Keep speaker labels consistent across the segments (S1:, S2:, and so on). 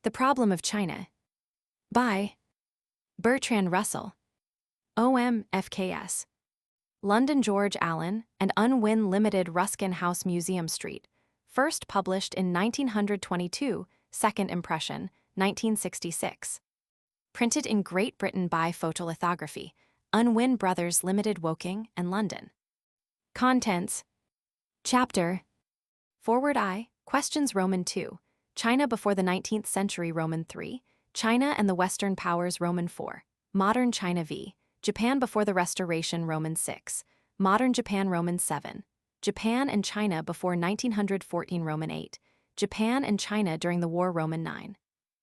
S1: The Problem of China. By Bertrand Russell. OMFKS. London George Allen and Unwin Limited, Ruskin House, Museum Street. First published in 1922, second impression, 1966. Printed in Great Britain by Photolithography, Unwin Brothers Limited, Woking and London. Contents. Chapter. Forward I. Questions Roman 2. China before the 19th century Roman 3. China and the Western powers Roman 4. Modern China v. Japan before the Restoration Roman 6. Modern Japan Roman 7. Japan and China before 1914 Roman 8. Japan and China during the war Roman 9.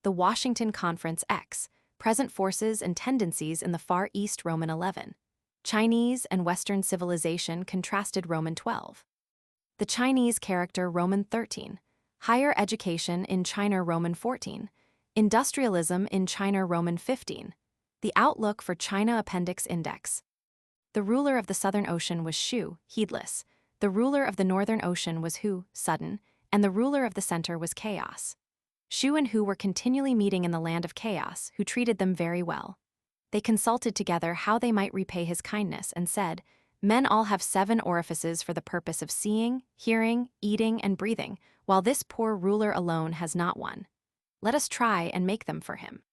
S1: The Washington Conference X. Present forces and tendencies in the Far East Roman 11. Chinese and Western civilization contrasted Roman 12. The Chinese character Roman 13. Higher education in China Roman 14. Industrialism in China Roman 15. The outlook for China Appendix Index. The ruler of the Southern Ocean was Shu, heedless. The ruler of the Northern Ocean was Hu, sudden. And the ruler of the center was Chaos. Shu and Hu were continually meeting in the land of Chaos, who treated them very well. They consulted together how they might repay his kindness and said, "Men all have 7 orifices for the purpose of seeing, hearing, eating, and breathing, while this poor ruler alone has not one. Let us try and make them for him."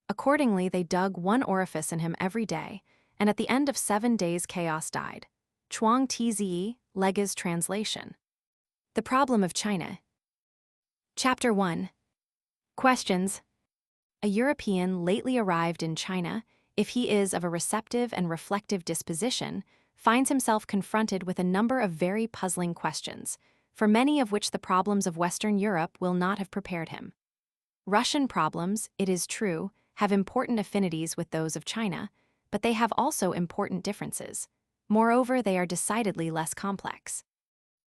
S1: Accordingly, they dug 1 orifice in him every day, and at the end of 7 days Chaos died. Chuang Tze, Lega's translation. The Problem of China. Chapter 1. Questions. A European lately arrived in China, if he is of a receptive and reflective disposition, finds himself confronted with a number of very puzzling questions, for many of which the problems of Western Europe will not have prepared him. Russian problems, it is true, have important affinities with those of China, but they have also important differences. Moreover, they are decidedly less complex.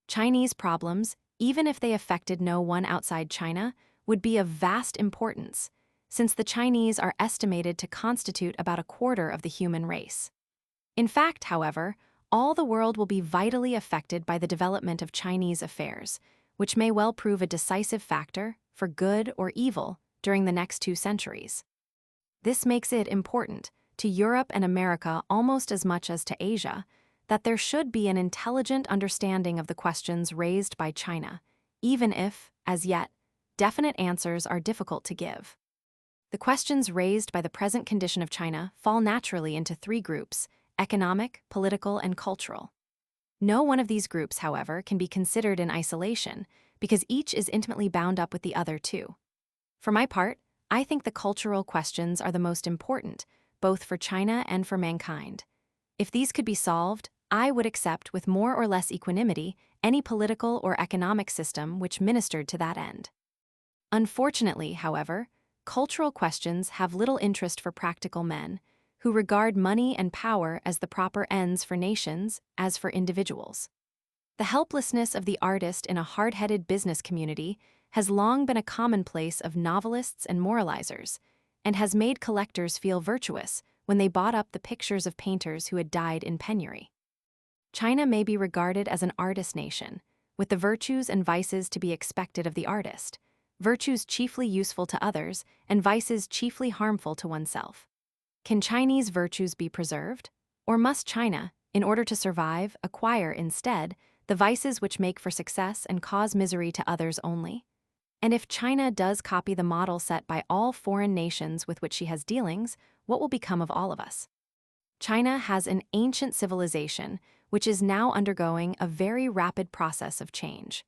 S1: Chinese problems, even if they affected no one outside China, would be of vast importance, since the Chinese are estimated to constitute about a quarter of the human race. In fact, however, all the world will be vitally affected by the development of Chinese affairs, which may well prove a decisive factor, for good or evil, during the next 2 centuries. This makes it important, to Europe and America almost as much as to Asia, that there should be an intelligent understanding of the questions raised by China, even if, as yet, definite answers are difficult to give. The questions raised by the present condition of China fall naturally into 3 groups: economic, political, and cultural. No one of these groups, however, can be considered in isolation, because each is intimately bound up with the other 2. For my part, I think the cultural questions are the most important, both for China and for mankind. If these could be solved, I would accept with more or less equanimity any political or economic system which ministered to that end. Unfortunately, however, cultural questions have little interest for practical men, who regard money and power as the proper ends for nations as for individuals. The helplessness of the artist in a hard-headed business community has long been a commonplace of novelists and moralizers, and has made collectors feel virtuous when they bought up the pictures of painters who had died in penury. China may be regarded as an artist nation, with the virtues and vices to be expected of the artist, virtues chiefly useful to others and vices chiefly harmful to oneself. Can Chinese virtues be preserved? Or must China, in order to survive, acquire instead the vices which make for success and cause misery to others only? And if China does copy the model set by all foreign nations with which she has dealings, what will become of all of us? China has an ancient civilization which is now undergoing a very rapid process of change.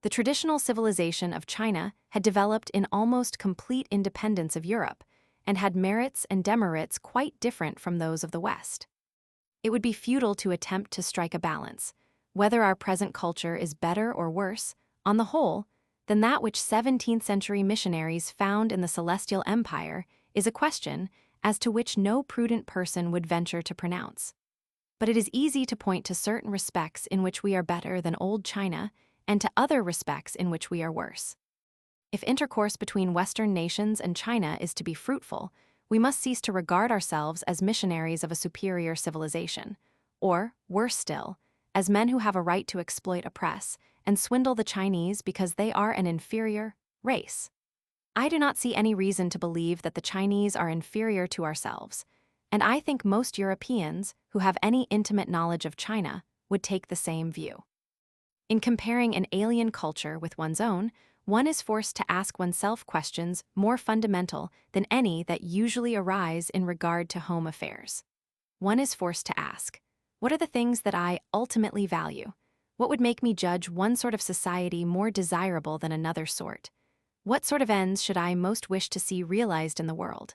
S1: The traditional civilization of China had developed in almost complete independence of Europe, and had merits and demerits quite different from those of the West. It would be futile to attempt to strike a balance, whether our present culture is better or worse, on the whole, than that which 17th-century missionaries found in the Celestial Empire is a question as to which no prudent person would venture to pronounce. But it is easy to point to certain respects in which we are better than old China, and to other respects in which we are worse. If intercourse between Western nations and China is to be fruitful, we must cease to regard ourselves as missionaries of a superior civilization, or, worse still, as men who have a right to exploit, oppress, and swindle the Chinese because they are an inferior race. I do not see any reason to believe that the Chinese are inferior to ourselves, and I think most Europeans who have any intimate knowledge of China would take the same view. In comparing an alien culture with one's own, one is forced to ask oneself questions more fundamental than any that usually arise in regard to home affairs. One is forced to ask, what are the things that I ultimately value? What would make me judge one sort of society more desirable than another sort? What sort of ends should I most wish to see realized in the world?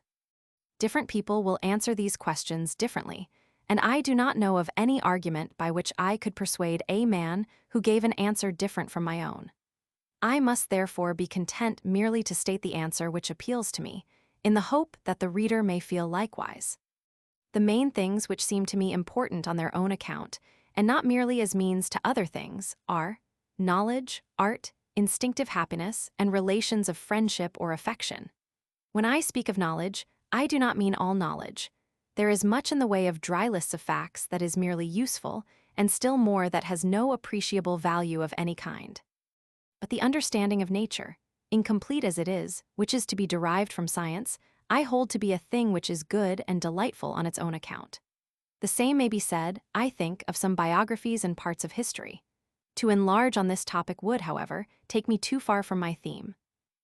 S1: Different people will answer these questions differently, and I do not know of any argument by which I could persuade a man who gave an answer different from my own. I must therefore be content merely to state the answer which appeals to me, in the hope that the reader may feel likewise. The main things which seem to me important on their own account, and not merely as means to other things, are knowledge, art, instinctive happiness, and relations of friendship or affection. When I speak of knowledge, I do not mean all knowledge. There is much in the way of dry lists of facts that is merely useful, and still more that has no appreciable value of any kind. But the understanding of nature, incomplete as it is, which is to be derived from science, I hold to be a thing which is good and delightful on its own account. The same may be said, I think, of some biographies and parts of history. To enlarge on this topic would, however, take me too far from my theme.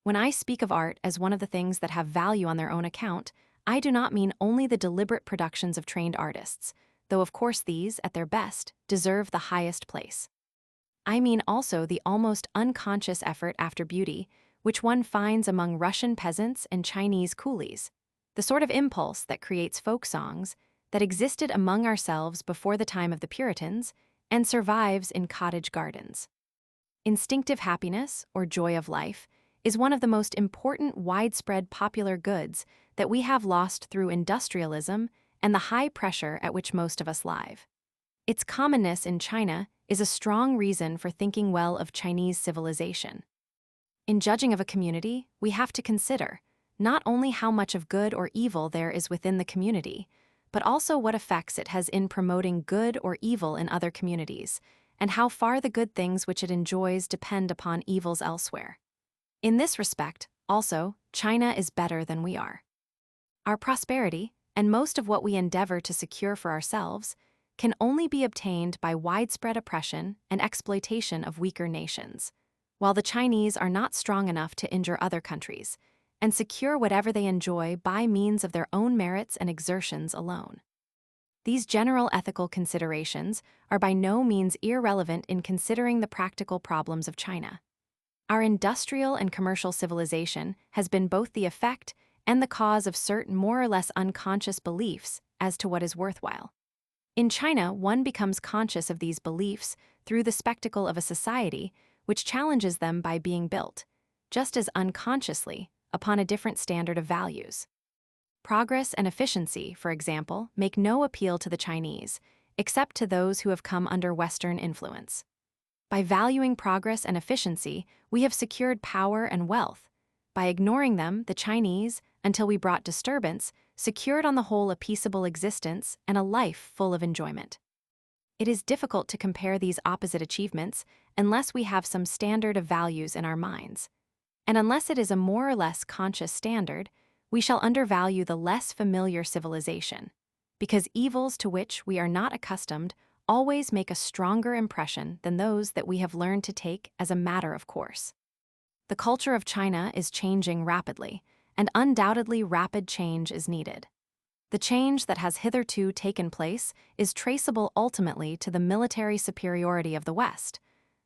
S1: When I speak of art as one of the things that have value on their own account, I do not mean only the deliberate productions of trained artists, though of course these, at their best, deserve the highest place. I mean also the almost unconscious effort after beauty, which one finds among Russian peasants and Chinese coolies, the sort of impulse that creates folk songs that existed among ourselves before the time of the Puritans and survives in cottage gardens. Instinctive happiness, or joy of life, is one of the most important widespread popular goods that we have lost through industrialism and the high pressure at which most of us live. Its commonness in China is a strong reason for thinking well of Chinese civilization. In judging of a community, we have to consider not only how much of good or evil there is within the community, but also what effects it has in promoting good or evil in other communities, and how far the good things which it enjoys depend upon evils elsewhere. In this respect, also, China is better than we are. Our prosperity, and most of what we endeavor to secure for ourselves, can only be obtained by widespread oppression and exploitation of weaker nations, while the Chinese are not strong enough to injure other countries, and secure whatever they enjoy by means of their own merits and exertions alone. These general ethical considerations are by no means irrelevant in considering the practical problems of China. Our industrial and commercial civilization has been both the effect and the cause of certain more or less unconscious beliefs as to what is worthwhile. In China, one becomes conscious of these beliefs through the spectacle of a society which challenges them by being built, just as unconsciously, upon a different standard of values. Progress and efficiency, for example, make no appeal to the Chinese, except to those who have come under Western influence. By valuing progress and efficiency, we have secured power and wealth. By ignoring them, the Chinese, until we brought disturbance, secured on the whole a peaceable existence and a life full of enjoyment. It is difficult to compare these opposite achievements unless we have some standard of values in our minds. And unless it is a more or less conscious standard, we shall undervalue the less familiar civilization, because evils to which we are not accustomed always make a stronger impression than those that we have learned to take as a matter of course. The culture of China is changing rapidly, and undoubtedly rapid change is needed. The change that has hitherto taken place is traceable ultimately to the military superiority of the West,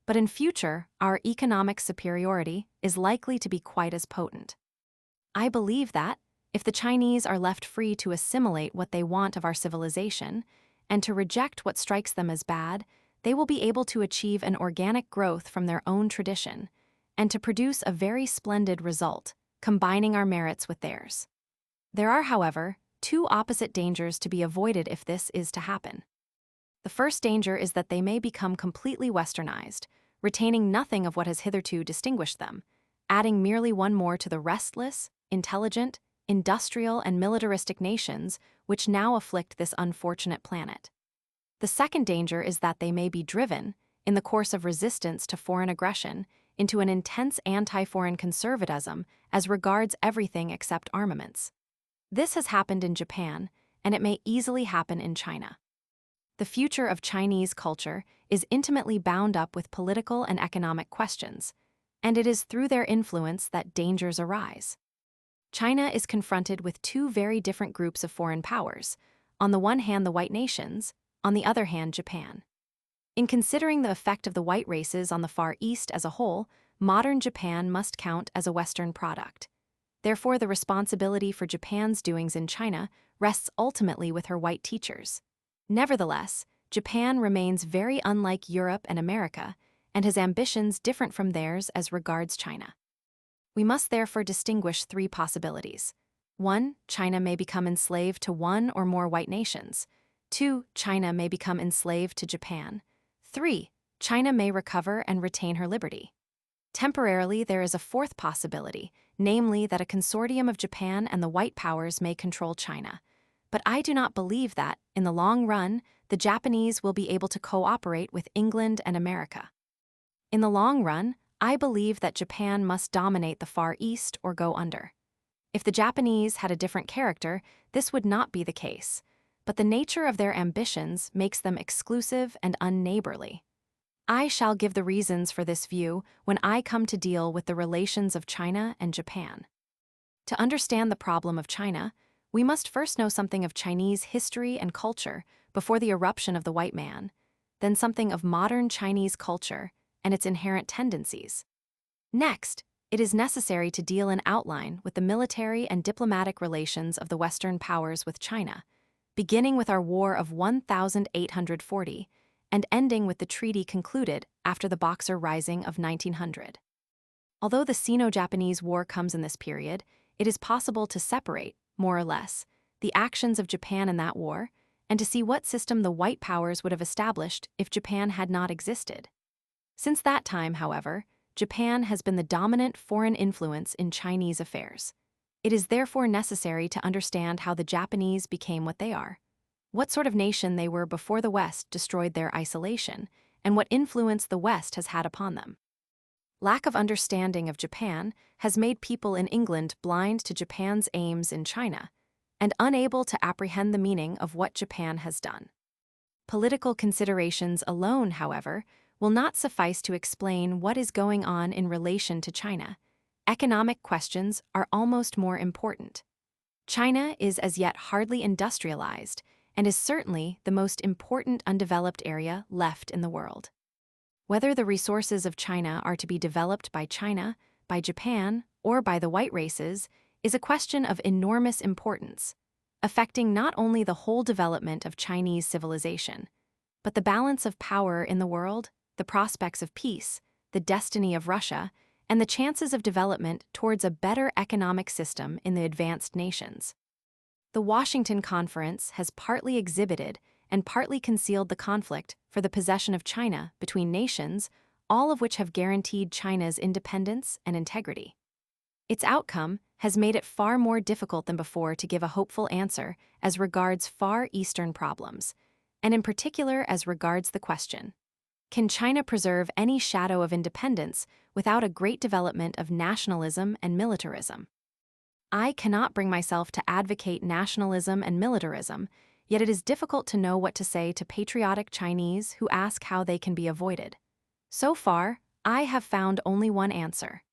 S1: but in future, our economic superiority is likely to be quite as potent. I believe that, if the Chinese are left free to assimilate what they want of our civilization, and to reject what strikes them as bad, they will be able to achieve an organic growth from their own tradition, and to produce a very splendid result, combining our merits with theirs. There are, however, two opposite dangers to be avoided if this is to happen. The first danger is that they may become completely westernized, retaining nothing of what has hitherto distinguished them, adding merely one more to the restless, intelligent, industrial, and militaristic nations which now afflict this unfortunate planet. The second danger is that they may be driven, in the course of resistance to foreign aggression, into an intense anti-foreign conservatism as regards everything except armaments. This has happened in Japan, and it may easily happen in China. The future of Chinese culture is intimately bound up with political and economic questions, and it is through their influence that dangers arise. China is confronted with two very different groups of foreign powers, on the one hand the white nations, on the other hand Japan. In considering the effect of the white races on the Far East as a whole, modern Japan must count as a Western product. Therefore, the responsibility for Japan's doings in China rests ultimately with her white teachers. Nevertheless, Japan remains very unlike Europe and America, and has ambitions different from theirs as regards China. We must therefore distinguish three possibilities. 1. China may become enslaved to one or more white nations. 2. China may become enslaved to Japan. 3. China may recover and retain her liberty. Temporarily, there is a fourth possibility, namely that a consortium of Japan and the white powers may control China. But I do not believe that, in the long run, the Japanese will be able to cooperate with England and America. In the long run, I believe that Japan must dominate the Far East or go under. If the Japanese had a different character, this would not be the case, but the nature of their ambitions makes them exclusive and unneighborly. I shall give the reasons for this view when I come to deal with the relations of China and Japan. To understand the problem of China, we must first know something of Chinese history and culture before the eruption of the white man, then something of modern Chinese culture and its inherent tendencies. Next, it is necessary to deal in outline with the military and diplomatic relations of the Western powers with China, beginning with our War of 1840 and ending with the treaty concluded after the Boxer Rising of 1900. Although the Sino-Japanese War comes in this period, it is possible to separate, more or less, the actions of Japan in that war and to see what system the white powers would have established if Japan had not existed. Since that time, however, Japan has been the dominant foreign influence in Chinese affairs. It is therefore necessary to understand how the Japanese became what they are, what sort of nation they were before the West destroyed their isolation, and what influence the West has had upon them. Lack of understanding of Japan has made people in England blind to Japan's aims in China and unable to apprehend the meaning of what Japan has done. Political considerations alone, however, will not suffice to explain what is going on in relation to China. Economic questions are almost more important. China is as yet hardly industrialized and is certainly the most important undeveloped area left in the world. Whether the resources of China are to be developed by China, by Japan, or by the white races is a question of enormous importance, affecting not only the whole development of Chinese civilization, but the balance of power in the world, the prospects of peace, the destiny of Russia, and the chances of development towards a better economic system in the advanced nations. The Washington Conference has partly exhibited and partly concealed the conflict for the possession of China between nations, all of which have guaranteed China's independence and integrity. Its outcome has made it far more difficult than before to give a hopeful answer as regards Far Eastern problems, and in particular as regards the question, can China preserve any shadow of independence without a great development of nationalism and militarism? I cannot bring myself to advocate nationalism and militarism, yet it is difficult to know what to say to patriotic Chinese who ask how they can be avoided. So far, I have found only one answer.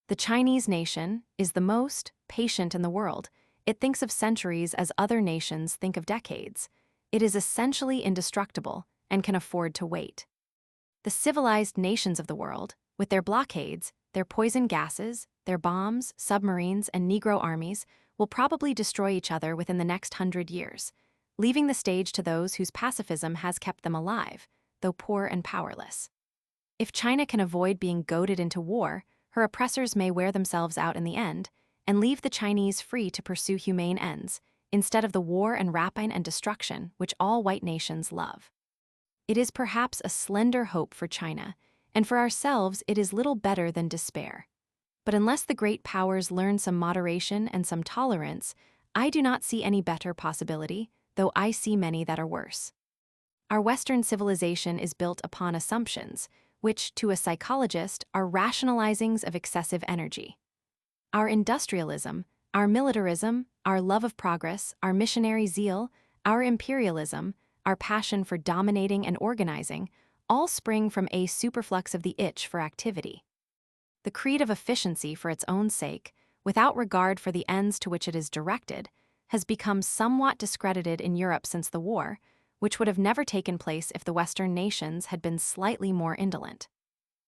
S1: The Chinese nation is the most patient in the world. It thinks of centuries as other nations think of decades. It is essentially indestructible and can afford to wait. The civilized nations of the world, with their blockades, their poison gases, their bombs, submarines, and Negro armies, will probably destroy each other within the next 100 years, leaving the stage to those whose pacifism has kept them alive, though poor and powerless. If China can avoid being goaded into war, her oppressors may wear themselves out in the end and leave the Chinese free to pursue humane ends, instead of the war and rapine and destruction which all white nations love. It is perhaps a slender hope for China, and for ourselves it is little better than despair. But unless the great powers learn some moderation and some tolerance, I do not see any better possibility, though I see many that are worse. Our Western civilization is built upon assumptions, which, to a psychologist, are rationalizings of excessive energy. Our industrialism, our militarism, our love of progress, our missionary zeal, our imperialism, our passion for dominating and organizing, all spring from a superflux of the itch for activity. The creed of efficiency for its own sake, without regard for the ends to which it is directed, has become somewhat discredited in Europe since the war, which would have never taken place if the Western nations had been slightly more indolent.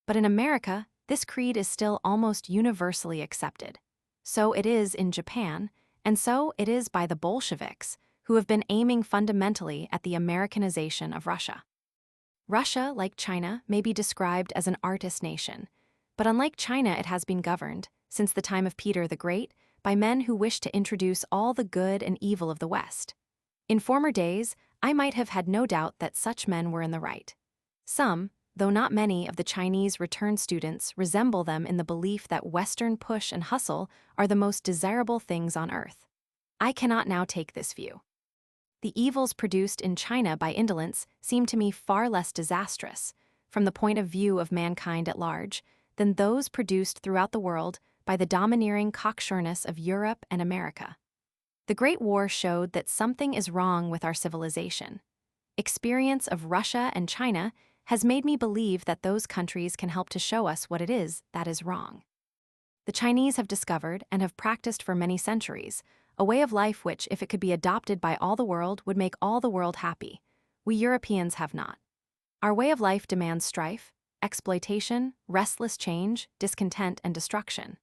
S1: But in America, this creed is still almost universally accepted. So it is in Japan, and so it is by the Bolsheviks, who have been aiming fundamentally at the Americanization of Russia. Russia, like China, may be described as an artist nation, but unlike China, it has been governed, since the time of Peter the Great, by men who wished to introduce all the good and evil of the West. In former days, I might have had no doubt that such men were in the right. Some, though not many, of the Chinese returned students resemble them in the belief that Western push and hustle are the most desirable things on earth. I cannot now take this view. The evils produced in China by indolence seem to me far less disastrous, from the point of view of mankind at large, than those produced throughout the world by the domineering cocksureness of Europe and America. The Great War showed that something is wrong with our civilization. Experience of Russia and China has made me believe that those countries can help to show us what it is that is wrong. The Chinese have discovered and have practiced for many centuries a way of life which, if it could be adopted by all the world, would make all the world happy. We Europeans have not. Our way of life demands strife, exploitation, restless change, discontent, and destruction.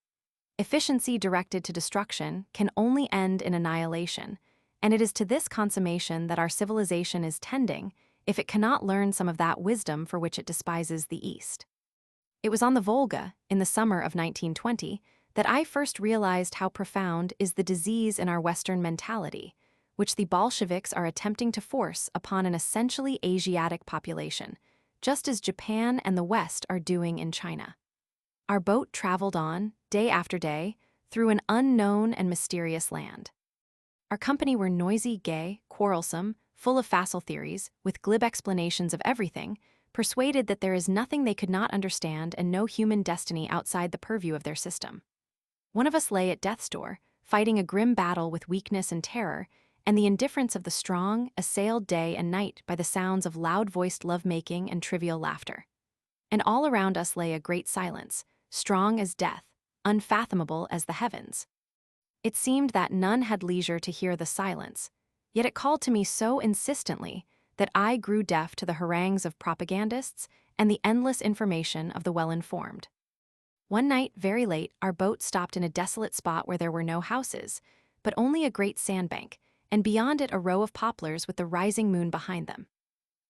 S1: Efficiency directed to destruction can only end in annihilation, and it is to this consummation that our civilization is tending if it cannot learn some of that wisdom for which it despises the East. It was on the Volga, in the summer of 1920, that I first realized how profound is the disease in our Western mentality, which the Bolsheviks are attempting to force upon an essentially Asiatic population, just as Japan and the West are doing in China. Our boat traveled on, day after day, through an unknown and mysterious land. Our company were noisy, gay, quarrelsome, full of facile theories, with glib explanations of everything, persuaded that there is nothing they could not understand and no human destiny outside the purview of their system. One of us lay at death's door, fighting a grim battle with weakness and terror, and the indifference of the strong, assailed day and night by the sounds of loud-voiced love-making and trivial laughter. And all around us lay a great silence, strong as death, unfathomable as the heavens. It seemed that none had leisure to hear the silence, yet it called to me so insistently that I grew deaf to the harangues of propagandists and the endless information of the well-informed. One night, very late, our boat stopped in a desolate spot where there were no houses, but only a great sandbank, and beyond it a row of poplars with the rising moon behind them.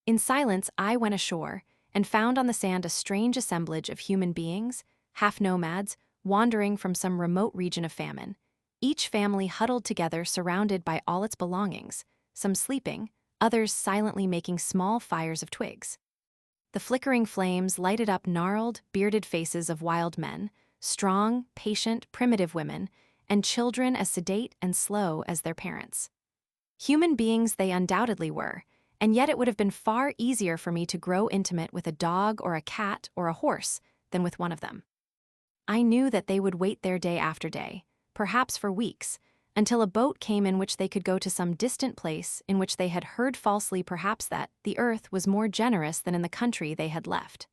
S1: In silence, I went ashore and found on the sand a strange assemblage of human beings, half nomads, wandering from some remote region of famine, each family huddled together surrounded by all its belongings, some sleeping, others silently making small fires of twigs. The flickering flames lighted up gnarled, bearded faces of wild men, strong, patient, primitive women, and children as sedate and slow as their parents. Human beings they undoubtedly were, and yet it would have been far easier for me to grow intimate with a dog or a cat or a horse than with one of them. I knew that they would wait there day after day, perhaps for weeks, until a boat came in which they could go to some distant place in which they had heard falsely perhaps that the earth was more generous than in the country they had left.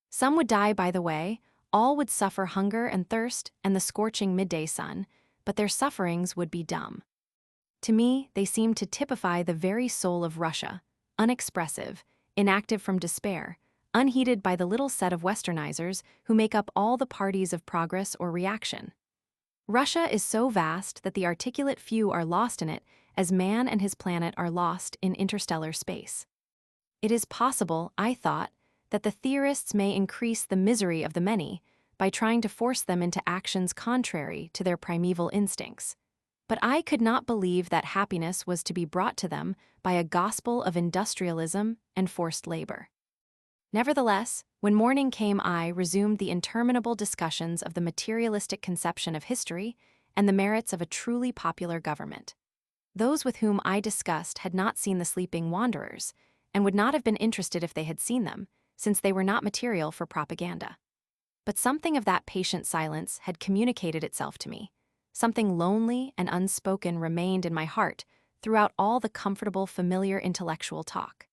S1: Some would die by the way, all would suffer hunger and thirst and the scorching midday sun, but their sufferings would be dumb. To me, they seemed to typify the very soul of Russia, unexpressive, inactive from despair, unheeded by the little set of westernizers who make up all the parties of progress or reaction. Russia is so vast that the articulate few are lost in it as man and his planet are lost in interstellar space. It is possible, I thought, that the theorists may increase the misery of the many by trying to force them into actions contrary to their primeval instincts. But I could not believe that happiness was to be brought to them by a gospel of industrialism and forced labor. Nevertheless, when morning came, I resumed the interminable discussions of the materialistic conception of history and the merits of a truly popular government. Those with whom I discussed had not seen the sleeping wanderers, and would not have been interested if they had seen them, since they were not material for propaganda. But something of that patient silence had communicated itself to me. Something lonely and unspoken remained in my heart throughout all the comfortable, familiar intellectual talk.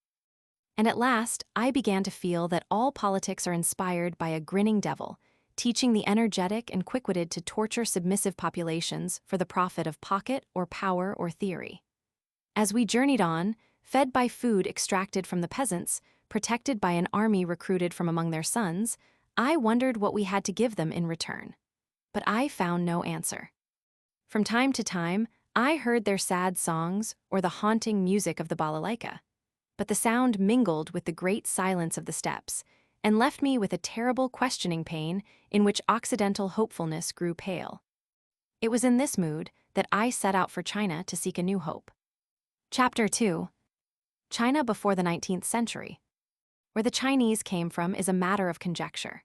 S1: And at last, I began to feel that all politics are inspired by a grinning devil, teaching the energetic and quick-witted to torture submissive populations for the profit of pocket or power or theory. As we journeyed on, fed by food extracted from the peasants, protected by an army recruited from among their sons, I wondered what we had to give them in return. But I found no answer. From time to time, I heard their sad songs or the haunting music of the balalaika, but the sound mingled with the great silence of the steppes and left me with a terrible questioning pain in which Occidental hopefulness grew pale. It was in this mood that I set out for China to seek a new hope. Chapter 2. China before the 19th century. Where the Chinese came from is a matter of conjecture.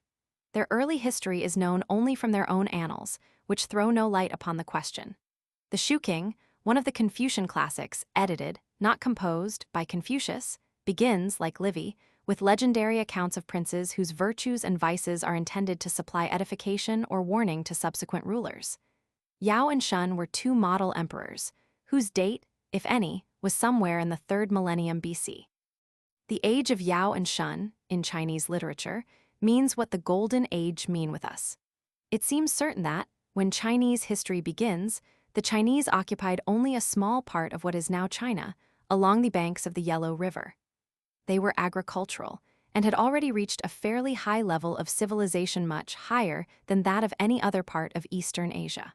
S1: Their early history is known only from their own annals, which throw no light upon the question. The Shuking, one of the Confucian classics, edited, not composed, by Confucius, begins, like Livy, with legendary accounts of princes whose virtues and vices are intended to supply edification or warning to subsequent rulers. Yao and Shun were two model emperors, whose date, if any, was somewhere in the 3rd millennium BC. The age of Yao and Shun, in Chinese literature, means what the Golden Age mean with us. It seems certain that, when Chinese history begins, the Chinese occupied only a small part of what is now China, along the banks of the Yellow River. They were agricultural, and had already reached a fairly high level of civilization, much higher than that of any other part of Eastern Asia.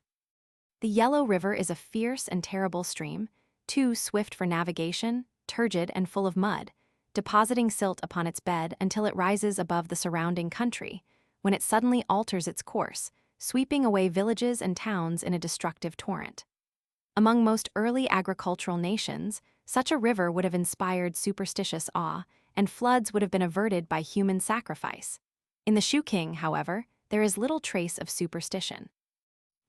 S1: The Yellow River is a fierce and terrible stream, too swift for navigation, turgid and full of mud, depositing silt upon its bed until it rises above the surrounding country, when it suddenly alters its course, sweeping away villages and towns in a destructive torrent. Among most early agricultural nations, such a river would have inspired superstitious awe, and floods would have been averted by human sacrifice. In the Shuking, however, there is little trace of superstition.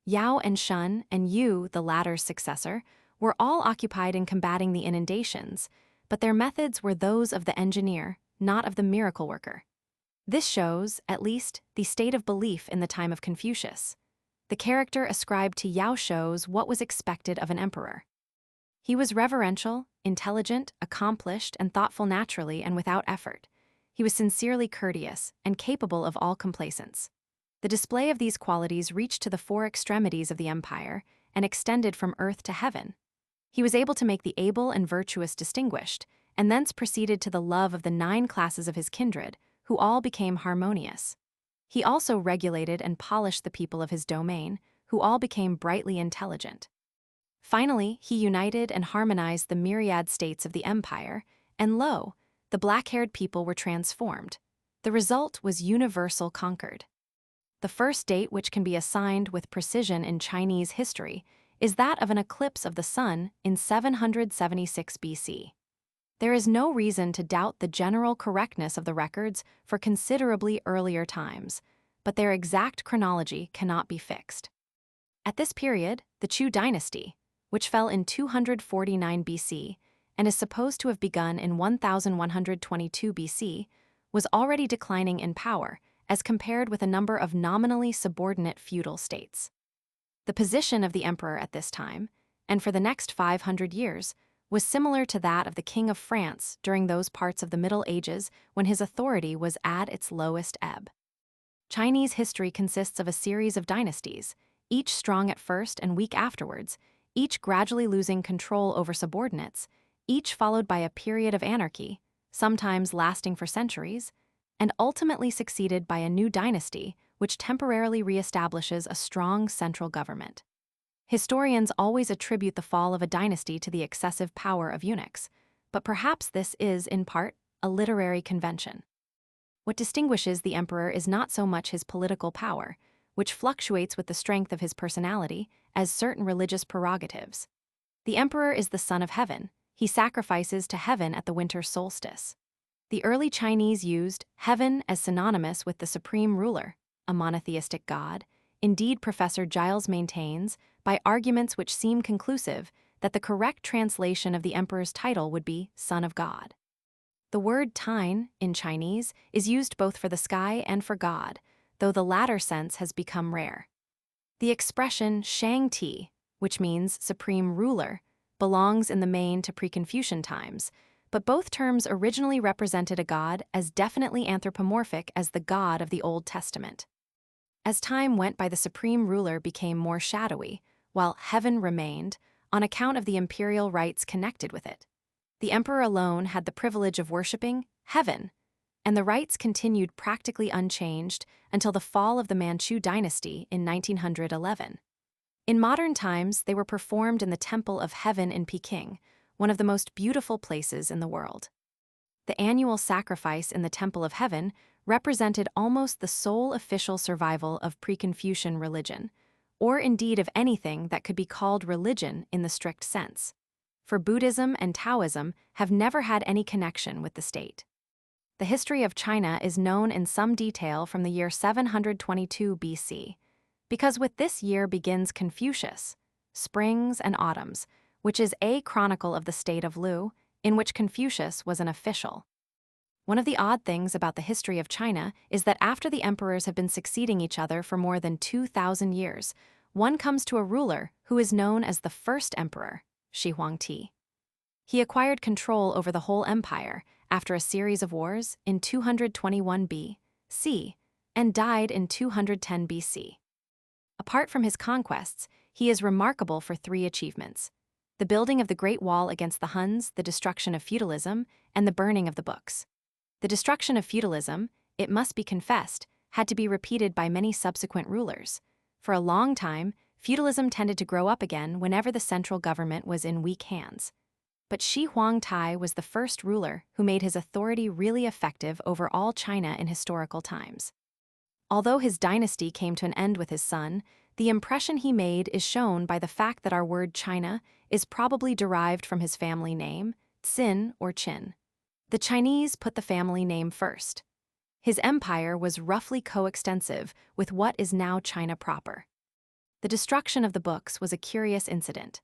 S1: Yao and Shun, and Yu, the latter's successor, were all occupied in combating the inundations, but their methods were those of the engineer, not of the miracle worker. This shows, at least, the state of belief in the time of Confucius. The character ascribed to Yao shows what was expected of an emperor. He was reverential, intelligent, accomplished, and thoughtful naturally and without effort. He was sincerely courteous and capable of all complacence. The display of these qualities reached to the 4 extremities of the empire and extended from earth to heaven. He was able to make the able and virtuous distinguished, and thence proceeded to the love of the 9 classes of his kindred, who all became harmonious. He also regulated and polished the people of his domain, who all became brightly intelligent. Finally, he united and harmonized the myriad states of the empire, and lo, the black-haired people were transformed. The result was universal concord. The first date which can be assigned with precision in Chinese history is that of an eclipse of the sun in 776 BC. There is no reason to doubt the general correctness of the records for considerably earlier times, but their exact chronology cannot be fixed. At this period, the Chu dynasty, which fell in 249 BC and is supposed to have begun in 1122 BC, was already declining in power as compared with a number of nominally subordinate feudal states. The position of the emperor at this time, and for the next 500 years, was similar to that of the King of France during those parts of the Middle Ages when his authority was at its lowest ebb. Chinese history consists of a series of dynasties, each strong at first and weak afterwards, each gradually losing control over subordinates, each followed by a period of anarchy, sometimes lasting for centuries, and ultimately succeeded by a new dynasty which temporarily reestablishes a strong central government. Historians always attribute the fall of a dynasty to the excessive power of eunuchs, but perhaps this is, in part, a literary convention. What distinguishes the emperor is not so much his political power, which fluctuates with the strength of his personality, as certain religious prerogatives. The emperor is the son of heaven. He sacrifices to heaven at the winter solstice. The early Chinese used heaven as synonymous with the supreme ruler, a monotheistic god. Indeed, Professor Giles maintains, by arguments which seem conclusive, that the correct translation of the emperor's title would be Son of God. The word Tine, in Chinese, is used both for the sky and for God, though the latter sense has become rare. The expression Shang Ti, which means supreme ruler, belongs in the main to pre-Confucian times, but both terms originally represented a god as definitely anthropomorphic as the God of the Old Testament. As time went by, the supreme ruler became more shadowy, while heaven remained, on account of the imperial rites connected with it. The emperor alone had the privilege of worshipping heaven, and the rites continued practically unchanged until the fall of the Manchu dynasty in 1911. In modern times, they were performed in the Temple of Heaven in Peking, one of the most beautiful places in the world. The annual sacrifice in the Temple of Heaven represented almost the sole official survival of pre-Confucian religion, or indeed of anything that could be called religion in the strict sense. For Buddhism and Taoism have never had any connection with the state. The history of China is known in some detail from the year 722 BC, because with this year begins Confucius, Springs and Autumns, which is a chronicle of the state of Lu, in which Confucius was an official. One of the odd things about the history of China is that after the emperors have been succeeding each other for more than 2,000 years, one comes to a ruler who is known as the first emperor, Shi Huangti. He acquired control over the whole empire after a series of wars in 221 B.C. and died in 210 BC. Apart from his conquests, he is remarkable for three achievements: the building of the Great Wall against the Huns, the destruction of feudalism, and the burning of the books. The destruction of feudalism, it must be confessed, had to be repeated by many subsequent rulers. For a long time, feudalism tended to grow up again whenever the central government was in weak hands. But Shi Huangti was the first ruler who made his authority really effective over all China in historical times. Although his dynasty came to an end with his son, the impression he made is shown by the fact that our word China is probably derived from his family name, Xin or Qin. The Chinese put the family name first. His empire was roughly coextensive with what is now China proper. The destruction of the books was a curious incident.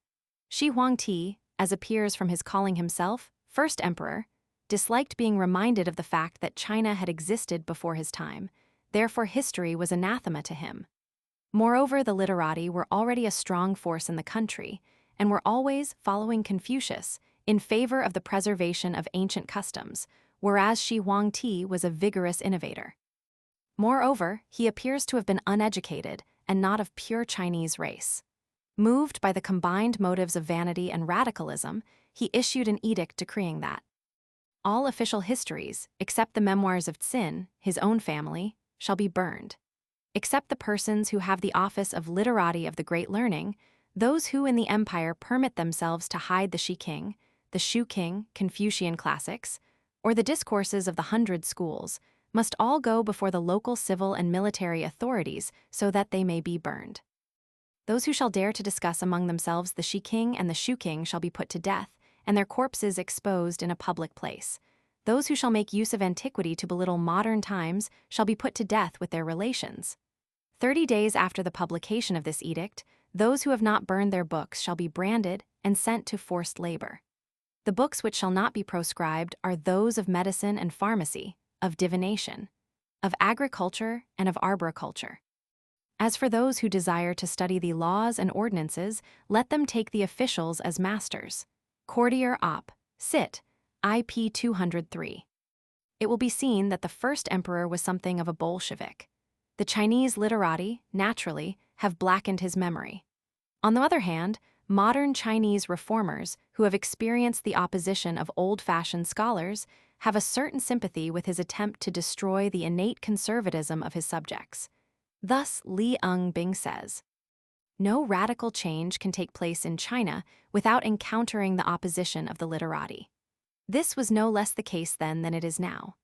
S1: Shi Huangti, as appears from his calling himself first emperor, disliked being reminded of the fact that China had existed before his time, therefore history was anathema to him. Moreover, the literati were already a strong force in the country, and were always following Confucius in favor of the preservation of ancient customs, whereas Shi Huangti was a vigorous innovator. Moreover, he appears to have been uneducated and not of pure Chinese race. Moved by the combined motives of vanity and radicalism, he issued an edict decreeing that all official histories, except the memoirs of Xin, his own family, shall be burned. Except the persons who have the office of literati of the great learning, those who in the empire permit themselves to hide the Shi King, the Shu King, Confucian classics, or the discourses of the 100 schools, must all go before the local civil and military authorities so that they may be burned. Those who shall dare to discuss among themselves the Shi King and the Shu King shall be put to death, and their corpses exposed in a public place. Those who shall make use of antiquity to belittle modern times shall be put to death with their relations. 30 days after the publication of this edict, those who have not burned their books shall be branded and sent to forced labor. The books which shall not be proscribed are those of medicine and pharmacy, of divination, of agriculture and of arboriculture. As for those who desire to study the laws and ordinances, let them take the officials as masters. Courtier Op. Cit. IP 203. It will be seen that the first emperor was something of a Bolshevik. The Chinese literati, naturally, have blackened his memory. On the other hand, modern Chinese reformers, who have experienced the opposition of old-fashioned scholars, have a certain sympathy with his attempt to destroy the innate conservatism of his subjects. Thus, Li Bing says, "No radical change can take place in China without encountering the opposition of the literati." This was no less the case then than it is now.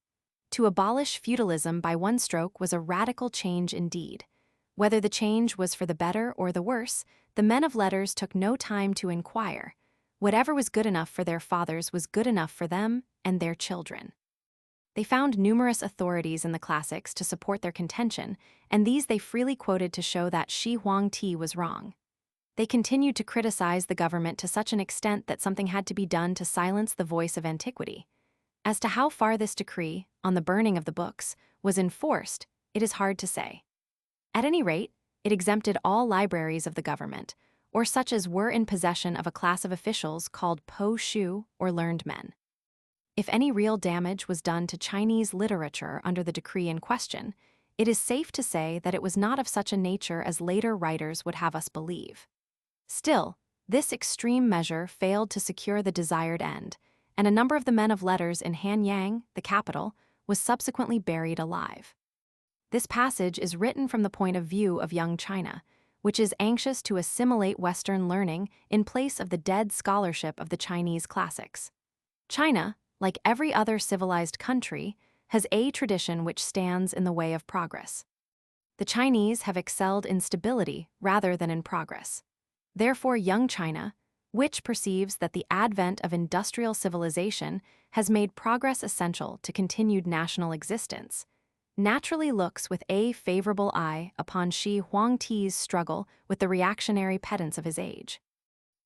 S1: To abolish feudalism by one stroke was a radical change indeed. Whether the change was for the better or the worse, the men of letters took no time to inquire. Whatever was good enough for their fathers was good enough for them and their children. They found numerous authorities in the classics to support their contention, and these they freely quoted to show that Shi Huangti was wrong. They continued to criticize the government to such an extent that something had to be done to silence the voice of antiquity. As to how far this decree, on the burning of the books, was enforced, it is hard to say. At any rate, it exempted all libraries of the government, or such as were in possession of a class of officials called po shu, or learned men. If any real damage was done to Chinese literature under the decree in question, it is safe to say that it was not of such a nature as later writers would have us believe. Still, this extreme measure failed to secure the desired end, and a number of the men of letters in Hanyang, the capital, was subsequently buried alive. This passage is written from the point of view of young China, which is anxious to assimilate Western learning in place of the dead scholarship of the Chinese classics. China, like every other civilized country, has a tradition which stands in the way of progress. The Chinese have excelled in stability rather than in progress. Therefore, young China, which perceives that the advent of industrial civilization has made progress essential to continued national existence, naturally looks with a favorable eye upon Shi Huangti's struggle with the reactionary pedants of his age.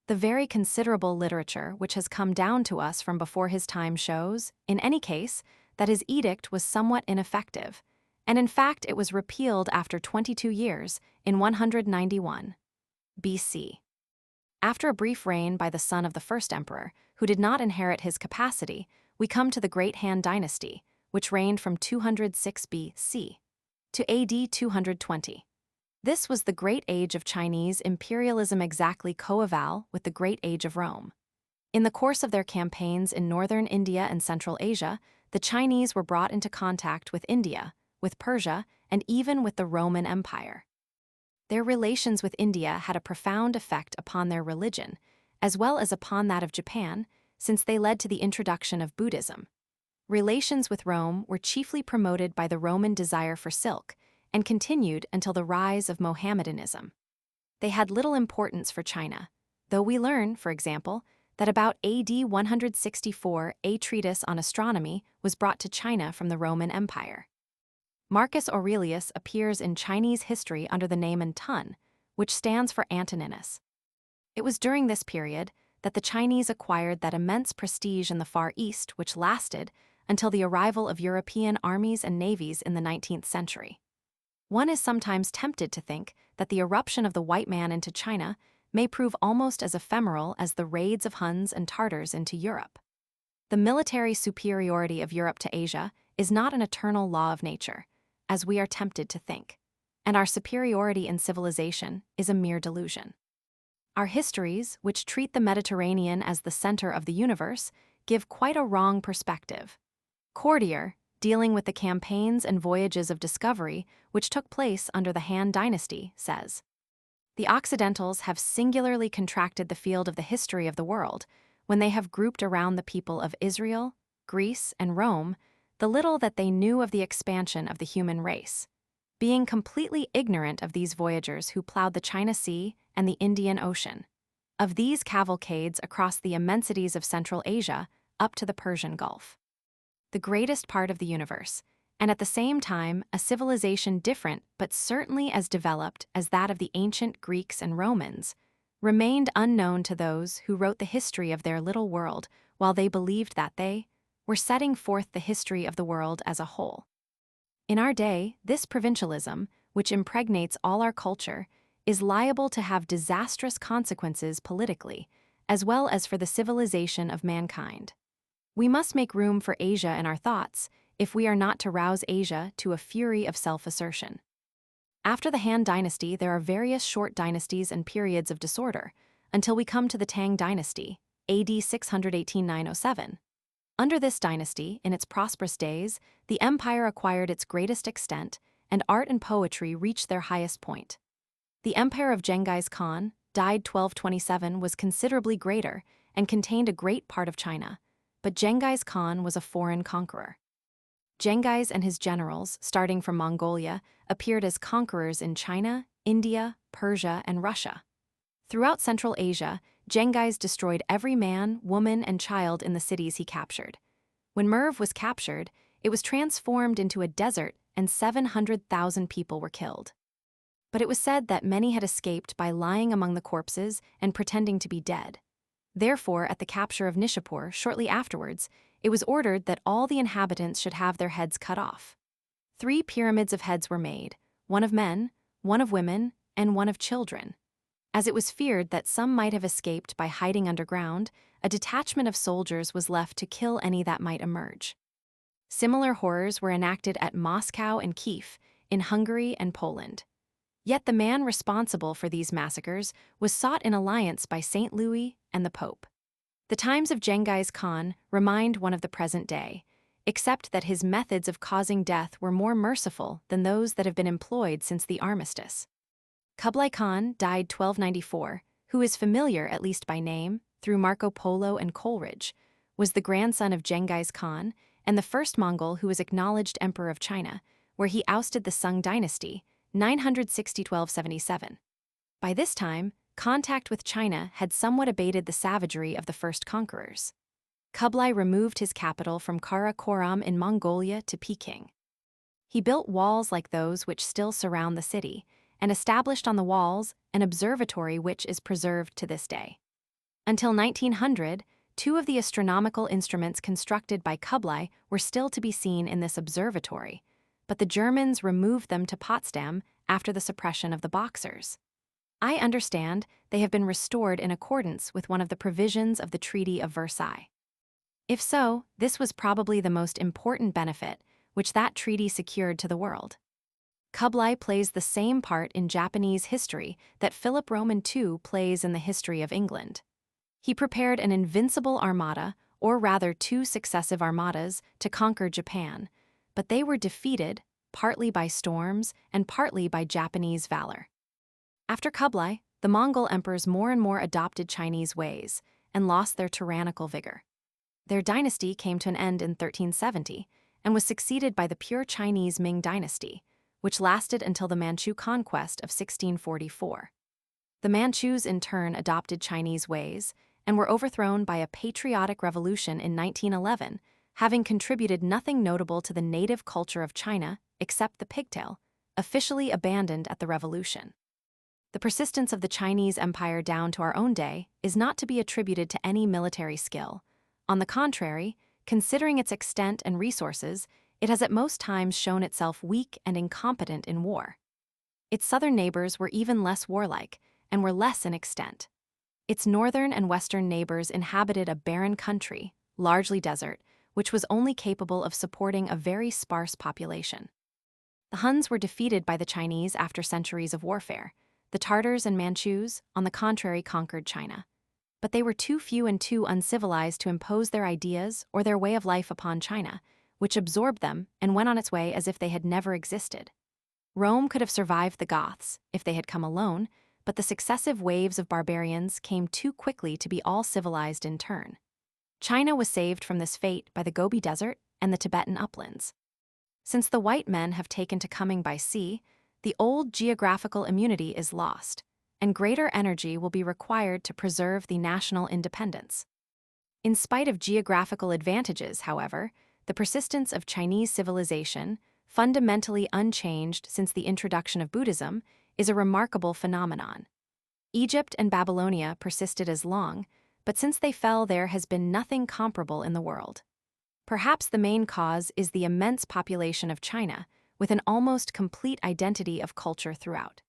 S1: The very considerable literature which has come down to us from before his time shows, in any case, that his edict was somewhat ineffective, and in fact it was repealed after 22 years, in 191 BC. After a brief reign by the son of the first emperor, who did not inherit his capacity, we come to the Great Han Dynasty, which reigned from 206 BC to AD 220. This was the great age of Chinese imperialism, exactly coeval with the great age of Rome. In the course of their campaigns in northern India and Central Asia, the Chinese were brought into contact with India, with Persia, and even with the Roman Empire. Their relations with India had a profound effect upon their religion, as well as upon that of Japan, since they led to the introduction of Buddhism. Relations with Rome were chiefly promoted by the Roman desire for silk, and continued until the rise of Mohammedanism. They had little importance for China, though we learn, for example, that about AD 164 a treatise on astronomy was brought to China from the Roman Empire. Marcus Aurelius appears in Chinese history under the name Antun, which stands for Antoninus. It was during this period that the Chinese acquired that immense prestige in the Far East which lasted until the arrival of European armies and navies in the 19th century. One is sometimes tempted to think that the eruption of the white man into China may prove almost as ephemeral as the raids of Huns and Tartars into Europe. The military superiority of Europe to Asia is not an eternal law of nature, as we are tempted to think, and our superiority in civilization is a mere delusion. Our histories, which treat the Mediterranean as the center of the universe, give quite a wrong perspective. Cordier, dealing with the campaigns and voyages of discovery which took place under the Han Dynasty, says, "The Occidentals have singularly contracted the field of the history of the world when they have grouped around the people of Israel, Greece, and Rome the little that they knew of the expansion of the human race, being completely ignorant of these voyagers who plowed the China Sea and the Indian Ocean, of these cavalcades across the immensities of Central Asia up to the Persian Gulf. The greatest part of the universe, and at the same time a civilization different but certainly as developed as that of the ancient Greeks and Romans, remained unknown to those who wrote the history of their little world, while they believed that they were setting forth the history of the world as a whole. In our day, this provincialism, which impregnates all our culture, is liable to have disastrous consequences politically, as well as for the civilization of mankind. We must make room for Asia in our thoughts if we are not to rouse Asia to a fury of self-assertion. After the Han Dynasty, there are various short dynasties and periods of disorder, until we come to the Tang Dynasty, AD 618-907. Under this dynasty, in its prosperous days, the empire acquired its greatest extent, and art and poetry reached their highest point. The empire of Genghis Khan, died 1227, was considerably greater and contained a great part of China, but Genghis Khan was a foreign conqueror. Genghis and his generals, starting from Mongolia, appeared as conquerors in China, India, Persia, and Russia. Throughout Central Asia, Genghis destroyed every man, woman, and child in the cities he captured. When Merv was captured, it was transformed into a desert and 700,000 people were killed. But it was said that many had escaped by lying among the corpses and pretending to be dead. Therefore, at the capture of Nishapur shortly afterwards, it was ordered that all the inhabitants should have their heads cut off. 3 pyramids of heads were made, one of men, one of women, and one of children. As it was feared that some might have escaped by hiding underground, a detachment of soldiers was left to kill any that might emerge. Similar horrors were enacted at Moscow and Kiev, in Hungary and Poland. Yet the man responsible for these massacres was sought in alliance by St. Louis and the Pope. The times of Genghis Khan remind one of the present day, except that his methods of causing death were more merciful than those that have been employed since the armistice. Kublai Khan died 1294, who is familiar, at least by name, through Marco Polo and Coleridge, was the grandson of Genghis Khan and the first Mongol who was acknowledged emperor of China, where he ousted the Sung dynasty, 960–1277. By this time, contact with China had somewhat abated the savagery of the first conquerors. Kublai removed his capital from Karakoram in Mongolia to Peking. He built walls like those which still surround the city, and established on the walls an observatory which is preserved to this day. Until 1900, 2 of the astronomical instruments constructed by Kublai were still to be seen in this observatory, but the Germans removed them to Potsdam after the suppression of the Boxers. I understand they have been restored in accordance with one of the provisions of the Treaty of Versailles. If so, this was probably the most important benefit which that treaty secured to the world. Kublai plays the same part in Japanese history that Philip Roman II plays in the history of England. He prepared an invincible armada, or rather 2 successive armadas, to conquer Japan, but they were defeated, partly by storms and partly by Japanese valor. After Kublai, the Mongol emperors more and more adopted Chinese ways and lost their tyrannical vigor. Their dynasty came to an end in 1370 and was succeeded by the pure Chinese Ming dynasty, which lasted until the Manchu conquest of 1644. The Manchus in turn adopted Chinese ways and were overthrown by a patriotic revolution in 1911, having contributed nothing notable to the native culture of China except the pigtail, officially abandoned at the revolution. The persistence of the Chinese Empire down to our own day is not to be attributed to any military skill. On the contrary, considering its extent and resources, it has at most times shown itself weak and incompetent in war. Its southern neighbors were even less warlike and were less in extent. Its northern and western neighbors inhabited a barren country, largely desert, which was only capable of supporting a very sparse population. The Huns were defeated by the Chinese after centuries of warfare. The Tartars and Manchus, on the contrary, conquered China. But they were too few and too uncivilized to impose their ideas or their way of life upon China, which absorbed them and went on its way as if they had never existed. Rome could have survived the Goths if they had come alone, but the successive waves of barbarians came too quickly to be all civilized in turn. China was saved from this fate by the Gobi Desert and the Tibetan uplands. Since the white men have taken to coming by sea, the old geographical immunity is lost, and greater energy will be required to preserve the national independence. In spite of geographical advantages, however, the persistence of Chinese civilization, fundamentally unchanged since the introduction of Buddhism, is a remarkable phenomenon. Egypt and Babylonia persisted as long, but since they fell there has been nothing comparable in the world. Perhaps the main cause is the immense population of China, with an almost complete identity of culture throughout.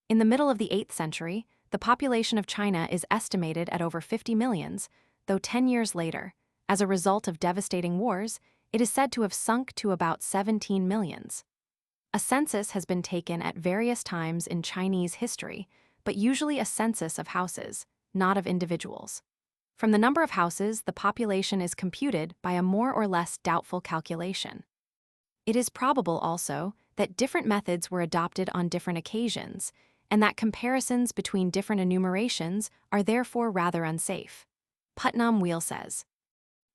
S1: In the middle of the 8th century, the population of China is estimated at over 50 millions, though 10 years later, as a result of devastating wars, it is said to have sunk to about 17 millions. A census has been taken at various times in Chinese history, but usually a census of houses, not of individuals. From the number of houses, the population is computed by a more or less doubtful calculation. It is probable also that different methods were adopted on different occasions, and that comparisons between different enumerations are therefore rather unsafe. Putnam Wheel says,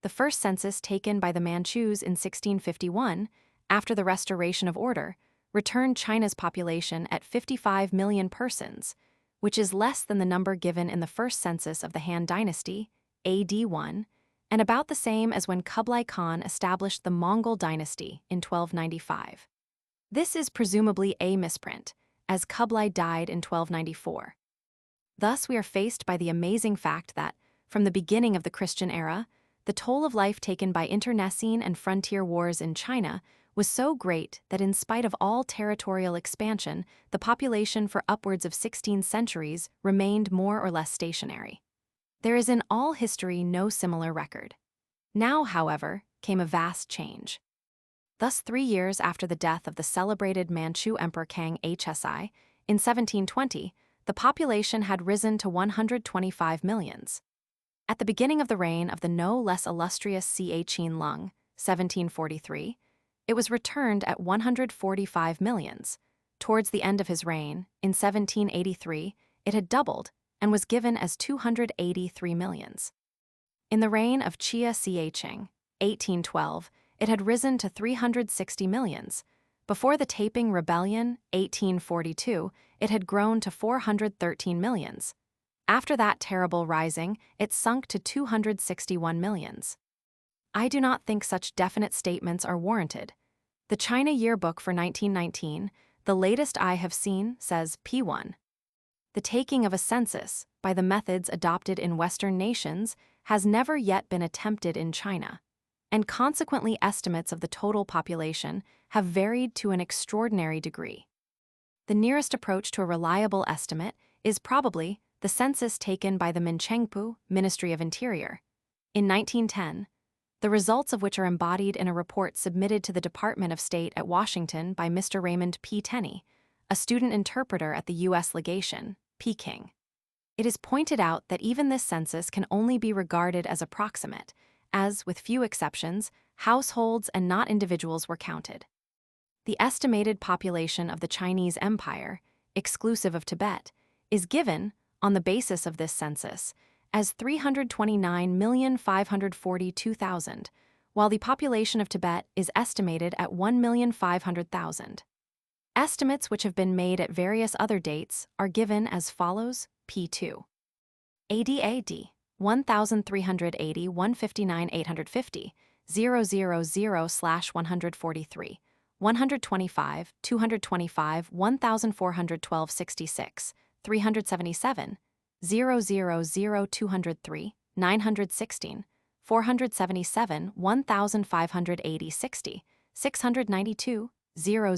S1: "The first census taken by the Manchus in 1651, after the restoration of order, returned China's population at 55 million persons, which is less than the number given in the first census of the Han Dynasty, AD 1, and about the same as when Kublai Khan established the Mongol dynasty in 1295. This is presumably a misprint, as Kublai died in 1294. Thus we are faced by the amazing fact that, From the beginning of the Christian era, the toll of life taken by internecine and frontier wars in China was so great that in spite of all territorial expansion, the population for upwards of 16 centuries remained more or less stationary. There is in all history no similar record. Now, however, came a vast change. Thus, 3 years after the death of the celebrated Manchu Emperor Kang Hsi, in 1720, the population had risen to 125 millions. At the beginning of the reign of the no less illustrious Qin Lung, 1743, it was returned at 145 millions. Towards the end of his reign, in 1783, it had doubled and was given as 283 millions. In the reign of Chia Ching, 1812, it had risen to 360 millions. Before the Taiping Rebellion, 1842, it had grown to 413 millions. After that terrible rising, it sunk to 261 millions. I do not think such definite statements are warranted. The China Yearbook for 1919, the latest I have seen, says P1. The taking of a census, by the methods adopted in Western nations, has never yet been attempted in China, and consequently estimates of the total population have varied to an extraordinary degree. The nearest approach to a reliable estimate is probably the census taken by the Minchengpu Ministry of Interior in 1910, the results of which are embodied in a report submitted to the Department of State at Washington by Mr. Raymond P. Tenney, a student interpreter at the U.S. Legation, Peking. It is pointed out that even this census can only be regarded as approximate, as, with few exceptions, households and not individuals were counted. The estimated population of the Chinese Empire, exclusive of Tibet, is given, on the basis of this census, as 329,542,000, while the population of Tibet is estimated at 1,500,000. Estimates which have been made at various other dates are given as follows: P2. AD 1,380 159 850 000/143 125 225 1,412 66 377 000 916 477 1,580 60 692 000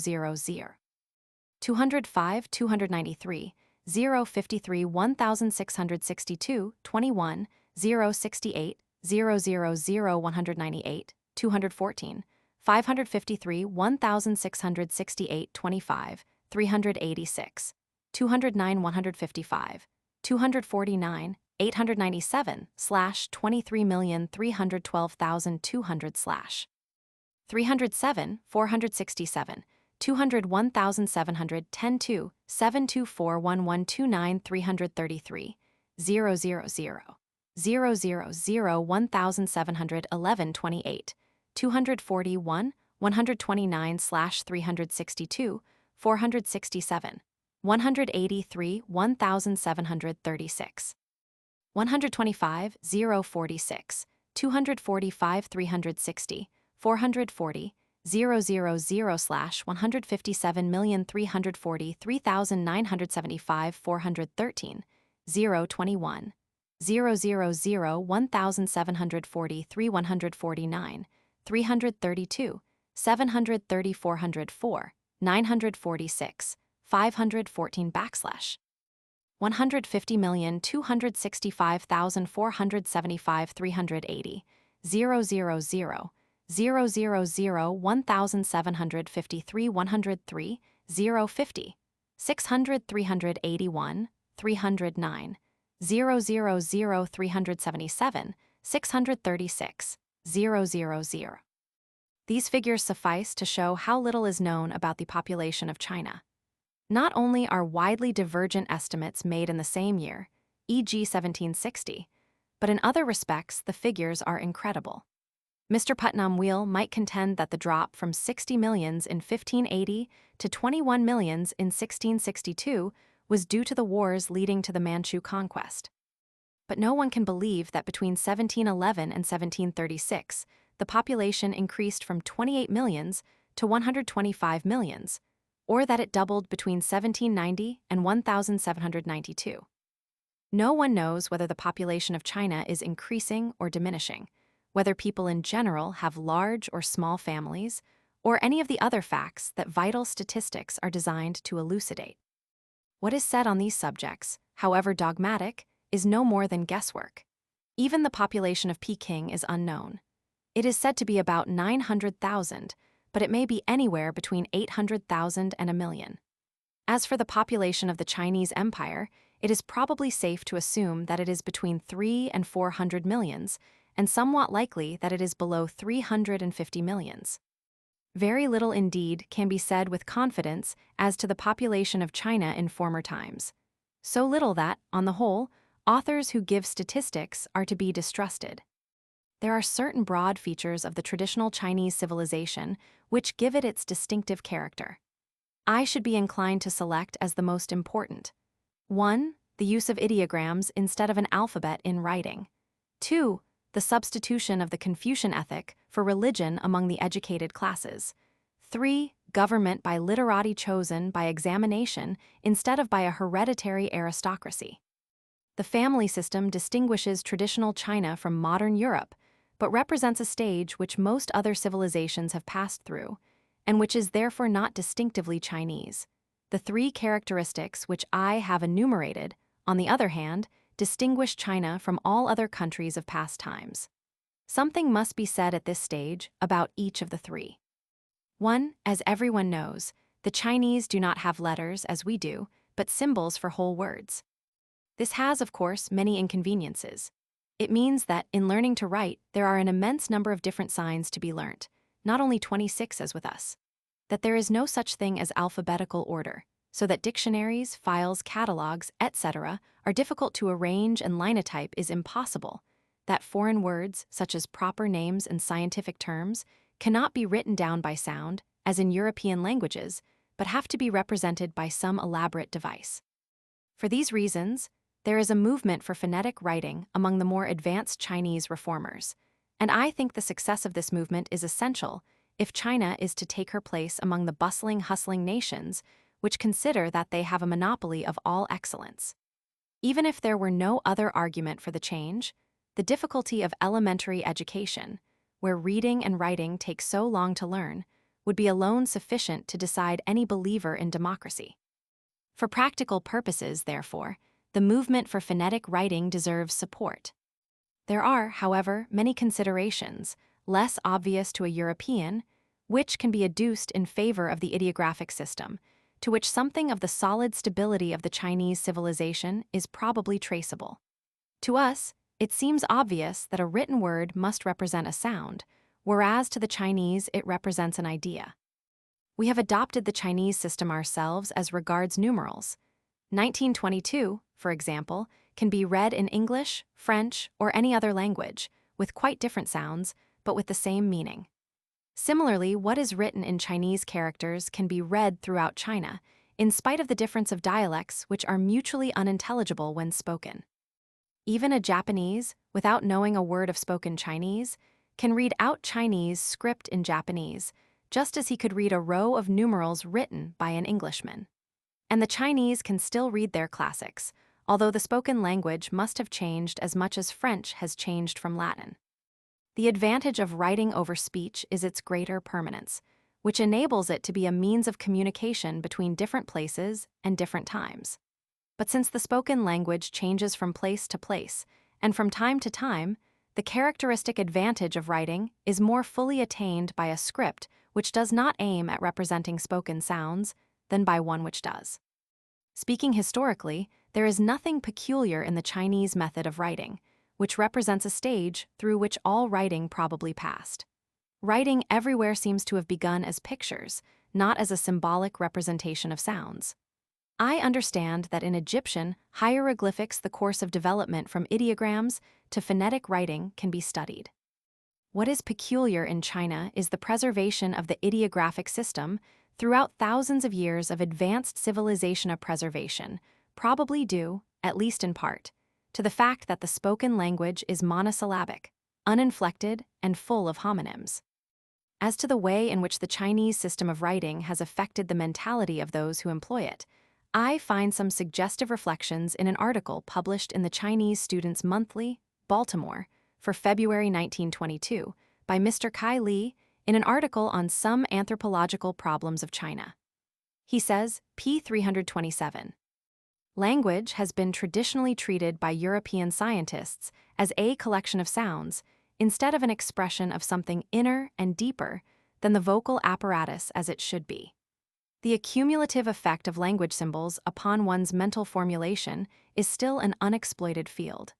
S1: 205 293 053 1662 21 068 000 198 214 553 1668 25 386 209 155 249 897 /23,312,200 307 467 201,710 724 1129 333 000 1711 28 241 129 /362 467 183 1736 125 046 245 360 440 000/157,343,975 413 021 1743 149 332 730 404 946 514 150,265,475 380 000 1753 103 050 600 381 309 000 377 636 000. These figures suffice to show how little is known about the population of China. Not only are widely divergent estimates made in the same year, e.g. 1760, but in other respects the figures are incredible. Mr. Putnam Wheel might contend that the drop from 60 millions in 1580 to 21 millions in 1662 was due to the wars leading to the Manchu conquest. But no one can believe that between 1711 and 1736, the population increased from 28 millions to 125 millions, or that it doubled between 1790 and 1792. No one knows whether the population of China is increasing or diminishing, whether people in general have large or small families, or any of the other facts that vital statistics are designed to elucidate. What is said on these subjects, however dogmatic, is no more than guesswork. Even the population of Peking is unknown. It is said to be about 900,000, but it may be anywhere between 800,000 and a million. As for the population of the Chinese Empire, it is probably safe to assume that it is between 3 and 400 millions, and somewhat likely that it is below 350 millions. Very little indeed can be said with confidence as to the population of China in former times. So little that, on the whole, authors who give statistics are to be distrusted. There are certain broad features of the traditional Chinese civilization which give it its distinctive character. I should be inclined to select as the most important. 1. The use of ideograms instead of an alphabet in writing. 2. The substitution of the Confucian ethic for religion among the educated classes. 3. Government by literati chosen by examination instead of by a hereditary aristocracy. The family system distinguishes traditional China from modern Europe, but represents a stage which most other civilizations have passed through, and which is therefore not distinctively Chinese. The three characteristics which I have enumerated, on the other hand, distinguish China from all other countries of past times. Something must be said at this stage about each of the three. 1. As everyone knows, the Chinese do not have letters as we do, but symbols for whole words. This has, of course, many inconveniences. It means that, in learning to write, there are an immense number of different signs to be learnt, not only 26 as with us. That there is no such thing as alphabetical order, so that dictionaries, files, catalogues, etc. are difficult to arrange and linotype is impossible. That foreign words, such as proper names and scientific terms, cannot be written down by sound, as in European languages, but have to be represented by some elaborate device. For these reasons, there is a movement for phonetic writing among the more advanced Chinese reformers, and I think the success of this movement is essential if China is to take her place among the bustling, hustling nations which consider that they have a monopoly of all excellence. Even if there were no other argument for the change, the difficulty of elementary education, where reading and writing take so long to learn, would be alone sufficient to decide any believer in democracy. For practical purposes, therefore, the movement for phonetic writing deserves support. There are, however, many considerations, less obvious to a European, which can be adduced in favor of the ideographic system, to which something of the solid stability of the Chinese civilization is probably traceable. To us, it seems obvious that a written word must represent a sound, whereas to the Chinese it represents an idea. We have adopted the Chinese system ourselves as regards numerals. 1922, for example, can be read in English, French, or any other language, with quite different sounds, but with the same meaning. Similarly, what is written in Chinese characters can be read throughout China, in spite of the difference of dialects which are mutually unintelligible when spoken. Even a Japanese, without knowing a word of spoken Chinese, can read out Chinese script in Japanese, just as he could read a row of numerals written by an Englishman. And the Chinese can still read their classics, although the spoken language must have changed as much as French has changed from Latin. The advantage of writing over speech is its greater permanence, which enables it to be a means of communication between different places and different times. But since the spoken language changes from place to place, and from time to time, the characteristic advantage of writing is more fully attained by a script which does not aim at representing spoken sounds than by one which does. Speaking historically, there is nothing peculiar in the Chinese method of writing, which represents a stage through which all writing probably passed. Writing everywhere seems to have begun as pictures, not as a symbolic representation of sounds. I understand that in Egyptian hieroglyphics the course of development from ideograms to phonetic writing can be studied. What is peculiar in China is the preservation of the ideographic system throughout thousands of years of advanced civilization of preservation, probably due, at least in part, to the fact that the spoken language is monosyllabic, uninflected, and full of homonyms. As to the way in which the Chinese system of writing has affected the mentality of those who employ it, I find some suggestive reflections in an article published in the Chinese Students Monthly, Baltimore, for February 1922, by Mr. Kai Li, in an article on some anthropological problems of China. He says, p. 327. Language has been traditionally treated by European scientists as a collection of sounds, instead of an expression of something inner and deeper than the vocal apparatus as it should be. The accumulative effect of language symbols upon one's mental formulation is still an unexploited field.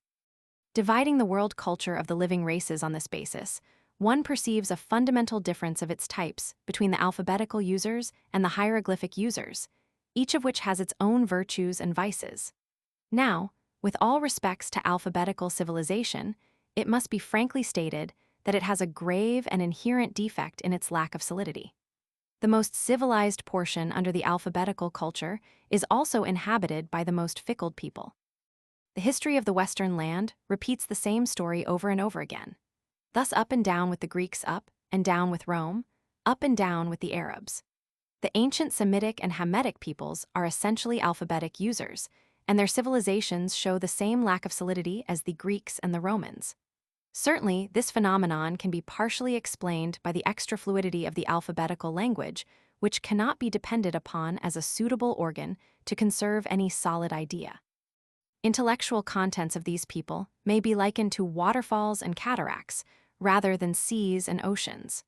S1: Dividing the world culture of the living races on this basis, one perceives a fundamental difference of its types between the alphabetical users and the hieroglyphic users, each of which has its own virtues and vices. Now, with all respects to alphabetical civilization, it must be frankly stated that it has a grave and inherent defect in its lack of solidity. The most civilized portion under the alphabetical culture is also inhabited by the most fickle people. The history of the Western land repeats the same story over and over again. Thus up and down with the Greeks, up and down with Rome, up and down with the Arabs. The ancient Semitic and Hamitic peoples are essentially alphabetic users, and their civilizations show the same lack of solidity as the Greeks and the Romans. Certainly, this phenomenon can be partially explained by the extra fluidity of the alphabetical language, which cannot be depended upon as a suitable organ to conserve any solid idea. Intellectual contents of these people may be likened to waterfalls and cataracts, rather than seas and oceans.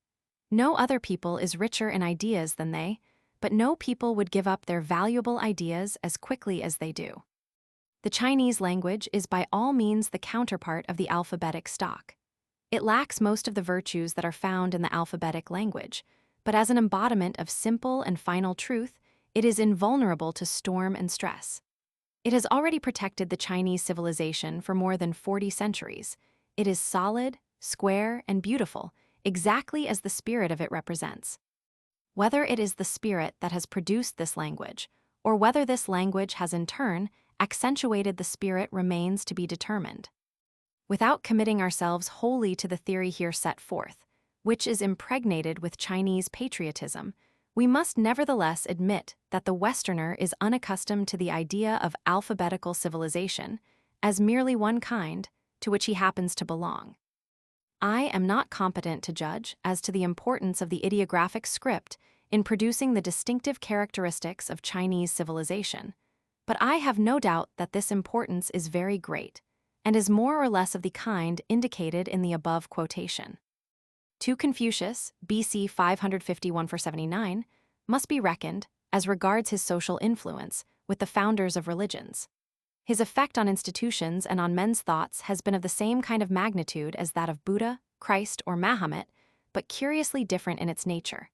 S1: No other people is richer in ideas than they, but no people would give up their valuable ideas as quickly as they do. The Chinese language is by all means the counterpart of the alphabetic stock. It lacks most of the virtues that are found in the alphabetic language, but as an embodiment of simple and final truth, it is invulnerable to storm and stress. It has already protected the Chinese civilization for more than 40 centuries. It is solid, square, and beautiful, exactly as the spirit of it represents. Whether it is the spirit that has produced this language, or whether this language has in turn accentuated the spirit remains to be determined. Without committing ourselves wholly to the theory here set forth, which is impregnated with Chinese patriotism, we must nevertheless admit that the Westerner is unaccustomed to the idea of alphabetical civilization as merely one kind to which he happens to belong. I am not competent to judge as to the importance of the ideographic script in producing the distinctive characteristics of Chinese civilization, but I have no doubt that this importance is very great, and is more or less of the kind indicated in the above quotation. To Confucius, BC 551-79, must be reckoned, as regards his social influence, with the founders of religions. His effect on institutions and on men's thoughts has been of the same kind of magnitude as that of Buddha, Christ, or Mahomet, but curiously different in its nature.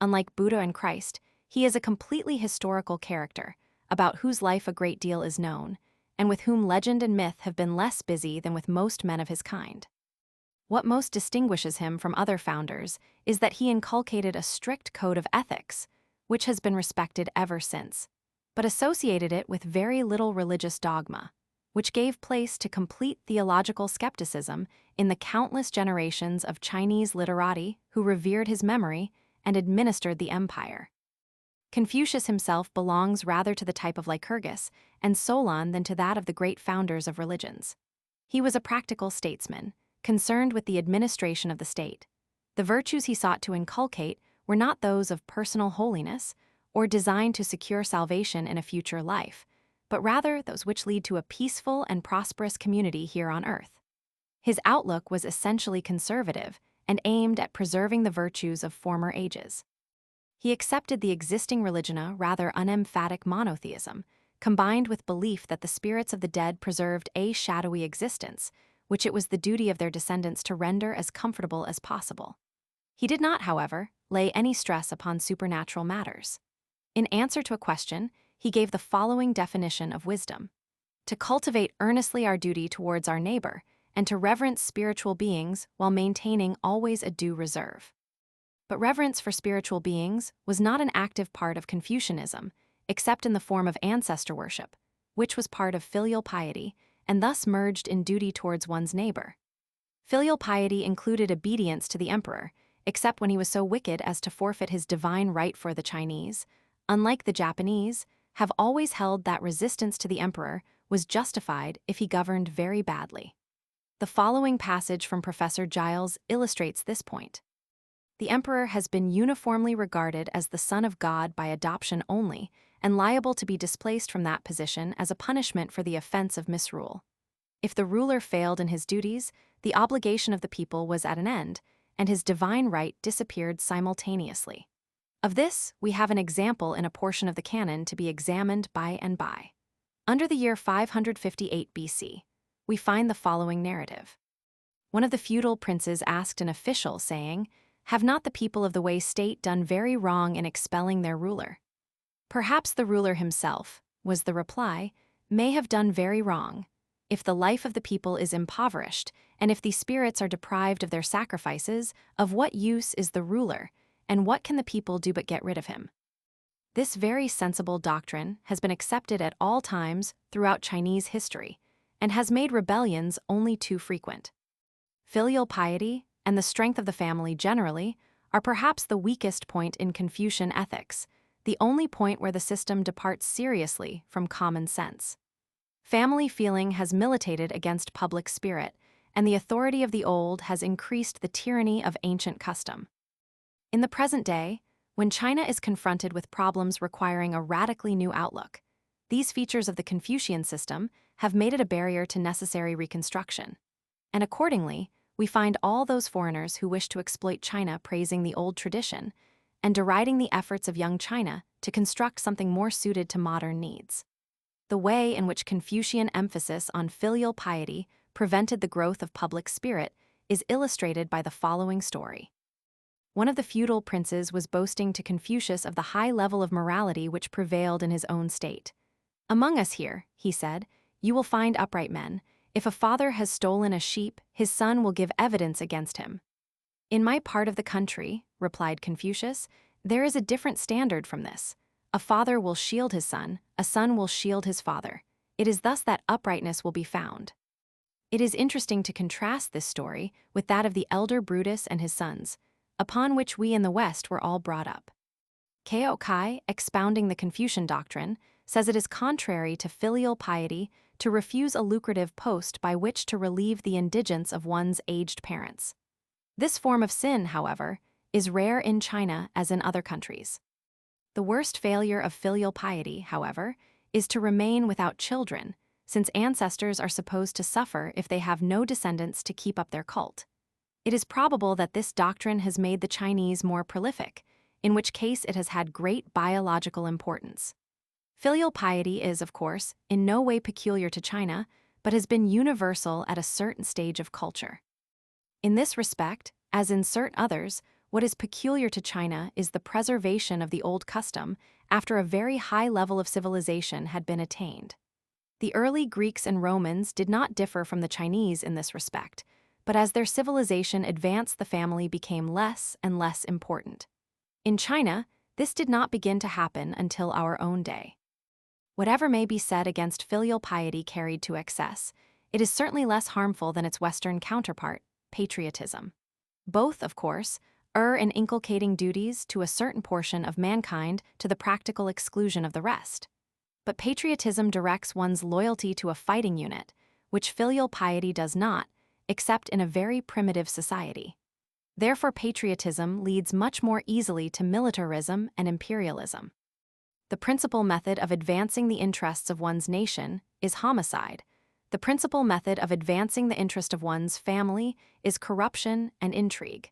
S1: Unlike Buddha and Christ, he is a completely historical character, about whose life a great deal is known, and with whom legend and myth have been less busy than with most men of his kind. What most distinguishes him from other founders is that he inculcated a strict code of ethics, which has been respected ever since, but associated it with very little religious dogma, which gave place to complete theological skepticism in the countless generations of Chinese literati who revered his memory and administered the empire. Confucius himself belongs rather to the type of Lycurgus and Solon than to that of the great founders of religions. He was a practical statesman, concerned with the administration of the state. The virtues he sought to inculcate were not those of personal holiness or designed to secure salvation in a future life, but rather those which lead to a peaceful and prosperous community here on earth. His outlook was essentially conservative and aimed at preserving the virtues of former ages. He accepted the existing religiona rather unemphatic monotheism, combined with belief that the spirits of the dead preserved a shadowy existence, which it was the duty of their descendants to render as comfortable as possible. He did not, however, lay any stress upon supernatural matters. In answer to a question, he gave the following definition of wisdom: to cultivate earnestly our duty towards our neighbor, and to reverence spiritual beings while maintaining always a due reserve. But reverence for spiritual beings was not an active part of Confucianism, except in the form of ancestor worship, which was part of filial piety, and thus merged in duty towards one's neighbor. Filial piety included obedience to the emperor, except when he was so wicked as to forfeit his divine right for the Chinese. Unlike the Japanese, have always held that resistance to the emperor was justified if he governed very badly. The following passage from Professor Giles illustrates this point. The emperor has been uniformly regarded as the son of God by adoption only, and liable to be displaced from that position as a punishment for the offense of misrule. If the ruler failed in his duties, the obligation of the people was at an end, and his divine right disappeared simultaneously. Of this, we have an example in a portion of the canon to be examined by and by. Under the year 558 BC, we find the following narrative. One of the feudal princes asked an official, saying, "Have not the people of the Wei state done very wrong in expelling their ruler?" "Perhaps the ruler himself," was the reply, "may have done very wrong. If the life of the people is impoverished, and if the spirits are deprived of their sacrifices, of what use is the ruler, and what can the people do but get rid of him?" This very sensible doctrine has been accepted at all times throughout Chinese history, and has made rebellions only too frequent. Filial piety and the strength of the family generally are perhaps the weakest point in Confucian ethics, the only point where the system departs seriously from common sense. Family feeling has militated against public spirit, and the authority of the old has increased the tyranny of ancient custom. In the present day, when China is confronted with problems requiring a radically new outlook, these features of the Confucian system have made it a barrier to necessary reconstruction. And accordingly, we find all those foreigners who wish to exploit China praising the old tradition and deriding the efforts of young China to construct something more suited to modern needs. The way in which Confucian emphasis on filial piety prevented the growth of public spirit is illustrated by the following story. One of the feudal princes was boasting to Confucius of the high level of morality which prevailed in his own state. "Among us here," he said, "you will find upright men. If a father has stolen a sheep, his son will give evidence against him." "In my part of the country," replied Confucius, "there is a different standard from this. A father will shield his son, a son will shield his father. It is thus that uprightness will be found." It is interesting to contrast this story with that of the elder Brutus and his sons, upon which we in the West were all brought up. Kao Kai, expounding the Confucian doctrine, says it is contrary to filial piety to refuse a lucrative post by which to relieve the indigence of one's aged parents. This form of sin, however, is rare in China as in other countries. The worst failure of filial piety, however, is to remain without children, since ancestors are supposed to suffer if they have no descendants to keep up their cult. It is probable that this doctrine has made the Chinese more prolific, in which case it has had great biological importance. Filial piety is, of course, in no way peculiar to China, but has been universal at a certain stage of culture. In this respect, as in certain others, what is peculiar to China is the preservation of the old custom after a very high level of civilization had been attained. The early Greeks and Romans did not differ from the Chinese in this respect, but as their civilization advanced, the family became less and less important. In China, this did not begin to happen until our own day. Whatever may be said against filial piety carried to excess, it is certainly less harmful than its Western counterpart, patriotism. Both, of course, err in inculcating duties to a certain portion of mankind to the practical exclusion of the rest. But patriotism directs one's loyalty to a fighting unit, which filial piety does not, except in a very primitive society. Therefore, patriotism leads much more easily to militarism and imperialism. The principal method of advancing the interests of one's nation is homicide. The principal method of advancing the interest of one's family is corruption and intrigue.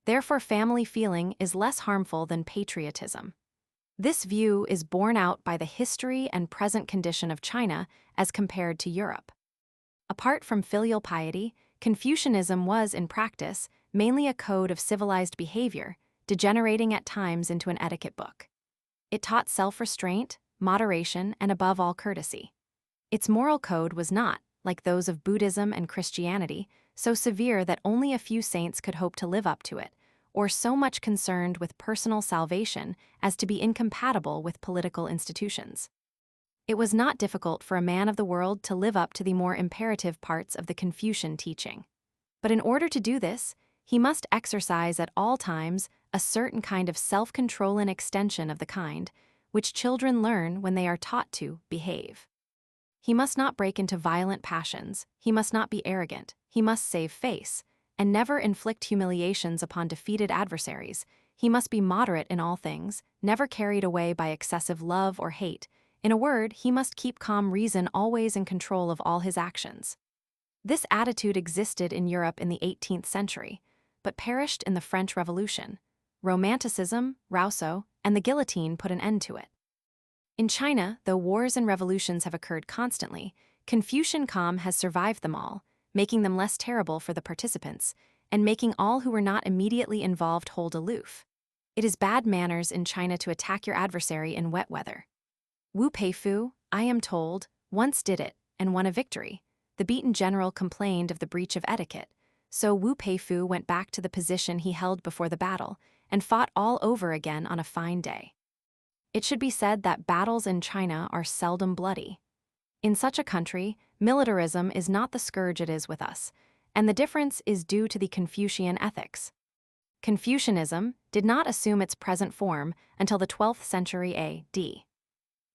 S1: Therefore, family feeling is less harmful than patriotism. This view is borne out by the history and present condition of China as compared to Europe. Apart from filial piety, Confucianism was, in practice, mainly a code of civilized behavior, degenerating at times into an etiquette book. It taught self-restraint, moderation, and above all courtesy. Its moral code was not, like those of Buddhism and Christianity, so severe that only a few saints could hope to live up to it, or so much concerned with personal salvation as to be incompatible with political institutions. It was not difficult for a man of the world to live up to the more imperative parts of the Confucian teaching. But in order to do this, he must exercise at all times a certain kind of self-control and extension of the kind, which children learn when they are taught to behave. He must not break into violent passions, he must not be arrogant, he must save face, and never inflict humiliations upon defeated adversaries. He must be moderate in all things, never carried away by excessive love or hate. In a word, he must keep calm reason always in control of all his actions. This attitude existed in Europe in the 18th century, but perished in the French Revolution. Romanticism, Rousseau, and the guillotine put an end to it. In China, though wars and revolutions have occurred constantly, Confucian calm has survived them all, making them less terrible for the participants, and making all who were not immediately involved hold aloof. It is bad manners in China to attack your adversary in wet weather. Wu Peifu, I am told, once did it, and won a victory. The beaten general complained of the breach of etiquette, so Wu Peifu went back to the position he held before the battle, and fought all over again on a fine day. It should be said that battles in China are seldom bloody. In such a country, militarism is not the scourge it is with us, and the difference is due to the Confucian ethics. Confucianism did not assume its present form until the 12th century A.D.,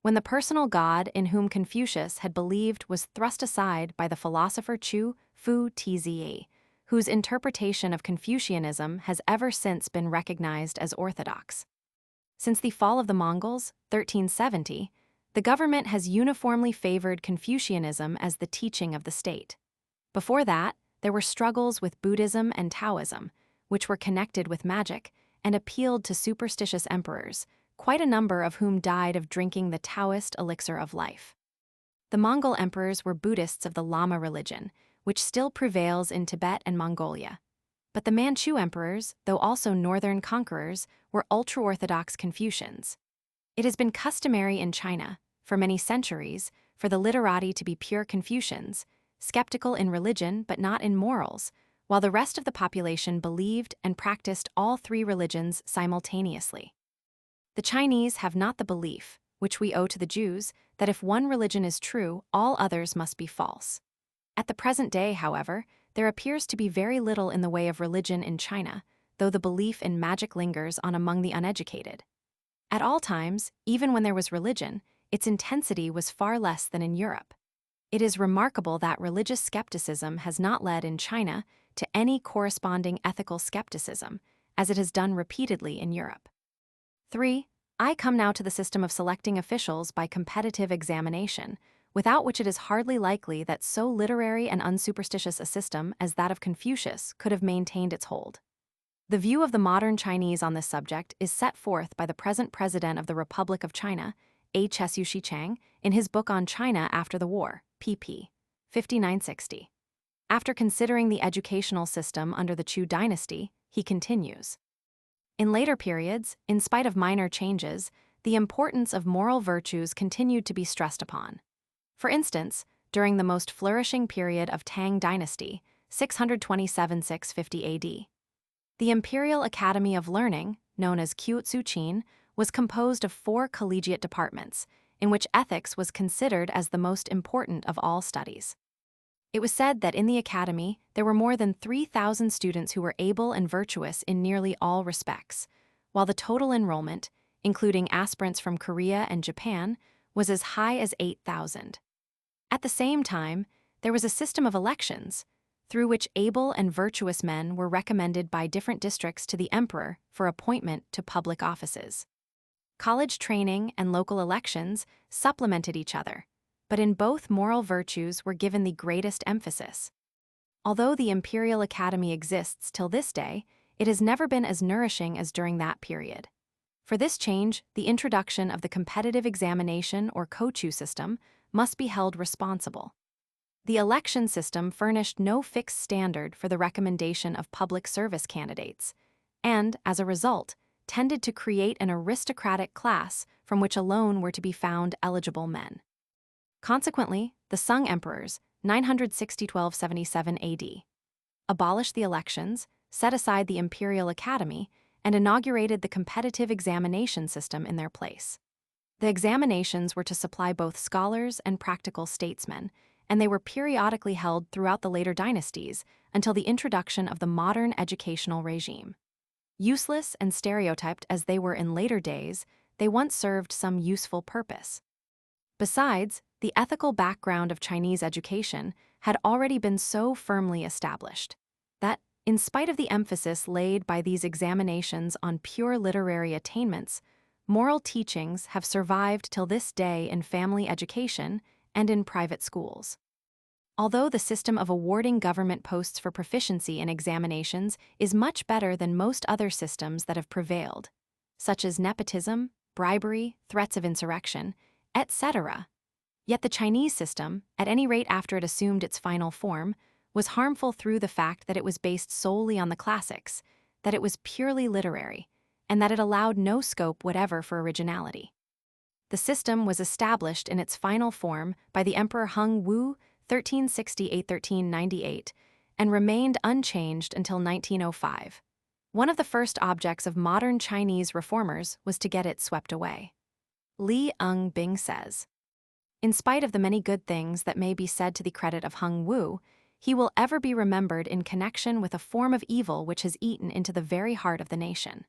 S1: when the personal god in whom Confucius had believed was thrust aside by the philosopher Chu Fu Tze, whose interpretation of Confucianism has ever since been recognized as orthodox. Since the fall of the Mongols, 1370, the government has uniformly favored Confucianism as the teaching of the state. Before that, there were struggles with Buddhism and Taoism, which were connected with magic and appealed to superstitious emperors, quite a number of whom died of drinking the Taoist elixir of life. The Mongol emperors were Buddhists of the Lama religion, which still prevails in Tibet and Mongolia. But the Manchu emperors, though also northern conquerors, were ultra-Orthodox Confucians. It has been customary in China, for many centuries, for the literati to be pure Confucians, skeptical in religion but not in morals, while the rest of the population believed and practiced all three religions simultaneously. The Chinese have not the belief, which we owe to the Jews, that if one religion is true, all others must be false. At the present day, however, there appears to be very little in the way of religion in China, though the belief in magic lingers on among the uneducated. At all times, even when there was religion, its intensity was far less than in Europe. It is remarkable that religious skepticism has not led in China to any corresponding ethical skepticism, as it has done repeatedly in Europe. 3. I come now to the system of selecting officials by competitive examination, without which it is hardly likely that so literary and unsuperstitious a system as that of Confucius could have maintained its hold. The view of the modern Chinese on this subject is set forth by the present President of the Republic of China, A. Chesu Shichang, in his book on China after the war, pp. 5960. After considering the educational system under the Chu dynasty, he continues. In later periods, in spite of minor changes, the importance of moral virtues continued to be stressed upon. For instance, during the most flourishing period of Tang dynasty, 627–650 AD, the Imperial Academy of Learning, known as Qiutsuqin, was composed of 4 collegiate departments, in which ethics was considered as the most important of all studies. It was said that in the academy there were more than 3,000 students who were able and virtuous in nearly all respects, while the total enrollment, including aspirants from Korea and Japan, was as high as 8,000. At the same time, there was a system of elections, through which able and virtuous men were recommended by different districts to the emperor for appointment to public offices. College training and local elections supplemented each other, but in both moral virtues were given the greatest emphasis. Although the Imperial Academy exists till this day, it has never been as nourishing as during that period. For this change, the introduction of the competitive examination or Kochu system must be held responsible. The election system furnished no fixed standard for the recommendation of public service candidates, and, as a result, tended to create an aristocratic class from which alone were to be found eligible men. Consequently, the Sung emperors, 960–1277 AD, abolished the elections, set aside the Imperial Academy, and inaugurated the competitive examination system in their place. The examinations were to supply both scholars and practical statesmen, and they were periodically held throughout the later dynasties until the introduction of the modern educational regime. Useless and stereotyped as they were in later days, they once served some useful purpose. Besides, the ethical background of Chinese education had already been so firmly established that, in spite of the emphasis laid by these examinations on pure literary attainments, moral teachings have survived till this day in family education and in private schools. Although the system of awarding government posts for proficiency in examinations is much better than most other systems that have prevailed, such as nepotism, bribery, threats of insurrection, etc., yet the Chinese system, at any rate after it assumed its final form, was harmful through the fact that it was based solely on the classics, that it was purely literary, and that it allowed no scope whatever for originality. The system was established in its final form by the Emperor Hung Wu 1368–1398 and remained unchanged until 1905. One of the first objects of modern Chinese reformers was to get it swept away. Li Bing says, "In spite of the many good things that may be said to the credit of Hung Wu, he will ever be remembered in connection with a form of evil which has eaten into the very heart of the nation."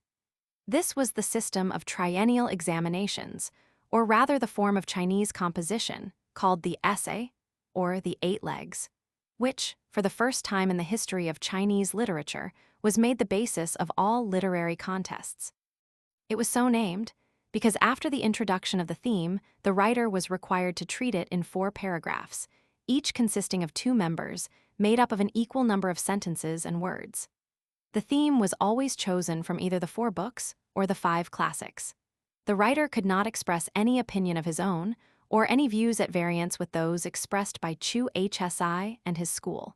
S1: This was the system of triennial examinations, or rather the form of Chinese composition, called the essay, or the 8 legs, which, for the first time in the history of Chinese literature, was made the basis of all literary contests. It was so named because after the introduction of the theme, the writer was required to treat it in 4 paragraphs, each consisting of 2 members, made up of an equal number of sentences and words. The theme was always chosen from either the 4 books or the 5 classics. The writer could not express any opinion of his own or any views at variance with those expressed by Chu Hsi and his school.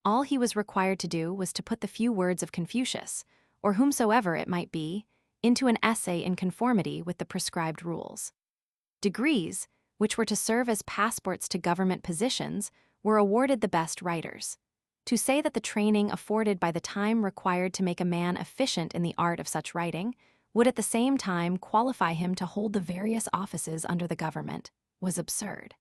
S1: All he was required to do was to put the few words of Confucius, or whomsoever it might be, into an essay in conformity with the prescribed rules. Degrees, which were to serve as passports to government positions, were awarded the best writers. To say that the training afforded by the time required to make a man efficient in the art of such writing would at the same time qualify him to hold the various offices under the government was absurd.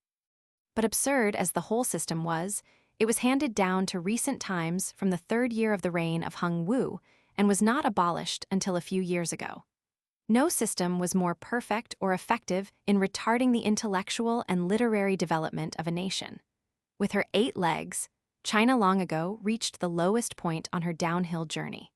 S1: But absurd as the whole system was, it was handed down to recent times from the 3rd year of the reign of Hung Wu and was not abolished until a few years ago. No system was more perfect or effective in retarding the intellectual and literary development of a nation. With her 8 legs, China long ago reached the lowest point on her downhill journey.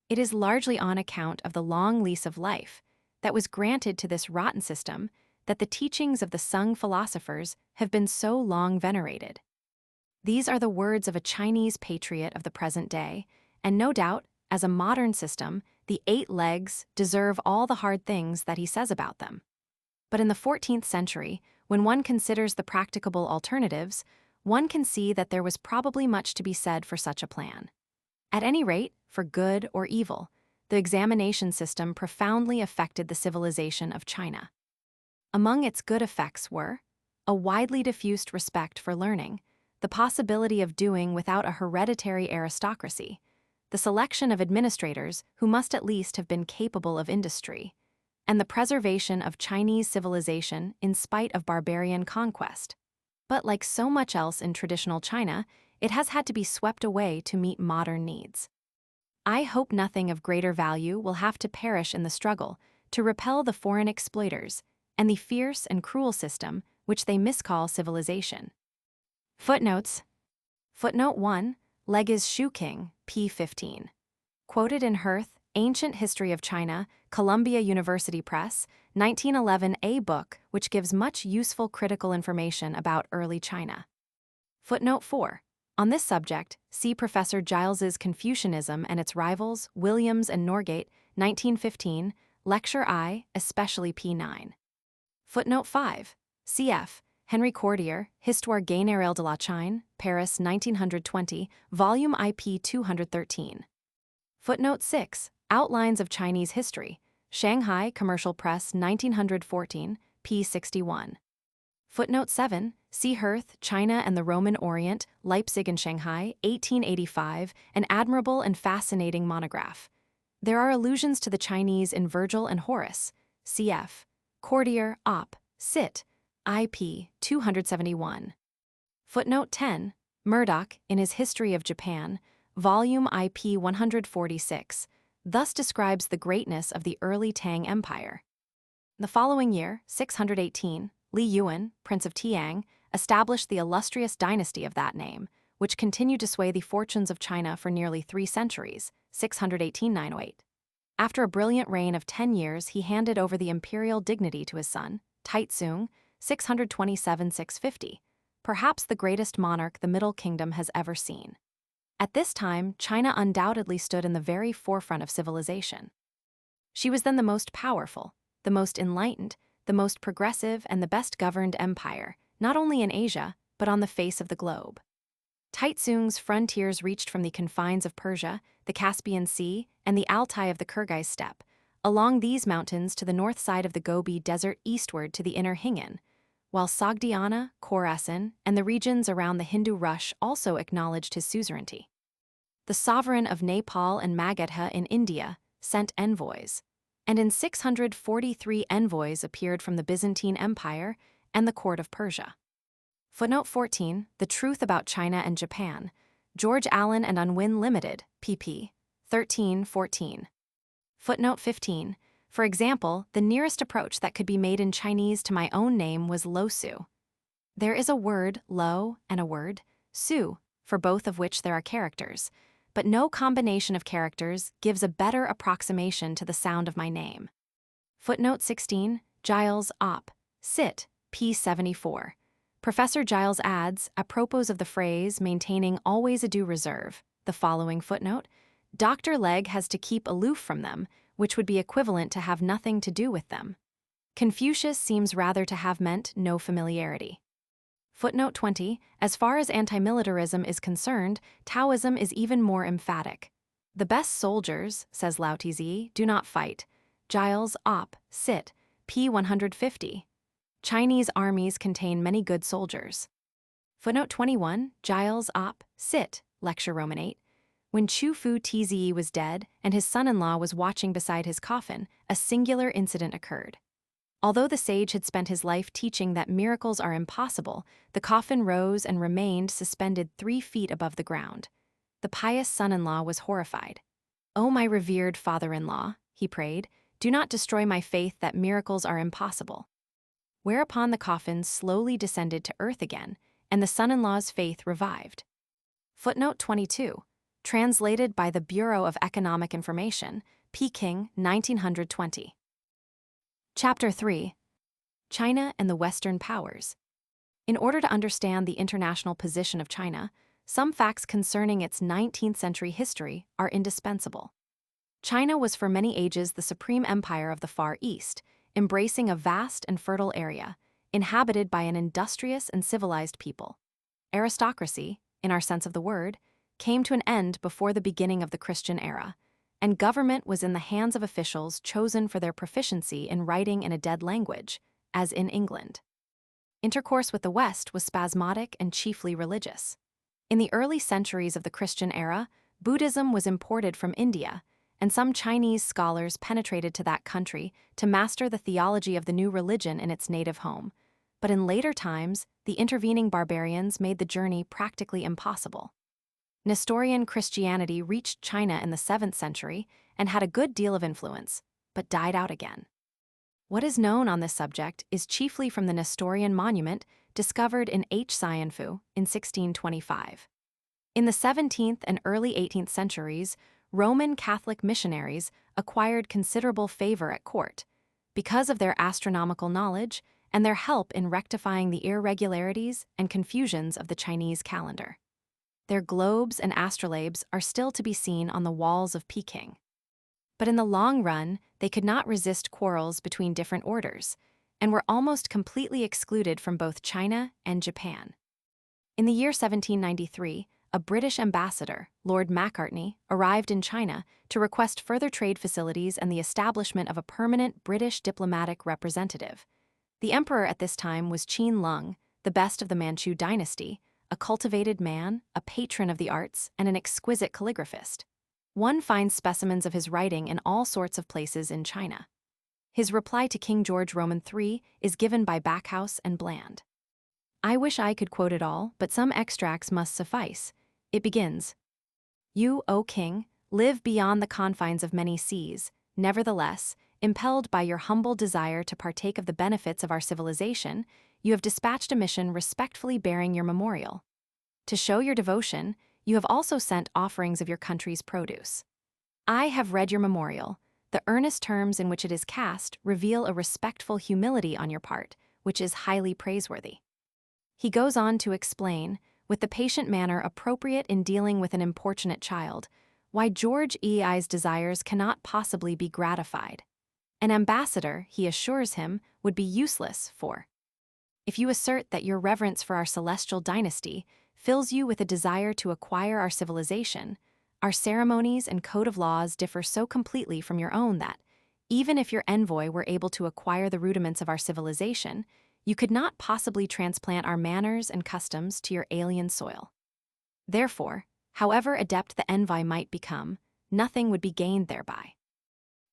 S1: It is largely on account of the long lease of life that was granted to this rotten system that the teachings of the Sung philosophers have been so long venerated. These are the words of a Chinese patriot of the present day, and no doubt, as a modern system, the 8 legs deserve all the hard things that he says about them. But in the 14th century, when one considers the practicable alternatives, one can see that there was probably much to be said for such a plan. At any rate, for good or evil, the examination system profoundly affected the civilization of China. Among its good effects were a widely diffused respect for learning, the possibility of doing without a hereditary aristocracy, the selection of administrators who must at least have been capable of industry, and the preservation of Chinese civilization in spite of barbarian conquest. But like so much else in traditional China, it has had to be swept away to meet modern needs. I hope nothing of greater value will have to perish in the struggle to repel the foreign exploiters and the fierce and cruel system which they miscall civilization. Footnotes. Footnote 1, Legge's Shu King, p. 15. Quoted in Hirth, Ancient History of China, Columbia University Press, 1911 A book which gives much useful critical information about early China. Footnote 4. On this subject, see Professor Giles's Confucianism and its Rivals, Williams and Norgate, 1915, Lecture I, especially p. 9. Footnote 5. Cf. Henry Cordier, Histoire générale de la Chine, Paris 1920, Volume IP 213. Footnote 6. Outlines of Chinese History, Shanghai Commercial Press 1914, p. 61. Footnote 7. See Hirth, China and the Roman Orient, Leipzig and Shanghai, 1885, an admirable and fascinating monograph. There are allusions to the Chinese in Virgil and Horace, cf. Cordier, Op. Cit. IP 271. Footnote 10. Murdoch, in his History of Japan, Volume IP 146, thus describes the greatness of the early Tang Empire. The following year, 618, Li Yuan, Prince of Tiang, established the illustrious dynasty of that name, which continued to sway the fortunes of China for nearly 3 centuries, 618–908. After a brilliant reign of 10 years, he handed over the imperial dignity to his son, Taizong, 627–650, perhaps the greatest monarch the Middle Kingdom has ever seen. At this time, China undoubtedly stood in the very forefront of civilization. She was then the most powerful, the most enlightened, the most progressive, and the best-governed empire, not only in Asia, but on the face of the globe. Taizong's frontiers reached from the confines of Persia, the Caspian Sea, and the Altai of the Kyrgyz steppe, along these mountains to the north side of the Gobi Desert eastward to the inner Hingan, while Sogdiana, Khorasan, and the regions around the Hindu Kush also acknowledged his suzerainty. The sovereign of Nepal and Magadha in India sent envoys, and in 643 envoys appeared from the Byzantine Empire and the court of Persia. Footnote 14, The Truth About China and Japan, George Allen and Unwin Limited, pp. 13–14. Footnote 15, For example, the nearest approach that could be made in Chinese to my own name was Lo Su. There is a word Lo and a word Su, for both of which there are characters, but no combination of characters gives a better approximation to the sound of my name. Footnote 16, Giles Opp. Sit, p. 74. Professor Giles adds, apropos of the phrase maintaining always a due reserve, the following footnote, Dr. Legge has to keep aloof from them, which would be equivalent to have nothing to do with them. Confucius seems rather to have meant no familiarity. Footnote 20, As far as anti-militarism is concerned, Taoism is even more emphatic. The best soldiers, says Lao Tzu, do not fight. Giles Opp. Sit, p. 150. Chinese armies contain many good soldiers. Footnote 21, Giles Opp. Sit, Lecture Romanate. When Chu Fu Tze was dead and his son-in-law was watching beside his coffin, a singular incident occurred. Although the sage had spent his life teaching that miracles are impossible, the coffin rose and remained suspended 3 feet above the ground. The pious son-in-law was horrified. "O my revered father-in-law," he prayed, "do not destroy my faith that miracles are impossible." Whereupon the coffin slowly descended to earth again, and the son-in-law's faith revived. Footnote 22, translated by the Bureau of Economic Information, Peking, 1920. Chapter 3. China and the Western Powers. In order to understand the international position of China, some facts concerning its 19th century history are indispensable. China was for many ages the supreme empire of the Far East, embracing a vast and fertile area, inhabited by an industrious and civilized people. Aristocracy, in our sense of the word, came to an end before the beginning of the Christian era, and government was in the hands of officials chosen for their proficiency in writing in a dead language, as in England. Intercourse with the West was spasmodic and chiefly religious. In the early centuries of the Christian era, Buddhism was imported from India, and some Chinese scholars penetrated to that country to master the theology of the new religion in its native home. But in later times, the intervening barbarians made the journey practically impossible. Nestorian Christianity reached China in the 7th century and had a good deal of influence, but died out again. What is known on this subject is chiefly from the Nestorian monument discovered in Xianfu in 1625. In the 17th and early 18th centuries, Roman Catholic missionaries acquired considerable favor at court because of their astronomical knowledge and their help in rectifying the irregularities and confusions of the Chinese calendar. Their globes and astrolabes are still to be seen on the walls of Peking. But in the long run, they could not resist quarrels between different orders, and were almost completely excluded from both China and Japan. In the year 1793, a British ambassador, Lord Macartney, arrived in China to request further trade facilities and the establishment of a permanent British diplomatic representative. The emperor at this time was Qin Lung, the best of the Manchu dynasty, a cultivated man, a patron of the arts, and an exquisite calligraphist. One finds specimens of his writing in all sorts of places in China. His reply to King George Roman III is given by Backhouse and Bland. I wish I could quote it all, but some extracts must suffice. It begins, "You, O king, live beyond the confines of many seas. Nevertheless, impelled by your humble desire to partake of the benefits of our civilization, you have dispatched a mission respectfully bearing your memorial. To show your devotion, you have also sent offerings of your country's produce. I have read your memorial. The earnest terms in which it is cast reveal a respectful humility on your part, which is highly praiseworthy. He goes on to explain, with the patient manner appropriate in dealing with an importunate child, why George E.I.'s desires cannot possibly be gratified. An ambassador, he assures him, would be useless, for if you assert that your reverence for our celestial dynasty fills you with a desire to acquire our civilization, our ceremonies and code of laws differ so completely from your own that, even if your envoy were able to acquire the rudiments of our civilization, you could not possibly transplant our manners and customs to your alien soil. Therefore, however adept the envoy might become, nothing would be gained thereby.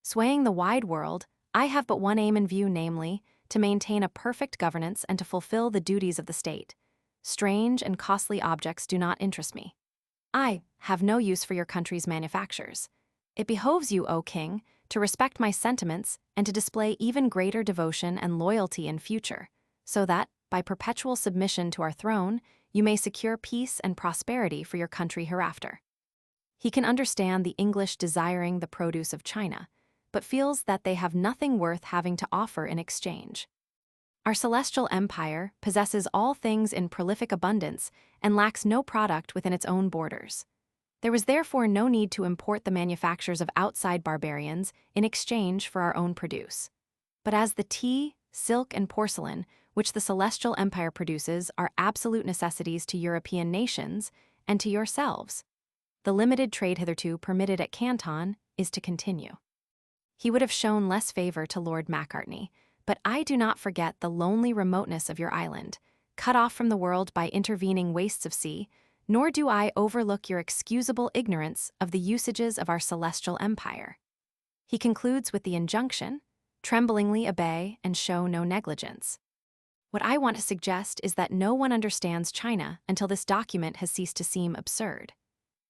S1: Swaying the wide world, I have but one aim in view, namely, to maintain a perfect governance and to fulfill the duties of the state. Strange and costly objects do not interest me. I have no use for your country's manufactures. It behoves you, O king, to respect my sentiments and to display even greater devotion and loyalty in future, so that, by perpetual submission to our throne, you may secure peace and prosperity for your country hereafter. He can understand the English desiring the produce of China, but feels that they have nothing worth having to offer in exchange. Our celestial empire possesses all things in prolific abundance and lacks no product within its own borders. There was therefore no need to import the manufactures of outside barbarians in exchange for our own produce. But as the tea, silk, and porcelain, which the celestial empire produces, are absolute necessities to European nations and to yourselves, the limited trade hitherto permitted at Canton is to continue. He would have shown less favor to Lord Macartney, but I do not forget the lonely remoteness of your island, cut off from the world by intervening wastes of sea, nor do I overlook your excusable ignorance of the usages of our celestial empire. He concludes with the injunction, tremblingly obey and show no negligence. What I want to suggest is that no one understands China until this document has ceased to seem absurd.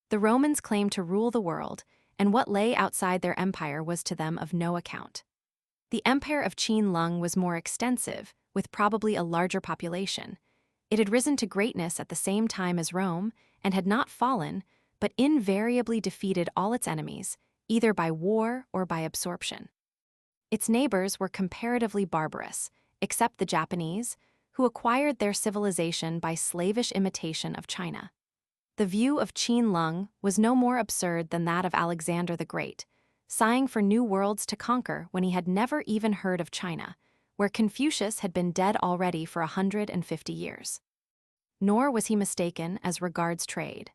S1: The Romans claimed to rule the world, and what lay outside their empire was to them of no account. The empire of Qin Lung was more extensive, with probably a larger population. It had risen to greatness at the same time as Rome, and had not fallen, but invariably defeated all its enemies, either by war or by absorption. Its neighbors were comparatively barbarous, except the Japanese, who acquired their civilization by slavish imitation of China. The view of Qin Lung was no more absurd than that of Alexander the Great, sighing for new worlds to conquer when he had never even heard of China, where Confucius had been dead already for 150 years. Nor was he mistaken as regards trade.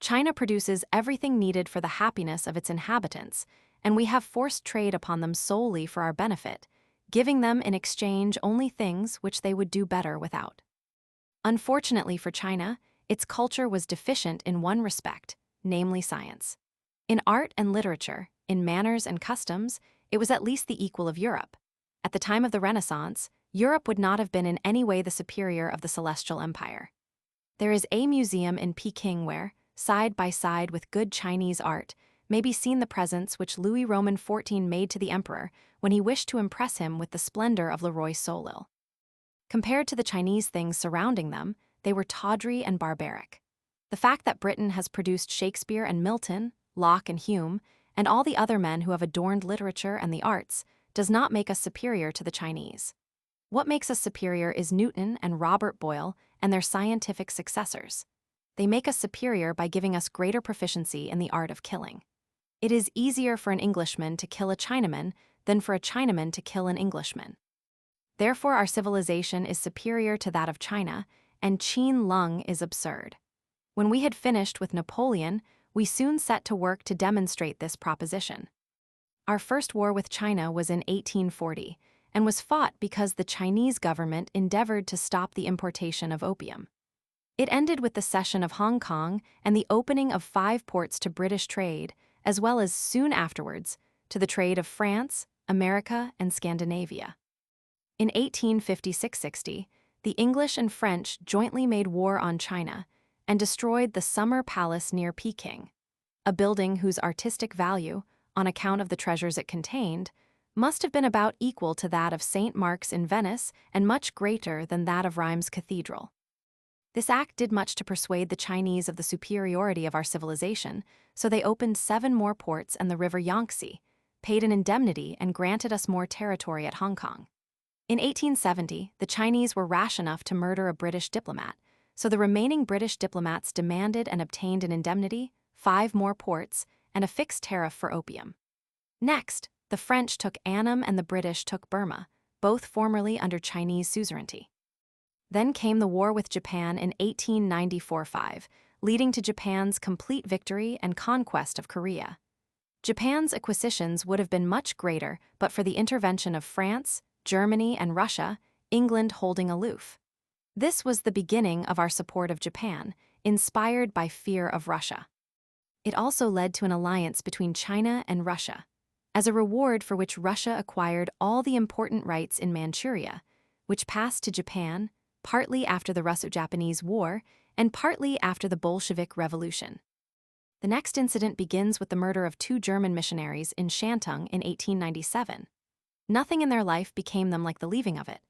S1: China produces everything needed for the happiness of its inhabitants, and we have forced trade upon them solely for our benefit, giving them in exchange only things which they would do better without. Unfortunately for China, its culture was deficient in one respect, namely science. In art and literature, in manners and customs, it was at least the equal of Europe. At the time of the Renaissance, Europe would not have been in any way the superior of the Celestial Empire. There is a museum in Peking where, side by side with good Chinese art, may be seen the presents which Louis Roman XIV made to the emperor when he wished to impress him with the splendor of Leroy Soleil. Compared to the Chinese things surrounding them, they were tawdry and barbaric. The fact that Britain has produced Shakespeare and Milton, Locke and Hume, and all the other men who have adorned literature and the arts does not make us superior to the Chinese. What makes us superior is Newton and Robert Boyle and their scientific successors. They make us superior by giving us greater proficiency in the art of killing. It is easier for an Englishman to kill a Chinaman than for a Chinaman to kill an Englishman. Therefore, our civilization is superior to that of China, and Qin Lung is absurd. When we had finished with Napoleon, we soon set to work to demonstrate this proposition. Our first war with China was in 1840, and was fought because the Chinese government endeavored to stop the importation of opium. It ended with the cession of Hong Kong and the opening of 5 ports to British trade, as well as, soon afterwards, to the trade of France, America, and Scandinavia. In 1856-60, the English and French jointly made war on China and destroyed the Summer Palace near Peking, a building whose artistic value, on account of the treasures it contained, must have been about equal to that of St. Mark's in Venice and much greater than that of Rheims Cathedral. This act did much to persuade the Chinese of the superiority of our civilization, so they opened 7 more ports and the river Yangtze, paid an indemnity, and granted us more territory at Hong Kong. In 1870, the Chinese were rash enough to murder a British diplomat, so the remaining British diplomats demanded and obtained an indemnity, 5 more ports, and a fixed tariff for opium. Next, the French took Annam and the British took Burma, both formerly under Chinese suzerainty. Then came the war with Japan in 1894-5, leading to Japan's complete victory and conquest of Korea. Japan's acquisitions would have been much greater but for the intervention of France, Germany, and Russia, England holding aloof. This was the beginning of our support of Japan, inspired by fear of Russia. It also led to an alliance between China and Russia, as a reward for which Russia acquired all the important rights in Manchuria, which passed to Japan, partly after the Russo-Japanese War and partly after the Bolshevik Revolution. The next incident begins with the murder of 2 German missionaries in Shantung in 1897. Nothing in their life became them like the leaving of it,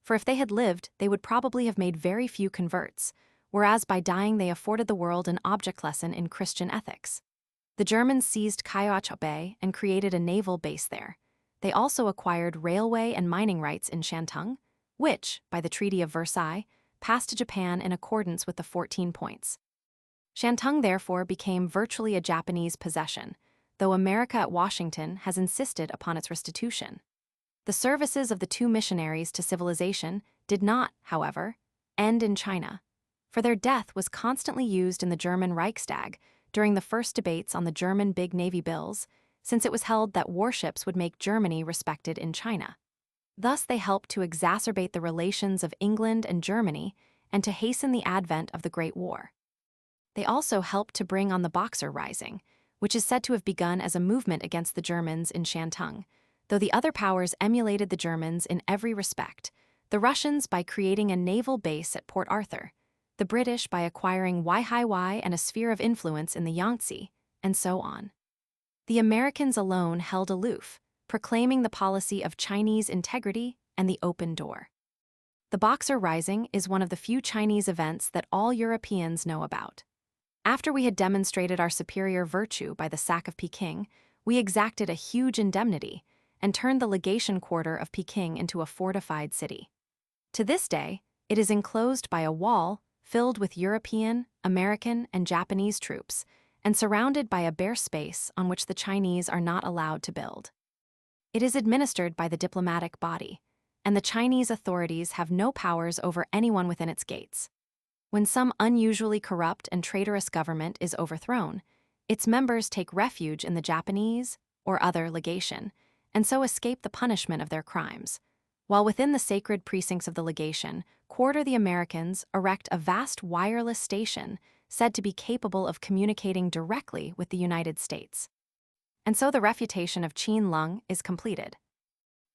S1: for if they had lived, they would probably have made very few converts, whereas by dying they afforded the world an object lesson in Christian ethics. The Germans seized Kyoto Bay and created a naval base there. They also acquired railway and mining rights in Shantung, which, by the Treaty of Versailles, passed to Japan in accordance with the 14 points. Shantung therefore became virtually a Japanese possession, though America at Washington has insisted upon its restitution. The services of the 2 missionaries to civilization did not, however, end in China, for their death was constantly used in the German Reichstag during the first debates on the German big navy bills, since it was held that warships would make Germany respected in China. Thus they helped to exacerbate the relations of England and Germany and to hasten the advent of the Great War. They also helped to bring on the Boxer Rising, which is said to have begun as a movement against the Germans in Shantung, though the other powers emulated the Germans in every respect, the Russians by creating a naval base at Port Arthur, the British by acquiring Waihai and a sphere of influence in the Yangtze, and so on. The Americans alone held aloof, proclaiming the policy of Chinese integrity and the open door. The Boxer Rising is one of the few Chinese events that all Europeans know about. After we had demonstrated our superior virtue by the sack of Peking, we exacted a huge indemnity and turned the legation quarter of Peking into a fortified city. To this day, it is enclosed by a wall filled with European, American, and Japanese troops, and surrounded by a bare space on which the Chinese are not allowed to build. It is administered by the diplomatic body, and the Chinese authorities have no powers over anyone within its gates. When some unusually corrupt and traitorous government is overthrown, its members take refuge in the Japanese or other legation, and so escape the punishment of their crimes, while within the sacred precincts of the legation quarter the Americans erect a vast wireless station said to be capable of communicating directly with the United States. And so the refutation of Qin Lung is completed.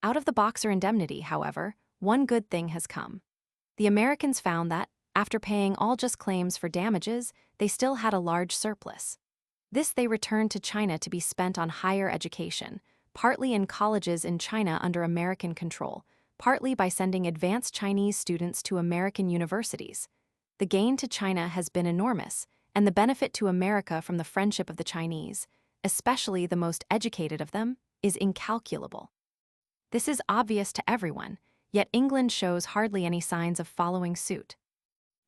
S1: Out of the Boxer indemnity, however, one good thing has come. The Americans found that, after paying all just claims for damages, they still had a large surplus. This they returned to China to be spent on higher education, partly in colleges in China under American control, partly by sending advanced Chinese students to American universities. The gain to China has been enormous, and the benefit to America from the friendship of the Chinese, especially the most educated of them, is incalculable. This is obvious to everyone, yet England shows hardly any signs of following suit.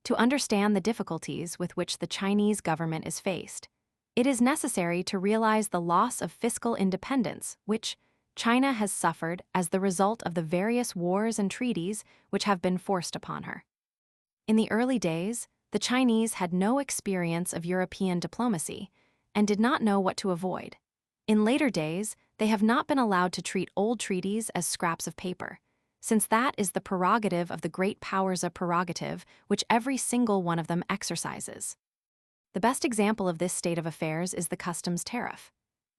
S1: To understand the difficulties with which the Chinese government is faced, it is necessary to realize the loss of fiscal independence which China has suffered as the result of the various wars and treaties which have been forced upon her. In the early days, the Chinese had no experience of European diplomacy and did not know what to avoid. In later days, they have not been allowed to treat old treaties as scraps of paper, since that is the prerogative of the great powers of prerogative which every single one of them exercises. The best example of this state of affairs is the customs tariff.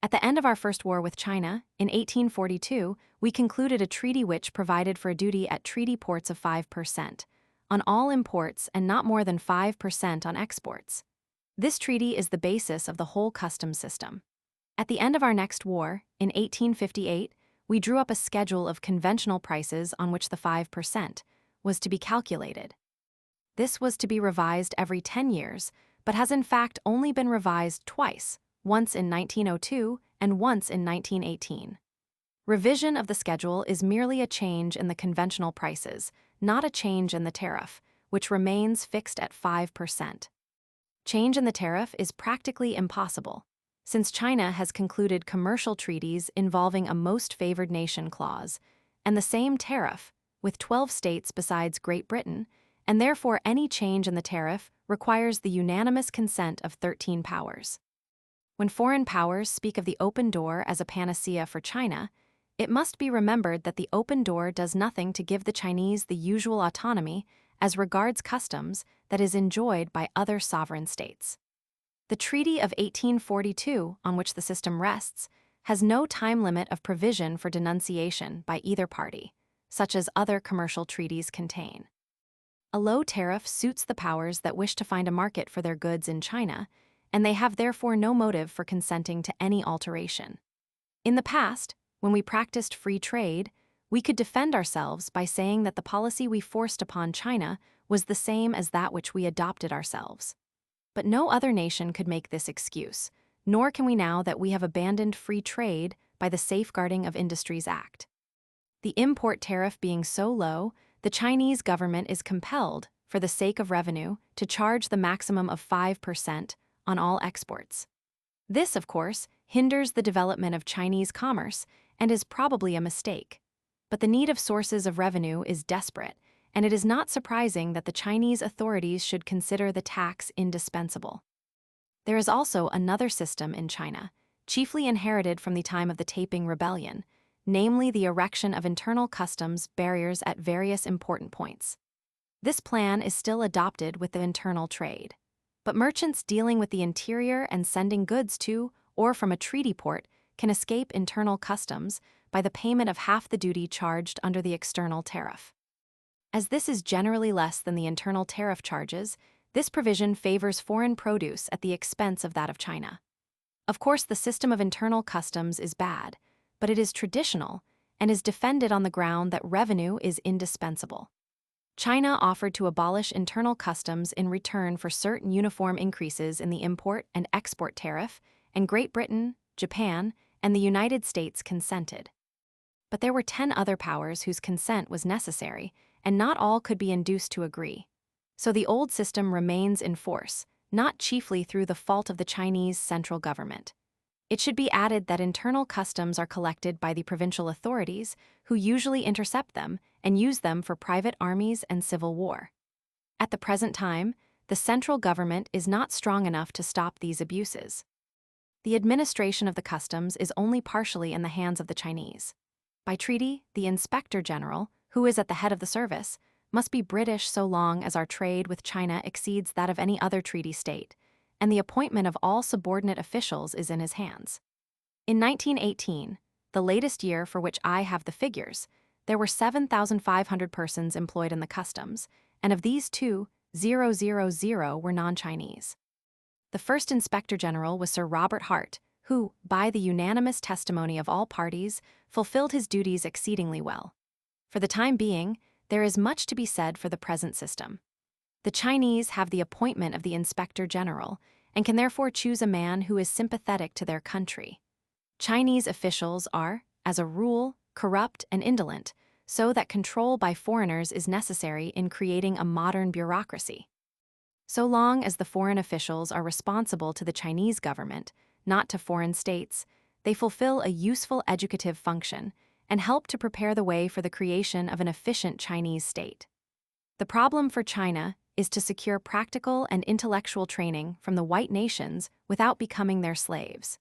S1: At the end of our first war with China, in 1842, we concluded a treaty which provided for a duty at treaty ports of 5% on all imports and not more than 5% on exports. This treaty is the basis of the whole customs system. At the end of our next war, in 1858, we drew up a schedule of conventional prices on which the 5% was to be calculated. This was to be revised every 10 years, but has in fact only been revised twice, once in 1902 and once in 1918. Revision of the schedule is merely a change in the conventional prices, not a change in the tariff, which remains fixed at 5%. Change in the tariff is practically impossible, since China has concluded commercial treaties involving a most favored nation clause, and the same tariff, with 12 states besides Great Britain, and therefore any change in the tariff requires the unanimous consent of 13 powers. When foreign powers speak of the open door as a panacea for China, it must be remembered that the open door does nothing to give the Chinese the usual autonomy as regards customs that is enjoyed by other sovereign states. The Treaty of 1842, on which the system rests, has no time limit of provision for denunciation by either party, such as other commercial treaties contain. A low tariff suits the powers that wish to find a market for their goods in China, and they have therefore no motive for consenting to any alteration. In the past, when we practiced free trade, we could defend ourselves by saying that the policy we forced upon China was the same as that which we adopted ourselves. But no other nation could make this excuse, nor can we now that we have abandoned free trade by the Safeguarding of Industries Act. The import tariff being so low, the Chinese government is compelled, for the sake of revenue, to charge the maximum of 5% on all exports. This, of course, hinders the development of Chinese commerce and is probably a mistake. But the need of sources of revenue is desperate, and it is not surprising that the Chinese authorities should consider the tax indispensable. There is also another system in China, chiefly inherited from the time of the Taiping Rebellion, namely the erection of internal customs barriers at various important points. This plan is still adopted with the internal trade. But merchants dealing with the interior and sending goods to or from a treaty port can escape internal customs by the payment of half the duty charged under the external tariff. As this is generally less than the internal tariff charges, this provision favors foreign produce at the expense of that of China. Of course, the system of internal customs is bad, but it is traditional and is defended on the ground that revenue is indispensable. China offered to abolish internal customs in return for certain uniform increases in the import and export tariff, and Great Britain, Japan, and the United States consented. But there were 10 other powers whose consent was necessary, and not all could be induced to agree. So the old system remains in force, not chiefly through the fault of the Chinese central government. It should be added that internal customs are collected by the provincial authorities, who usually intercept them and use them for private armies and civil war. At the present time, the central government is not strong enough to stop these abuses. The administration of the customs is only partially in the hands of the Chinese. By treaty, the Inspector General, who is at the head of the service, must be British so long as our trade with China exceeds that of any other treaty state, and the appointment of all subordinate officials is in his hands. In 1918, the latest year for which I have the figures, there were 7,500 persons employed in the customs, and of these 2,000 were non-Chinese. The first Inspector General was Sir Robert Hart, who, by the unanimous testimony of all parties, fulfilled his duties exceedingly well. For the time being, there is much to be said for the present system. The Chinese have the appointment of the Inspector General and can therefore choose a man who is sympathetic to their country. Chinese officials are, as a rule, corrupt and indolent, so that control by foreigners is necessary in creating a modern bureaucracy. So long as the foreign officials are responsible to the Chinese government, not to foreign states, they fulfill a useful educative function and help to prepare the way for the creation of an efficient Chinese state. The problem for China is to secure practical and intellectual training from the white nations without becoming their slaves.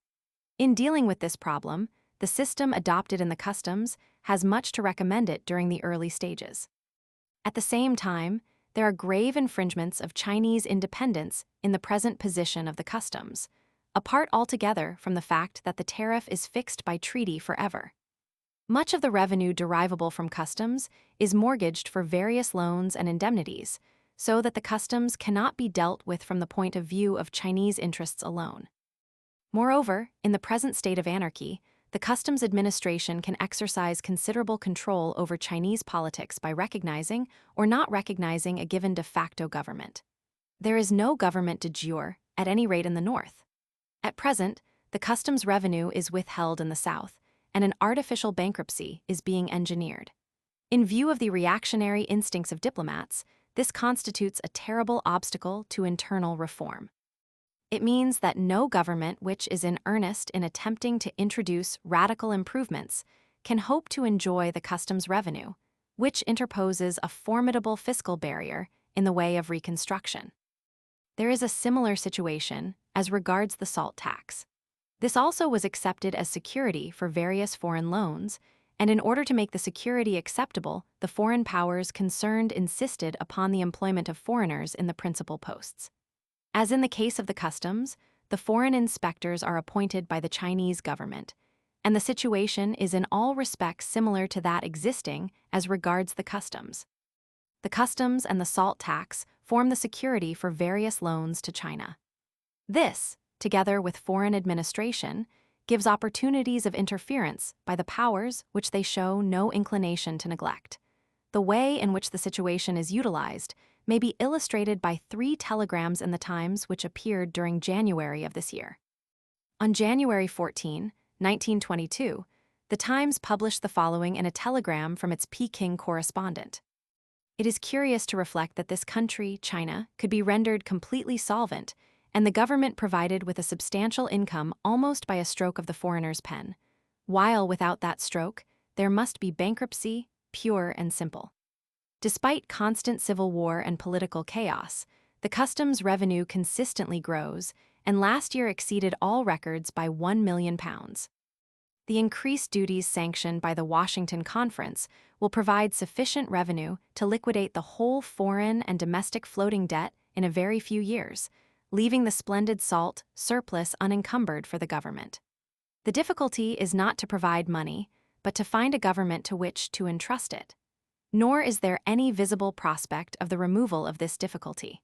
S1: In dealing with this problem, the system adopted in the customs has much to recommend it during the early stages. At the same time, there are grave infringements of Chinese independence in the present position of the customs, apart altogether from the fact that the tariff is fixed by treaty forever. Much of the revenue derivable from customs is mortgaged for various loans and indemnities, so that the customs cannot be dealt with from the point of view of Chinese interests alone. Moreover, in the present state of anarchy, the Customs Administration can exercise considerable control over Chinese politics by recognizing or not recognizing a given de facto government. There is no government de jure, at any rate in the north. At present, the customs revenue is withheld in the south, and an artificial bankruptcy is being engineered. In view of the reactionary instincts of diplomats, this constitutes a terrible obstacle to internal reform. It means that no government which is in earnest in attempting to introduce radical improvements can hope to enjoy the customs revenue, which interposes a formidable fiscal barrier in the way of reconstruction. There is a similar situation as regards the salt tax. This also was accepted as security for various foreign loans, and in order to make the security acceptable, the foreign powers concerned insisted upon the employment of foreigners in the principal posts. As in the case of the customs, the foreign inspectors are appointed by the Chinese government, and the situation is in all respects similar to that existing as regards the customs. The customs and the salt tax form the security for various loans to China. This, together with foreign administration, gives opportunities of interference by the powers which they show no inclination to neglect. The way in which the situation is utilized may be illustrated by 3 telegrams in the Times which appeared during January of this year. On January 14, 1922, the Times published the following in a telegram from its Peking correspondent. It is curious to reflect that this country, China, could be rendered completely solvent, and the government provided with a substantial income almost by a stroke of the foreigner's pen, while without that stroke, there must be bankruptcy, pure and simple. Despite constant civil war and political chaos, the customs revenue consistently grows and last year exceeded all records by £1 million. The increased duties sanctioned by the Washington Conference will provide sufficient revenue to liquidate the whole foreign and domestic floating debt in a very few years, leaving the splendid salt surplus unencumbered for the government. The difficulty is not to provide money, but to find a government to which to entrust it. Nor is there any visible prospect of the removal of this difficulty.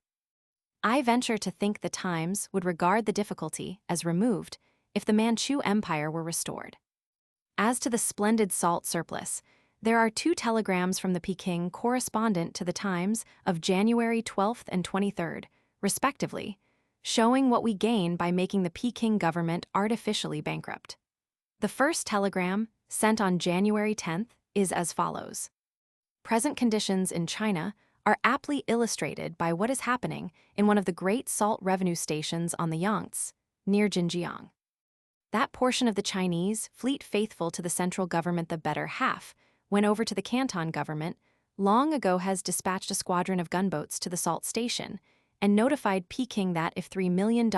S1: I venture to think the Times would regard the difficulty as removed if the Manchu Empire were restored. As to the splendid salt surplus, there are 2 telegrams from the Peking correspondent to the Times of January 12th and 23rd, respectively, showing what we gain by making the Peking government artificially bankrupt. The first telegram, sent on January 10th, is as follows. Present conditions in China are aptly illustrated by what is happening in one of the great salt revenue stations on the Yangtze, near Jinjiang. That portion of the Chinese, fleet faithful to the central government the better half, went over to the Canton government, long ago has dispatched a squadron of gunboats to the salt station, and notified Peking that if $3 million,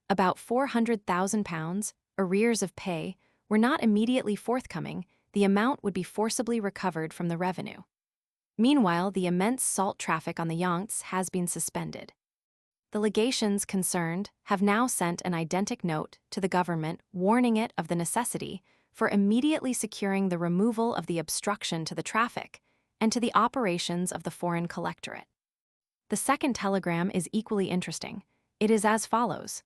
S1: about £400,000, arrears of pay, were not immediately forthcoming, the amount would be forcibly recovered from the revenue. Meanwhile, the immense salt traffic on the Yangtze has been suspended. The legations concerned have now sent an identical note to the government warning it of the necessity for immediately securing the removal of the obstruction to the traffic and to the operations of the foreign collectorate. The second telegram is equally interesting. It is as follows.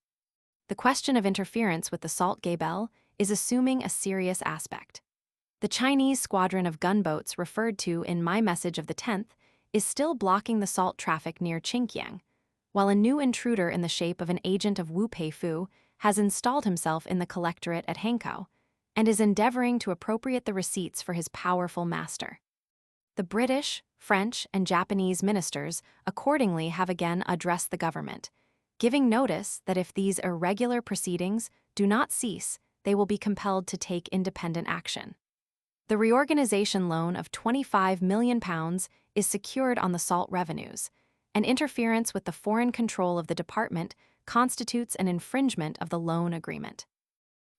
S1: The question of interference with the Salt Gabelle is assuming a serious aspect. The Chinese squadron of gunboats referred to in my message of the 10th is still blocking the salt traffic near Qingqiang, while a new intruder in the shape of an agent of Wu Peifu has installed himself in the collectorate at Hankow and is endeavoring to appropriate the receipts for his powerful master. The British, French, and Japanese ministers accordingly have again addressed the government, giving notice that if these irregular proceedings do not cease, they will be compelled to take independent action. The reorganization loan of £25 million is secured on the salt revenues, and interference with the foreign control of the department constitutes an infringement of the loan agreement.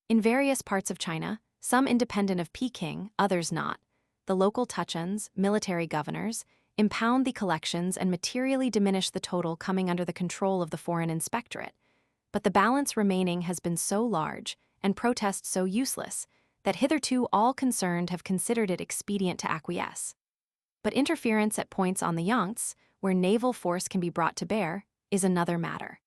S1: In various parts of China, some independent of Peking, others not, the local tuchuns, military governors, impound the collections and materially diminish the total coming under the control of the foreign inspectorate, but the balance remaining has been so large and protests so useless that hitherto all concerned have considered it expedient to acquiesce. But interference at points on the Yangtze, where naval force can be brought to bear, is another matter.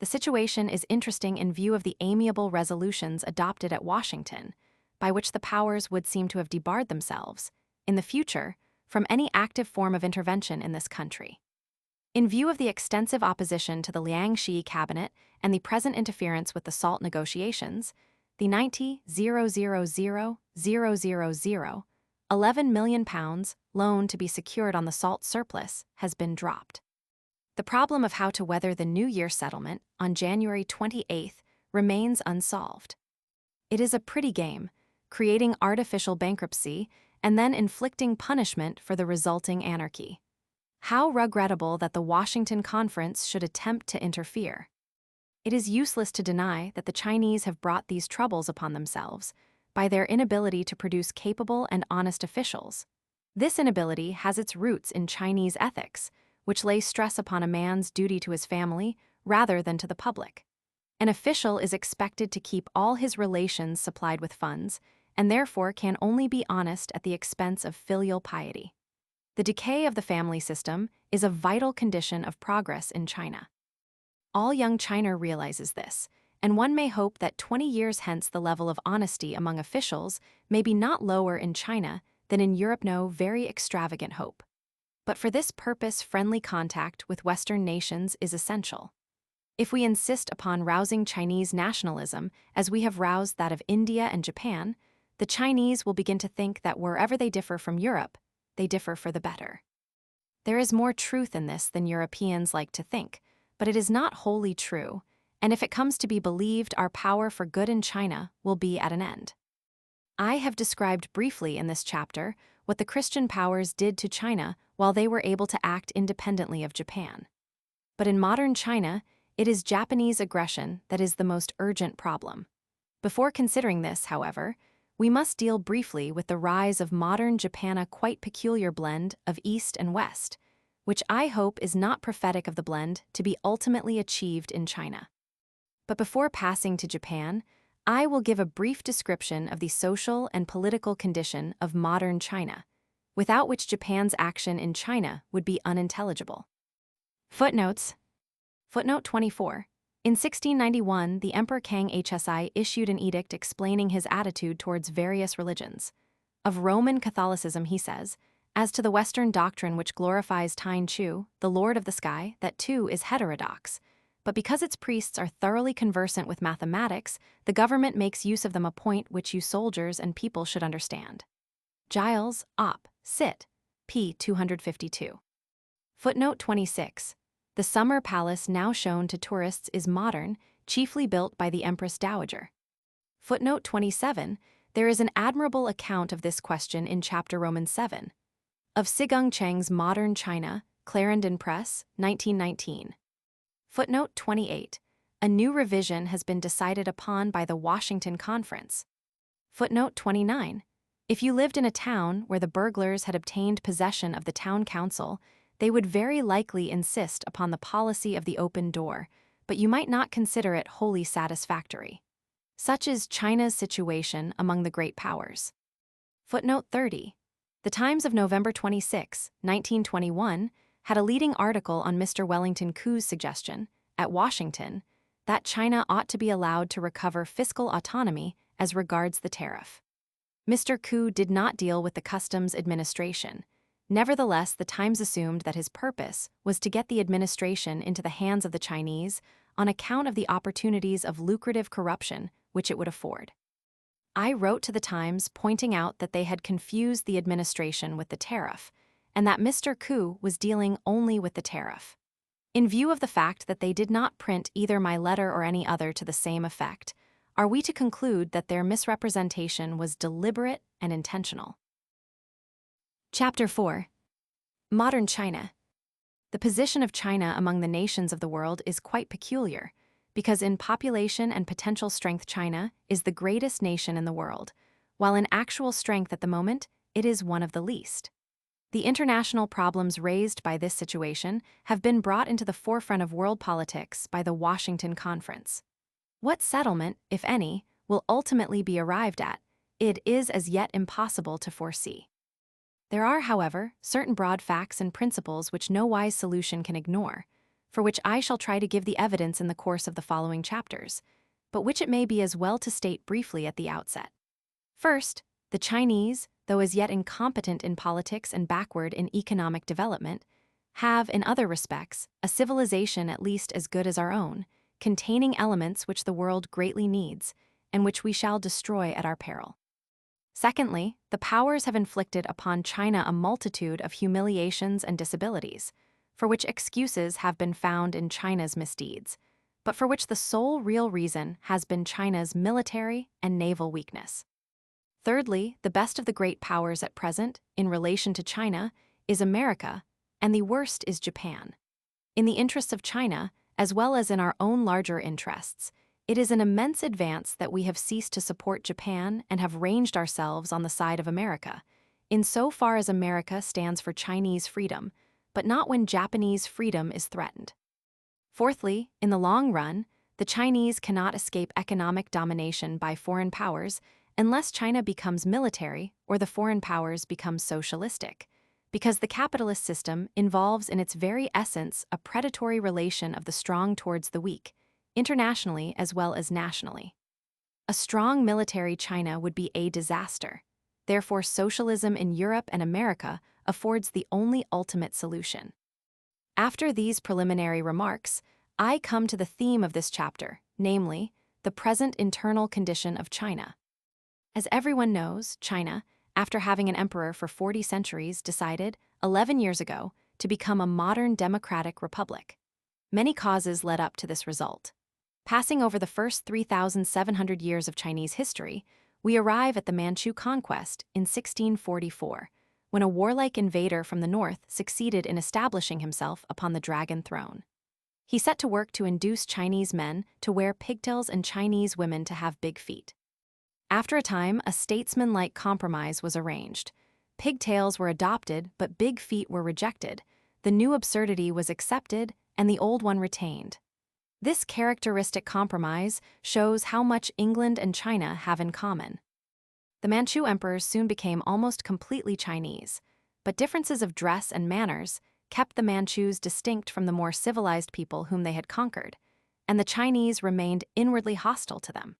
S1: The situation is interesting in view of the amiable resolutions adopted at Washington, by which the powers would seem to have debarred themselves, in the future, from any active form of intervention in this country. In view of the extensive opposition to the Liangxi cabinet and the present interference with the SALT negotiations, the 90,000,000 £11 million loan to be secured on the SALT surplus has been dropped. The problem of how to weather the New Year settlement on January 28th remains unsolved. It is a pretty game, creating artificial bankruptcy and then inflicting punishment for the resulting anarchy. How regrettable that the Washington Conference should attempt to interfere. It is useless to deny that the Chinese have brought these troubles upon themselves by their inability to produce capable and honest officials. This inability has its roots in Chinese ethics, which lay stress upon a man's duty to his family rather than to the public. An official is expected to keep all his relations supplied with funds, and therefore can only be honest at the expense of filial piety. The decay of the family system is a vital condition of progress in China. All young China realizes this, and one may hope that 20 years hence the level of honesty among officials may be not lower in China than in Europe. No very extravagant hope. But for this purpose, friendly contact with Western nations is essential. If we insist upon rousing Chinese nationalism as we have roused that of India and Japan, the Chinese will begin to think that wherever they differ from Europe, they differ for the better. There is more truth in this than Europeans like to think, but it is not wholly true, and if it comes to be believed, our power for good in China will be at an end. I have described briefly in this chapter what the Christian powers did to China while they were able to act independently of Japan. But in modern China, it is Japanese aggression that is the most urgent problem. Before considering this, however, we must deal briefly with the rise of modern Japan, a quite peculiar blend of East and West, which I hope is not prophetic of the blend to be ultimately achieved in China. But before passing to Japan, I will give a brief description of the social and political condition of modern China, without which Japan's action in China would be unintelligible. Footnotes. Footnote 24. In 1691, the Emperor Kang Hsi issued an edict explaining his attitude towards various religions. Of Roman Catholicism he says, "As to the Western doctrine which glorifies T'ien Chu, the Lord of the Sky, that too is heterodox. But because its priests are thoroughly conversant with mathematics, the government makes use of them, a point which you soldiers and people should understand." Giles, Op. Cit. p. 252. Footnote 26. The summer palace now shown to tourists is modern, chiefly built by the Empress Dowager. Footnote 27. There is an admirable account of this question in chapter Roman 7. Of Sigung Cheng's Modern China, Clarendon Press, 1919. Footnote 28. A new revision has been decided upon by the Washington Conference. Footnote 29. If you lived in a town where the burglars had obtained possession of the town council, they would very likely insist upon the policy of the open door, but you might not consider it wholly satisfactory. Such is China's situation among the great powers. Footnote 30. The Times of November 26, 1921, had a leading article on Mr. Wellington Koo's suggestion, at Washington, that China ought to be allowed to recover fiscal autonomy as regards the tariff. Mr. Koo did not deal with the customs administration. Nevertheless, the Times assumed that his purpose was to get the administration into the hands of the Chinese on account of the opportunities of lucrative corruption which it would afford. I wrote to the Times pointing out that they had confused the administration with the tariff, and that Mr. Koo was dealing only with the tariff. In view of the fact that they did not print either my letter or any other to the same effect, are we to conclude that their misrepresentation was deliberate and intentional? Chapter 4. Modern China. The position of China among the nations of the world is quite peculiar, because in population and potential strength China is the greatest nation in the world, while in actual strength at the moment it is one of the least. The international problems raised by this situation have been brought into the forefront of world politics by the Washington Conference. What settlement, if any, will ultimately be arrived at, it is as yet impossible to foresee. There are, however, certain broad facts and principles which no wise solution can ignore. for which I shall try to give the evidence in the course of the following chapters, but which it may be as well to state briefly at the outset. First, the Chinese, though as yet incompetent in politics and backward in economic development, have, in other respects, a civilization at least as good as our own, containing elements which the world greatly needs, and which we shall destroy at our peril. Secondly, the powers have inflicted upon China a multitude of humiliations and disabilities, for which excuses have been found in China's misdeeds, but for which the sole real reason has been China's military and naval weakness. Thirdly, the best of the great powers at present, in relation to China, is America, and the worst is Japan. In the interests of China, as well as in our own larger interests, it is an immense advance that we have ceased to support Japan and have ranged ourselves on the side of America, in so far as America stands for Chinese freedom, but not when Japanese freedom is threatened. Fourthly, in the long run, the Chinese cannot escape economic domination by foreign powers unless China becomes military or the foreign powers become socialistic, because the capitalist system involves in its very essence a predatory relation of the strong towards the weak, internationally as well as nationally. A strong military China would be a disaster. Therefore, socialism in Europe and America affords the only ultimate solution. After these preliminary remarks, I come to the theme of this chapter, namely, the present internal condition of China. As everyone knows, China, after having an emperor for 40 centuries, decided, 11 years ago, to become a modern democratic republic. Many causes led up to this result. Passing over the first 3,700 years of Chinese history, we arrive at the Manchu conquest in 1644, when a warlike invader from the north succeeded in establishing himself upon the dragon throne. He set to work to induce Chinese men to wear pigtails and Chinese women to have big feet. After a time, a statesman-like compromise was arranged. Pigtails were adopted, but big feet were rejected. The new absurdity was accepted, and the old one retained. This characteristic compromise shows how much England and China have in common. The Manchu emperors soon became almost completely Chinese, but differences of dress and manners kept the Manchus distinct from the more civilized people whom they had conquered, and the Chinese remained inwardly hostile to them.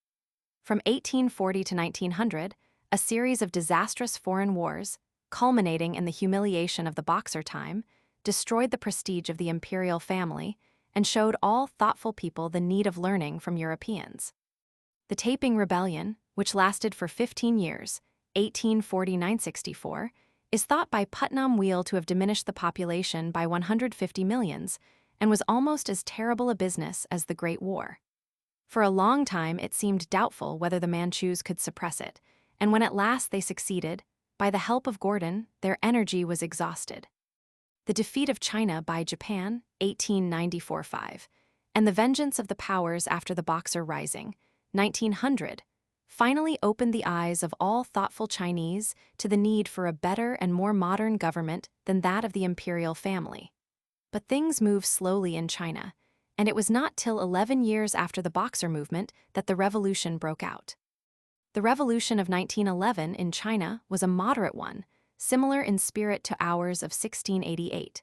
S1: From 1840 to 1900, a series of disastrous foreign wars, culminating in the humiliation of the Boxer time, destroyed the prestige of the imperial family and showed all thoughtful people the need of learning from Europeans. The Taiping Rebellion, which lasted for 15 years, 1849–64, is thought by Putnam Wheel to have diminished the population by 150 millions and was almost as terrible a business as the Great War. For a long time it seemed doubtful whether the Manchus could suppress it, and when at last they succeeded, by the help of Gordon, their energy was exhausted. The defeat of China by Japan, 1894–5, and the vengeance of the powers after the Boxer Rising, 1900, finally opened the eyes of all thoughtful Chinese to the need for a better and more modern government than that of the imperial family. But things moved slowly in China, and it was not till 11 years after the Boxer movement that the revolution broke out. The revolution of 1911 in China was a moderate one, similar in spirit to ours of 1688.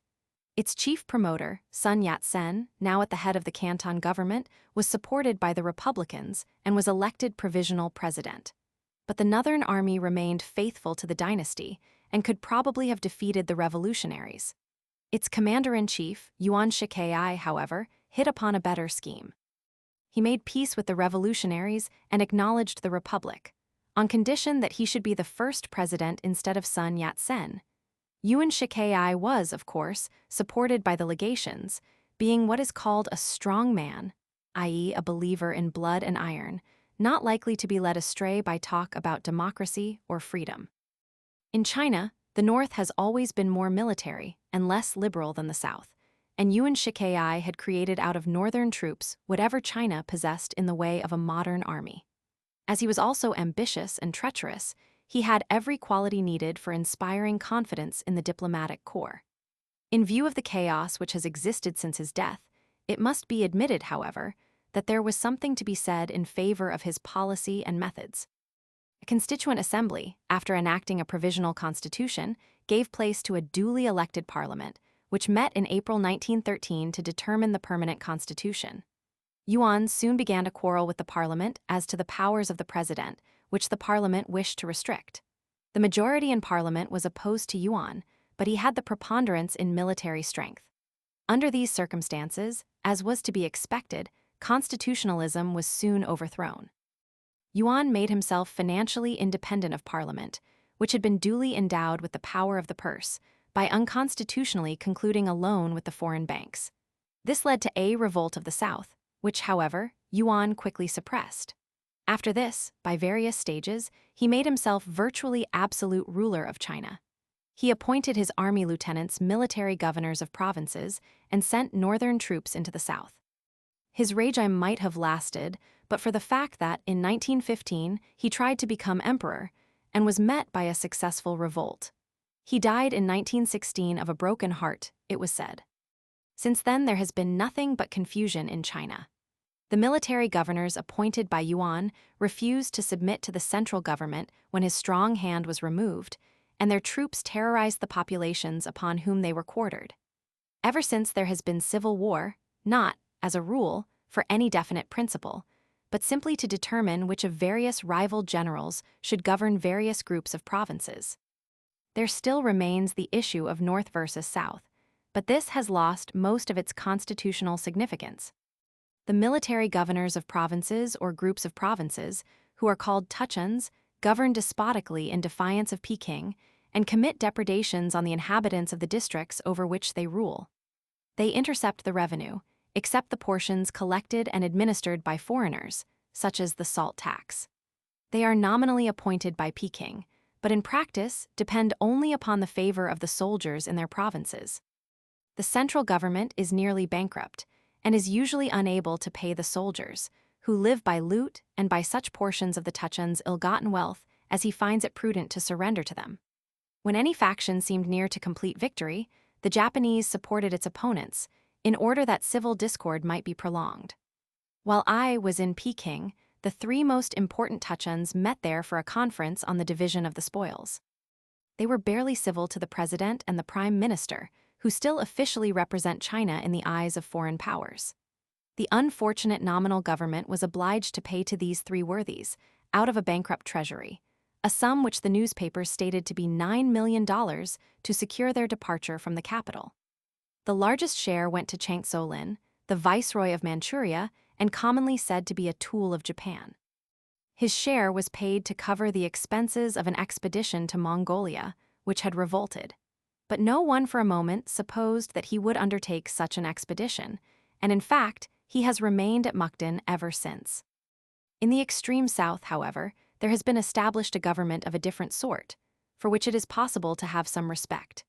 S1: Its chief promoter, Sun Yat-sen, now at the head of the Canton government, was supported by the Republicans and was elected provisional president. But the Northern Army remained faithful to the dynasty and could probably have defeated the revolutionaries. Its commander-in-chief, Yuan Shikai, however, hit upon a better scheme. He made peace with the revolutionaries and acknowledged the republic, on condition that he should be the first president instead of Sun Yat-sen. Yuan Shikai was, of course, supported by the legations, being what is called a strong man, i.e., a believer in blood and iron, not likely to be led astray by talk about democracy or freedom. In China, the North has always been more military and less liberal than the South, and Yuan Shikai had created out of northern troops whatever China possessed in the way of a modern army. As he was also ambitious and treacherous, he had every quality needed for inspiring confidence in the diplomatic corps. In view of the chaos which has existed since his death, it must be admitted, however, that there was something to be said in favor of his policy and methods. A constituent assembly, after enacting a provisional constitution, gave place to a duly elected parliament, which met in April 1913 to determine the permanent constitution. Yuan soon began to quarrel with the parliament as to the powers of the president, which the parliament wished to restrict. The majority in parliament was opposed to Yuan, but he had the preponderance in military strength. Under these circumstances, as was to be expected, constitutionalism was soon overthrown. Yuan made himself financially independent of parliament, which had been duly endowed with the power of the purse, by unconstitutionally concluding a loan with the foreign banks. This led to a revolt of the South, which, however, Yuan quickly suppressed. After this, by various stages, he made himself virtually absolute ruler of China. He appointed his army lieutenants military governors of provinces and sent northern troops into the south. His regime might have lasted, but for the fact that, in 1915, he tried to become emperor and was met by a successful revolt. He died in 1916 of a broken heart, it was said. Since then, there has been nothing but confusion in China. The military governors appointed by Yuan refused to submit to the central government when his strong hand was removed, and their troops terrorized the populations upon whom they were quartered. Ever since, there has been civil war, not, as a rule, for any definite principle, but simply to determine which of various rival generals should govern various groups of provinces. There still remains the issue of North versus South, but this has lost most of its constitutional significance. The military governors of provinces or groups of provinces, who are called tuchuns, govern despotically in defiance of Peking and commit depredations on the inhabitants of the districts over which they rule. They intercept the revenue, except the portions collected and administered by foreigners, such as the salt tax. They are nominally appointed by Peking, but in practice depend only upon the favor of the soldiers in their provinces. The central government is nearly bankrupt and is usually unable to pay the soldiers, who live by loot and by such portions of the tuchun's ill-gotten wealth as he finds it prudent to surrender to them. When any faction seemed near to complete victory, the Japanese supported its opponents, in order that civil discord might be prolonged. While I was in Peking, the three most important tuchuns met there for a conference on the division of the spoils. They were barely civil to the president and the prime minister, who still officially represent China in the eyes of foreign powers. The unfortunate nominal government was obliged to pay to these three worthies, out of a bankrupt treasury, a sum which the newspapers stated to be $9 million to secure their departure from the capital. The largest share went to Chang So-lin, the viceroy of Manchuria, and commonly said to be a tool of Japan. His share was paid to cover the expenses of an expedition to Mongolia, which had revolted. But no one for a moment supposed that he would undertake such an expedition, and in fact, he has remained at Mukden ever since. In the extreme south, however, there has been established a government of a different sort, for which it is possible to have some respect.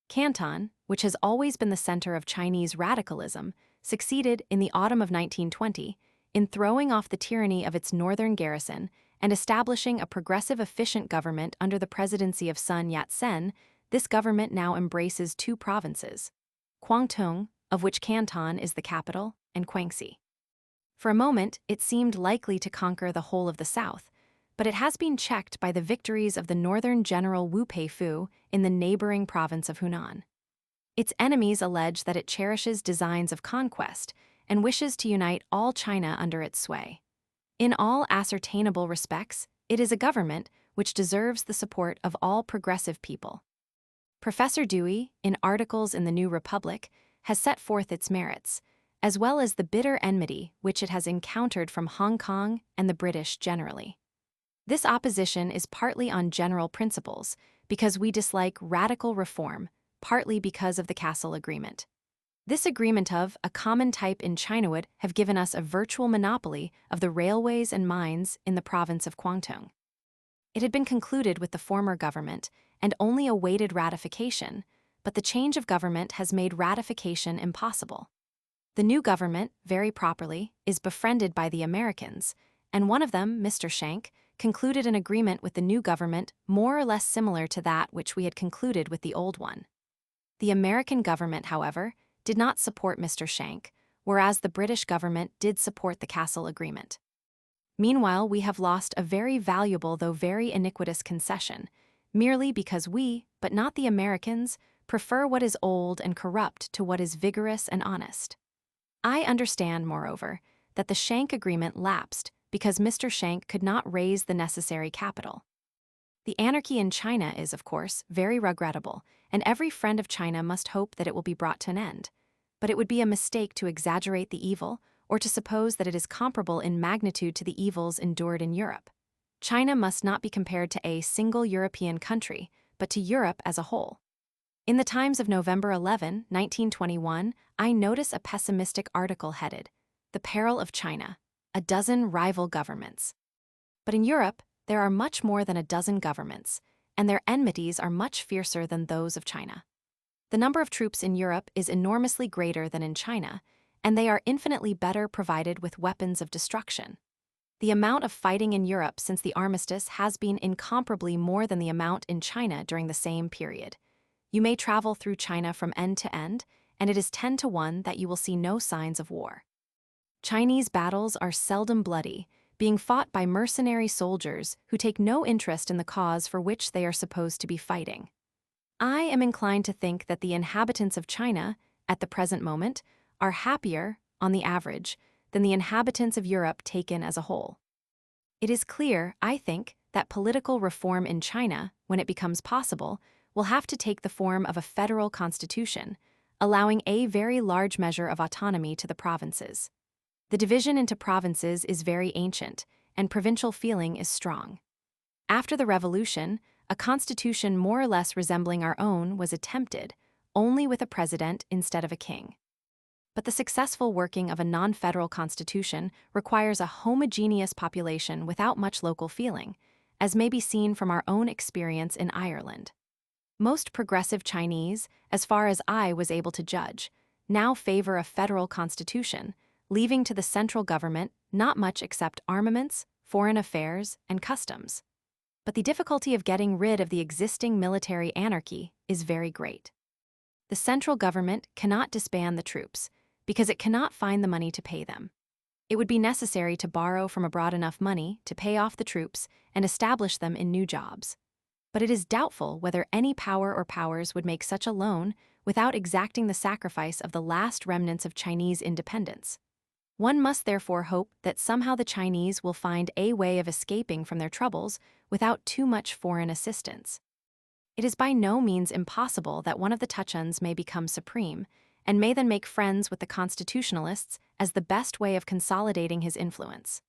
S1: Canton, which has always been the center of Chinese radicalism, succeeded in the autumn of 1920 in throwing off the tyranny of its northern garrison and establishing a progressive, efficient government under the presidency of Sun Yat-sen. This government now embraces two provinces, Guangdong, of which Canton is the capital, and Guangxi. For a moment, it seemed likely to conquer the whole of the south, but it has been checked by the victories of the northern general Wu Peifu in the neighboring province of Hunan. Its enemies allege that it cherishes designs of conquest and wishes to unite all China under its sway. In all ascertainable respects, it is a government which deserves the support of all progressive people. Professor Dewey, in articles in the New Republic, has set forth its merits, as well as the bitter enmity which it has encountered from Hong Kong and the British generally. This opposition is partly on general principles, because we dislike radical reform, partly because of the Castle Agreement. This agreement of a common type in China would have given us a virtual monopoly of the railways and mines in the province of Guangdong. It had been concluded with the former government and only awaited ratification, but the change of government has made ratification impossible. The new government, very properly, is befriended by the Americans, and one of them, Mr. Schenck, concluded an agreement with the new government more or less similar to that which we had concluded with the old one. The American government, however, did not support Mr. Schenck, whereas the British government did support the Castle Agreement. Meanwhile, we have lost a very valuable though very iniquitous concession, merely because we, but not the Americans, prefer what is old and corrupt to what is vigorous and honest. I understand, moreover, that the Shank Agreement lapsed because Mr. Shank could not raise the necessary capital. The anarchy in China is, of course, very regrettable, and every friend of China must hope that it will be brought to an end. But it would be a mistake to exaggerate the evil or to suppose that it is comparable in magnitude to the evils endured in Europe. China must not be compared to a single European country, but to Europe as a whole. In the Times of November 11, 1921, I notice a pessimistic article headed, "The Peril of China, a dozen rival governments." But in Europe, there are much more than a dozen governments, and their enmities are much fiercer than those of China. The number of troops in Europe is enormously greater than in China, and they are infinitely better provided with weapons of destruction. The amount of fighting in Europe since the armistice has been incomparably more than the amount in China during the same period. You may travel through China from end to end, and it is 10 to 1 that you will see no signs of war. Chinese battles are seldom bloody, being fought by mercenary soldiers who take no interest in the cause for which they are supposed to be fighting. I am inclined to think that the inhabitants of China, at the present moment, are happier, on the average, than the inhabitants of Europe taken as a whole. It is clear, I think, that political reform in China, when it becomes possible, will have to take the form of a federal constitution, allowing a very large measure of autonomy to the provinces. The division into provinces is very ancient, and provincial feeling is strong. After the revolution, a constitution more or less resembling our own was attempted, only with a president instead of a king. But the successful working of a non-federal constitution requires a homogeneous population without much local feeling, as may be seen from our own experience in Ireland. Most progressive Chinese, as far as I was able to judge, now favor a federal constitution, leaving to the central government not much except armaments, foreign affairs, and customs. But the difficulty of getting rid of the existing military anarchy is very great. The central government cannot disband the troops, because it cannot find the money to pay them. It would be necessary to borrow from abroad enough money to pay off the troops and establish them in new jobs. But it is doubtful whether any power or powers would make such a loan without exacting the sacrifice of the last remnants of Chinese independence. One must therefore hope that somehow the Chinese will find a way of escaping from their troubles without too much foreign assistance. It is by no means impossible that one of the Tuchuns may become supreme, and may then make friends with the constitutionalists as the best way of consolidating his influence.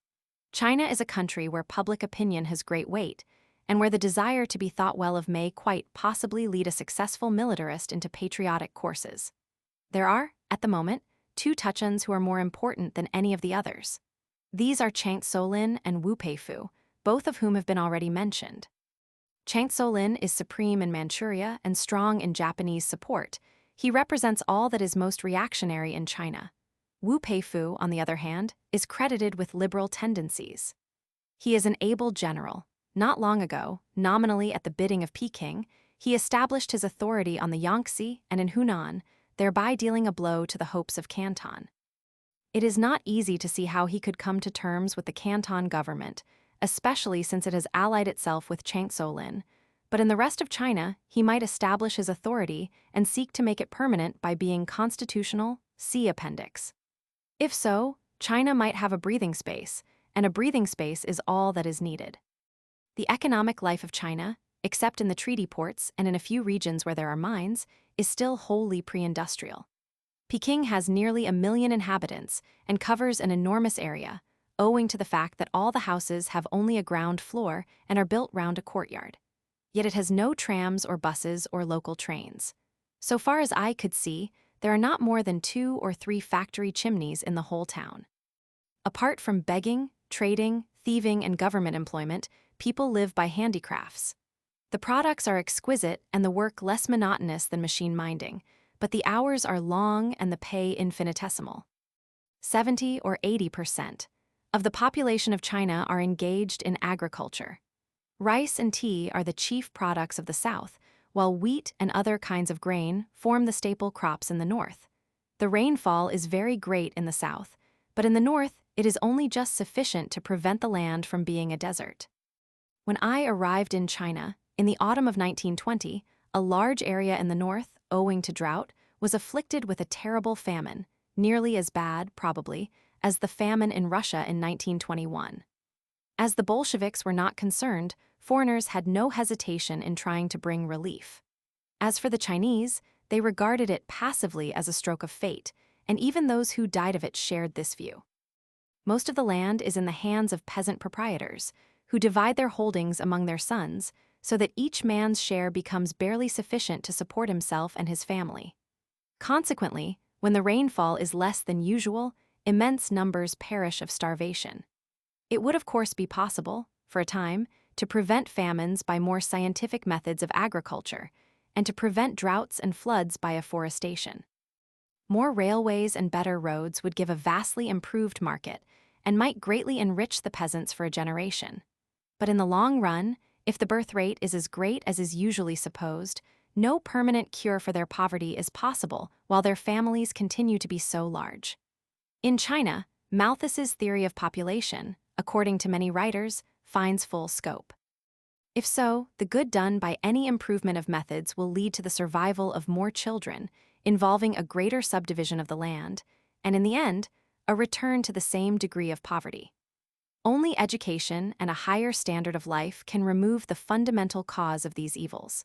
S1: China is a country where public opinion has great weight, and where the desire to be thought well of may quite possibly lead a successful militarist into patriotic courses. There are, at the moment, 2 Tuchuns who are more important than any of the others. These are Chang Tso-lin and Wu Peifu, both of whom have been already mentioned. Chang Tso-lin is supreme in Manchuria and strong in Japanese support. He represents all that is most reactionary in China. Wu Peifu, on the other hand, is credited with liberal tendencies. He is an able general. Not long ago, nominally at the bidding of Peking, he established his authority on the Yangtze and in Hunan, thereby dealing a blow to the hopes of Canton. It is not easy to see how he could come to terms with the Canton government, especially since it has allied itself with Chang Tso-lin, but in the rest of China, he might establish his authority and seek to make it permanent by being constitutional, see Appendix. If so, China might have a breathing space, and a breathing space is all that is needed. The economic life of China, except in the treaty ports and in a few regions where there are mines, is still wholly pre-industrial. Peking has nearly 1 million inhabitants and covers an enormous area, owing to the fact that all the houses have only a ground floor and are built round a courtyard. Yet it has no trams or buses or local trains. So far as I could see, there are not more than 2 or 3 factory chimneys in the whole town. Apart from begging, trading, thieving, and government employment, people live by handicrafts. The products are exquisite and the work less monotonous than machine minding, but the hours are long and the pay infinitesimal. 70 or 80% of the population of China are engaged in agriculture. Rice and tea are the chief products of the south, while wheat and other kinds of grain form the staple crops in the north. The rainfall is very great in the south, but in the north it is only just sufficient to prevent the land from being a desert. When I arrived in China, in the autumn of 1920, a large area in the north, owing to drought, was afflicted with a terrible famine, nearly as bad, probably, as the famine in Russia in 1921. As the Bolsheviks were not concerned, foreigners had no hesitation in trying to bring relief. As for the Chinese, they regarded it passively as a stroke of fate, and even those who died of it shared this view. Most of the land is in the hands of peasant proprietors, who divide their holdings among their sons, so that each man's share becomes barely sufficient to support himself and his family. Consequently, when the rainfall is less than usual, immense numbers perish of starvation. It would of course be possible, for a time, to prevent famines by more scientific methods of agriculture, and to prevent droughts and floods by afforestation. More railways and better roads would give a vastly improved market and might greatly enrich the peasants for a generation. But in the long run, if the birth rate is as great as is usually supposed, no permanent cure for their poverty is possible while their families continue to be so large. In China, Malthus's theory of population, according to many writers, finds full scope. If so, the good done by any improvement of methods will lead to the survival of more children, involving a greater subdivision of the land, and in the end, a return to the same degree of poverty. Only education and a higher standard of life can remove the fundamental cause of these evils.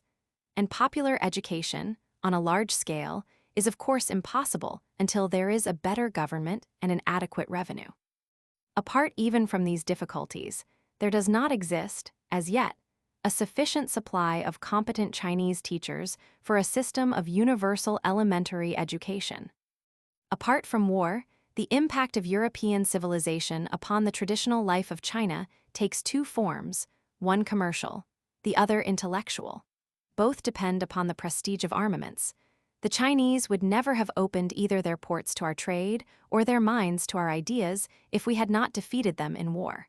S1: And popular education, on a large scale, is of course impossible until there is a better government and an adequate revenue. Apart even from these difficulties, there does not exist, as yet, a sufficient supply of competent Chinese teachers for a system of universal elementary education. Apart from war, the impact of European civilization upon the traditional life of China takes two forms, one commercial, the other intellectual. Both depend upon the prestige of armaments. The Chinese would never have opened either their ports to our trade or their minds to our ideas if we had not defeated them in war.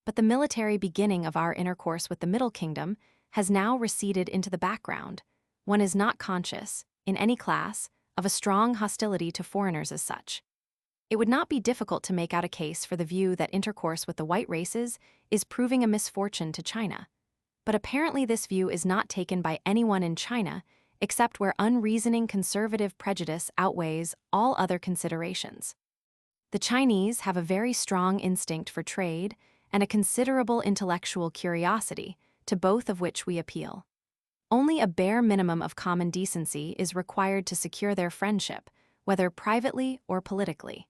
S1: But the military beginning of our intercourse with the Middle Kingdom has now receded into the background. One is not conscious, in any class, of a strong hostility to foreigners as such. It would not be difficult to make out a case for the view that intercourse with the white races is proving a misfortune to China. But apparently this view is not taken by anyone in China, except where unreasoning conservative prejudice outweighs all other considerations. The Chinese have a very strong instinct for trade and a considerable intellectual curiosity, to both of which we appeal. Only a bare minimum of common decency is required to secure their friendship, whether privately or politically.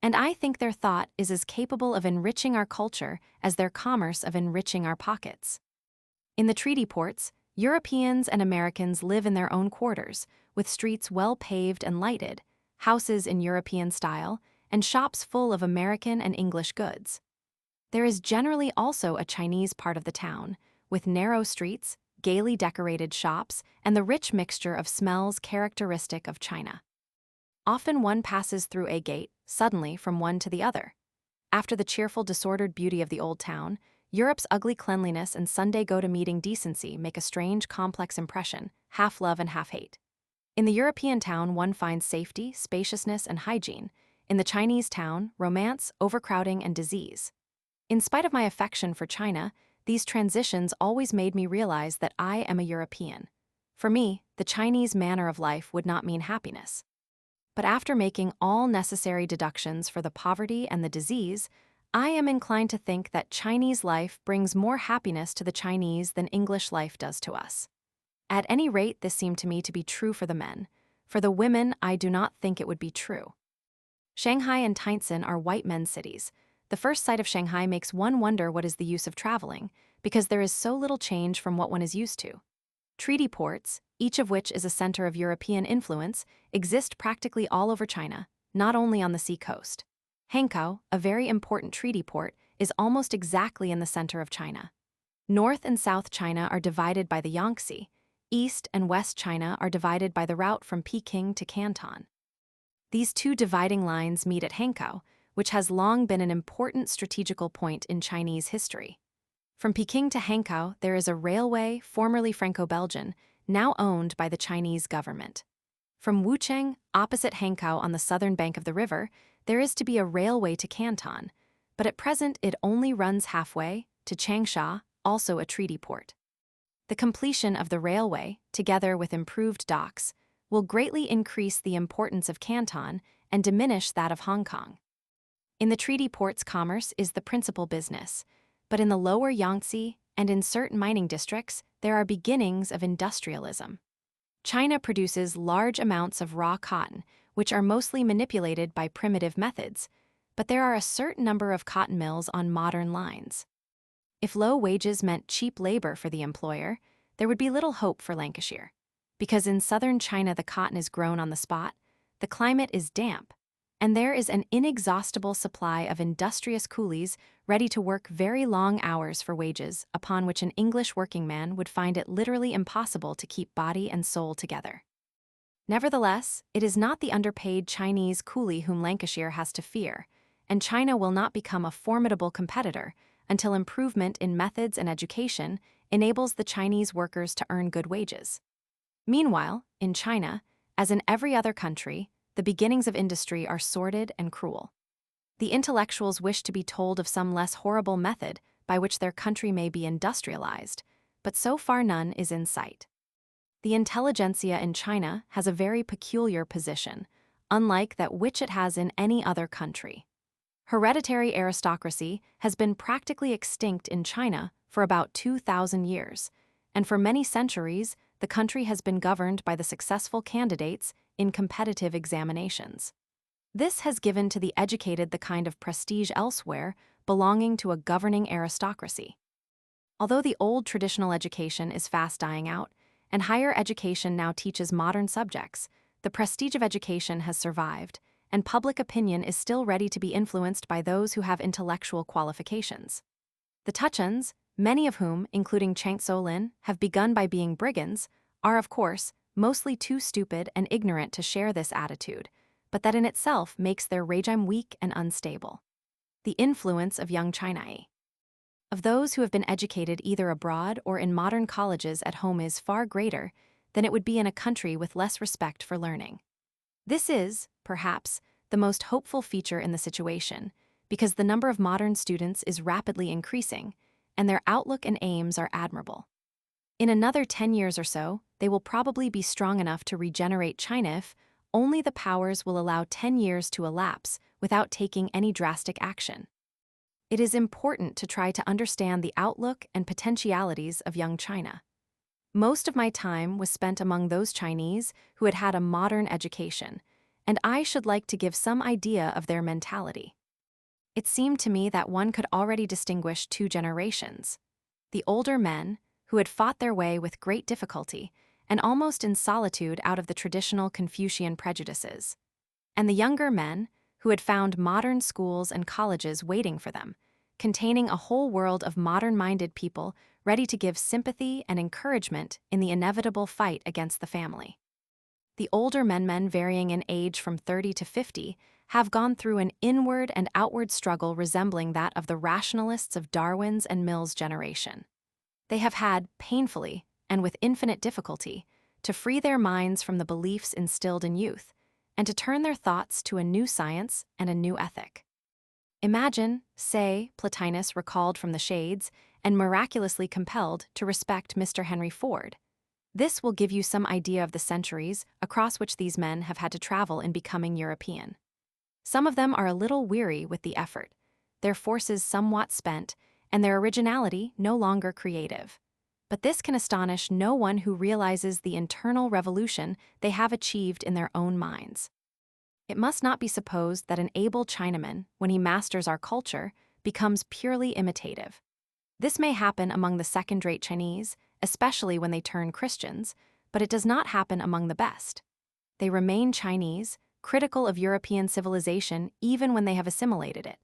S1: And I think their thought is as capable of enriching our culture as their commerce of enriching our pockets. In the treaty ports, Europeans and Americans live in their own quarters, with streets well paved and lighted, houses in European style, and shops full of American and English goods. There is generally also a Chinese part of the town, with narrow streets, gaily decorated shops, and the rich mixture of smells characteristic of China. Often one passes through a gate, suddenly from one to the other. After the cheerful, disordered beauty of the old town, Europe's ugly cleanliness and Sunday go-to-meeting decency make a strange, complex impression, half love and half hate. In the European town, one finds safety, spaciousness, and hygiene. In the Chinese town, romance, overcrowding, and disease. In spite of my affection for China, these transitions always made me realize that I am a European. For me, the Chinese manner of life would not mean happiness. But after making all necessary deductions for the poverty and the disease, I am inclined to think that Chinese life brings more happiness to the Chinese than English life does to us. At any rate, this seemed to me to be true for the men. For the women, I do not think it would be true. Shanghai and Tientsin are white men's cities. The first sight of Shanghai makes one wonder what is the use of traveling, because there is so little change from what one is used to. Treaty ports, each of which is a center of European influence, exist practically all over China, not only on the sea coast. Hankow, a very important treaty port, is almost exactly in the center of China. North and South China are divided by the Yangtze. East and West China are divided by the route from Peking to Canton. These two dividing lines meet at Hankow, which has long been an important strategical point in Chinese history. From Peking to Hankow, there is a railway, formerly Franco-Belgian, now owned by the Chinese government. From Wucheng, opposite Hankow on the southern bank of the river, there is to be a railway to Canton, but at present it only runs halfway, to Changsha, also a treaty port. The completion of the railway, together with improved docks, will greatly increase the importance of Canton and diminish that of Hong Kong. In the treaty ports, commerce is the principal business, but in the lower Yangtze and in certain mining districts, there are beginnings of industrialism. China produces large amounts of raw cotton, which are mostly manipulated by primitive methods, but there are a certain number of cotton mills on modern lines. If low wages meant cheap labor for the employer, there would be little hope for Lancashire. Because in southern China the cotton is grown on the spot, the climate is damp, and there is an inexhaustible supply of industrious coolies ready to work very long hours for wages upon which an English working man would find it literally impossible to keep body and soul together. Nevertheless, it is not the underpaid Chinese coolie whom Lancashire has to fear, and China will not become a formidable competitor until improvement in methods and education enables the Chinese workers to earn good wages. Meanwhile, in China, as in every other country, the beginnings of industry are sordid and cruel. The intellectuals wish to be told of some less horrible method by which their country may be industrialized, but so far none is in sight. The intelligentsia in China has a very peculiar position, unlike that which it has in any other country. Hereditary aristocracy has been practically extinct in China for about 2,000 years, and for many centuries the country has been governed by the successful candidates in competitive examinations. This has given to the educated the kind of prestige elsewhere belonging to a governing aristocracy. Although the old traditional education is fast dying out, and higher education now teaches modern subjects, the prestige of education has survived, and public opinion is still ready to be influenced by those who have intellectual qualifications. The Tuchuns, many of whom, including Chang Tso-lin, have begun by being brigands, are, of course, mostly too stupid and ignorant to share this attitude, but that in itself makes their regime weak and unstable. The influence of young China. Of those who have been educated either abroad or in modern colleges at home is far greater than it would be in a country with less respect for learning. This is, perhaps, the most hopeful feature in the situation, because the number of modern students is rapidly increasing, and their outlook and aims are admirable. In another 10 years or so, they will probably be strong enough to regenerate China if only the powers will allow 10 years to elapse without taking any drastic action. It is important to try to understand the outlook and potentialities of young China. Most of my time was spent among those Chinese who had had a modern education, and I should like to give some idea of their mentality. It seemed to me that one could already distinguish two generations: the older men, who had fought their way with great difficulty and almost in solitude out of the traditional Confucian prejudices, and the younger men, who had found modern schools and colleges waiting for them, containing a whole world of modern-minded people ready to give sympathy and encouragement in the inevitable fight against the family. The older men varying in age from 30 to 50 have gone through an inward and outward struggle resembling that of the rationalists of Darwin's and Mill's generation. They have had, painfully, and with infinite difficulty, to free their minds from the beliefs instilled in youth, and to turn their thoughts to a new science and a new ethic. Imagine, say, Plotinus recalled from the shades and miraculously compelled to respect Mr. Henry Ford. This will give you some idea of the centuries across which these men have had to travel in becoming European. Some of them are a little weary with the effort, their forces somewhat spent, and their originality no longer creative. But this can astonish no one who realizes the internal revolution they have achieved in their own minds. It must not be supposed that an able Chinaman, when he masters our culture, becomes purely imitative. This may happen among the second-rate Chinese, especially when they turn Christians, but it does not happen among the best. They remain Chinese, critical of European civilization even when they have assimilated it.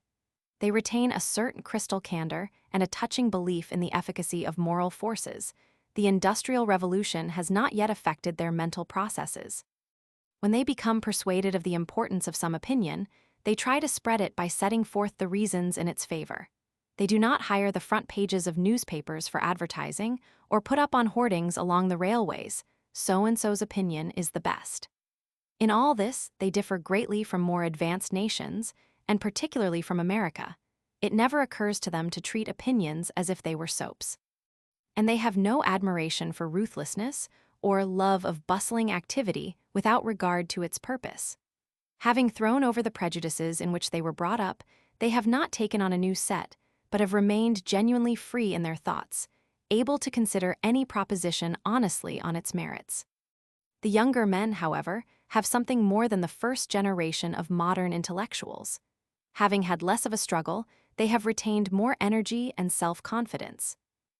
S1: They retain a certain crystal candor and a touching belief in the efficacy of moral forces. The Industrial Revolution has not yet affected their mental processes. When they become persuaded of the importance of some opinion, they try to spread it by setting forth the reasons in its favor. They do not hire the front pages of newspapers for advertising or put up on hoardings along the railways, "So-and-so's opinion is the best." In all this, they differ greatly from more advanced nations, and particularly from America. It never occurs to them to treat opinions as if they were soaps. And they have no admiration for ruthlessness or love of bustling activity without regard to its purpose. Having thrown over the prejudices in which they were brought up, they have not taken on a new set, but have remained genuinely free in their thoughts, able to consider any proposition honestly on its merits. The younger men, however, have something more than the first generation of modern intellectuals. Having had less of a struggle, they have retained more energy and self-confidence.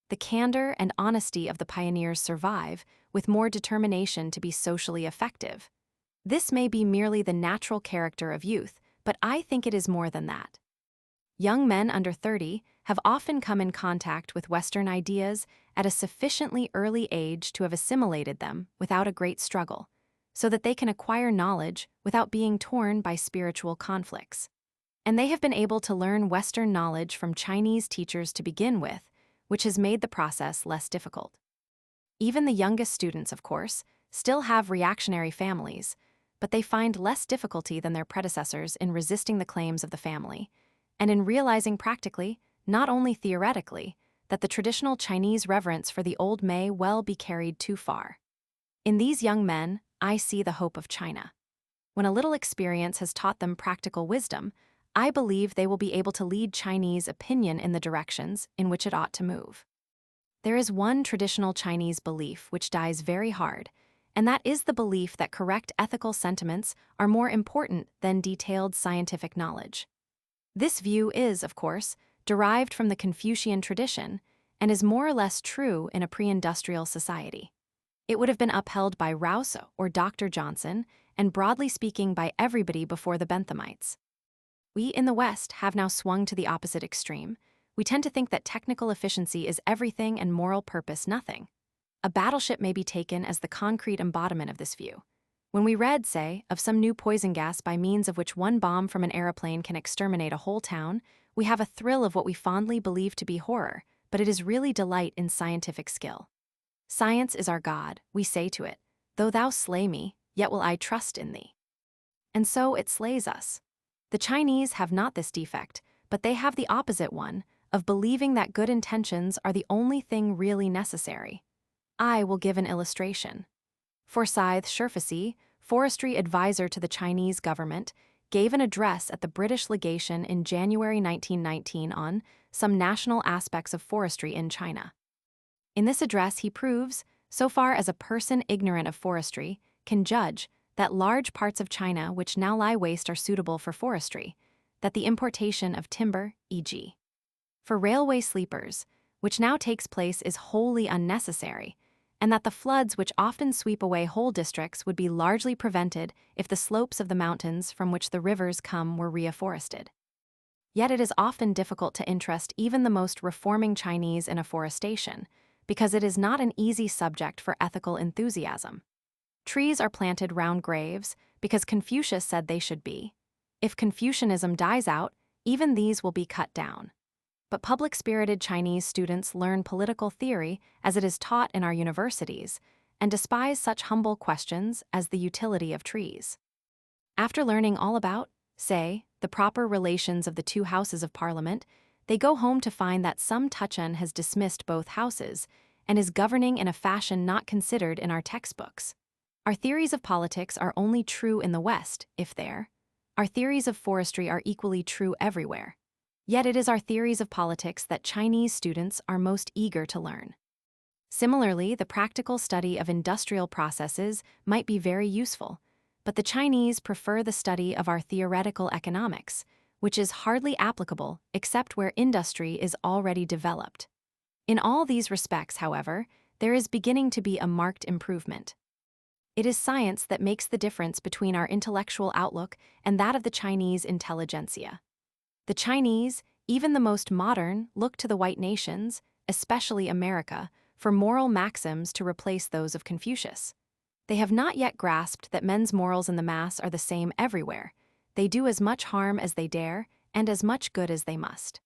S1: The candor and honesty of the pioneers survive, with more determination to be socially effective. This may be merely the natural character of youth, but I think it is more than that. Young men under 30 have often come in contact with Western ideas at a sufficiently early age to have assimilated them without a great struggle, so that they can acquire knowledge without being torn by spiritual conflicts. And they have been able to learn Western knowledge from Chinese teachers to begin with, which has made the process less difficult. Even the youngest students, of course, still have reactionary families, but they find less difficulty than their predecessors in resisting the claims of the family, and in realizing practically, not only theoretically, that the traditional Chinese reverence for the old may well be carried too far. In these young men, I see the hope of China. When a little experience has taught them practical wisdom, I believe they will be able to lead Chinese opinion in the directions in which it ought to move. There is one traditional Chinese belief which dies very hard, and that is the belief that correct ethical sentiments are more important than detailed scientific knowledge. This view is, of course, derived from the Confucian tradition and is more or less true in a pre-industrial society. It would have been upheld by Rouse or Dr. Johnson, and broadly speaking by everybody before the Benthamites. We in the West have now swung to the opposite extreme. We tend to think that technical efficiency is everything and moral purpose nothing. A battleship may be taken as the concrete embodiment of this view. When we read, say, of some new poison gas by means of which one bomb from an aeroplane can exterminate a whole town, we have a thrill of what we fondly believe to be horror, but it is really delight in scientific skill. Science is our God, we say to it, though thou slay me, yet will I trust in thee. And so it slays us. The Chinese have not this defect, but they have the opposite one, of believing that good intentions are the only thing really necessary. I will give an illustration. Forsyth Sherfasy, forestry advisor to the Chinese government, gave an address at the British legation in January 1919 on some national aspects of forestry in China. In this address, he proves, so far as a person ignorant of forestry can judge, that large parts of China which now lie waste are suitable for forestry, that the importation of timber, e.g. for railway sleepers, which now takes place is wholly unnecessary, and that the floods which often sweep away whole districts would be largely prevented if the slopes of the mountains from which the rivers come were reafforested. Yet it is often difficult to interest even the most reforming Chinese in afforestation, because it is not an easy subject for ethical enthusiasm. Trees are planted round graves because Confucius said they should be. If Confucianism dies out, even these will be cut down. But public-spirited Chinese students learn political theory as it is taught in our universities, and despise such humble questions as the utility of trees. After learning all about, say, the proper relations of the two houses of Parliament, they go home to find that some Tuchen has dismissed both houses and is governing in a fashion not considered in our textbooks. Our theories of politics are only true in the West, if there. Our theories of forestry are equally true everywhere. Yet it is our theories of politics that Chinese students are most eager to learn. Similarly, the practical study of industrial processes might be very useful, but the Chinese prefer the study of our theoretical economics, which is hardly applicable except where industry is already developed. In all these respects, however, there is beginning to be a marked improvement. It is science that makes the difference between our intellectual outlook and that of the Chinese intelligentsia. The Chinese, even the most modern, look to the white nations, especially America, for moral maxims to replace those of Confucius. They have not yet grasped that men's morals in the mass are the same everywhere. They do as much harm as they dare, and as much good as they must.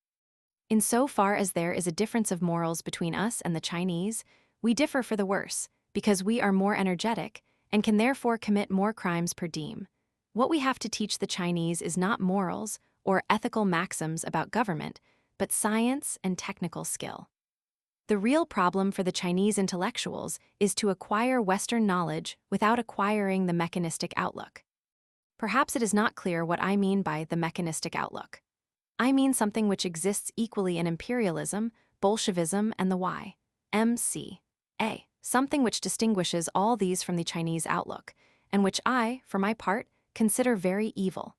S1: In so far as there is a difference of morals between us and the Chinese, we differ for the worse, because we are more energetic, and can therefore commit more crimes per diem. What we have to teach the Chinese is not morals or ethical maxims about government, but science and technical skill. The real problem for the Chinese intellectuals is to acquire Western knowledge without acquiring the mechanistic outlook. Perhaps it is not clear what I mean by the mechanistic outlook. I mean something which exists equally in imperialism, Bolshevism, and the YMCA, something which distinguishes all these from the Chinese outlook, and which I, for my part, consider very evil.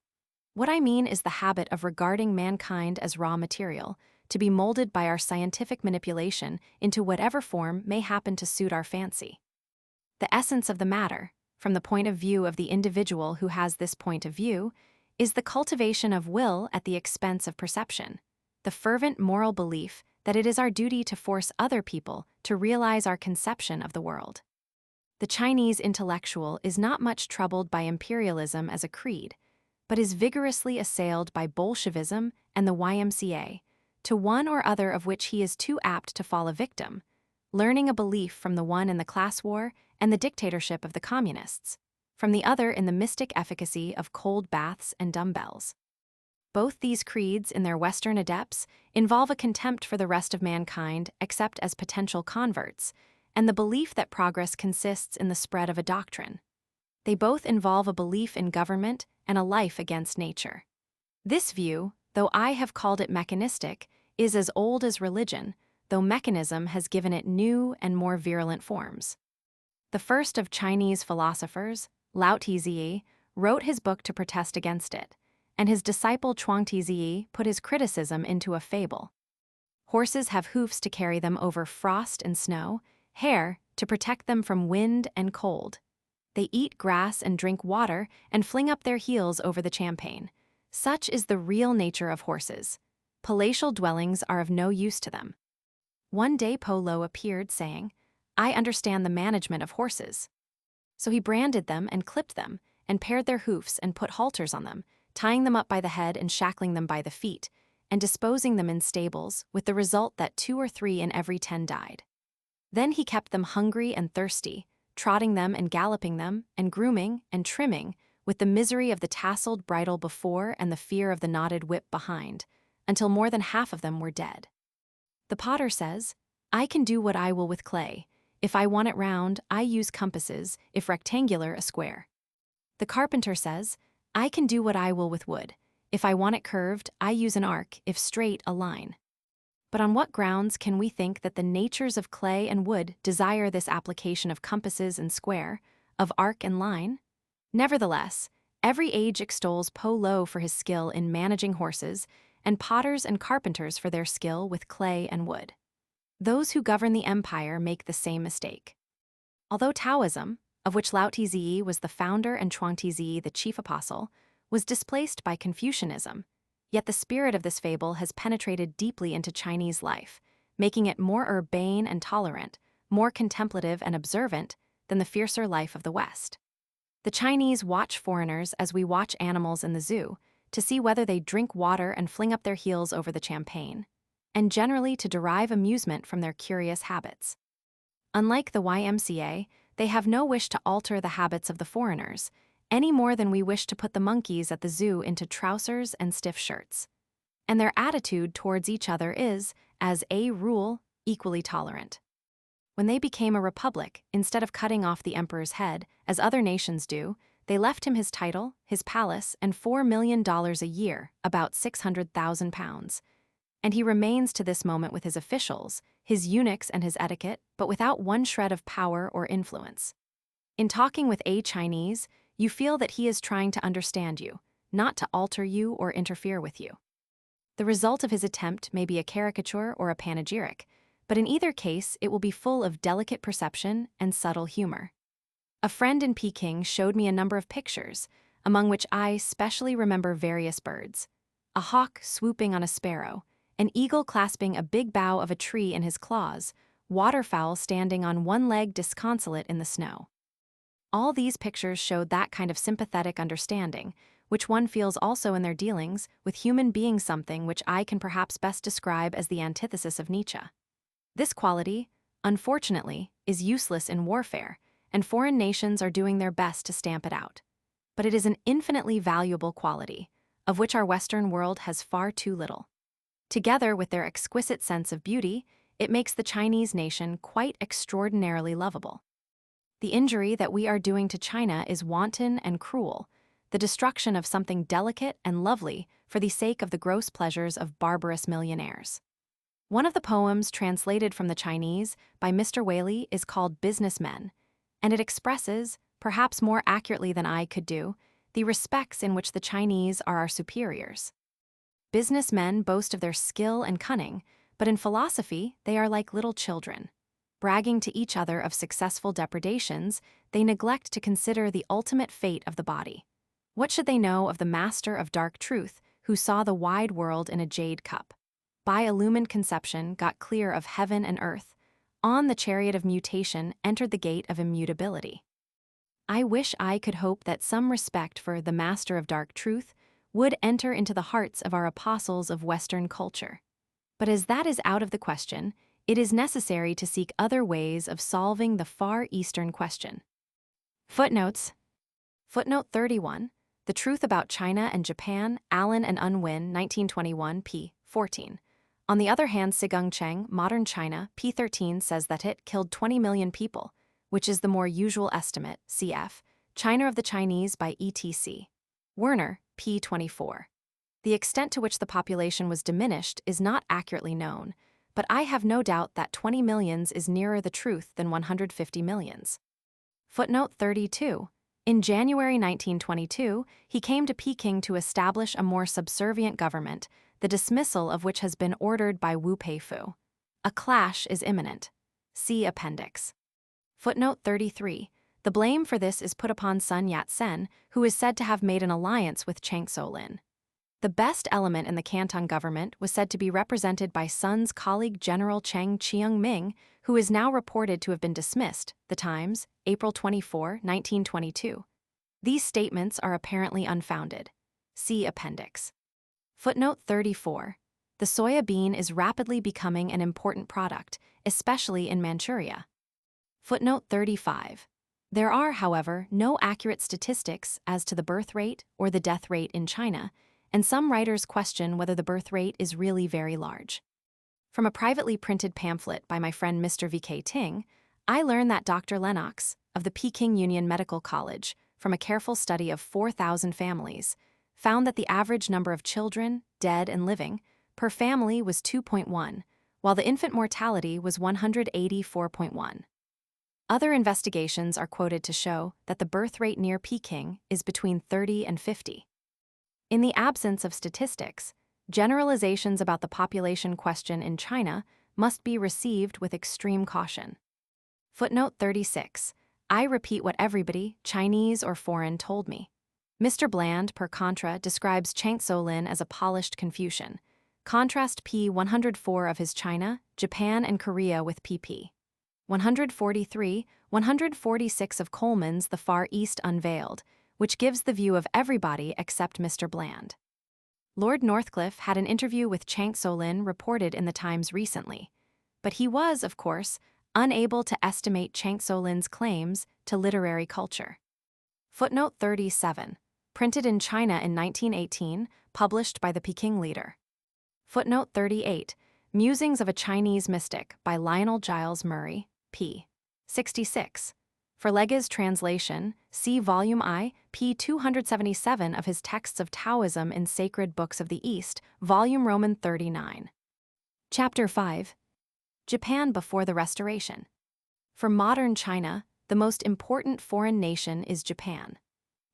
S1: What I mean is the habit of regarding mankind as raw material, to be molded by our scientific manipulation into whatever form may happen to suit our fancy. The essence of the matter, from the point of view of the individual who has this point of view, is the cultivation of will at the expense of perception, the fervent moral belief that it is our duty to force other people to realize our conception of the world. The Chinese intellectual is not much troubled by imperialism as a creed, but is vigorously assailed by Bolshevism and the YMCA, to one or other of which he is too apt to fall a victim, learning a belief from the one in the class war and the dictatorship of the communists, from the other in the mystic efficacy of cold baths and dumbbells. Both these creeds, in their Western adepts, involve a contempt for the rest of mankind except as potential converts, and the belief that progress consists in the spread of a doctrine. They both involve a belief in government and a life against nature. This view, though I have called it mechanistic, is as old as religion, though mechanism has given it new and more virulent forms. The first of Chinese philosophers, Lao Tzu, wrote his book to protest against it, and his disciple Chuang-Tzu put his criticism into a fable. Horses have hoofs to carry them over frost and snow, hair to protect them from wind and cold. They eat grass and drink water and fling up their heels over the champaign. Such is the real nature of horses. Palatial dwellings are of no use to them. One day Po Lo appeared, saying, "I understand the management of horses." So he branded them and clipped them, and pared their hoofs and put halters on them, tying them up by the head and shackling them by the feet, and disposing them in stables, with the result that 2 or 3 in every 10 died. Then he kept them hungry and thirsty, trotting them and galloping them, and grooming and trimming, with the misery of the tasseled bridle before and the fear of the knotted whip behind, until more than half of them were dead. The potter says, "I can do what I will with clay. If I want it round, I use compasses, if rectangular, a square." The carpenter says, "I can do what I will with wood. If I want it curved, I use an arc, if straight, a line." But on what grounds can we think that the natures of clay and wood desire this application of compasses and square, of arc and line? Nevertheless, every age extols Po Lo for his skill in managing horses, and potters and carpenters for their skill with clay and wood. Those who govern the empire make the same mistake. Although Taoism, of which Lao Tzu was the founder and Chuang-Tzu the chief apostle, was displaced by Confucianism, yet the spirit of this fable has penetrated deeply into Chinese life, making it more urbane and tolerant, more contemplative and observant than the fiercer life of the West. The Chinese watch foreigners as we watch animals in the zoo, to see whether they drink water and fling up their heels over the champaign, and generally to derive amusement from their curious habits. Unlike the YMCA, they have no wish to alter the habits of the foreigners, any more than we wish to put the monkeys at the zoo into trousers and stiff shirts. And their attitude towards each other is, as a rule, equally tolerant. When they became a republic, instead of cutting off the emperor's head, as other nations do, they left him his title, his palace, and $4 million a year, about £600,000. And he remains to this moment with his officials, his eunuchs and his etiquette, but without one shred of power or influence. In talking with a Chinese, you feel that he is trying to understand you, not to alter you or interfere with you. The result of his attempt may be a caricature or a panegyric, but in either case it will be full of delicate perception and subtle humor. A friend in Peking showed me a number of pictures, among which I specially remember various birds: a hawk swooping on a sparrow, an eagle clasping a big bough of a tree in his claws, waterfowl standing on one leg disconsolate in the snow. All these pictures showed that kind of sympathetic understanding, which one feels also in their dealings with human beings, something which I can perhaps best describe as the antithesis of Nietzsche. This quality, unfortunately, is useless in warfare, and foreign nations are doing their best to stamp it out. But it is an infinitely valuable quality, of which our Western world has far too little. Together with their exquisite sense of beauty, it makes the Chinese nation quite extraordinarily lovable. The injury that we are doing to China is wanton and cruel, the destruction of something delicate and lovely for the sake of the gross pleasures of barbarous millionaires. One of the poems translated from the Chinese by Mr. Whaley is called Businessmen, and it expresses, perhaps more accurately than I could do, the respects in which the Chinese are our superiors. Businessmen boast of their skill and cunning, but in philosophy they are like little children. Bragging to each other of successful depredations, they neglect to consider the ultimate fate of the body. What should they know of the master of dark truth, who saw the wide world in a jade cup? By illumined conception got clear of heaven and earth, on the chariot of mutation entered the gate of immutability. I wish I could hope that some respect for the master of dark truth would enter into the hearts of our apostles of Western culture. But as that is out of the question, it is necessary to seek other ways of solving the Far Eastern question. Footnotes. Footnote 31. The Truth About China and Japan, Allen and Unwin, 1921, p. 14. On the other hand, Sigung Cheng, Modern China, p. 13 says that it killed 20 million people, which is the more usual estimate, cf. China of the Chinese by etc. Werner, p. 24. The extent to which the population was diminished is not accurately known, but I have no doubt that 20 millions is nearer the truth than 150 millions. Footnote 32. In January 1922, he came to Peking to establish a more subservient government, the dismissal of which has been ordered by Wu Peifu. A clash is imminent. See Appendix. Footnote 33. The blame for this is put upon Sun Yat-sen, who is said to have made an alliance with Chang So-lin. The best element in the Canton government was said to be represented by Sun's colleague General Cheng Cheung-ming, who is now reported to have been dismissed. The Times, April 24, 1922. These statements are apparently unfounded. See Appendix. Footnote 34. The soya bean is rapidly becoming an important product, especially in Manchuria. Footnote 35. There are, however, no accurate statistics as to the birth rate or the death rate in China, and some writers question whether the birth rate is really very large. From a privately printed pamphlet by my friend Mr. V.K. Ting, I learned that Dr. Lennox, of the Peking Union Medical College, from a careful study of 4,000 families, found that the average number of children, dead and living, per family was 2.1, while the infant mortality was 184.1. Other investigations are quoted to show that the birth rate near Peking is between 30 and 50. In the absence of statistics, generalizations about the population question in China must be received with extreme caution. Footnote 36. I repeat what everybody, Chinese or foreign, told me. Mr. Bland, per contra, describes Chang So-lin as a polished Confucian. Contrast p. 104 of his China, Japan, and Korea with pp. 143, 146 of Coleman's The Far East Unveiled, which gives the view of everybody except Mr. Bland. Lord Northcliffe had an interview with Chang So-lin reported in the Times recently, but he was, of course, unable to estimate Chang So-lin's claims to literary culture. Footnote 37. Printed in China in 1918, published by the Peking Leader. Footnote 38. Musings of a Chinese Mystic by Lionel Giles Murray, p. 66. For Lege's translation, see Volume I, p. 277 of his Texts of Taoism in Sacred Books of the East, Volume Roman 39. Chapter 5. Japan before the Restoration. For modern China, the most important foreign nation is Japan.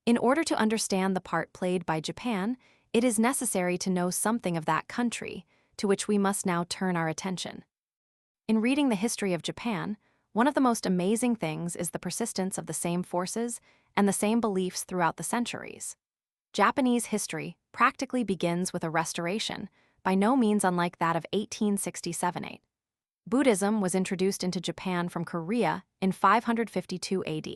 S1: In order to understand the part played by Japan, it is necessary to know something of that country, to which we must now turn our attention. In reading the history of Japan, one of the most amazing things is the persistence of the same forces and the same beliefs throughout the centuries. Japanese history practically begins with a restoration, by no means unlike that of 1867-8. Buddhism was introduced into Japan from Korea in 552 AD.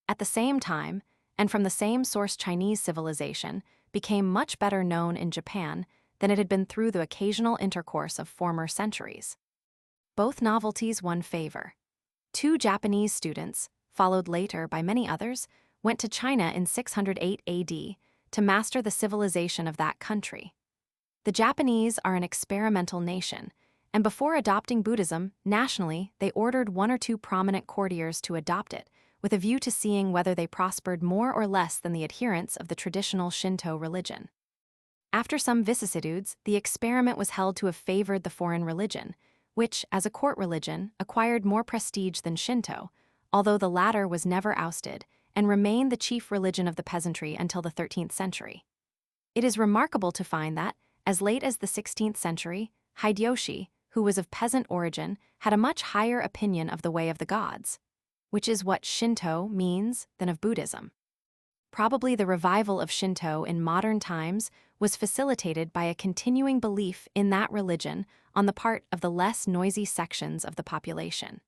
S1: At the same time, and from the same source, Chinese civilization became much better known in Japan than it had been through the occasional intercourse of former centuries. Both novelties won favor. 2 Japanese students, followed later by many others, went to China in 608 AD to master the civilization of that country. The Japanese are an experimental nation, and before adopting Buddhism nationally, they ordered one or two prominent courtiers to adopt it, with a view to seeing whether they prospered more or less than the adherents of the traditional Shinto religion. After some vicissitudes, the experiment was held to have favored the foreign religion, which, as a court religion, acquired more prestige than Shinto, although the latter was never ousted and remained the chief religion of the peasantry until the 13th century. It is remarkable to find that, as late as the 16th century, Hideyoshi, who was of peasant origin, had a much higher opinion of the way of the gods, which is what Shinto means, than of Buddhism. Probably the revival of Shinto in modern times was facilitated by a continuing belief in that religion on the part of the less noisy sections of the population.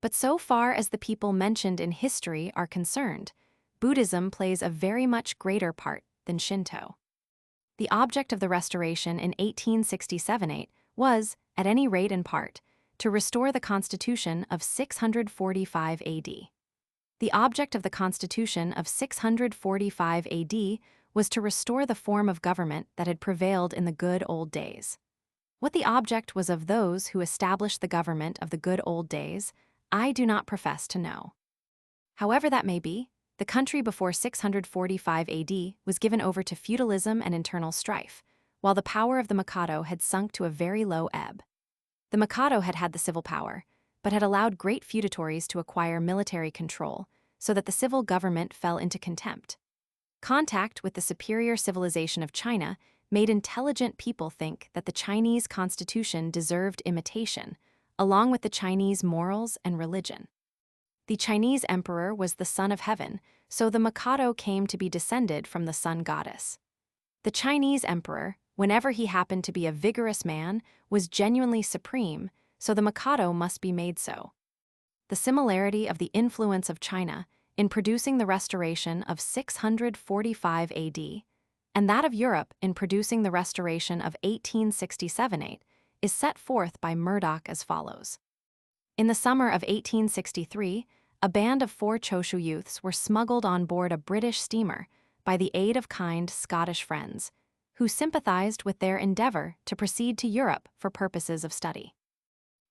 S1: But so far as the people mentioned in history are concerned, Buddhism plays a very much greater part than Shinto. The object of the restoration in 1867-8 was, at any rate in part, to restore the Constitution of 645 AD. The object of the Constitution of 645 AD was to restore the form of government that had prevailed in the good old days. What the object was of those who established the government of the good old days, I do not profess to know. However that may be, the country before 645 AD was given over to feudalism and internal strife, while the power of the Mikado had sunk to a very low ebb. The Mikado had had the civil power, but had allowed great feudatories to acquire military control, so that the civil government fell into contempt. Contact with the superior civilization of China made intelligent people think that the Chinese constitution deserved imitation, along with the Chinese morals and religion. The Chinese emperor was the son of heaven, so the Mikado came to be descended from the sun goddess. The Chinese emperor, whenever he happened to be a vigorous man, was genuinely supreme, so the Mikado must be made so. The similarity of the influence of China in producing the restoration of 645 AD and that of Europe in producing the restoration of 1867-8 is set forth by Murdoch as follows. In the summer of 1863, a band of 4 Choshu youths were smuggled on board a British steamer by the aid of kind Scottish friends, who sympathized with their endeavor to proceed to Europe for purposes of study.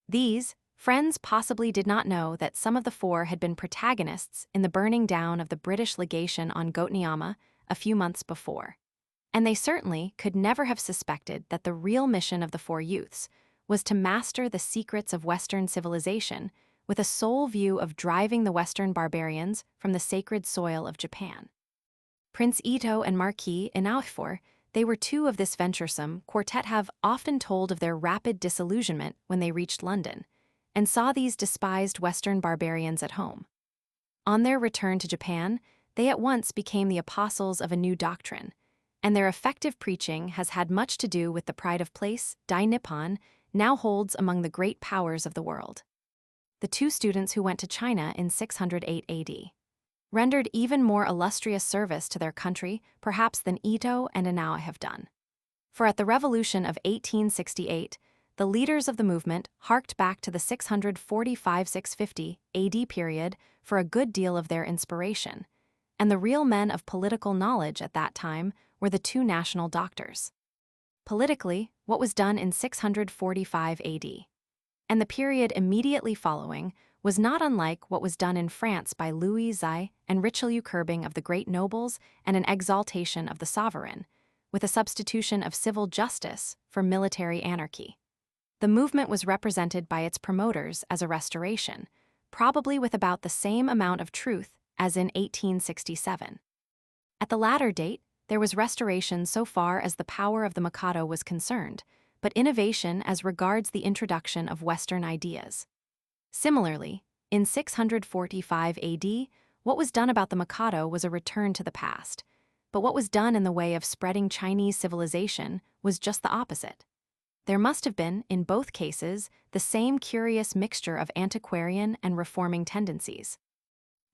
S1: These friends possibly did not know that some of the 4 had been protagonists in the burning down of the British legation on Goteyama a few months before, and they certainly could never have suspected that the real mission of the 4 youths was to master the secrets of Western civilization with a sole view of driving the Western barbarians from the sacred soil of Japan. Prince Ito and Marquis Inaofor, they were 2 of this venturesome quartet, have often told of their rapid disillusionment when they reached London and saw these despised Western barbarians at home. On their return to Japan, they at once became the apostles of a new doctrine, and their effective preaching has had much to do with the pride of place Dai Nippon now holds among the great powers of the world. The 2 students who went to China in 608 AD rendered even more illustrious service to their country, perhaps, than Ito and Inao have done. For at the Revolution of 1868, the leaders of the movement harked back to the 645-650 AD period for a good deal of their inspiration, and the real men of political knowledge at that time were the 2 national doctors. Politically, what was done in 645 AD and the period immediately following was not unlike what was done in France by Louis Xi and Richelieu, curbing of the great nobles and an exaltation of the sovereign, with a substitution of civil justice for military anarchy. The movement was represented by its promoters as a restoration, probably with about the same amount of truth as in 1867. At the latter date, there was restoration so far as the power of the Mikado was concerned, but innovation as regards the introduction of Western ideas. Similarly, in 645 AD, what was done about the Mikado was a return to the past, but what was done in the way of spreading Chinese civilization was just the opposite. There must have been, in both cases, the same curious mixture of antiquarian and reforming tendencies.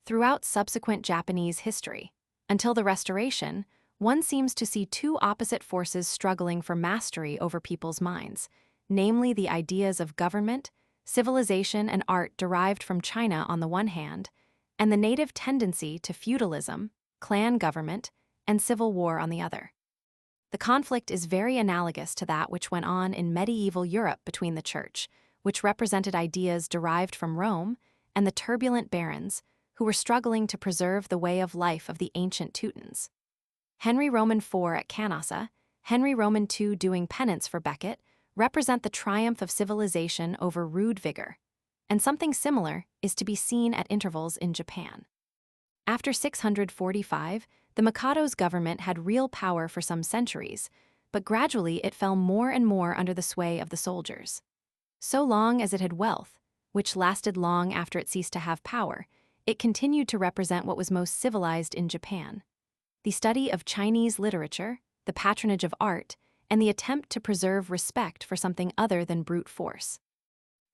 S1: Throughout subsequent Japanese history, until the Restoration, one seems to see 2 opposite forces struggling for mastery over people's minds, namely the ideas of government, civilization, and art derived from China on the one hand, and the native tendency to feudalism, clan government, and civil war on the other. The conflict is very analogous to that which went on in medieval Europe between the Church, which represented ideas derived from Rome, and the turbulent barons, who were struggling to preserve the way of life of the ancient Teutons. Henry Roman IV at Canossa, Henry Roman II doing penance for Becket, represent the triumph of civilization over rude vigor, and something similar is to be seen at intervals in Japan. After 645, the Mikado's government had real power for some centuries, but gradually it fell more and more under the sway of the soldiers. So long as it had wealth, which lasted long after it ceased to have power, it continued to represent what was most civilized in Japan: the study of Chinese literature, the patronage of art, and the attempt to preserve respect for something other than brute force.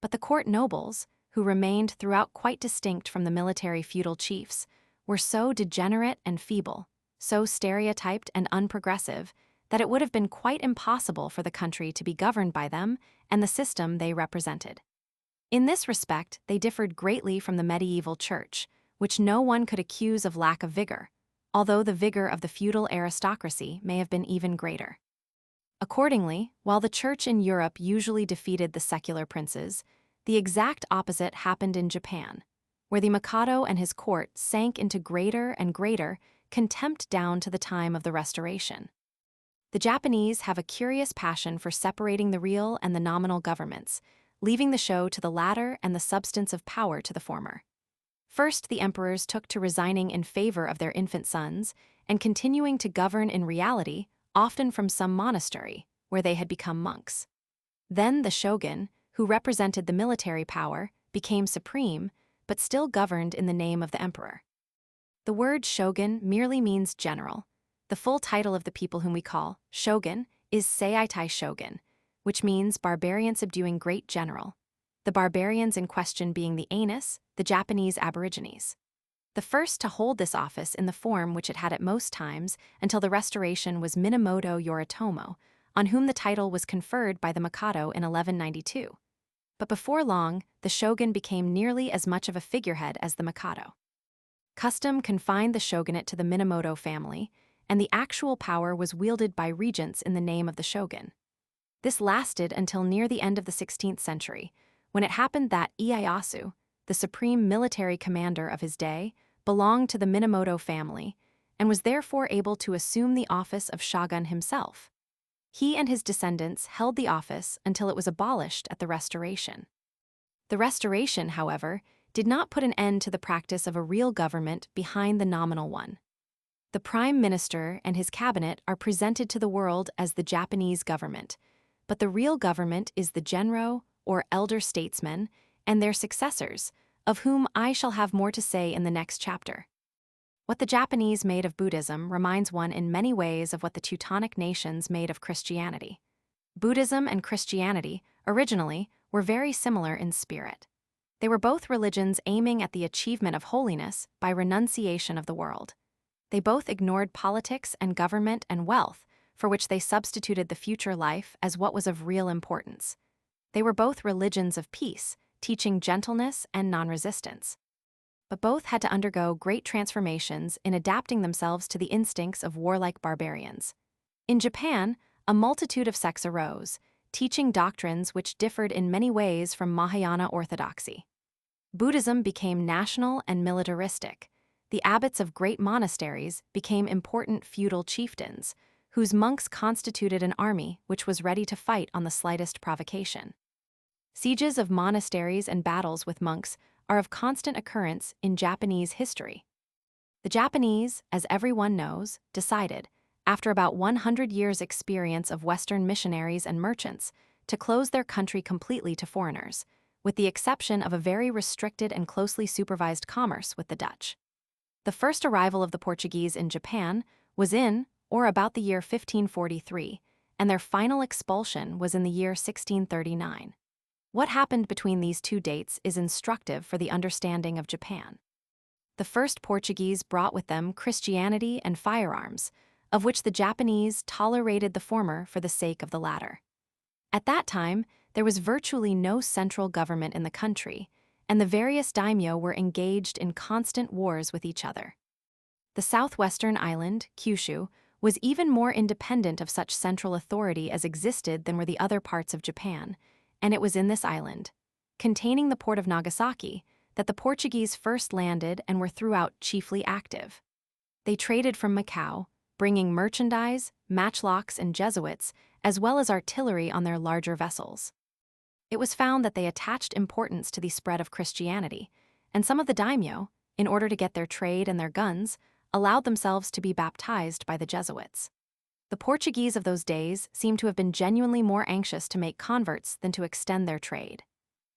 S1: But the court nobles, who remained throughout quite distinct from the military feudal chiefs, were so degenerate and feeble, so stereotyped and unprogressive, that it would have been quite impossible for the country to be governed by them and the system they represented. In this respect, they differed greatly from the medieval church, which no one could accuse of lack of vigor, although the vigor of the feudal aristocracy may have been even greater. Accordingly, while the church in Europe usually defeated the secular princes, the exact opposite happened in Japan, where the Mikado and his court sank into greater and greater contempt down to the time of the Restoration. The Japanese have a curious passion for separating the real and the nominal governments, leaving the show to the latter and the substance of power to the former. First, the emperors took to resigning in favor of their infant sons and continuing to govern in reality, often from some monastery, where they had become monks. Then the shogun, who represented the military power, became supreme, but still governed in the name of the emperor. The word shogun merely means general. The full title of the people whom we call shogun is Seitai shogun, which means barbarian subduing great general, the barbarians in question being the Ainu, the Japanese aborigines. The first to hold this office in the form which it had at most times until the Restoration was Minamoto Yoritomo, on whom the title was conferred by the Mikado in 1192. But before long, the shogun became nearly as much of a figurehead as the Mikado. Custom confined the shogunate to the Minamoto family, and the actual power was wielded by regents in the name of the shogun. This lasted until near the end of the 16th century, when it happened that Ieyasu, the supreme military commander of his day, belonged to the Minamoto family, and was therefore able to assume the office of shogun himself. He and his descendants held the office until it was abolished at the Restoration. The Restoration, however, did not put an end to the practice of a real government behind the nominal one. The Prime Minister and his cabinet are presented to the world as the Japanese government, but the real government is the genro, or elder statesmen, and their successors, of whom I shall have more to say in the next chapter. What the Japanese made of Buddhism reminds one in many ways of what the Teutonic nations made of Christianity. Buddhism and Christianity, originally, were very similar in spirit. They were both religions aiming at the achievement of holiness by renunciation of the world. They both ignored politics and government and wealth, for which they substituted the future life as what was of real importance. They were both religions of peace, teaching gentleness and non-resistance. But both had to undergo great transformations in adapting themselves to the instincts of warlike barbarians. In Japan, a multitude of sects arose, teaching doctrines which differed in many ways from Mahayana orthodoxy. Buddhism became national and militaristic. The abbots of great monasteries became important feudal chieftains, whose monks constituted an army which was ready to fight on the slightest provocation. Sieges of monasteries and battles with monks are of constant occurrence in Japanese history. The Japanese, as everyone knows, decided, after about 100 years' experience of Western missionaries and merchants, to close their country completely to foreigners, with the exception of a very restricted and closely supervised commerce with the Dutch. The first arrival of the Portuguese in Japan was in, or about the year 1543, and their final expulsion was in the year 1639. What happened between these two dates is instructive for the understanding of Japan. The first Portuguese brought with them Christianity and firearms, of which the Japanese tolerated the former for the sake of the latter. At that time, there was virtually no central government in the country, and the various daimyo were engaged in constant wars with each other. The southwestern island, Kyushu, was even more independent of such central authority as existed than were the other parts of Japan, and it was in this island, containing the port of Nagasaki, that the Portuguese first landed and were throughout chiefly active. They traded from Macau, bringing merchandise, matchlocks, and Jesuits, as well as artillery on their larger vessels. It was found that they attached importance to the spread of Christianity, and some of the daimyo, in order to get their trade and their guns, allowed themselves to be baptized by the Jesuits. The Portuguese of those days seem to have been genuinely more anxious to make converts than to extend their trade.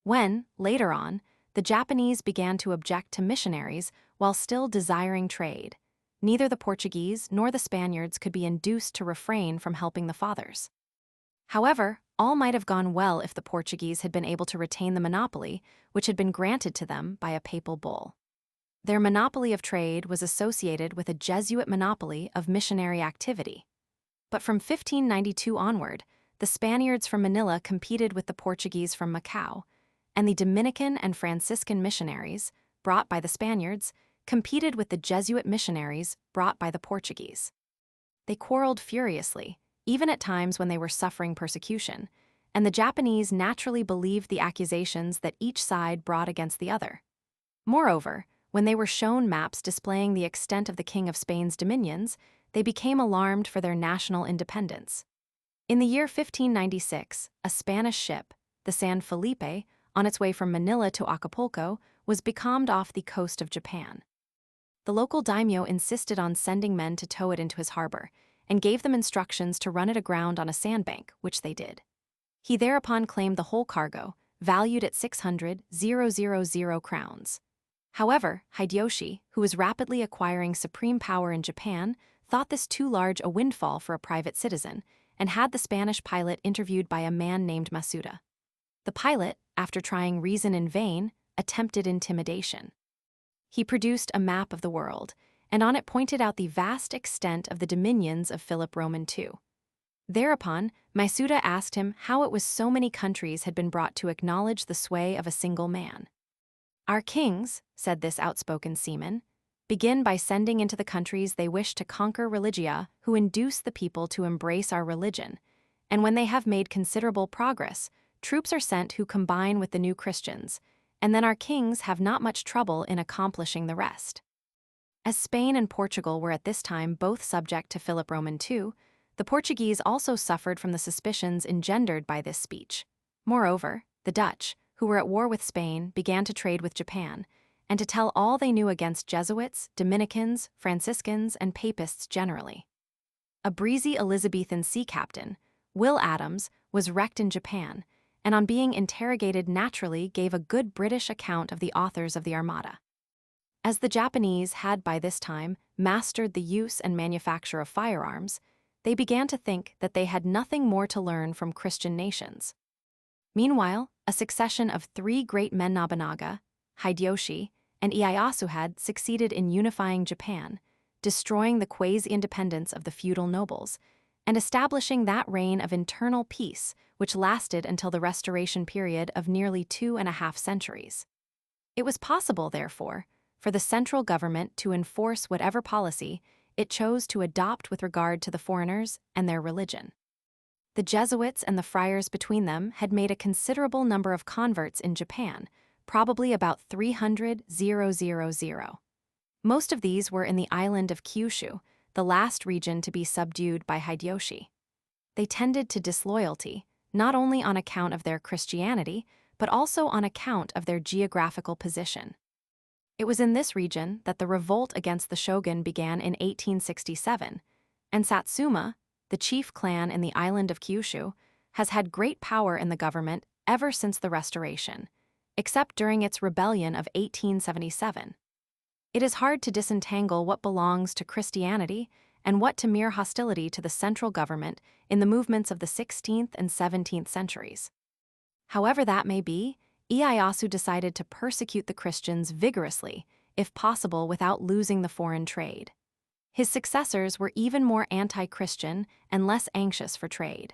S1: When, later on, the Japanese began to object to missionaries while still desiring trade, neither the Portuguese nor the Spaniards could be induced to refrain from helping the fathers. However, all might have gone well if the Portuguese had been able to retain the monopoly which had been granted to them by a papal bull. Their monopoly of trade was associated with a Jesuit monopoly of missionary activity. But from 1592 onward, the Spaniards from Manila competed with the Portuguese from Macau, and the Dominican and Franciscan missionaries, brought by the Spaniards, competed with the Jesuit missionaries brought by the Portuguese. They quarreled furiously, even at times when they were suffering persecution, and the Japanese naturally believed the accusations that each side brought against the other. Moreover, when they were shown maps displaying the extent of the King of Spain's dominions, they became alarmed for their national independence. In the year 1596, a Spanish ship, the San Felipe, on its way from Manila to Acapulco, was becalmed off the coast of Japan. The local daimyo insisted on sending men to tow it into his harbor, and gave them instructions to run it aground on a sandbank, which they did. He thereupon claimed the whole cargo, valued at 600,000 crowns. However, Hideyoshi, who was rapidly acquiring supreme power in Japan, thought this too large a windfall for a private citizen, and had the Spanish pilot interviewed by a man named Masuda. The pilot, after trying reason in vain, attempted intimidation. He produced a map of the world, and on it pointed out the vast extent of the dominions of Philip Roman II. Thereupon, Masuda asked him how it was so many countries had been brought to acknowledge the sway of a single man. "Our kings," said this outspoken seaman, "begin by sending into the countries they wish to conquer religia who induce the people to embrace our religion, and when they have made considerable progress, troops are sent who combine with the new Christians, and then our kings have not much trouble in accomplishing the rest." As Spain and Portugal were at this time both subject to Philip Roman II, the Portuguese also suffered from the suspicions engendered by this speech. Moreover, the Dutch, who were at war with Spain, began to trade with Japan, and to tell all they knew against Jesuits, Dominicans, Franciscans, and Papists generally. A breezy Elizabethan sea captain, Will Adams, was wrecked in Japan, and on being interrogated naturally gave a good British account of the authors of the Armada. As the Japanese had by this time mastered the use and manufacture of firearms, they began to think that they had nothing more to learn from Christian nations. Meanwhile, a succession of three great men, Nobunaga, Hideyoshi, and Ieyasu, had succeeded in unifying Japan, destroying the quasi-independence of the feudal nobles, and establishing that reign of internal peace which lasted until the Restoration period of nearly 2.5 centuries. It was possible, therefore, for the central government to enforce whatever policy it chose to adopt with regard to the foreigners and their religion. The Jesuits and the friars between them had made a considerable number of converts in Japan, probably about 300,000. Most of these were in the island of Kyushu, the last region to be subdued by Hideyoshi. They tended to disloyalty, not only on account of their Christianity, but also on account of their geographical position. It was in this region that the revolt against the shogun began in 1867, and Satsuma, the chief clan in the island of Kyushu, has had great power in the government ever since the Restoration, except during its rebellion of 1877. It is hard to disentangle what belongs to Christianity and what to mere hostility to the central government in the movements of the 16th and 17th centuries. However that may be, Ieyasu decided to persecute the Christians vigorously, if possible without losing the foreign trade. His successors were even more anti-Christian and less anxious for trade.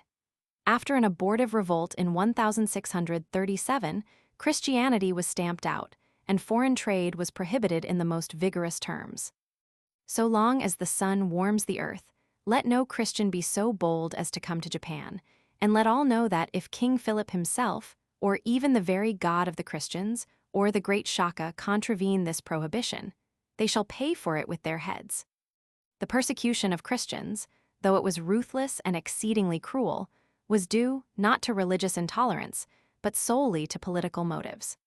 S1: After an abortive revolt in 1637, Christianity was stamped out, and foreign trade was prohibited in the most vigorous terms. So long as the sun warms the earth, Let no Christian be so bold as to come to Japan, and let all know that if King Philip himself, or even the very God of the Christians, or the great Shaka contravene this prohibition, they shall pay for it with their heads. The persecution of Christians, though it was ruthless and exceedingly cruel, was due not to religious intolerance, but solely to political motives.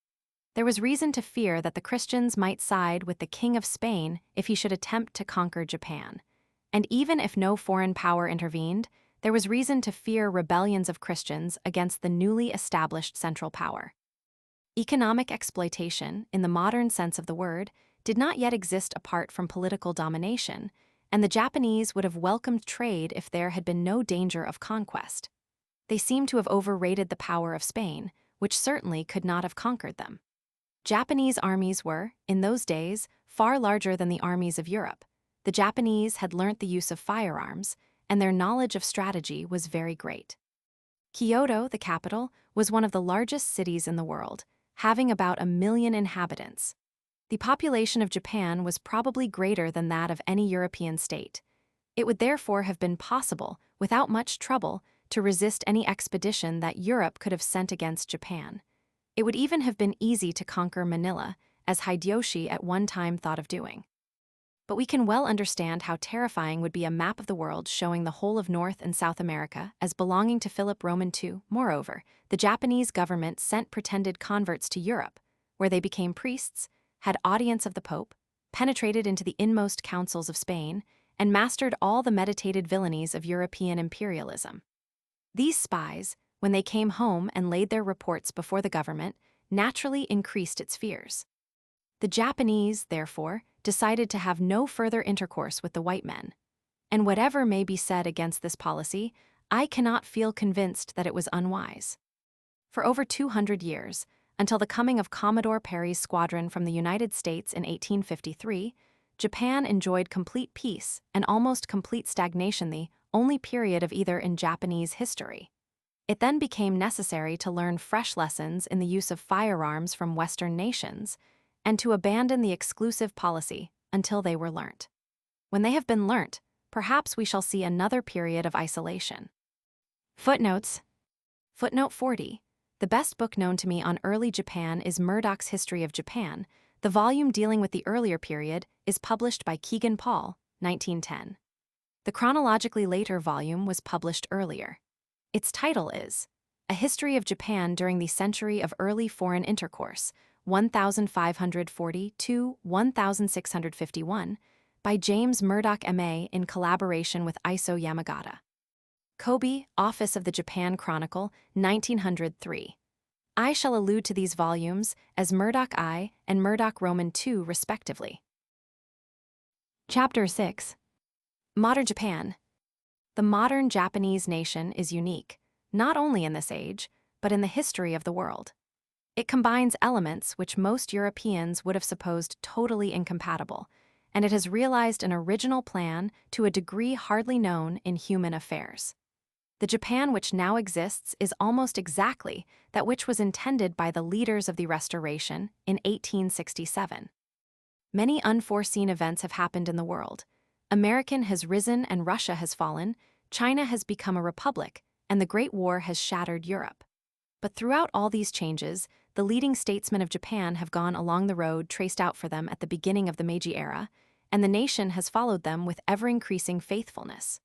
S1: There was reason to fear that the Christians might side with the King of Spain if he should attempt to conquer Japan. And even if no foreign power intervened, there was reason to fear rebellions of Christians against the newly established central power. Economic exploitation, in the modern sense of the word, did not yet exist apart from political domination, and the Japanese would have welcomed trade if there had been no danger of conquest. They seem to have overrated the power of Spain, which certainly could not have conquered them. Japanese armies were, in those days, far larger than the armies of Europe. The Japanese had learnt the use of firearms, and their knowledge of strategy was very great. Kyoto, the capital, was one of the largest cities in the world, having about 1 million inhabitants. The population of Japan was probably greater than that of any European state. It would therefore have been possible, without much trouble, to resist any expedition that Europe could have sent against Japan. It would even have been easy to conquer Manila, as Hideyoshi at one time thought of doing. But we can well understand how terrifying would be a map of the world showing the whole of North and South America as belonging to Philip Roman II. Moreover, the Japanese government sent pretended converts to Europe, where they became priests, had audience of the Pope, penetrated into the inmost councils of Spain, and mastered all the meditated villainies of European imperialism. These spies, when they came home and laid their reports before the government, naturally increased its fears. The Japanese, therefore, decided to have no further intercourse with the white men. And whatever may be said against this policy, I cannot feel convinced that it was unwise. For over 200 years, until the coming of Commodore Perry's squadron from the United States in 1853, Japan enjoyed complete peace and almost complete stagnation, the only period of either in Japanese history. It then became necessary to learn fresh lessons in the use of firearms from Western nations, and to abandon the exclusive policy until they were learnt. When they have been learnt, perhaps we shall see another period of isolation. Footnotes. Footnote 40. The best book known to me on early Japan is Murdoch's History of Japan. The volume dealing with the earlier period is published by Kegan Paul, 1910. The chronologically later volume was published earlier. Its title is A History of Japan During the Century of Early Foreign Intercourse, 1540 to 1651, by James Murdoch M.A. in collaboration with Iso Yamagata. Kobe, Office of the Japan Chronicle, 1903. I shall allude to these volumes as Murdoch I and Murdoch Roman II, respectively. Chapter 6. Modern Japan. The modern Japanese nation is unique, not only in this age, but in the history of the world. It combines elements which most Europeans would have supposed totally incompatible, and it has realized an original plan to a degree hardly known in human affairs. The Japan which now exists is almost exactly that which was intended by the leaders of the Restoration in 1867. Many unforeseen events have happened in the world. America has risen and Russia has fallen, China has become a republic, and the Great War has shattered Europe. But throughout all these changes, the leading statesmen of Japan have gone along the road traced out for them at the beginning of the Meiji era, and the nation has followed them with ever-increasing faithfulness.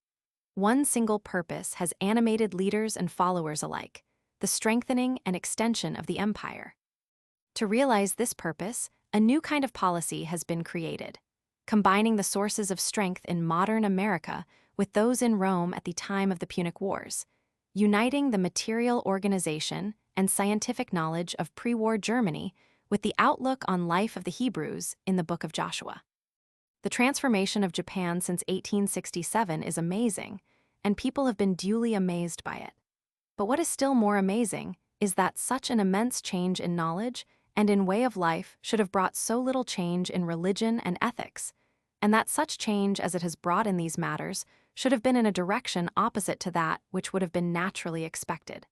S1: One single purpose has animated leaders and followers alike: the strengthening and extension of the empire. To realize this purpose, a new kind of policy has been created, combining the sources of strength in modern America with those in Rome at the time of the Punic Wars, uniting the material organization and scientific knowledge of pre-war Germany with the outlook on life of the Hebrews in the Book of Joshua. The transformation of Japan since 1867 is amazing, and people have been duly amazed by it. But what is still more amazing is that such an immense change in knowledge and in way of life should have brought so little change in religion and ethics, and that such change as it has brought in these matters should have been in a direction opposite to that which would have been naturally expected.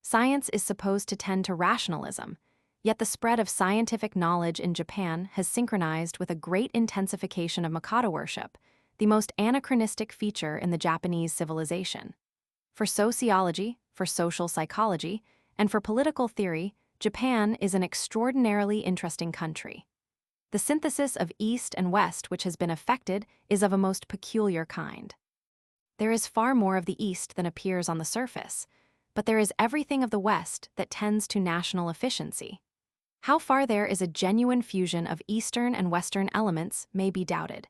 S1: Science is supposed to tend to rationalism, yet the spread of scientific knowledge in Japan has synchronized with a great intensification of Mikado worship, the most anachronistic feature in the Japanese civilization. For sociology, for social psychology, and for political theory, Japan is an extraordinarily interesting country. The synthesis of East and West which has been effected is of a most peculiar kind. There is far more of the East than appears on the surface, but there is everything of the West that tends to national efficiency. How far there is a genuine fusion of Eastern and Western elements may be doubted.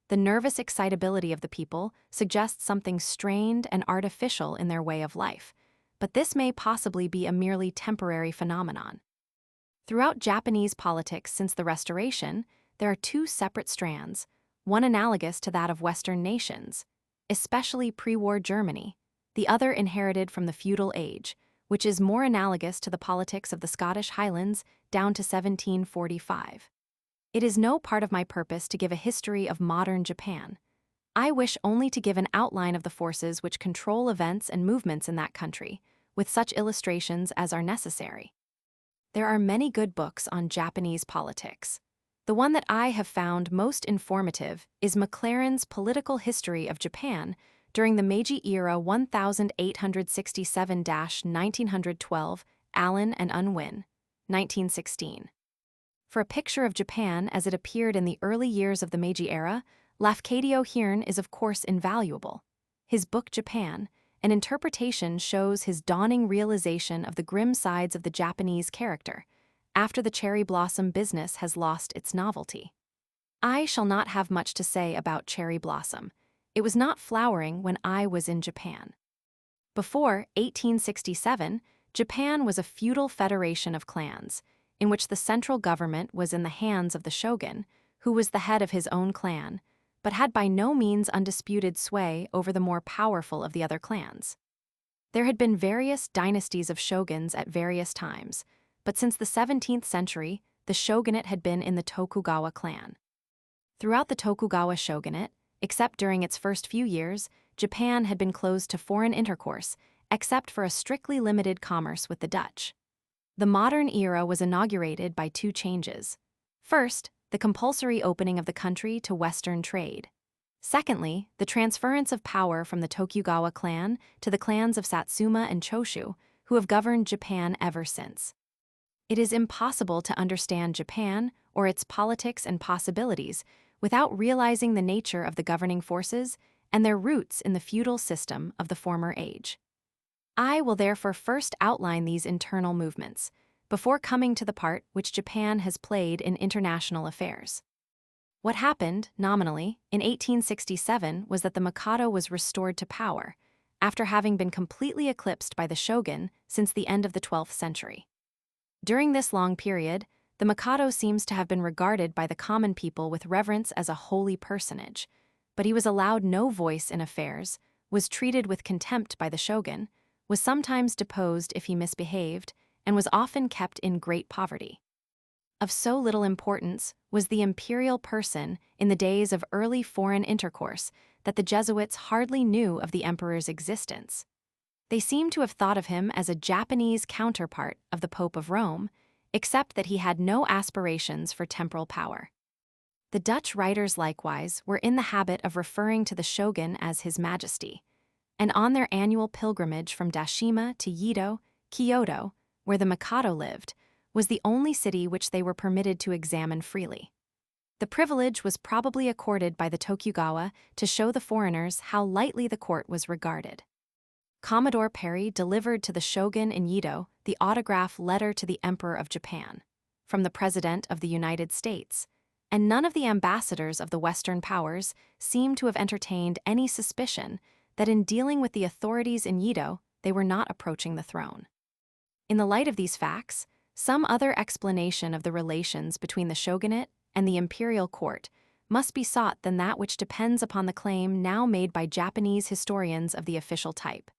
S1: The nervous excitability of the people suggests something strained and artificial in their way of life, but this may possibly be a merely temporary phenomenon. Throughout Japanese politics since the Restoration, there are two separate strands, one analogous to that of Western nations, especially pre-war Germany, the other inherited from the feudal age, which is more analogous to the politics of the Scottish Highlands down to 1745. It is no part of my purpose to give a history of modern Japan. I wish only to give an outline of the forces which control events and movements in that country, with such illustrations as are necessary. There are many good books on Japanese politics. The one that I have found most informative is Maclaren's Political History of Japan during the Meiji era 1867–1912, Allen and Unwin, 1916. For a picture of Japan as it appeared in the early years of the Meiji era, Lafcadio Hearn is of course invaluable. His book Japan, an interpretation shows his dawning realization of the grim sides of the Japanese character, after the cherry blossom business has lost its novelty. I shall not have much to say about cherry blossom. It was not flowering when I was in Japan. Before 1867, Japan was a feudal federation of clans, in which the central government was in the hands of the shogun, who was the head of his own clan, but had by no means undisputed sway over the more powerful of the other clans. There had been various dynasties of shoguns at various times, but since the 17th century, the shogunate had been in the Tokugawa clan. Throughout the Tokugawa shogunate, except during its first few years, Japan had been closed to foreign intercourse, except for a strictly limited commerce with the Dutch. The modern era was inaugurated by two changes. First, the compulsory opening of the country to Western trade. Secondly, the transference of power from the Tokugawa clan to the clans of Satsuma and Choshu, who have governed Japan ever since. It is impossible to understand Japan or its politics and possibilities without realizing the nature of the governing forces and their roots in the feudal system of the former age. I will therefore first outline these internal movements, before coming to the part which Japan has played in international affairs. What happened, nominally, in 1867 was that the Mikado was restored to power, after having been completely eclipsed by the shogun since the end of the 12th century. During this long period, the Mikado seems to have been regarded by the common people with reverence as a holy personage, but he was allowed no voice in affairs, was treated with contempt by the shogun, was sometimes deposed if he misbehaved, and was often kept in great poverty. Of so little importance was the imperial person in the days of early foreign intercourse that the Jesuits hardly knew of the emperor's existence. They seem to have thought of him as a Japanese counterpart of the Pope of Rome, except that he had no aspirations for temporal power. The Dutch writers likewise were in the habit of referring to the shogun as His Majesty, and on their annual pilgrimage from Dashima to Yedo, Kyoto, where the Mikado lived, was the only city which they were permitted to examine freely. The privilege was probably accorded by the Tokugawa to show the foreigners how lightly the court was regarded. Commodore Perry delivered to the shogun in Yedo the autograph letter to the Emperor of Japan, from the President of the United States, and none of the ambassadors of the Western powers seem to have entertained any suspicion that in dealing with the authorities in Yedo, they were not approaching the throne. In the light of these facts, some other explanation of the relations between the shogunate and the imperial court must be sought than that which depends upon the claim now made by Japanese historians of the official type,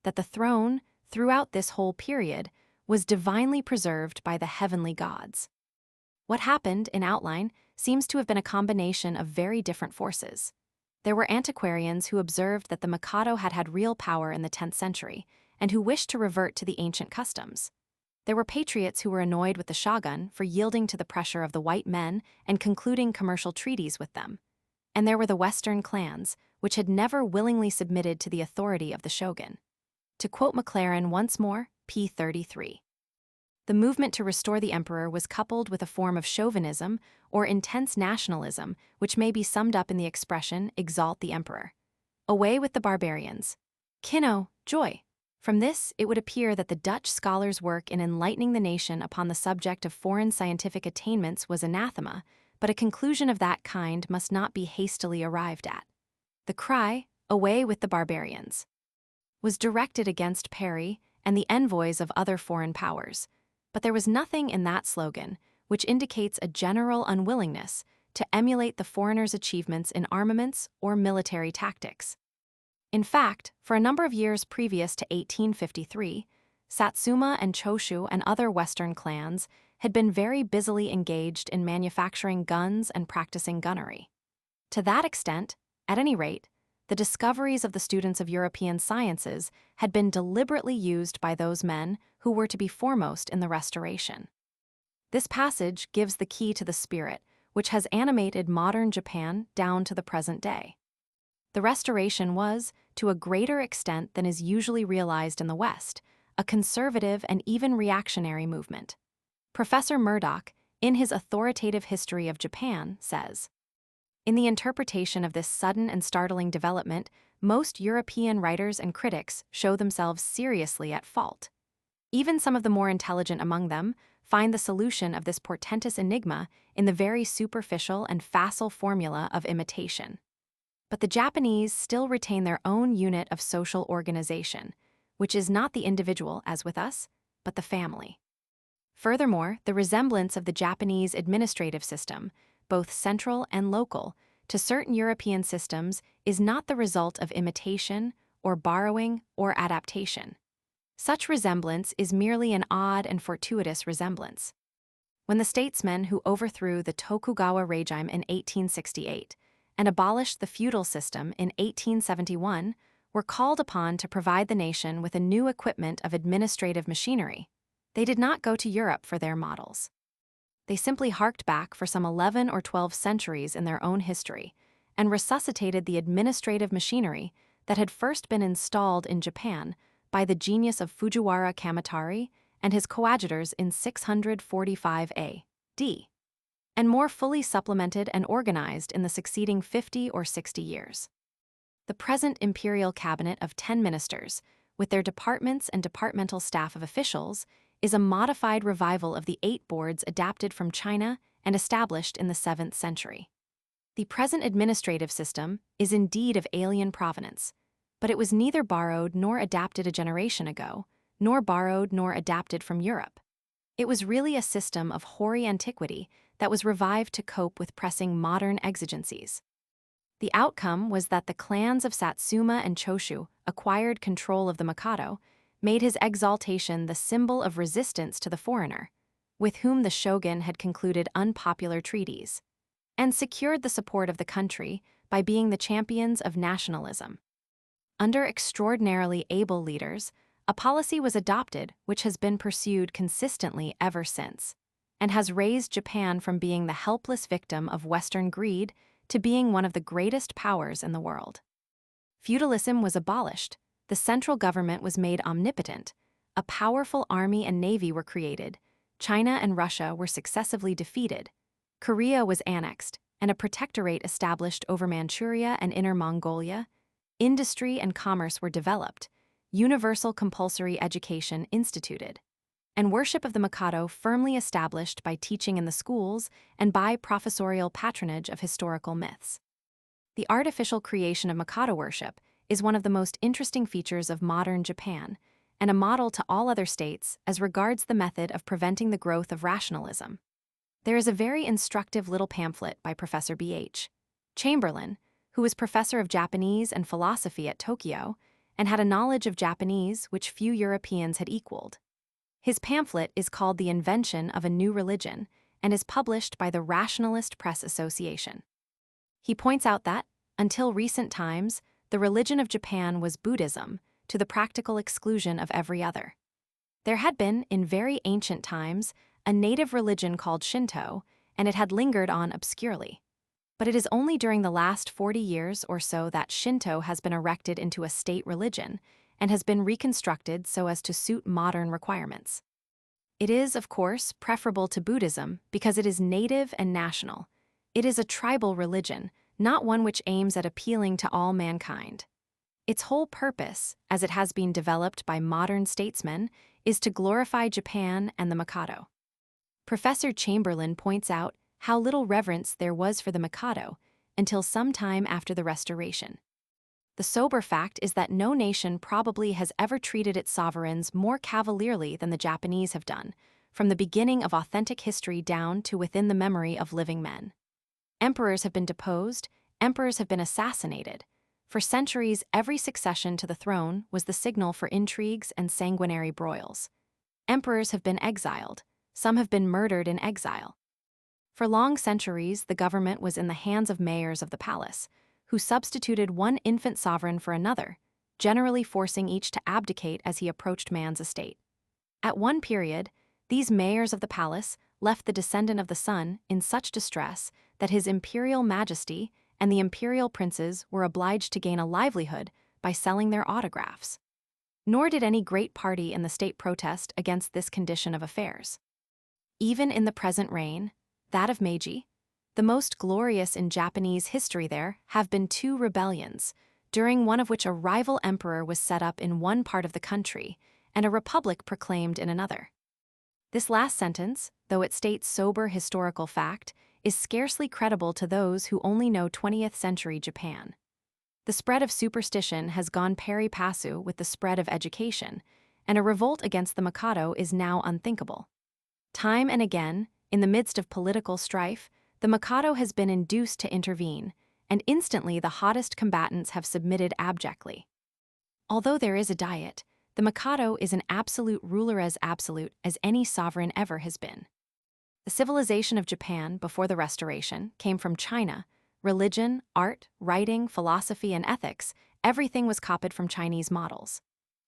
S1: that the throne, throughout this whole period, was divinely preserved by the heavenly gods. What happened, in outline, seems to have been a combination of very different forces. There were antiquarians who observed that the Mikado had had real power in the 10th century, and who wished to revert to the ancient customs. There were patriots who were annoyed with the shogun for yielding to the pressure of the white men and concluding commercial treaties with them. And there were the Western clans, which had never willingly submitted to the authority of the shogun. To quote Maclaren once more, p. 33. The movement to restore the emperor was coupled with a form of chauvinism or intense nationalism, which may be summed up in the expression, exalt the emperor. Away with the barbarians. Kinno, joy. From this, it would appear that the Dutch scholars' work in enlightening the nation upon the subject of foreign scientific attainments was anathema, but a conclusion of that kind must not be hastily arrived at. The cry, away with the barbarians, was directed against Perry and the envoys of other foreign powers, but there was nothing in that slogan which indicates a general unwillingness to emulate the foreigners' achievements in armaments or military tactics. In fact, for a number of years previous to 1853, Satsuma and Choshu and other Western clans had been very busily engaged in manufacturing guns and practicing gunnery. To that extent, at any rate, the discoveries of the students of European sciences had been deliberately used by those men who were to be foremost in the Restoration. This passage gives the key to the spirit which has animated modern Japan down to the present day. The Restoration was, to a greater extent than is usually realized in the West, a conservative and even reactionary movement. Professor Murdoch, in his authoritative history of Japan, says, "In the interpretation of this sudden and startling development, most European writers and critics show themselves seriously at fault. Even some of the more intelligent among them find the solution of this portentous enigma in the very superficial and facile formula of imitation. But the Japanese still retain their own unit of social organization, which is not the individual as with us, but the family. Furthermore, the resemblance of the Japanese administrative system, both central and local, to certain European systems is not the result of imitation or borrowing or adaptation. Such resemblance is merely an odd and fortuitous resemblance. When the statesmen who overthrew the Tokugawa regime in 1868 and abolished the feudal system in 1871 were called upon to provide the nation with a new equipment of administrative machinery, they did not go to Europe for their models. They simply harked back for some 11 or 12 centuries in their own history and resuscitated the administrative machinery that had first been installed in Japan by the genius of Fujiwara Kamatari and his coadjutors in 645 A.D., and more fully supplemented and organized in the succeeding 50 or 60 years. The present imperial cabinet of 10 ministers, with their departments and departmental staff of officials, is a modified revival of the 8 boards adapted from China and established in the 7th century. The present administrative system is indeed of alien provenance, but it was neither borrowed nor adapted a generation ago, nor borrowed nor adapted from Europe. It was really a system of hoary antiquity that was revived to cope with pressing modern exigencies. The outcome was that the clans of Satsuma and Choshu acquired control of the Mikado, made his exaltation the symbol of resistance to the foreigner, with whom the shogun had concluded unpopular treaties, and secured the support of the country by being the champions of nationalism. Under extraordinarily able leaders, a policy was adopted which has been pursued consistently ever since, and has raised Japan from being the helpless victim of Western greed to being one of the greatest powers in the world. Feudalism was abolished, the central government was made omnipotent, a powerful army and navy were created, China and Russia were successively defeated, Korea was annexed, and a protectorate established over Manchuria and Inner Mongolia, industry and commerce were developed, universal compulsory education instituted, and worship of the Mikado firmly established by teaching in the schools and by professorial patronage of historical myths. The artificial creation of Mikado worship is one of the most interesting features of modern Japan, and a model to all other states as regards the method of preventing the growth of rationalism. There is a very instructive little pamphlet by Professor B.H. Chamberlain, who was professor of Japanese and philosophy at Tokyo, and had a knowledge of Japanese which few Europeans had equaled. His pamphlet is called The Invention of a New Religion and is published by the Rationalist Press Association. He points out that, until recent times, the religion of Japan was Buddhism, to the practical exclusion of every other. There had been, in very ancient times, a native religion called Shinto, and it had lingered on obscurely. But it is only during the last 40 years or so that Shinto has been erected into a state religion and has been reconstructed so as to suit modern requirements. It is, of course, preferable to Buddhism because it is native and national. It is a tribal religion, not one which aims at appealing to all mankind. Its whole purpose, as it has been developed by modern statesmen, is to glorify Japan and the Mikado. Professor Chamberlain points out how little reverence there was for the Mikado until some time after the Restoration. The sober fact is that no nation probably has ever treated its sovereigns more cavalierly than the Japanese have done, from the beginning of authentic history down to within the memory of living men. Emperors have been deposed, emperors have been assassinated. For centuries, every succession to the throne was the signal for intrigues and sanguinary broils. Emperors have been exiled, some have been murdered in exile. For long centuries, the government was in the hands of mayors of the palace, who substituted one infant sovereign for another, generally forcing each to abdicate as he approached man's estate. At one period, these mayors of the palace left the descendant of the sun in such distress that his imperial majesty and the imperial princes were obliged to gain a livelihood by selling their autographs. Nor did any great party in the state protest against this condition of affairs. Even in the present reign, that of Meiji, the most glorious in Japanese history, there have been two rebellions, during one of which a rival emperor was set up in one part of the country and a republic proclaimed in another. This last sentence, though it states sober historical fact, is scarcely credible to those who only know 20th century Japan. The spread of superstition has gone pari passu with the spread of education, and a revolt against the Mikado is now unthinkable. Time and again, in the midst of political strife, the Mikado has been induced to intervene, and instantly the hottest combatants have submitted abjectly. Although there is a diet, the Mikado is an absolute ruler, as absolute as any sovereign ever has been. The civilization of Japan before the Restoration came from China. Religion, art, writing, philosophy, and ethics, everything was copied from Chinese models.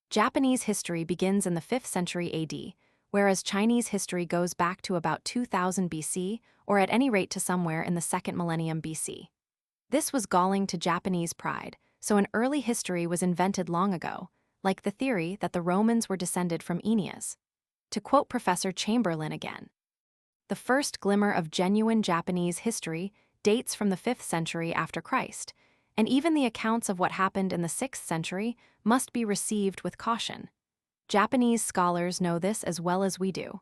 S1: Japanese history begins in the 5th century AD, whereas Chinese history goes back to about 2000 BC, or at any rate to somewhere in the 2nd millennium BC. This was galling to Japanese pride, so an early history was invented long ago, like the theory that the Romans were descended from Aeneas. To quote Professor Chamberlain again, the first glimmer of genuine Japanese history dates from the 5th century after Christ, and even the accounts of what happened in the 6th century must be received with caution. Japanese scholars know this as well as we do.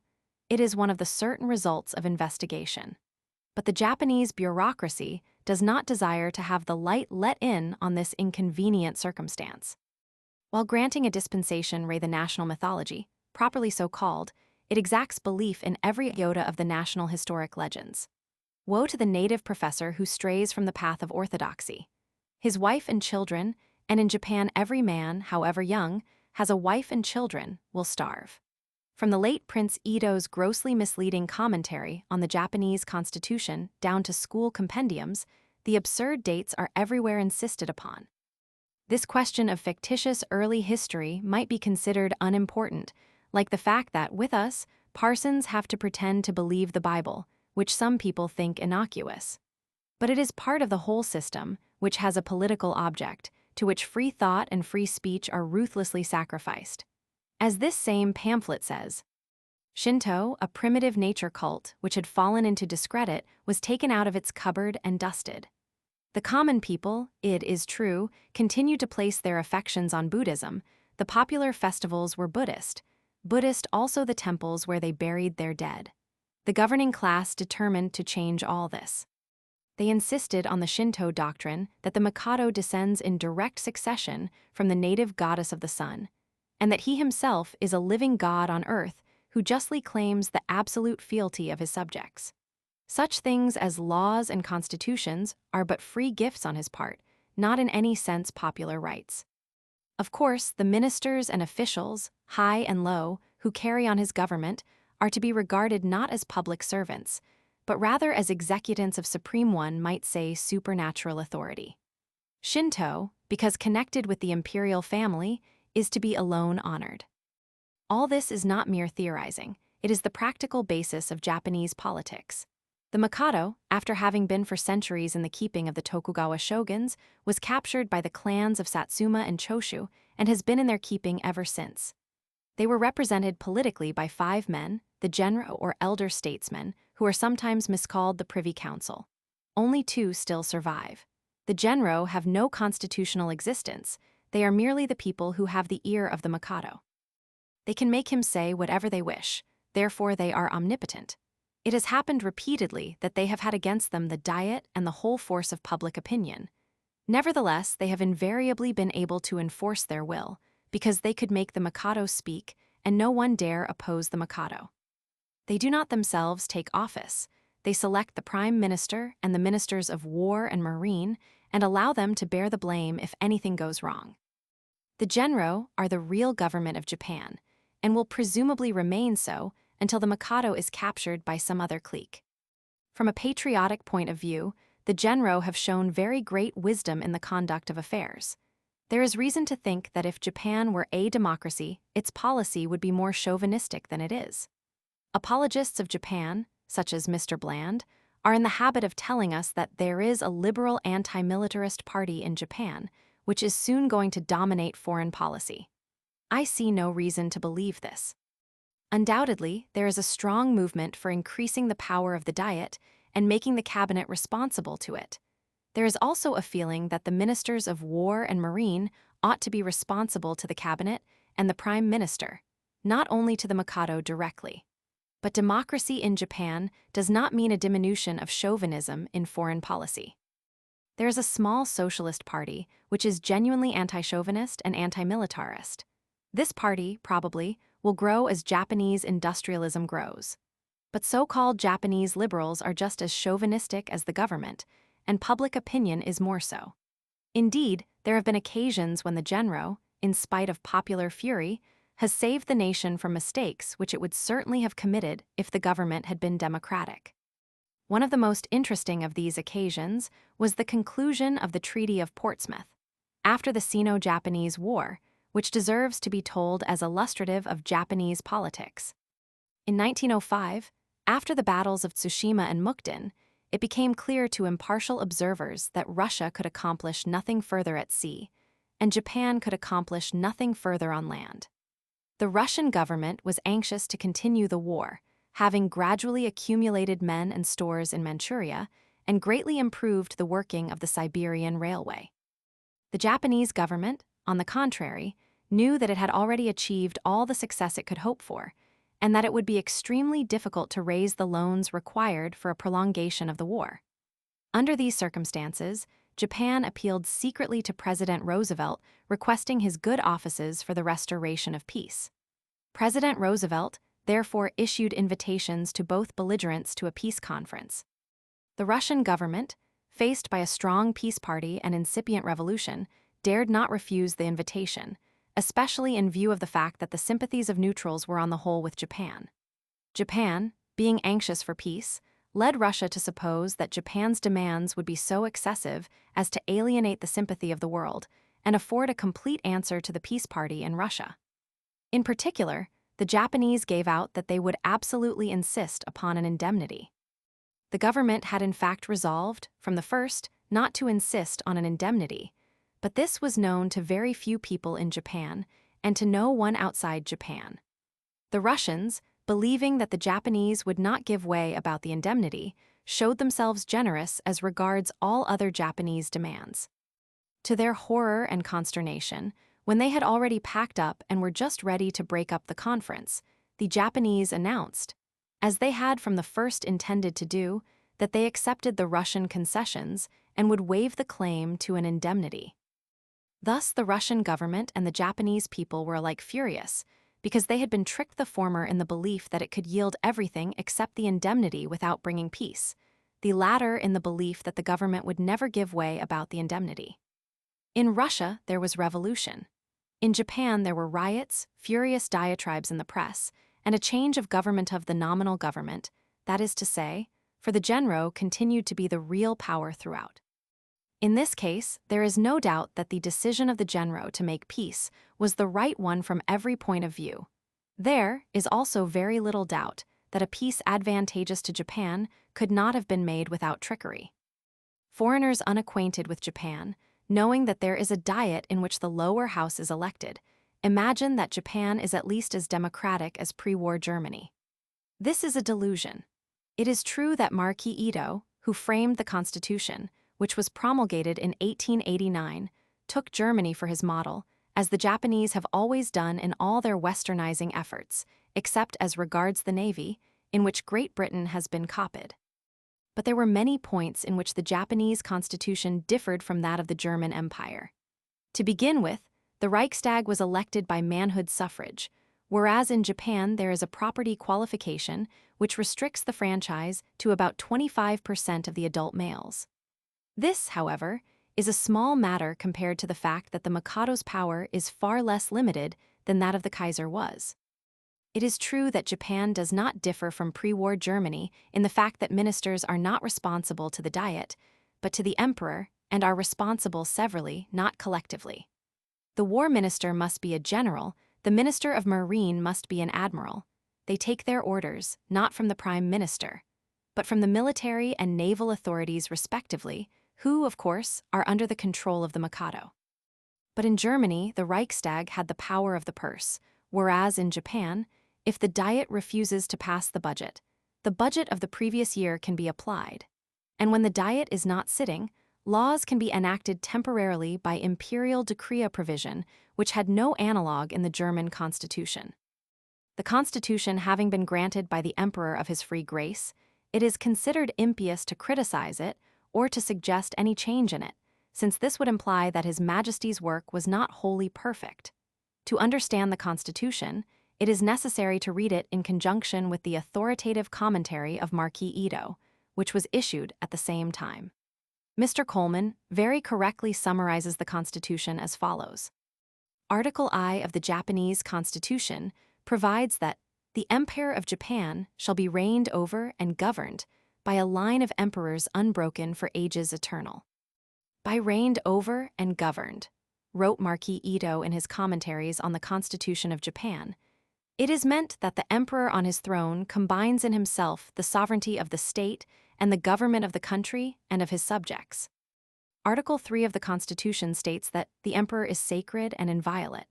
S1: It is one of the certain results of investigation. But the Japanese bureaucracy does not desire to have the light let in on this inconvenient circumstance. While granting a dispensation re the national mythology, properly so called, it exacts belief in every iota of the national historic legends. Woe to the native professor who strays from the path of orthodoxy. His wife and children, and in Japan every man, however young, has a wife and children, will starve. From the late Prince Ito's grossly misleading commentary on the Japanese constitution down to school compendiums, the absurd dates are everywhere insisted upon. This question of fictitious early history might be considered unimportant, like the fact that, with us, parsons have to pretend to believe the Bible, which some people think innocuous. But it is part of the whole system, which has a political object, to which free thought and free speech are ruthlessly sacrificed. As this same pamphlet says, Shinto, a primitive nature cult which had fallen into discredit, was taken out of its cupboard and dusted. The common people, it is true, continued to place their affections on Buddhism. The popular festivals were Buddhist also the temples where they buried their dead. The governing class determined to change all this. They insisted on the Shinto doctrine that the Mikado descends in direct succession from the native goddess of the sun, and that he himself is a living god on earth who justly claims the absolute fealty of his subjects. Such things as laws and constitutions are but free gifts on his part, not in any sense popular rights. Of course, the ministers and officials, high and low, who carry on his government are to be regarded not as public servants, but rather as executants of supreme, one might say, supernatural authority. Shinto, because connected with the imperial family, is to be alone honored. All this is not mere theorizing, it is the practical basis of Japanese politics. The Mikado, after having been for centuries in the keeping of the Tokugawa shoguns, was captured by the clans of Satsuma and Choshu and has been in their keeping ever since. They were represented politically by 5 men, the Genro or elder statesmen, who are sometimes miscalled the Privy Council. Only 2 still survive. The Genro have no constitutional existence, they are merely the people who have the ear of the Mikado. They can make him say whatever they wish, therefore they are omnipotent. It has happened repeatedly that they have had against them the Diet and the whole force of public opinion. Nevertheless, they have invariably been able to enforce their will, because they could make the Mikado speak, and no one dare oppose the Mikado. They do not themselves take office. They select the Prime Minister and the Ministers of War and Marine, and allow them to bear the blame if anything goes wrong. The Genro are the real government of Japan, and will presumably remain so until the Mikado is captured by some other clique. From a patriotic point of view, the Genro have shown very great wisdom in the conduct of affairs. There is reason to think that if Japan were a democracy, its policy would be more chauvinistic than it is. Apologists of Japan, such as Mr. Bland, are in the habit of telling us that there is a liberal anti-militarist party in Japan, which is soon going to dominate foreign policy. I see no reason to believe this. Undoubtedly, there is a strong movement for increasing the power of the Diet and making the cabinet responsible to it. There is also a feeling that the ministers of War and Marine ought to be responsible to the cabinet and the Prime Minister, not only to the Mikado directly. But democracy in Japan does not mean a diminution of chauvinism in foreign policy. There is a small socialist party which is genuinely anti-chauvinist and anti-militarist. This party, probably, will grow as Japanese industrialism grows. But so-called Japanese liberals are just as chauvinistic as the government, and public opinion is more so. Indeed, there have been occasions when the Genro, in spite of popular fury, has saved the nation from mistakes which it would certainly have committed if the government had been democratic. One of the most interesting of these occasions was the conclusion of the Treaty of Portsmouth, after the Sino-Japanese War, which deserves to be told as illustrative of Japanese politics. In 1905, after the battles of Tsushima and Mukden, it became clear to impartial observers that Russia could accomplish nothing further at sea, and Japan could accomplish nothing further on land. The Russian government was anxious to continue the war, having gradually accumulated men and stores in Manchuria, and greatly improved the working of the Siberian Railway. The Japanese government, on the contrary, knew that it had already achieved all the success it could hope for, and that it would be extremely difficult to raise the loans required for a prolongation of the war. Under these circumstances, Japan appealed secretly to President Roosevelt, requesting his good offices for the restoration of peace. President Roosevelt therefore issued invitations to both belligerents to a peace conference. The Russian government, faced by a strong peace party and incipient revolution, dared not refuse the invitation, especially in view of the fact that the sympathies of neutrals were on the whole with Japan. Japan, being anxious for peace, led Russia to suppose that Japan's demands would be so excessive as to alienate the sympathy of the world and afford a complete answer to the peace party in Russia. In particular, the Japanese gave out that they would absolutely insist upon an indemnity. The government had in fact resolved, from the first, not to insist on an indemnity, but this was known to very few people in Japan and to no one outside Japan. The Russians, believing that the Japanese would not give way about the indemnity, showed themselves generous as regards all other Japanese demands. To their horror and consternation, when they had already packed up and were just ready to break up the conference, the Japanese announced, as they had from the first intended to do, that they accepted the Russian concessions and would waive the claim to an indemnity. Thus, the Russian government and the Japanese people were alike furious, because they had been tricked, the former in the belief that it could yield everything except the indemnity without bringing peace, the latter in the belief that the government would never give way about the indemnity. In Russia, there was revolution. In Japan, there were riots, furious diatribes in the press, and a change of government of the nominal government, that is to say, for the Genro continued to be the real power throughout. In this case, there is no doubt that the decision of the Genro to make peace was the right one from every point of view. There is also very little doubt that a peace advantageous to Japan could not have been made without trickery. Foreigners unacquainted with Japan, knowing that there is a diet in which the lower house is elected, imagine that Japan is at least as democratic as pre-war Germany. This is a delusion. It is true that Marquis Ito, who framed the Constitution, which was promulgated in 1889, took Germany for his model, as the Japanese have always done in all their westernizing efforts, except as regards the Navy, in which Great Britain has been copied. But there were many points in which the Japanese constitution differed from that of the German Empire. To begin with, the Reichstag was elected by manhood suffrage, whereas in Japan there is a property qualification which restricts the franchise to about 25% of the adult males. This, however, is a small matter compared to the fact that the Mikado's power is far less limited than that of the Kaiser was. It is true that Japan does not differ from pre-war Germany in the fact that ministers are not responsible to the Diet, but to the emperor, and are responsible severally, not collectively. The war minister must be a general, the minister of marine must be an admiral. They take their orders, not from the prime minister, but from the military and naval authorities respectively, who, of course, are under the control of the Mikado. But in Germany, the Reichstag had the power of the purse, whereas in Japan, if the Diet refuses to pass the budget of the previous year can be applied. And when the Diet is not sitting, laws can be enacted temporarily by imperial decree provision, which had no analog in the German constitution. The constitution having been granted by the emperor of his free grace, it is considered impious to criticize it or to suggest any change in it, since this would imply that His Majesty's work was not wholly perfect. To understand the Constitution, it is necessary to read it in conjunction with the authoritative commentary of Marquis Ito, which was issued at the same time. Mr. Coleman very correctly summarizes the Constitution as follows. Article I of the Japanese Constitution provides that the Empire of Japan shall be reigned over and governed by a line of emperors unbroken for ages eternal. By reigned over and governed, wrote Marquis Ito in his commentaries on the Constitution of Japan, it is meant that the emperor on his throne combines in himself the sovereignty of the state and the government of the country and of his subjects. Article 3 of the Constitution states that the emperor is sacred and inviolate.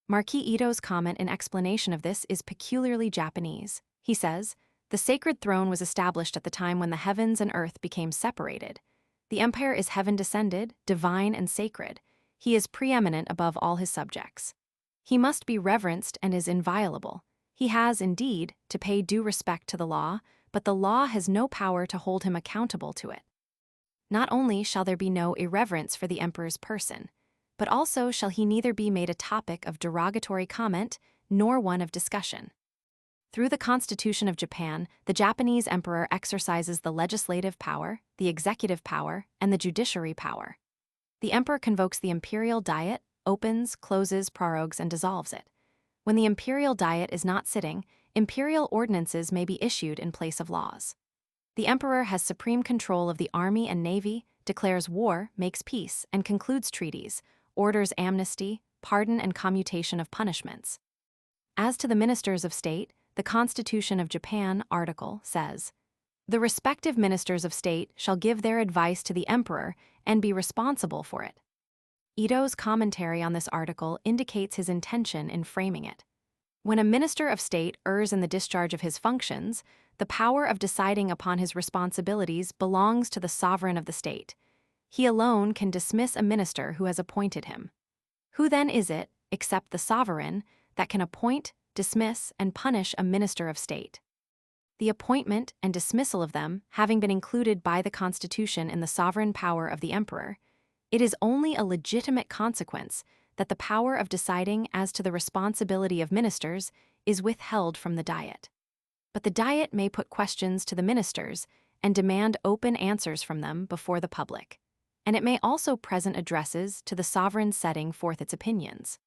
S1: Marquis Ito's comment in explanation of this is peculiarly Japanese. He says, "The sacred throne was established at the time when the heavens and earth became separated. The empire is heaven-descended, divine, and sacred. He is preeminent above all his subjects. He must be reverenced and is inviolable. He has, indeed, to pay due respect to the law, but the law has no power to hold him accountable to it. Not only shall there be no irreverence for the emperor's person, but also shall he neither be made a topic of derogatory comment nor one of discussion." Through the Constitution of Japan, the Japanese emperor exercises the legislative power, the executive power, and the judiciary power. The emperor convokes the imperial diet, opens, closes, prorogues, and dissolves it. When the imperial diet is not sitting, imperial ordinances may be issued in place of laws. The emperor has supreme control of the army and navy, declares war, makes peace, and concludes treaties, orders amnesty, pardon, and commutation of punishments. As to the ministers of state, the Constitution of Japan article says, "The respective ministers of state shall give their advice to the emperor and be responsible for it." Ito's commentary on this article indicates his intention in framing it. When a minister of state errs in the discharge of his functions, the power of deciding upon his responsibilities belongs to the sovereign of the state. He alone can dismiss a minister who has appointed him. Who then is it, except the sovereign, that can appoint, dismiss, and punish a minister of state? The appointment and dismissal of them having been included by the Constitution in the sovereign power of the emperor, it is only a legitimate consequence that the power of deciding as to the responsibility of ministers is withheld from the Diet. But the Diet may put questions to the ministers and demand open answers from them before the public, and it may also present addresses to the sovereign setting forth its opinions.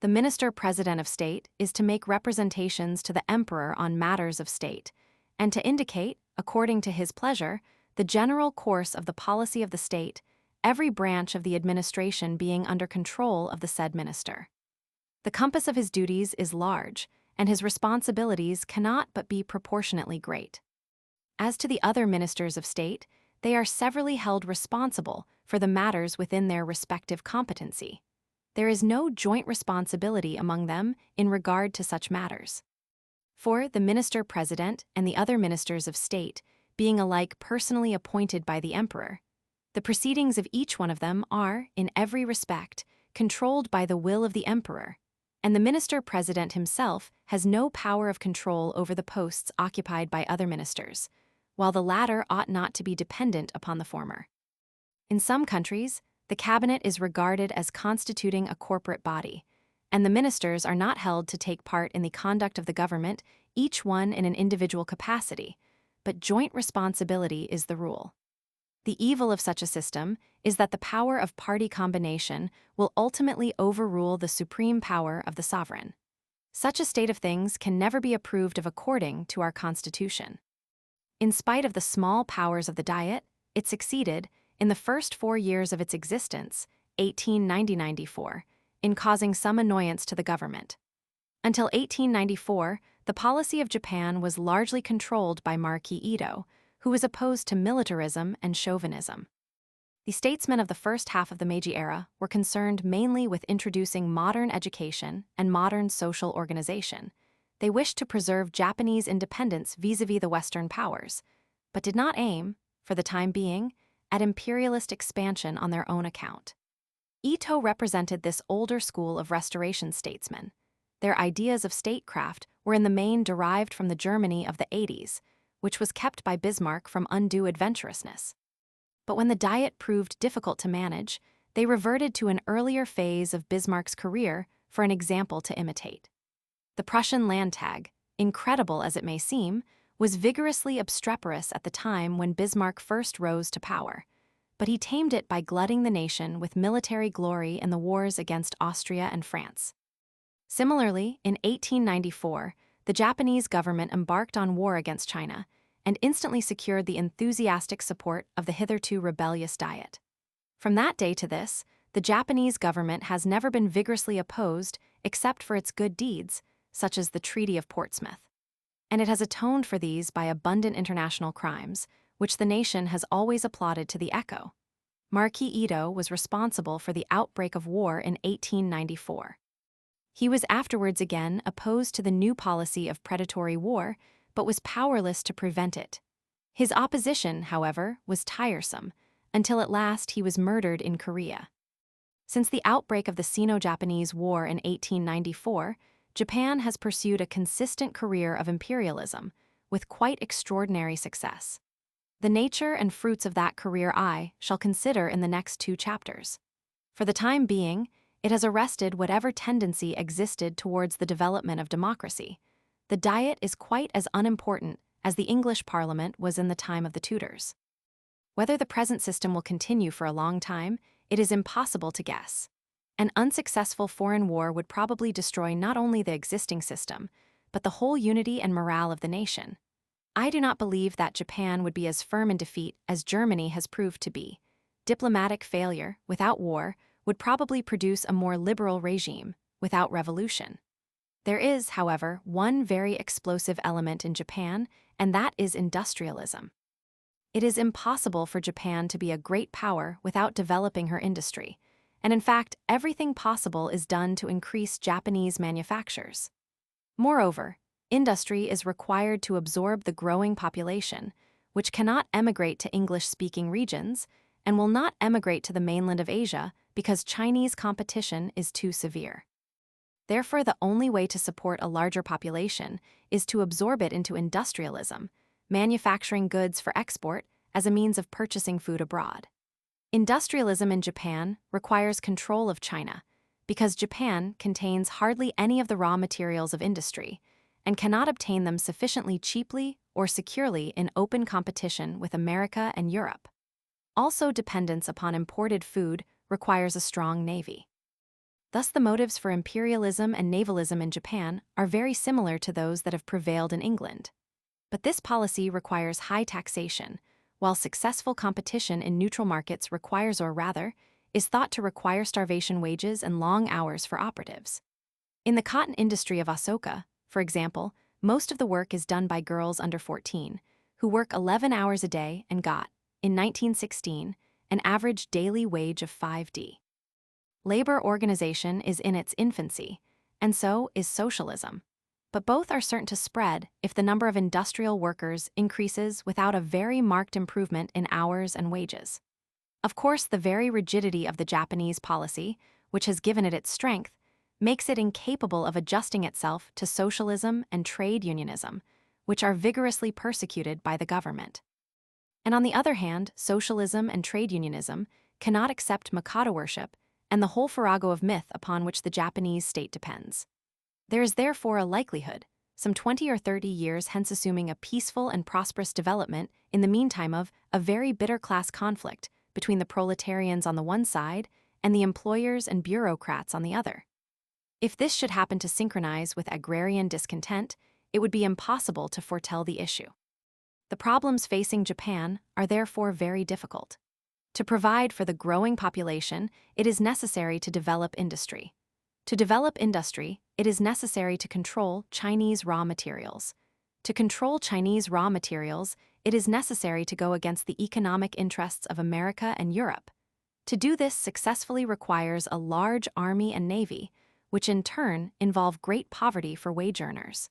S1: The minister-president of state is to make representations to the emperor on matters of state, and to indicate, according to his pleasure, the general course of the policy of the state, every branch of the administration being under control of the said minister. The compass of his duties is large, and his responsibilities cannot but be proportionately great. As to the other ministers of state, they are severally held responsible for the matters within their respective competency. There is no joint responsibility among them in regard to such matters. For the minister-president and the other ministers of state, being alike personally appointed by the emperor, the proceedings of each one of them are, in every respect, controlled by the will of the emperor, and the minister-president himself has no power of control over the posts occupied by other ministers, while the latter ought not to be dependent upon the former. In some countries, the cabinet is regarded as constituting a corporate body, and the ministers are not held to take part in the conduct of the government, each one in an individual capacity, but joint responsibility is the rule. The evil of such a system is that the power of party combination will ultimately overrule the supreme power of the sovereign. Such a state of things can never be approved of according to our Constitution. In spite of the small powers of the Diet, it succeeded, in the first 4 years of its existence, 1890-94, in causing some annoyance to the government. Until 1894, the policy of Japan was largely controlled by Marquis Ito, who was opposed to militarism and chauvinism. The statesmen of the first half of the Meiji era were concerned mainly with introducing modern education and modern social organization. They wished to preserve Japanese independence vis-à-vis the Western powers, but did not aim, for the time being, at imperialist expansion on their own account. Ito represented this older school of Restoration statesmen. Their ideas of statecraft were in the main derived from the Germany of the 80s, which was kept by Bismarck from undue adventurousness. But when the Diet proved difficult to manage, they reverted to an earlier phase of Bismarck's career for an example to imitate. The Prussian Landtag, incredible as it may seem, was vigorously obstreperous at the time when Bismarck first rose to power, but he tamed it by glutting the nation with military glory in the wars against Austria and France. Similarly, in 1894, the Japanese government embarked on war against China and instantly secured the enthusiastic support of the hitherto rebellious Diet. From that day to this, the Japanese government has never been vigorously opposed except for its good deeds, such as the Treaty of Portsmouth. And it has atoned for these by abundant international crimes, which the nation has always applauded to the echo. Marquis Ito was responsible for the outbreak of war in 1894. He was afterwards again opposed to the new policy of predatory war, but was powerless to prevent it. His opposition, however, was tiresome, until at last he was murdered in Korea. Since the outbreak of the Sino-Japanese War in 1894, Japan has pursued a consistent career of imperialism, with quite extraordinary success. The nature and fruits of that career I shall consider in the next 2 chapters. For the time being, it has arrested whatever tendency existed towards the development of democracy. The Diet is quite as unimportant as the English Parliament was in the time of the Tudors. Whether the present system will continue for a long time, it is impossible to guess. An unsuccessful foreign war would probably destroy not only the existing system, but the whole unity and morale of the nation. I do not believe that Japan would be as firm in defeat as Germany has proved to be. Diplomatic failure, without war, would probably produce a more liberal regime, without revolution. There is, however, one very explosive element in Japan, and that is industrialism. It is impossible for Japan to be a great power without developing her industry, and in fact, everything possible is done to increase Japanese manufactures. Moreover, industry is required to absorb the growing population, which cannot emigrate to English-speaking regions, and will not emigrate to the mainland of Asia because Chinese competition is too severe. Therefore, the only way to support a larger population is to absorb it into industrialism, manufacturing goods for export as a means of purchasing food abroad. Industrialism in Japan requires control of China, because Japan contains hardly any of the raw materials of industry, and cannot obtain them sufficiently cheaply or securely in open competition with America and Europe. Also, dependence upon imported food requires a strong navy. Thus, the motives for imperialism and navalism in Japan are very similar to those that have prevailed in England. But this policy requires high taxation, while successful competition in neutral markets requires, or rather, is thought to require starvation wages and long hours for operatives. In the cotton industry of Osaka, For example, most of the work is done by girls under 14, who work 11 hours a day and got, in 1916, an average daily wage of 5D. Labor organization is in its infancy, and so is socialism. But both are certain to spread if the number of industrial workers increases without a very marked improvement in hours and wages. Of course, the very rigidity of the Japanese policy, which has given it its strength, makes it incapable of adjusting itself to socialism and trade unionism, which are vigorously persecuted by the government. And on the other hand, socialism and trade unionism cannot accept Mikado worship and the whole farrago of myth upon which the Japanese state depends. There is therefore a likelihood, some 20 or 30 years hence assuming a peaceful and prosperous development in the meantime of a very bitter class conflict between the proletarians on the one side and the employers and bureaucrats on the other. If this should happen to synchronize with agrarian discontent, it would be impossible to foretell the issue. The problems facing Japan are therefore very difficult. To provide for the growing population, it is necessary to develop industry. To develop industry, it is necessary to control Chinese raw materials. To control Chinese raw materials, it is necessary to go against the economic interests of America and Europe. To do this successfully requires a large army and navy, which in turn involve great poverty for wage earners.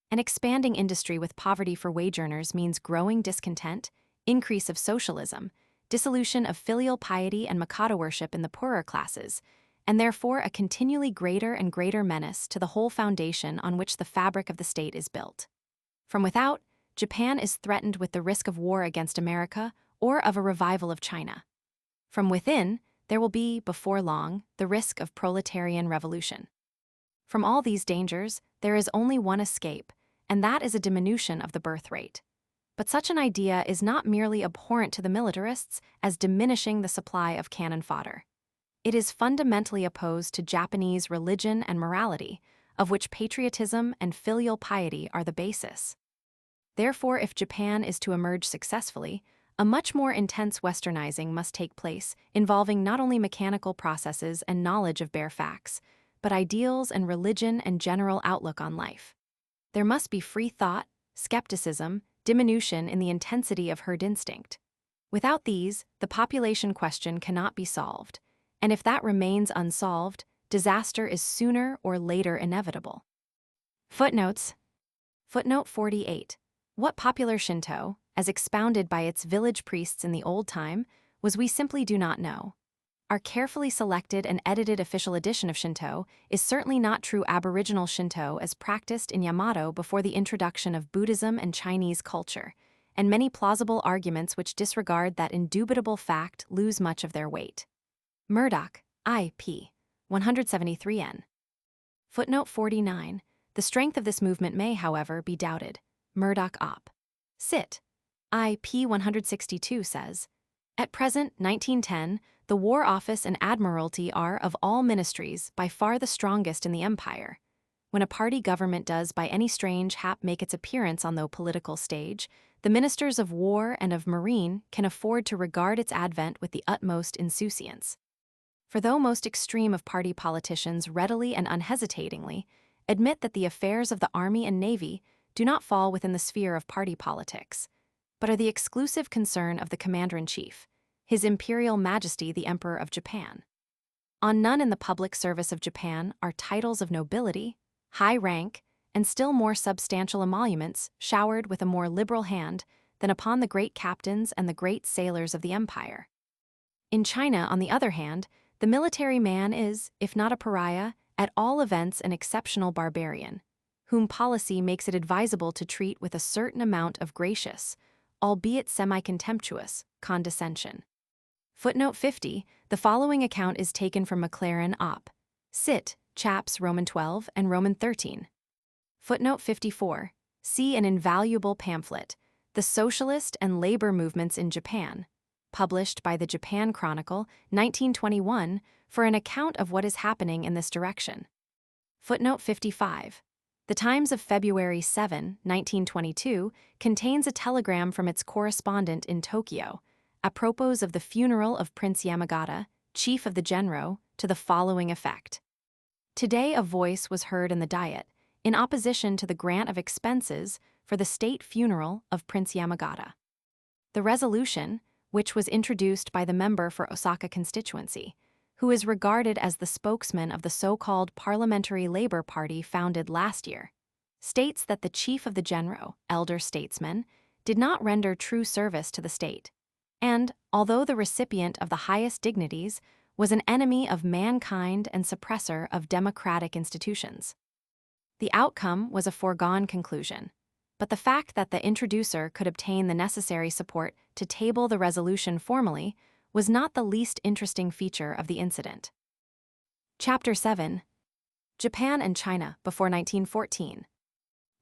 S1: An expanding industry with poverty for wage earners means growing discontent, increase of socialism, dissolution of filial piety and Mikado worship in the poorer classes, and therefore a continually greater and greater menace to the whole foundation on which the fabric of the state is built. From without, Japan is threatened with the risk of war against America or of a revival of China. From within, there will be, before long, the risk of proletarian revolution. From all these dangers, there is only one escape, and that is a diminution of the birth rate. But such an idea is not merely abhorrent to the militarists as diminishing the supply of cannon fodder. It is fundamentally opposed to Japanese religion and morality, of which patriotism and filial piety are the basis. Therefore, if Japan is to emerge successfully, a much more intense westernizing must take place, involving not only mechanical processes and knowledge of bare facts, but ideals and religion and general outlook on life. There must be free thought, skepticism, diminution in the intensity of herd instinct. Without these, the population question cannot be solved, and if that remains unsolved, disaster is sooner or later inevitable. Footnotes. Footnote 48. What popular Shinto, as expounded by its village priests in the old time, was we simply do not know. Our carefully selected and edited official edition of Shinto is certainly not true aboriginal Shinto as practiced in Yamato before the introduction of Buddhism and Chinese culture, and many plausible arguments which disregard that indubitable fact lose much of their weight. Murdoch, I.P. 173n. Footnote 49. The strength of this movement may, however, be doubted. Murdoch Op. Cit. I.P. 162 says, at present, 1910, the War Office and Admiralty are, of all ministries, by far the strongest in the empire. When a party government does by any strange hap make its appearance on the political stage, the ministers of war and of marine can afford to regard its advent with the utmost insouciance. For though most extreme of party politicians readily and unhesitatingly admit that the affairs of the army and navy do not fall within the sphere of party politics, but are the exclusive concern of the commander-in-chief, His Imperial Majesty the Emperor of Japan. On none in the public service of Japan are titles of nobility, high rank, and still more substantial emoluments showered with a more liberal hand than upon the great captains and the great sailors of the empire. In China, on the other hand, the military man is, if not a pariah, at all events an exceptional barbarian, whom policy makes it advisable to treat with a certain amount of gracious, albeit semi-contemptuous, condescension. Footnote 50, the following account is taken from Maclaren Op. Cit. Chaps Roman 12 and Roman 13. Footnote 54, see an invaluable pamphlet, The Socialist and Labor Movements in Japan, published by the Japan Chronicle, 1921, for an account of what is happening in this direction. Footnote 55. The Times of February 7, 1922, contains a telegram from its correspondent in Tokyo, apropos of the funeral of Prince Yamagata, chief of the Genro, to the following effect. Today a voice was heard in the Diet, in opposition to the grant of expenses for the state funeral of Prince Yamagata. The resolution, which was introduced by the member for Osaka constituency, who is regarded as the spokesman of the so-called Parliamentary Labour Party founded last year, states that the chief of the Genro, elder statesman, did not render true service to the state, and, although the recipient of the highest dignities, was an enemy of mankind and suppressor of democratic institutions. The outcome was a foregone conclusion, but the fact that the introducer could obtain the necessary support to table the resolution formally was not the least interesting feature of the incident. Chapter 7. Japan and China before 1914.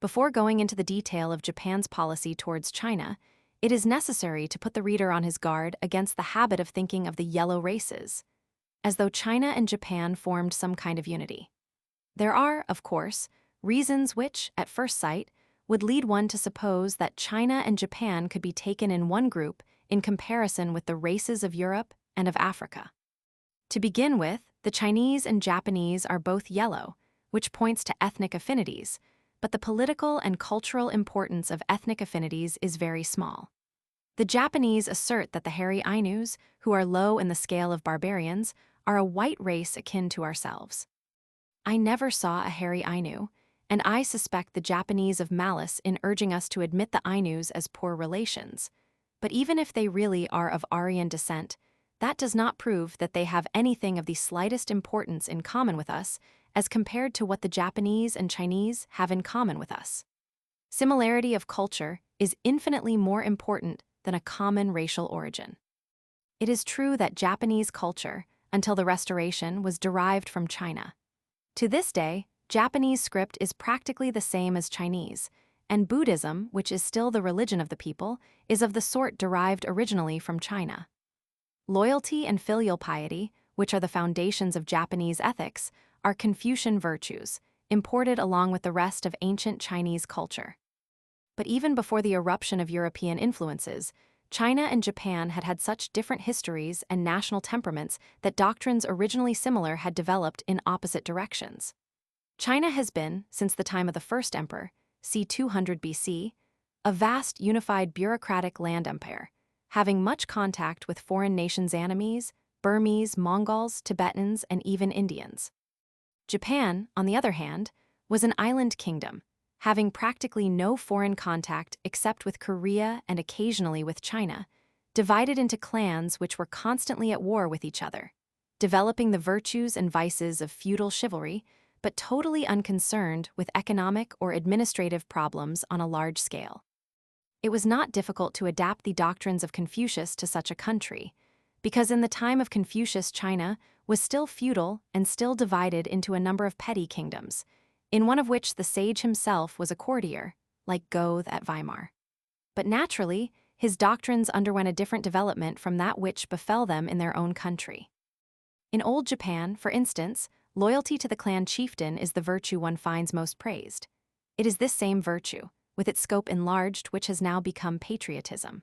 S1: Before going into the detail of Japan's policy towards China, it is necessary to put the reader on his guard against the habit of thinking of the yellow races, as though China and Japan formed some kind of unity. There are, of course, reasons which, at first sight, would lead one to suppose that China and Japan could be taken in one group in comparison with the races of Europe and of Africa. To begin with, the Chinese and Japanese are both yellow, which points to ethnic affinities, but the political and cultural importance of ethnic affinities is very small. The Japanese assert that the hairy Ainus, who are low in the scale of barbarians, are a white race akin to ourselves. I never saw a hairy Ainu, and I suspect the Japanese of malice in urging us to admit the Ainus as poor relations. But even if they really are of Aryan descent, that does not prove that they have anything of the slightest importance in common with us as compared to what the Japanese and Chinese have in common with us. Similarity of culture is infinitely more important than a common racial origin. It is true that Japanese culture, until the Restoration, was derived from China. To this day, Japanese script is practically the same as Chinese, and Buddhism, which is still the religion of the people, is of the sort derived originally from China. Loyalty and filial piety, which are the foundations of Japanese ethics, are Confucian virtues, imported along with the rest of ancient Chinese culture. But even before the eruption of European influences, China and Japan had had such different histories and national temperaments that doctrines originally similar had developed in opposite directions. China has been, since the time of the first emperor, c. 200 BC, a vast unified bureaucratic land empire, having much contact with foreign nations' enemies, Burmese, Mongols, Tibetans, and even Indians. Japan, on the other hand, was an island kingdom, having practically no foreign contact except with Korea and occasionally with China, divided into clans which were constantly at war with each other, developing the virtues and vices of feudal chivalry, but totally unconcerned with economic or administrative problems on a large scale. It was not difficult to adapt the doctrines of Confucius to such a country, because in the time of Confucius, China was still feudal and still divided into a number of petty kingdoms, in one of which the sage himself was a courtier, like Goethe at Weimar. But naturally, his doctrines underwent a different development from that which befell them in their own country. In old Japan, for instance, loyalty to the clan chieftain is the virtue one finds most praised. It is this same virtue, with its scope enlarged, which has now become patriotism.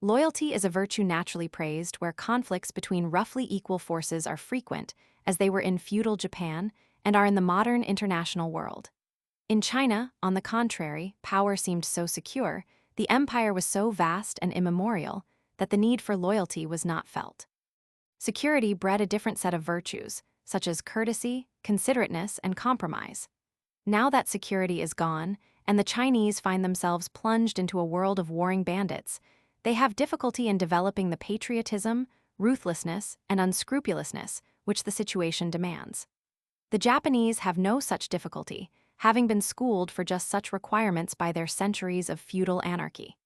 S1: Loyalty is a virtue naturally praised where conflicts between roughly equal forces are frequent, as they were in feudal Japan and are in the modern international world. In China, on the contrary, power seemed so secure, the empire was so vast and immemorial, that the need for loyalty was not felt. Security bred a different set of virtues, such as courtesy, considerateness, and compromise. Now that security is gone, and the Chinese find themselves plunged into a world of warring bandits, they have difficulty in developing the patriotism, ruthlessness, and unscrupulousness which the situation demands. The Japanese have no such difficulty, having been schooled for just such requirements by their centuries of feudal anarchy.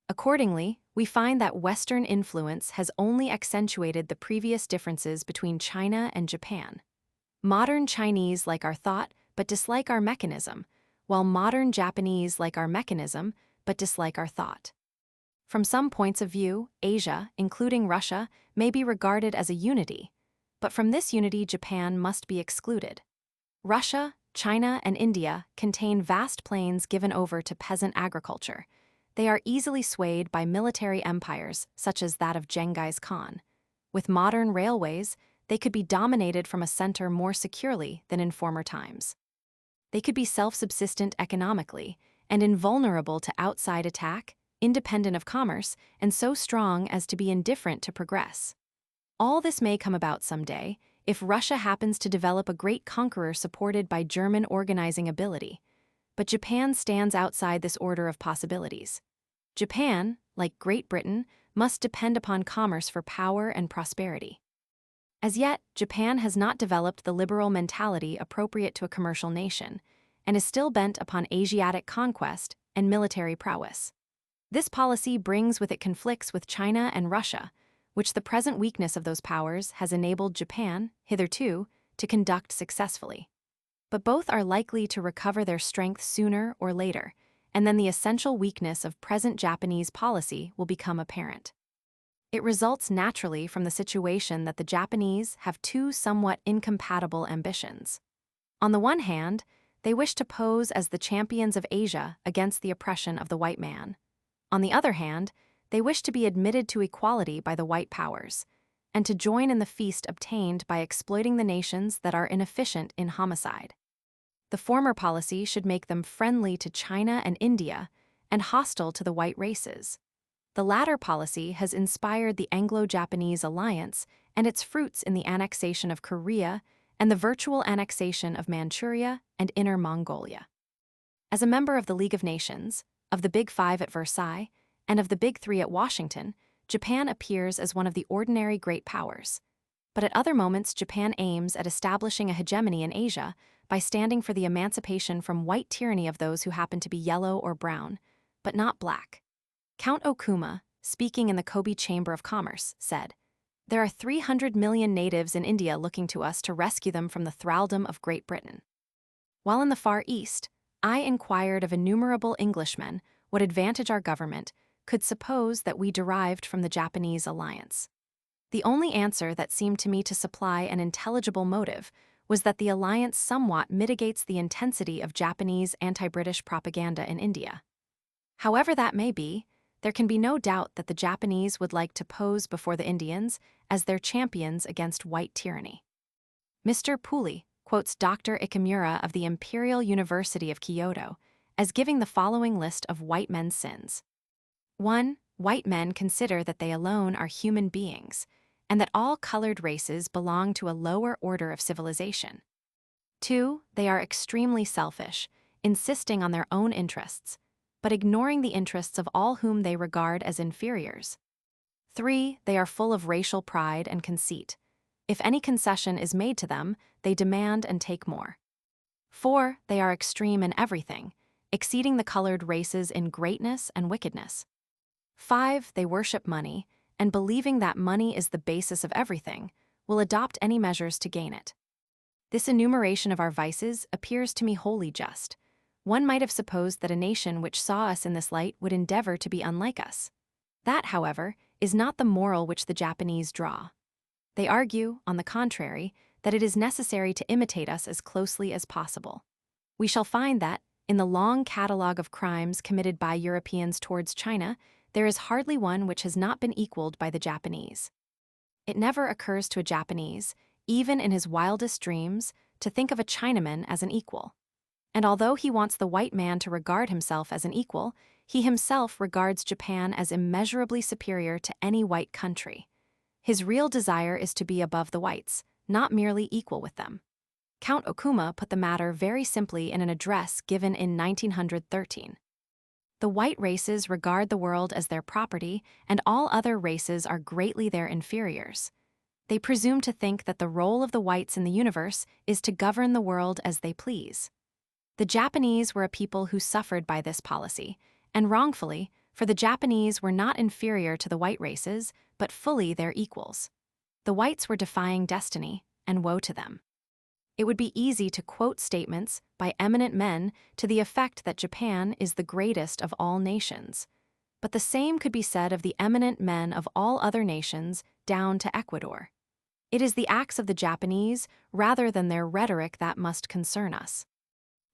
S1: Accordingly, we find that Western influence has only accentuated the previous differences between China and Japan. Modern Chinese like our thought but dislike our mechanism, while modern Japanese like our mechanism but dislike our thought. From some points of view, Asia, including Russia, may be regarded as a unity, but from this unity Japan must be excluded. Russia, China, and India contain vast plains given over to peasant agriculture. They are easily swayed by military empires such as that of Genghis Khan. With modern railways, they could be dominated from a center more securely than in former times. They could be self-subsistent economically and invulnerable to outside attack, independent of commerce, and so strong as to be indifferent to progress. All this may come about someday if Russia happens to develop a great conqueror supported by German organizing ability. But Japan stands outside this order of possibilities. Japan, like Great Britain, must depend upon commerce for power and prosperity. As yet, Japan has not developed the liberal mentality appropriate to a commercial nation, and is still bent upon Asiatic conquest and military prowess. This policy brings with it conflicts with China and Russia, which the present weakness of those powers has enabled Japan, hitherto, to conduct successfully. But both are likely to recover their strength sooner or later, and then the essential weakness of present Japanese policy will become apparent. It results naturally from the situation that the Japanese have two somewhat incompatible ambitions. On the one hand, they wish to pose as the champions of Asia against the oppression of the white man. On the other hand, they wish to be admitted to equality by the white powers, and to join in the feast obtained by exploiting the nations that are inefficient in homicide. The former policy should make them friendly to China and India and hostile to the white races. The latter policy has inspired the Anglo-Japanese alliance and its fruits in the annexation of Korea and the virtual annexation of Manchuria and Inner Mongolia. As a member of the League of Nations, of the Big Five at Versailles, and of the Big Three at Washington, Japan appears as one of the ordinary great powers. But at other moments, Japan aims at establishing a hegemony in Asia by standing for the emancipation from white tyranny of those who happen to be yellow or brown, but not black. Count Okuma, speaking in the Kobe Chamber of Commerce, said, "There are 300 million natives in India looking to us to rescue them from the thraldom of Great Britain." While in the Far East, I inquired of innumerable Englishmen what advantage our government could suppose that we derived from the Japanese alliance. The only answer that seemed to me to supply an intelligible motive was that the alliance somewhat mitigates the intensity of Japanese anti-British propaganda in India. However that may be, there can be no doubt that the Japanese would like to pose before the Indians as their champions against white tyranny. Mr. Pooley quotes Dr. Ikamura of the Imperial University of Kyoto as giving the following list of white men's sins. 1. White men consider that they alone are human beings, and that all colored races belong to a lower order of civilization. 2. They are extremely selfish, insisting on their own interests, but ignoring the interests of all whom they regard as inferiors. 3. They are full of racial pride and conceit. If any concession is made to them, they demand and take more. 4. They are extreme in everything, exceeding the colored races in greatness and wickedness. 5. They worship money, and believing that money is the basis of everything, will adopt any measures to gain it. This enumeration of our vices appears to me wholly just. One might have supposed that a nation which saw us in this light would endeavor to be unlike us. That, however, is not the moral which the Japanese draw. They argue, on the contrary, that it is necessary to imitate us as closely as possible. We shall find that, in the long catalogue of crimes committed by Europeans towards China, there is hardly one which has not been equaled by the Japanese. It never occurs to a Japanese, even in his wildest dreams, to think of a Chinaman as an equal. And although he wants the white man to regard himself as an equal, he himself regards Japan as immeasurably superior to any white country. His real desire is to be above the whites, not merely equal with them. Count Okuma put the matter very simply in an address given in 1913. The white races regard the world as their property, and all other races are greatly their inferiors. They presume to think that the role of the whites in the universe is to govern the world as they please. The Japanese were a people who suffered by this policy, and wrongfully, for the Japanese were not inferior to the white races, but fully their equals. The whites were defying destiny, and woe to them. It would be easy to quote statements by eminent men to the effect that Japan is the greatest of all nations. But the same could be said of the eminent men of all other nations down to Ecuador. It is the acts of the Japanese rather than their rhetoric that must concern us.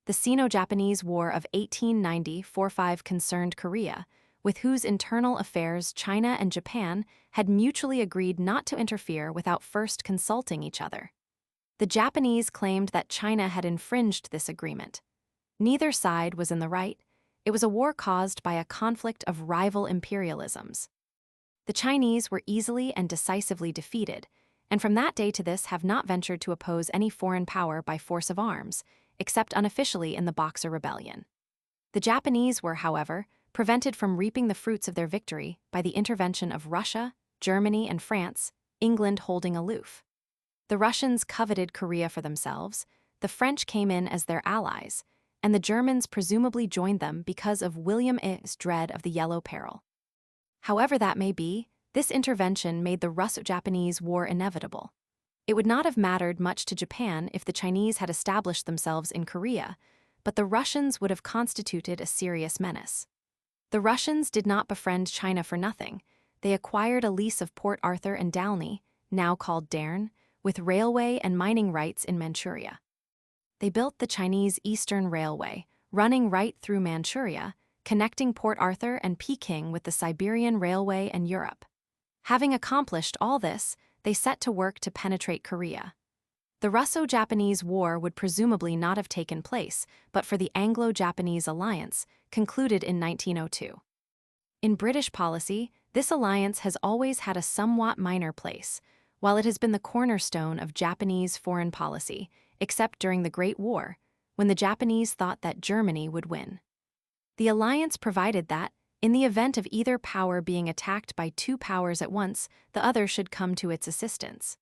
S1: The Sino-Japanese War of 1890-45 concerned Korea, with whose internal affairs China and Japan had mutually agreed not to interfere without first consulting each other. The Japanese claimed that China had infringed this agreement. Neither side was in the right. It was a war caused by a conflict of rival imperialisms. The Chinese were easily and decisively defeated, and from that day to this have not ventured to oppose any foreign power by force of arms, except unofficially in the Boxer Rebellion. The Japanese were, however, prevented from reaping the fruits of their victory by the intervention of Russia, Germany, and France, England holding aloof. The Russians coveted Korea for themselves, the French came in as their allies, and the Germans presumably joined them because of William I's dread of the Yellow Peril. However that may be, this intervention made the Russo-Japanese War inevitable. It would not have mattered much to Japan if the Chinese had established themselves in Korea, but the Russians would have constituted a serious menace. The Russians did not befriend China for nothing. They acquired a lease of Port Arthur and Dalny, now called Daern, with railway and mining rights in Manchuria. They built the Chinese Eastern Railway, running right through Manchuria, connecting Port Arthur and Peking with the Siberian Railway and Europe. Having accomplished all this, they set to work to penetrate Korea. The Russo-Japanese War would presumably not have taken place but for the Anglo-Japanese alliance, concluded in 1902. In British policy, this alliance has always had a somewhat minor place, while it has been the cornerstone of Japanese foreign policy, except during the Great War, when the Japanese thought that Germany would win. The alliance provided that, in the event of either power being attacked by two powers at once, the other should come to its assistance.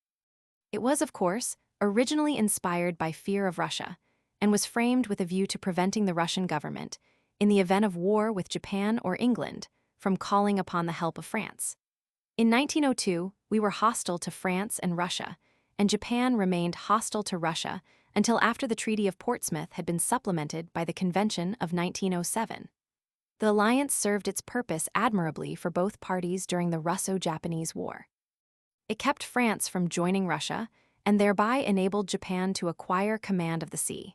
S1: It was, of course, originally inspired by fear of Russia, and was framed with a view to preventing the Russian government, in the event of war with Japan or England, from calling upon the help of France. In 1902, we were hostile to France and Russia, and Japan remained hostile to Russia until after the Treaty of Portsmouth had been supplemented by the Convention of 1907. The alliance served its purpose admirably for both parties during the Russo-Japanese War. It kept France from joining Russia, and thereby enabled Japan to acquire command of the sea.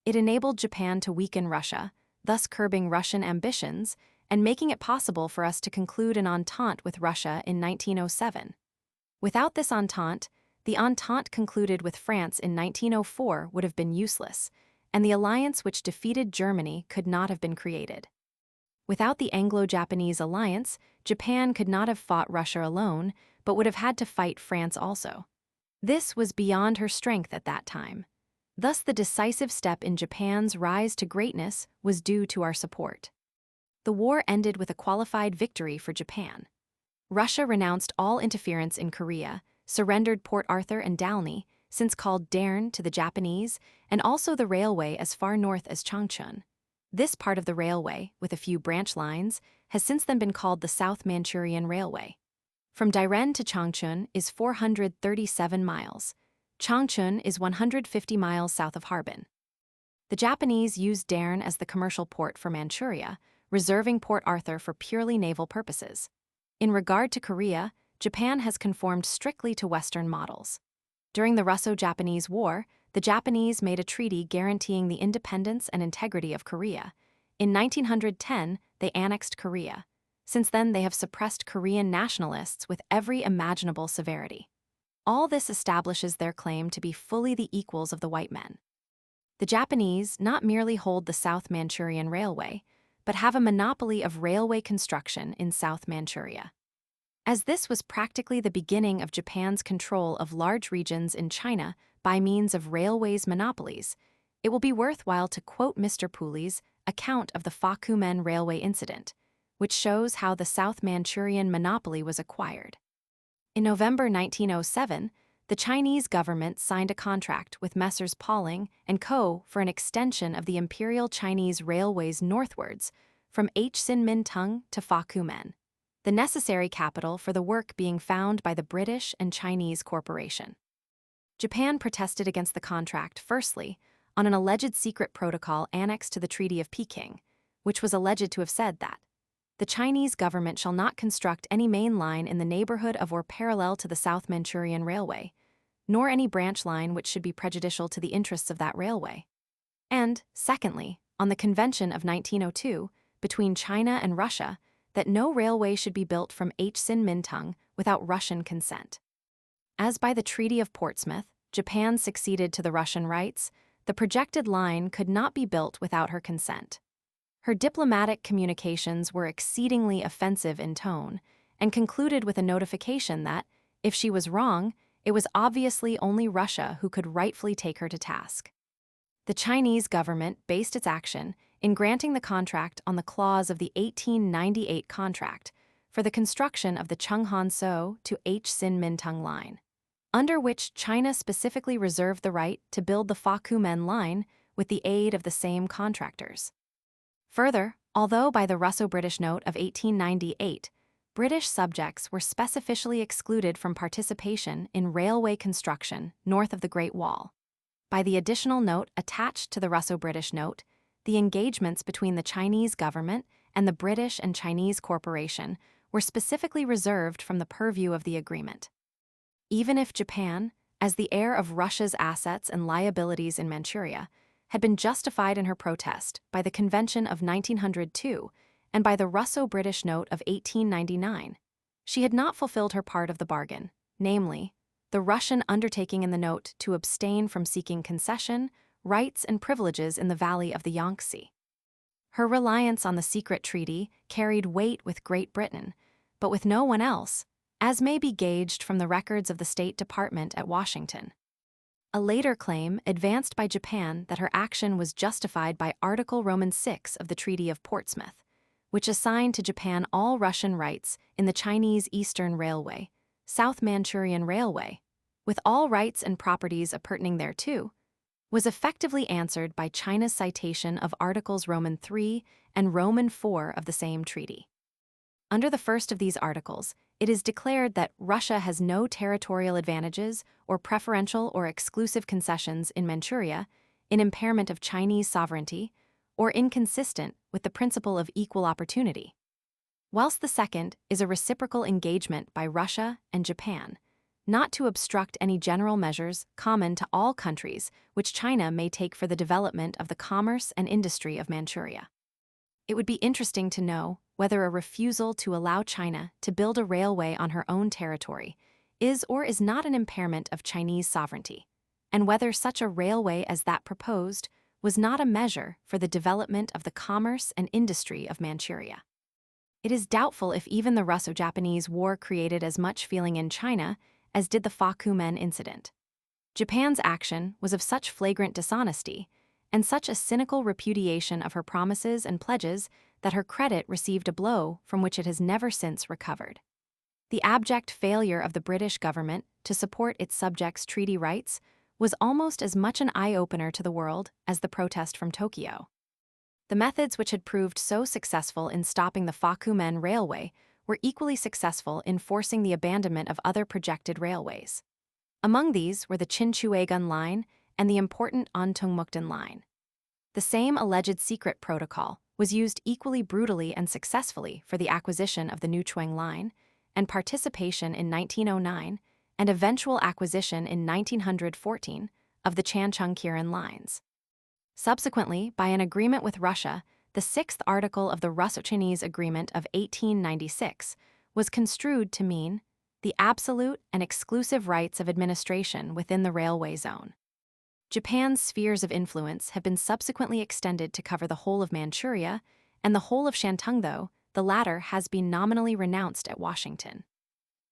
S1: It enabled Japan to weaken Russia, thus curbing Russian ambitions and making it possible for us to conclude an entente with Russia in 1907. Without this entente, the entente concluded with France in 1904 would have been useless, and the alliance which defeated Germany could not have been created. Without the Anglo-Japanese alliance, Japan could not have fought Russia alone, but would have had to fight France also. This was beyond her strength at that time. Thus, the decisive step in Japan's rise to greatness was due to our support. The war ended with a qualified victory for Japan. Russia renounced all interference in Korea, surrendered Port Arthur and Dalny, since called Daern to the Japanese, and also the railway as far north as Changchun. This part of the railway, with a few branch lines, has since then been called the South Manchurian Railway. From Dairen to Changchun is 437 miles. Changchun is 150 miles south of Harbin. The Japanese used Daern as the commercial port for Manchuria, reserving Port Arthur for purely naval purposes. In regard to Korea, Japan has conformed strictly to Western models. During the Russo-Japanese War, the Japanese made a treaty guaranteeing the independence and integrity of Korea. In 1910, they annexed Korea. Since then, they have suppressed Korean nationalists with every imaginable severity. All this establishes their claim to be fully the equals of the white men. The Japanese not merely hold the South Manchurian Railway, but have a monopoly of railway construction in South Manchuria. As this was practically the beginning of Japan's control of large regions in China by means of railways monopolies, it will be worthwhile to quote Mr. Pooley's account of the Fakumen Railway incident, which shows how the South Manchurian monopoly was acquired. In November 1907, the Chinese government signed a contract with Messrs. Pauling and Co. for an extension of the Imperial Chinese Railways northwards from Hsinmintung to Fakumen, the necessary capital for the work being found by the British and Chinese corporation. Japan protested against the contract, firstly, on an alleged secret protocol annexed to the Treaty of Peking, which was alleged to have said that the Chinese government shall not construct any main line in the neighborhood of or parallel to the South Manchurian Railway, nor any branch line which should be prejudicial to the interests of that railway. And, secondly, on the Convention of 1902, between China and Russia, that no railway should be built from Hsinmintung without Russian consent. As by the Treaty of Portsmouth, Japan succeeded to the Russian rights, the projected line could not be built without her consent. Her diplomatic communications were exceedingly offensive in tone and concluded with a notification that, if she was wrong, it was obviously only Russia who could rightfully take her to task. The Chinese government based its action in granting the contract on the clause of the 1898 contract for the construction of the Chenghan-So to H-Sin-Mintung line, under which China specifically reserved the right to build the Fa-Ku-Men line with the aid of the same contractors. Further, although by the Russo-British Note of 1898, British subjects were specifically excluded from participation in railway construction north of the Great Wall, by the additional note attached to the Russo-British Note, the engagements between the Chinese government and the British and Chinese Corporation were specifically reserved from the purview of the agreement. Even if Japan, as the heir of Russia's assets and liabilities in Manchuria, had been justified in her protest by the Convention of 1902 and by the Russo-British Note of 1899, she had not fulfilled her part of the bargain, namely, the Russian undertaking in the note to abstain from seeking concession, rights, and privileges in the valley of the Yangtze. Her reliance on the secret treaty carried weight with Great Britain, but with no one else, as may be gauged from the records of the State Department at Washington. A later claim advanced by Japan that her action was justified by Article Roman 6 of the Treaty of Portsmouth, which assigned to Japan all Russian rights in the Chinese Eastern Railway, South Manchurian Railway, with all rights and properties appurtening thereto, was effectively answered by China's citation of Articles Roman 3 and Roman 4 of the same treaty. Under the first of these articles, it is declared that Russia has no territorial advantages or preferential or exclusive concessions in Manchuria, in impairment of Chinese sovereignty, or inconsistent with the principle of equal opportunity. Whilst the second is a reciprocal engagement by Russia and Japan, not to obstruct any general measures common to all countries which China may take for the development of the commerce and industry of Manchuria. It would be interesting to know whether a refusal to allow China to build a railway on her own territory is or is not an impairment of Chinese sovereignty, and whether such a railway as that proposed was not a measure for the development of the commerce and industry of Manchuria. It is doubtful if even the Russo-Japanese War created as much feeling in China as did the Fa-Ku-Men incident. Japan's action was of such flagrant dishonesty and such a cynical repudiation of her promises and pledges that her credit received a blow from which it has never since recovered. The abject failure of the British government to support its subjects' treaty rights was almost as much an eye-opener to the world as the protest from Tokyo. The methods which had proved so successful in stopping the Fa-Ku-Men Railway were equally successful in forcing the abandonment of other projected railways. Among these were the Chinchuegun Line and the important Antongmukden Line. The same alleged secret protocol was used equally brutally and successfully for the acquisition of the Nuchuang Line and participation in 1909 and eventual acquisition in 1914 of the Chanchungkirin lines. Subsequently, by an agreement with Russia, the sixth article of the Russo-Chinese Agreement of 1896 was construed to mean the absolute and exclusive rights of administration within the railway zone. Japan's spheres of influence have been subsequently extended to cover the whole of Manchuria and the whole of Shantung, though the latter has been nominally renounced at Washington.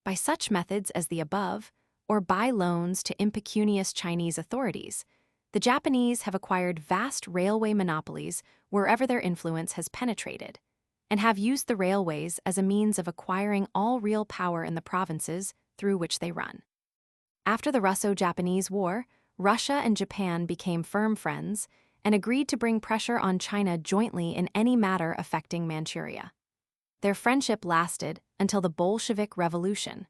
S1: By such methods as the above, or by loans to impecunious Chinese authorities, the Japanese have acquired vast railway monopolies wherever their influence has penetrated, and have used the railways as a means of acquiring all real power in the provinces through which they run. After the Russo-Japanese War, Russia and Japan became firm friends and agreed to bring pressure on China jointly in any matter affecting Manchuria. Their friendship lasted until the Bolshevik Revolution.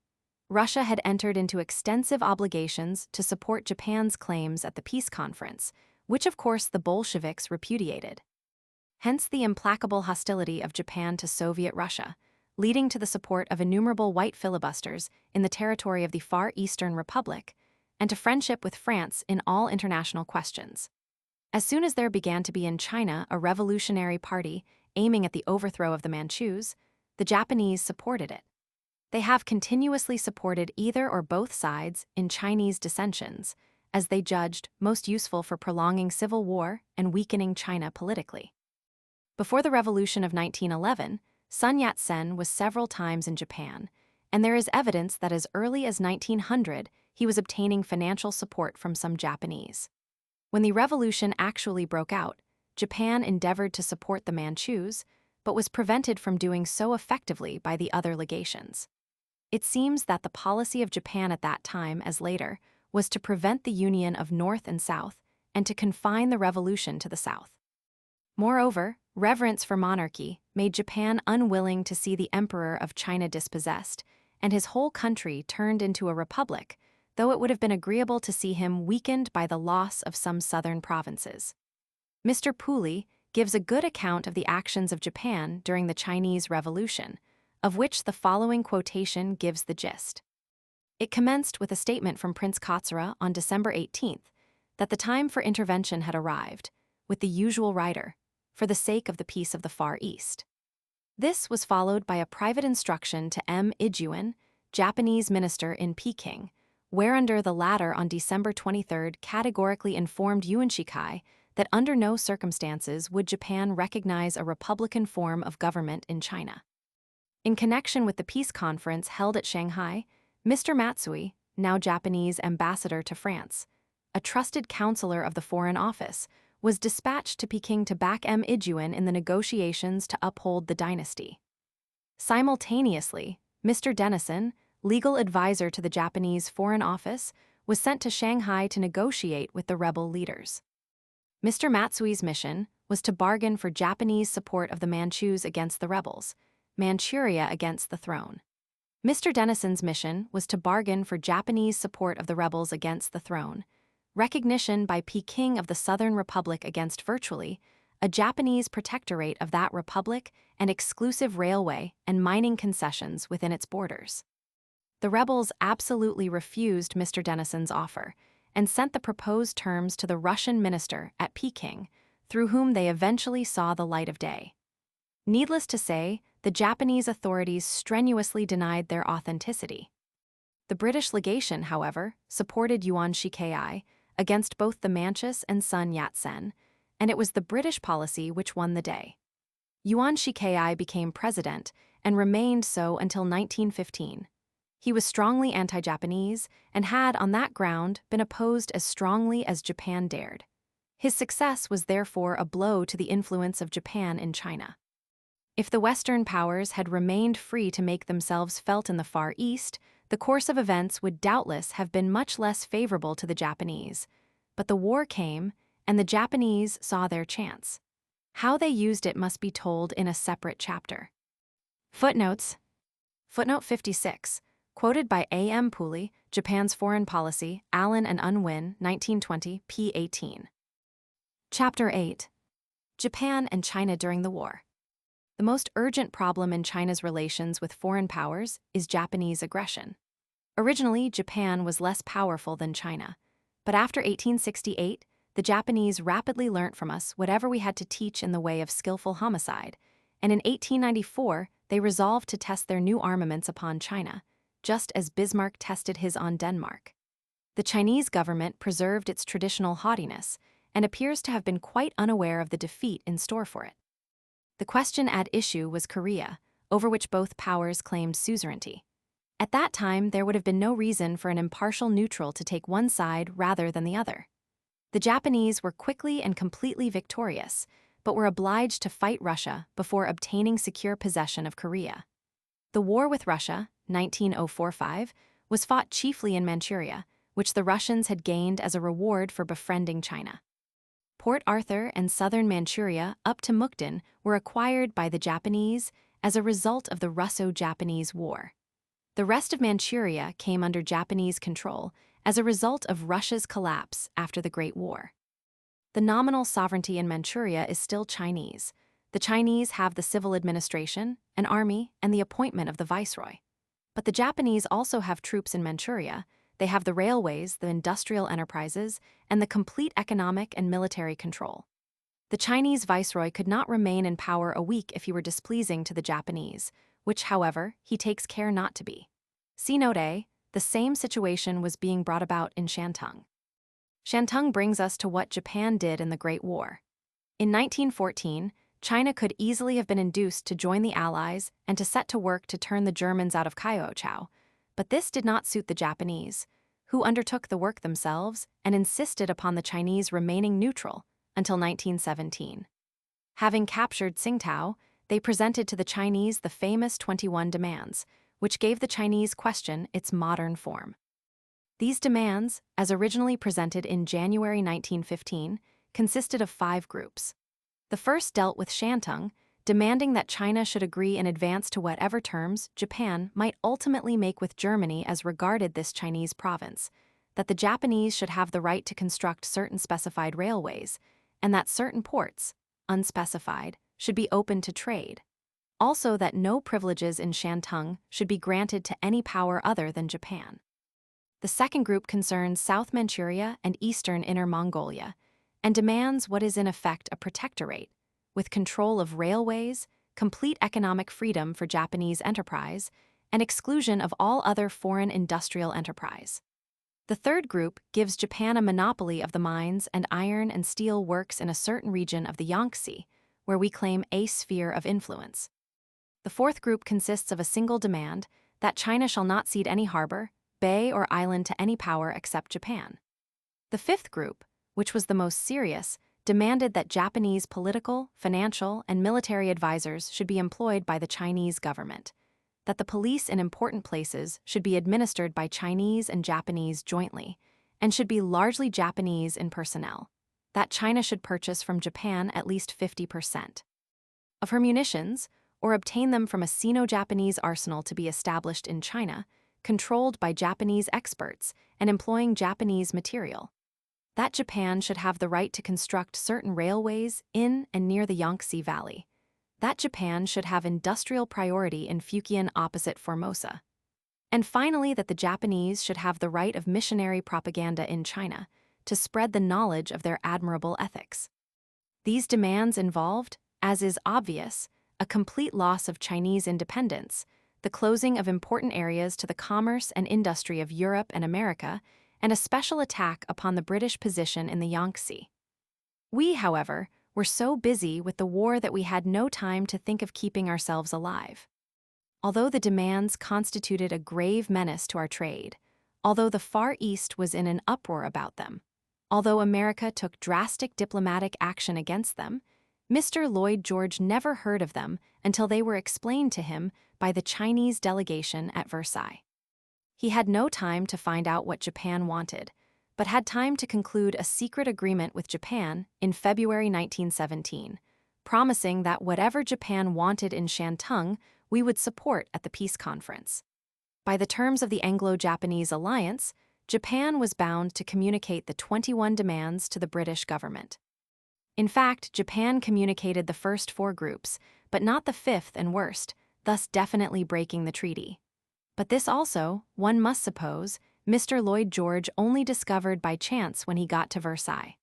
S1: Russia had entered into extensive obligations to support Japan's claims at the peace conference, which of course the Bolsheviks repudiated. Hence the implacable hostility of Japan to Soviet Russia, leading to the support of innumerable white filibusters in the territory of the Far Eastern Republic, and to friendship with France in all international questions. As soon as there began to be in China a revolutionary party aiming at the overthrow of the Manchus, the Japanese supported it. They have continuously supported either or both sides in Chinese dissensions, as they judged most useful for prolonging civil war and weakening China politically. Before the Revolution of 1911, Sun Yat-sen was several times in Japan, and there is evidence that as early as 1900 he was obtaining financial support from some Japanese. When the revolution actually broke out, Japan endeavored to support the Manchus, but was prevented from doing so effectively by the other legations. It seems that the policy of Japan at that time, as later, was to prevent the union of North and South and to confine the revolution to the South. Moreover, reverence for monarchy made Japan unwilling to see the emperor of China dispossessed, and his whole country turned into a republic, though it would have been agreeable to see him weakened by the loss of some southern provinces. Mr. Pooley gives a good account of the actions of Japan during the Chinese Revolution, of which the following quotation gives the gist. It commenced with a statement from Prince Katsura on December 18th that the time for intervention had arrived, with the usual rider, for the sake of the peace of the Far East. This was followed by a private instruction to M. Ijuin, Japanese minister in Peking, whereunder the latter on December 23 categorically informed Yuan Shikai that under no circumstances would Japan recognize a republican form of government in China. In connection with the peace conference held at Shanghai, Mr. Matsui, now Japanese ambassador to France, a trusted counselor of the Foreign Office, was dispatched to Peking to back M. Ijuin in the negotiations to uphold the dynasty. Simultaneously, Mr. Dennison, legal advisor to the Japanese Foreign Office, was sent to Shanghai to negotiate with the rebel leaders. Mr. Matsui's mission was to bargain for Japanese support of the Manchus against the rebels, Manchuria against the throne. Mr. Dennison's mission was to bargain for Japanese support of the rebels against the throne, recognition by Peking of the Southern Republic against virtually a Japanese protectorate of that republic, and exclusive railway and mining concessions within its borders. The rebels absolutely refused Mr. Dennison's offer and sent the proposed terms to the Russian minister at Peking, through whom they eventually saw the light of day. Needless to say, the Japanese authorities strenuously denied their authenticity. The British legation, however, supported Yuan Shikai against both the Manchus and Sun Yat-sen, and it was the British policy which won the day. Yuan Shikai became president and remained so until 1915. He was strongly anti-Japanese and had, on that ground, been opposed as strongly as Japan dared. His success was therefore a blow to the influence of Japan in China. If the Western powers had remained free to make themselves felt in the Far East, the course of events would doubtless have been much less favorable to the Japanese. But the war came, and the Japanese saw their chance. How they used it must be told in a separate chapter. Footnotes. Footnote 56. Quoted by A. M. Pooley, Japan's Foreign Policy, Allen and Unwin, 1920, p. 18. Chapter 8. Japan and China during the war. The most urgent problem in China's relations with foreign powers is Japanese aggression. Originally, Japan was less powerful than China, but after 1868, the Japanese rapidly learnt from us whatever we had to teach in the way of skillful homicide, and in 1894 they resolved to test their new armaments upon China, just as Bismarck tested his on Denmark. The Chinese government preserved its traditional haughtiness and appears to have been quite unaware of the defeat in store for it. The question at issue was Korea, over which both powers claimed suzerainty. At that time, there would have been no reason for an impartial neutral to take one side rather than the other. The Japanese were quickly and completely victorious, but were obliged to fight Russia before obtaining secure possession of Korea. The war with Russia, 1945, was fought chiefly in Manchuria, which the Russians had gained as a reward for befriending China. Port Arthur and southern Manchuria up to Mukden were acquired by the Japanese as a result of the Russo-Japanese War. The rest of Manchuria came under Japanese control as a result of Russia's collapse after the Great War. The nominal sovereignty in Manchuria is still Chinese. The Chinese have the civil administration, an army, and the appointment of the viceroy. But the Japanese also have troops in Manchuria. They have the railways, the industrial enterprises, and the complete economic and military control. The Chinese viceroy could not remain in power a week if he were displeasing to the Japanese, which, however, he takes care not to be. See Note A, the same situation was being brought about in Shantung. Shantung brings us to what Japan did in the Great War. In 1914, China could easily have been induced to join the Allies and to set to work to turn the Germans out of Kyoto, but this did not suit the Japanese, who undertook the work themselves and insisted upon the Chinese remaining neutral until 1917. Having captured Tsingtao, they presented to the Chinese the famous 21 demands, which gave the Chinese question its modern form. These demands, as originally presented in January 1915, consisted of 5 groups. The first dealt with Shantung, demanding that China should agree in advance to whatever terms Japan might ultimately make with Germany as regarded this Chinese province, that the Japanese should have the right to construct certain specified railways, and that certain ports, unspecified, should be open to trade. Also that no privileges in Shantung should be granted to any power other than Japan. The second group concerns South Manchuria and Eastern Inner Mongolia, and demands what is in effect a protectorate, with control of railways, complete economic freedom for Japanese enterprise, and exclusion of all other foreign industrial enterprise. The third group gives Japan a monopoly of the mines and iron and steel works in a certain region of the Yangtze, where we claim a sphere of influence. The fourth group consists of a single demand that China shall not cede any harbor, bay, or island to any power except Japan. The fifth group, which was the most serious, demanded that Japanese political, financial, and military advisors should be employed by the Chinese government, that the police in important places should be administered by Chinese and Japanese jointly, and should be largely Japanese in personnel, that China should purchase from Japan at least 50% of her munitions, or obtain them from a Sino-Japanese arsenal to be established in China, controlled by Japanese experts and employing Japanese material. That Japan should have the right to construct certain railways in and near the Yangtze Valley. That Japan should have industrial priority in Fujian opposite Formosa. And finally, that the Japanese should have the right of missionary propaganda in China to spread the knowledge of their admirable ethics. These demands involved, as is obvious, a complete loss of Chinese independence, the closing of important areas to the commerce and industry of Europe and America, and a special attack upon the British position in the Yangtze. We, however, were so busy with the war that we had no time to think of keeping ourselves alive. Although the demands constituted a grave menace to our trade, although the Far East was in an uproar about them, although America took drastic diplomatic action against them, Mr. Lloyd George never heard of them until they were explained to him by the Chinese delegation at Versailles. He had no time to find out what Japan wanted, but had time to conclude a secret agreement with Japan in February 1917, promising that whatever Japan wanted in Shantung, we would support at the peace conference. By the terms of the Anglo-Japanese alliance, Japan was bound to communicate the 21 demands to the British government. In fact, Japan communicated the first 4 groups, but not the 5th and worst, thus definitely breaking the treaty. But this also, one must suppose, Mr. Lloyd George only discovered by chance when he got to Versailles.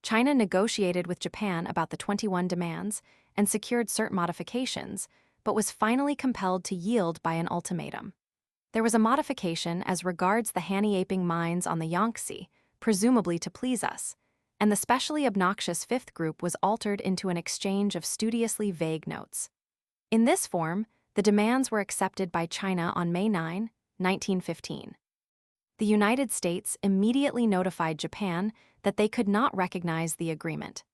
S1: China negotiated with Japan about the 21 demands and secured certain modifications, but was finally compelled to yield by an ultimatum. There was a modification as regards the Hanni-Aping mines on the Yangtze, presumably to please us, and the specially obnoxious 5th group was altered into an exchange of studiously vague notes. In this form, the demands were accepted by China on May 9, 1915. The United States immediately notified Japan that they could not recognize the agreement.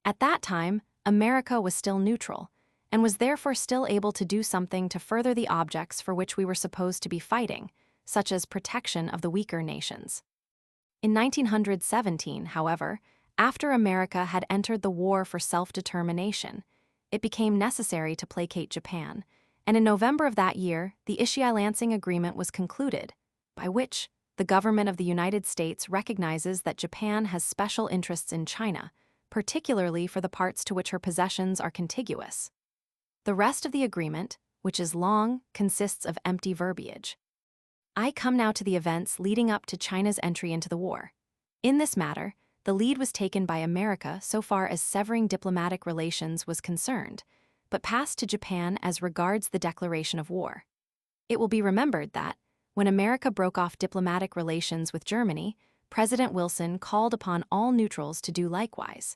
S1: At that time, America was still neutral, and was therefore still able to do something to further the objects for which we were supposed to be fighting, such as protection of the weaker nations. In 1917, however, after America had entered the war for self-determination, it became necessary to placate Japan, and in November of that year, the Ishiai-Lansing Agreement was concluded, by which the government of the United States recognizes that Japan has special interests in China, particularly for the parts to which her possessions are contiguous. The rest of the agreement, which is long, consists of empty verbiage. I come now to the events leading up to China's entry into the war. In this matter, the lead was taken by America so far as severing diplomatic relations was concerned, but passed to Japan as regards the declaration of war. It will be remembered that, when America broke off diplomatic relations with Germany, President Wilson called upon all neutrals to do likewise.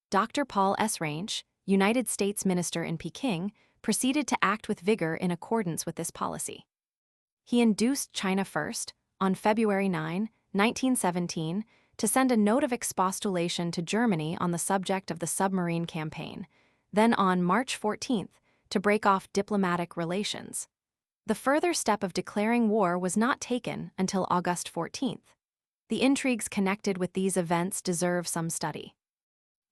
S1: Dr. Paul S. Ranch, United States Minister in Peking, proceeded to act with vigor in accordance with this policy. He induced China first, on February 9, 1917, to send a note of expostulation to Germany on the subject of the submarine campaign, then on March 14 to break off diplomatic relations. The further step of declaring war was not taken until August 14. The intrigues connected with these events deserve some study.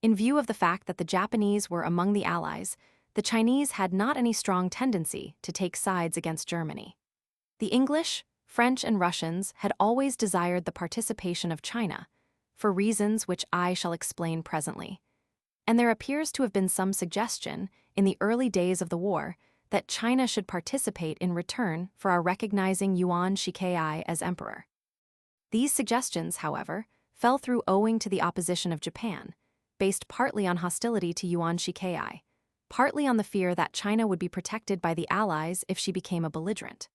S1: In view of the fact that the Japanese were among the Allies, the Chinese had not any strong tendency to take sides against Germany. The English, French, and Russians had always desired the participation of China, for reasons which I shall explain presently. And there appears to have been some suggestion, in the early days of the war, that China should participate in return for our recognizing Yuan Shikai as emperor. These suggestions, however, fell through owing to the opposition of Japan, based partly on hostility to Yuan Shikai, partly on the fear that China would be protected by the Allies if she became a belligerent.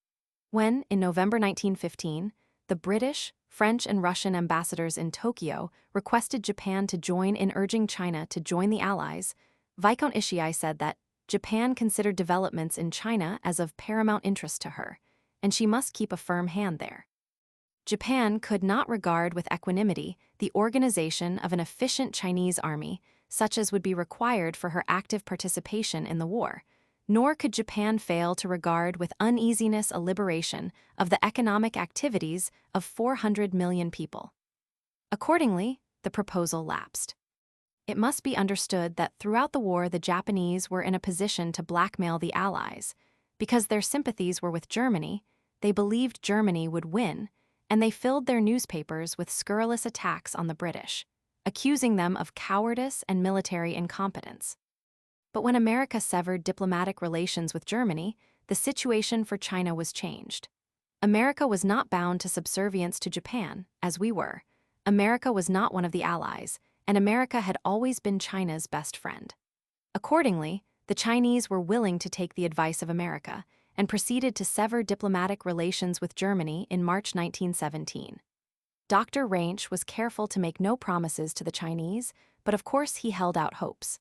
S1: When, in November 1915, the British, French, and Russian ambassadors in Tokyo requested Japan to join in urging China to join the Allies, Viscount Ishii said that Japan considered developments in China as of paramount interest to her, and she must keep a firm hand there. Japan could not regard with equanimity the organization of an efficient Chinese army, such as would be required for her active participation in the war, nor could Japan fail to regard with uneasiness a liberation of the economic activities of 400 million people. Accordingly, the proposal lapsed. It must be understood that throughout the war the Japanese were in a position to blackmail the Allies. Because their sympathies were with Germany, they believed Germany would win, and they filled their newspapers with scurrilous attacks on the British, accusing them of cowardice and military incompetence. But when America severed diplomatic relations with Germany, the situation for China was changed. America was not bound to subservience to Japan, as we were. America was not one of the Allies, and America had always been China's best friend. Accordingly, the Chinese were willing to take the advice of America and proceeded to sever diplomatic relations with Germany in March 1917. Dr. Ranch was careful to make no promises to the Chinese, but of course he held out hopes.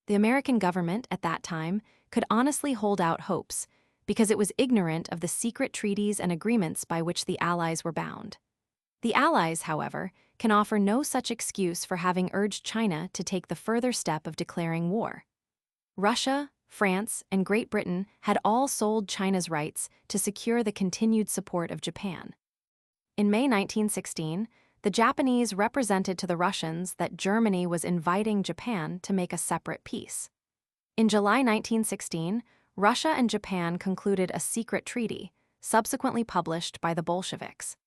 S1: The American government at that time could honestly hold out hopes because it was ignorant of the secret treaties and agreements by which the Allies were bound. The Allies, however, can offer no such excuse for having urged China to take the further step of declaring war. Russia, France, and Great Britain had all sold China's rights to secure the continued support of Japan. In May 1916, the Japanese represented to the Russians that Germany was inviting Japan to make a separate peace. In July 1916, Russia and Japan concluded a secret treaty, subsequently published by the Bolsheviks.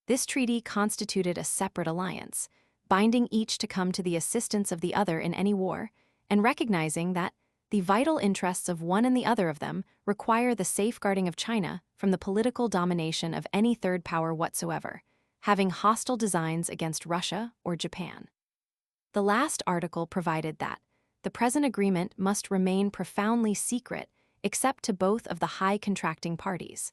S1: This treaty constituted a separate alliance, binding each to come to the assistance of the other in any war, and recognizing that the vital interests of one and the other of them require the safeguarding of China from the political domination of any third power whatsoever, having hostile designs against Russia or Japan. The last article provided that the present agreement must remain profoundly secret except to both of the high contracting parties.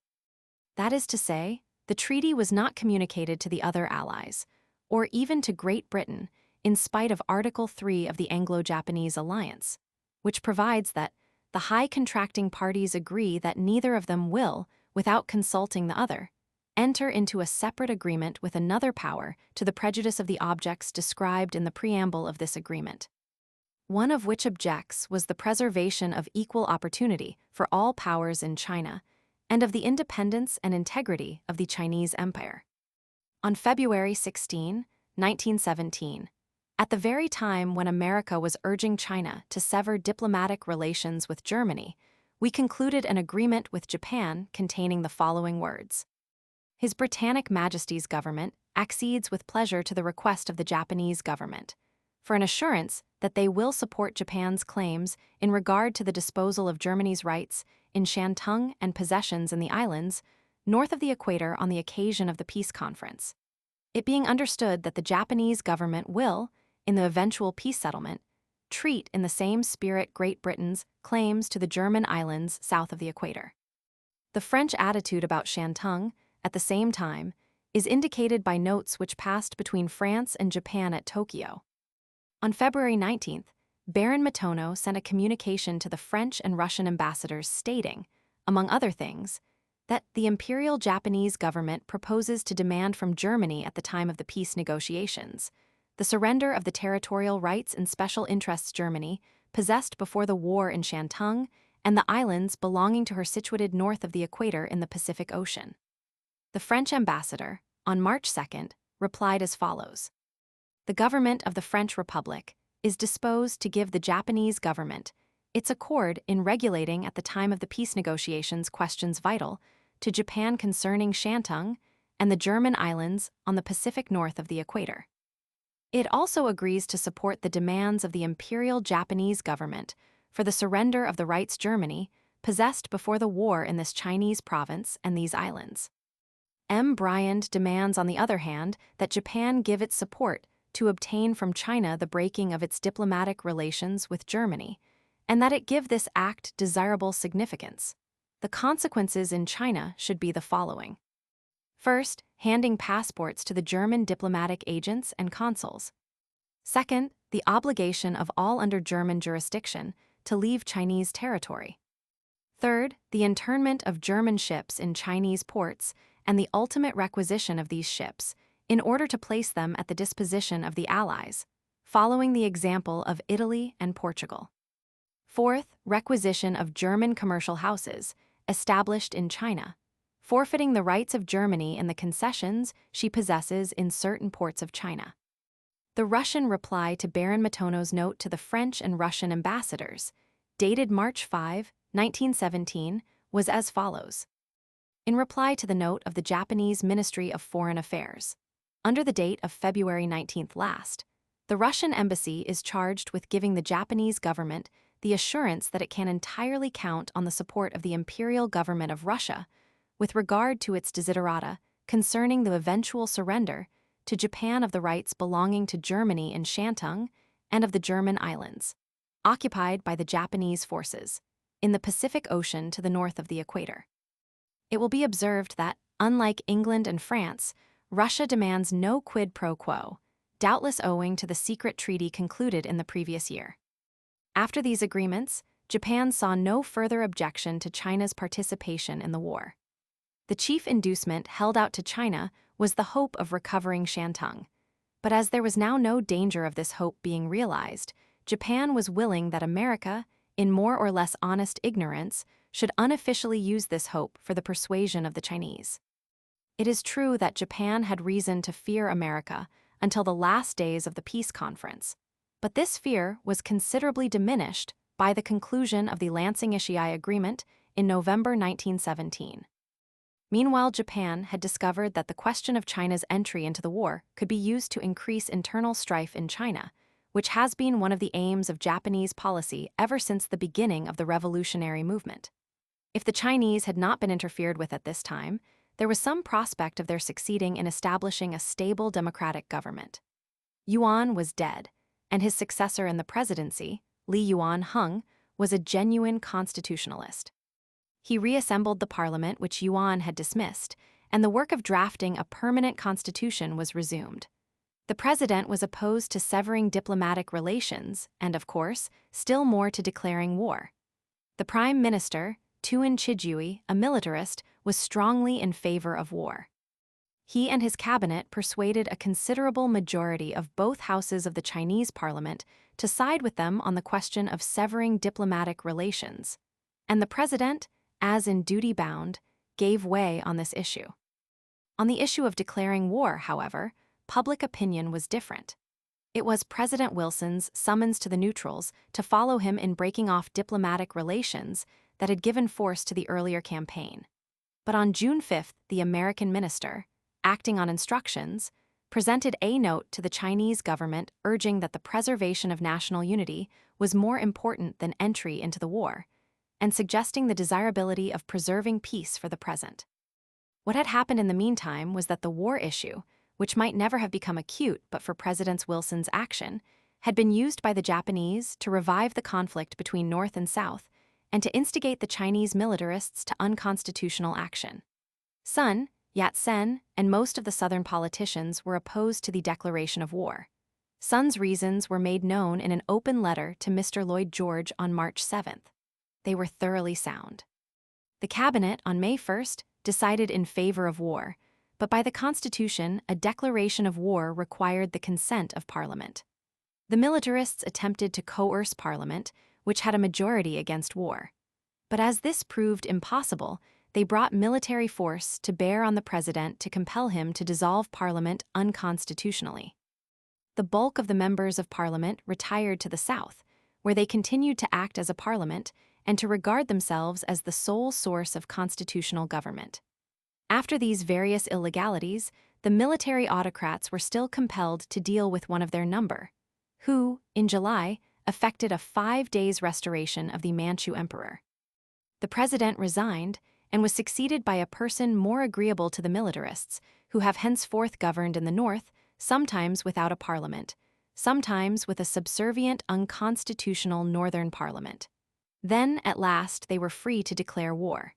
S1: That is to say, the treaty was not communicated to the other allies, or even to Great Britain, in spite of Article 3 of the Anglo-Japanese Alliance, which provides that the high contracting parties agree that neither of them will, without consulting the other, enter into a separate agreement with another power to the prejudice of the objects described in the preamble of this agreement. One of which objects was the preservation of equal opportunity for all powers in China and of the independence and integrity of the Chinese Empire. On February 16, 1917, at the very time when America was urging China to sever diplomatic relations with Germany, we concluded an agreement with Japan containing the following words: His Britannic Majesty's government accedes with pleasure to the request of the Japanese government for an assurance that they will support Japan's claims in regard to the disposal of Germany's rights in Shantung and possessions in the islands north of the equator on the occasion of the peace conference. It being understood that the Japanese government will, in the eventual peace settlement, treat in the same spirit Great Britain's claims to the German islands south of the equator. The French attitude about Shantung, at the same time, is indicated by notes which passed between France and Japan at Tokyo. On February 19th, Baron Matono sent a communication to the French and Russian ambassadors stating, among other things, that the Imperial Japanese government proposes to demand from Germany at the time of the peace negotiations the surrender of the territorial rights and special interests Germany possessed before the war in Shantung and the islands belonging to her situated north of the equator in the Pacific Ocean. The French ambassador, on March 2nd, replied as follows: "The government of the French Republic is disposed to give the Japanese government its accord in regulating at the time of the peace negotiations questions vital to Japan concerning Shantung and the German islands on the Pacific north of the equator. It also agrees to support the demands of the Imperial Japanese government for the surrender of the rights Germany possessed before the war in this Chinese province and these islands. M. Bryand demands, on the other hand, that Japan give its support to obtain from China the breaking of its diplomatic relations with Germany, and that it give this act desirable significance. The consequences in China should be the following. First, handing passports to the German diplomatic agents and consuls. Second, the obligation of all under German jurisdiction to leave Chinese territory. Third, the internment of German ships in Chinese ports and the ultimate requisition of these ships in order to place them at the disposition of the Allies, following the example of Italy and Portugal. Fourth, requisition of German commercial houses established in China, forfeiting the rights of Germany in the concessions she possesses in certain ports of China." The Russian reply to Baron Matono's note to the French and Russian ambassadors, dated March 5, 1917, was as follows. In reply to the note of the Japanese Ministry of Foreign Affairs, under the date of February 19th last, the Russian embassy is charged with giving the Japanese government the assurance that it can entirely count on the support of the Imperial Government of Russia with regard to its desiderata concerning the eventual surrender to Japan of the rights belonging to Germany in Shantung and of the German islands, occupied by the Japanese forces, in the Pacific Ocean to the north of the equator. It will be observed that, unlike England and France, Russia demands no quid pro quo, doubtless owing to the secret treaty concluded in the previous year. After these agreements, Japan saw no further objection to China's participation in the war. The chief inducement held out to China was the hope of recovering Shantung, but as there was now no danger of this hope being realized, Japan was willing that America, in more or less honest ignorance, should unofficially use this hope for the persuasion of the Chinese. It is true that Japan had reason to fear America until the last days of the peace conference, but this fear was considerably diminished by the conclusion of the Lansing-Ishii Agreement in November 1917. Meanwhile, Japan had discovered that the question of China's entry into the war could be used to increase internal strife in China, which has been one of the aims of Japanese policy ever since the beginning of the revolutionary movement. If the Chinese had not been interfered with at this time, there was some prospect of their succeeding in establishing a stable democratic government. Yuan was dead, and his successor in the presidency, Li Yuan-hung, was a genuine constitutionalist. He reassembled the parliament which Yuan had dismissed, and the work of drafting a permanent constitution was resumed. The president was opposed to severing diplomatic relations and, of course, still more to declaring war. The prime minister, Tuan Chijui, a militarist, was strongly in favor of war. He and his cabinet persuaded a considerable majority of both houses of the Chinese parliament to side with them on the question of severing diplomatic relations, and the president, as in duty bound, gave way on this issue. On the issue of declaring war, however, public opinion was different. It was President Wilson's summons to the neutrals to follow him in breaking off diplomatic relations that had given force to the earlier campaign. But on June 5th, the American minister, acting on instructions, presented a note to the Chinese government urging that the preservation of national unity was more important than entry into the war, and suggesting the desirability of preserving peace for the present. What had happened in the meantime was that the war issue, which might never have become acute but for President Wilson's action, had been used by the Japanese to revive the conflict between North and South and to instigate the Chinese militarists to unconstitutional action. Sun, Yat-sen and most of the southern politicians were opposed to the declaration of war. Sun's reasons were made known in an open letter to Mr. Lloyd George on March 7. They were thoroughly sound. The cabinet, on May 1, decided in favor of war, but by the Constitution, a declaration of war required the consent of Parliament. The militarists attempted to coerce Parliament, which had a majority against war. But as this proved impossible, they brought military force to bear on the president to compel him to dissolve Parliament unconstitutionally. The bulk of the members of Parliament retired to the south, where they continued to act as a parliament and to regard themselves as the sole source of constitutional government. After these various illegalities, the military autocrats were still compelled to deal with one of their number, who, in July, effected a 5 days restoration of the Manchu emperor. The president resigned and was succeeded by a person more agreeable to the militarists, who have henceforth governed in the north, sometimes without a parliament, sometimes with a subservient, unconstitutional northern parliament. Then, at last, they were free to declare war.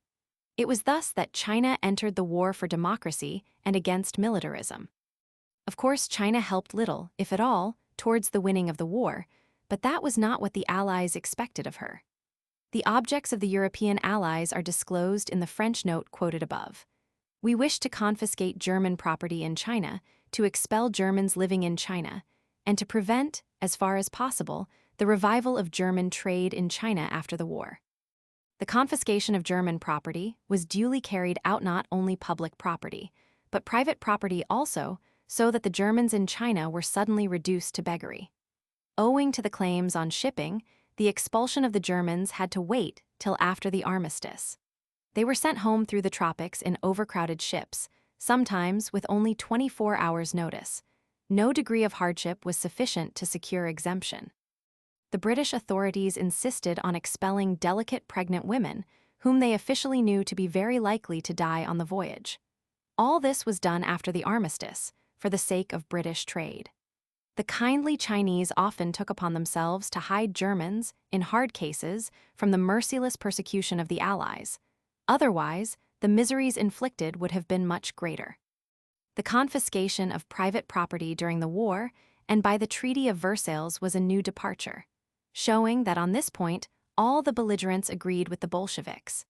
S1: It was thus that China entered the war for democracy and against militarism. Of course, China helped little, if at all, towards the winning of the war, but that was not what the Allies expected of her. The objects of the European Allies are disclosed in the French note quoted above. We wish to confiscate German property in China, to expel Germans living in China, and to prevent, as far as possible, the revival of German trade in China after the war. The confiscation of German property was duly carried out, not only public property, but private property also, so that the Germans in China were suddenly reduced to beggary. Owing to the claims on shipping, the expulsion of the Germans had to wait till after the armistice. They were sent home through the tropics in overcrowded ships, sometimes with only 24 hours' notice. No degree of hardship was sufficient to secure exemption. The British authorities insisted on expelling delicate pregnant women, whom they officially knew to be very likely to die on the voyage. All this was done after the armistice, for the sake of British trade. The kindly Chinese often took upon themselves to hide Germans, in hard cases, from the merciless persecution of the Allies. Otherwise, the miseries inflicted would have been much greater. The confiscation of private property during the war and by the Treaty of Versailles was a new departure, showing that on this point all the belligerents agreed with the Bolsheviks.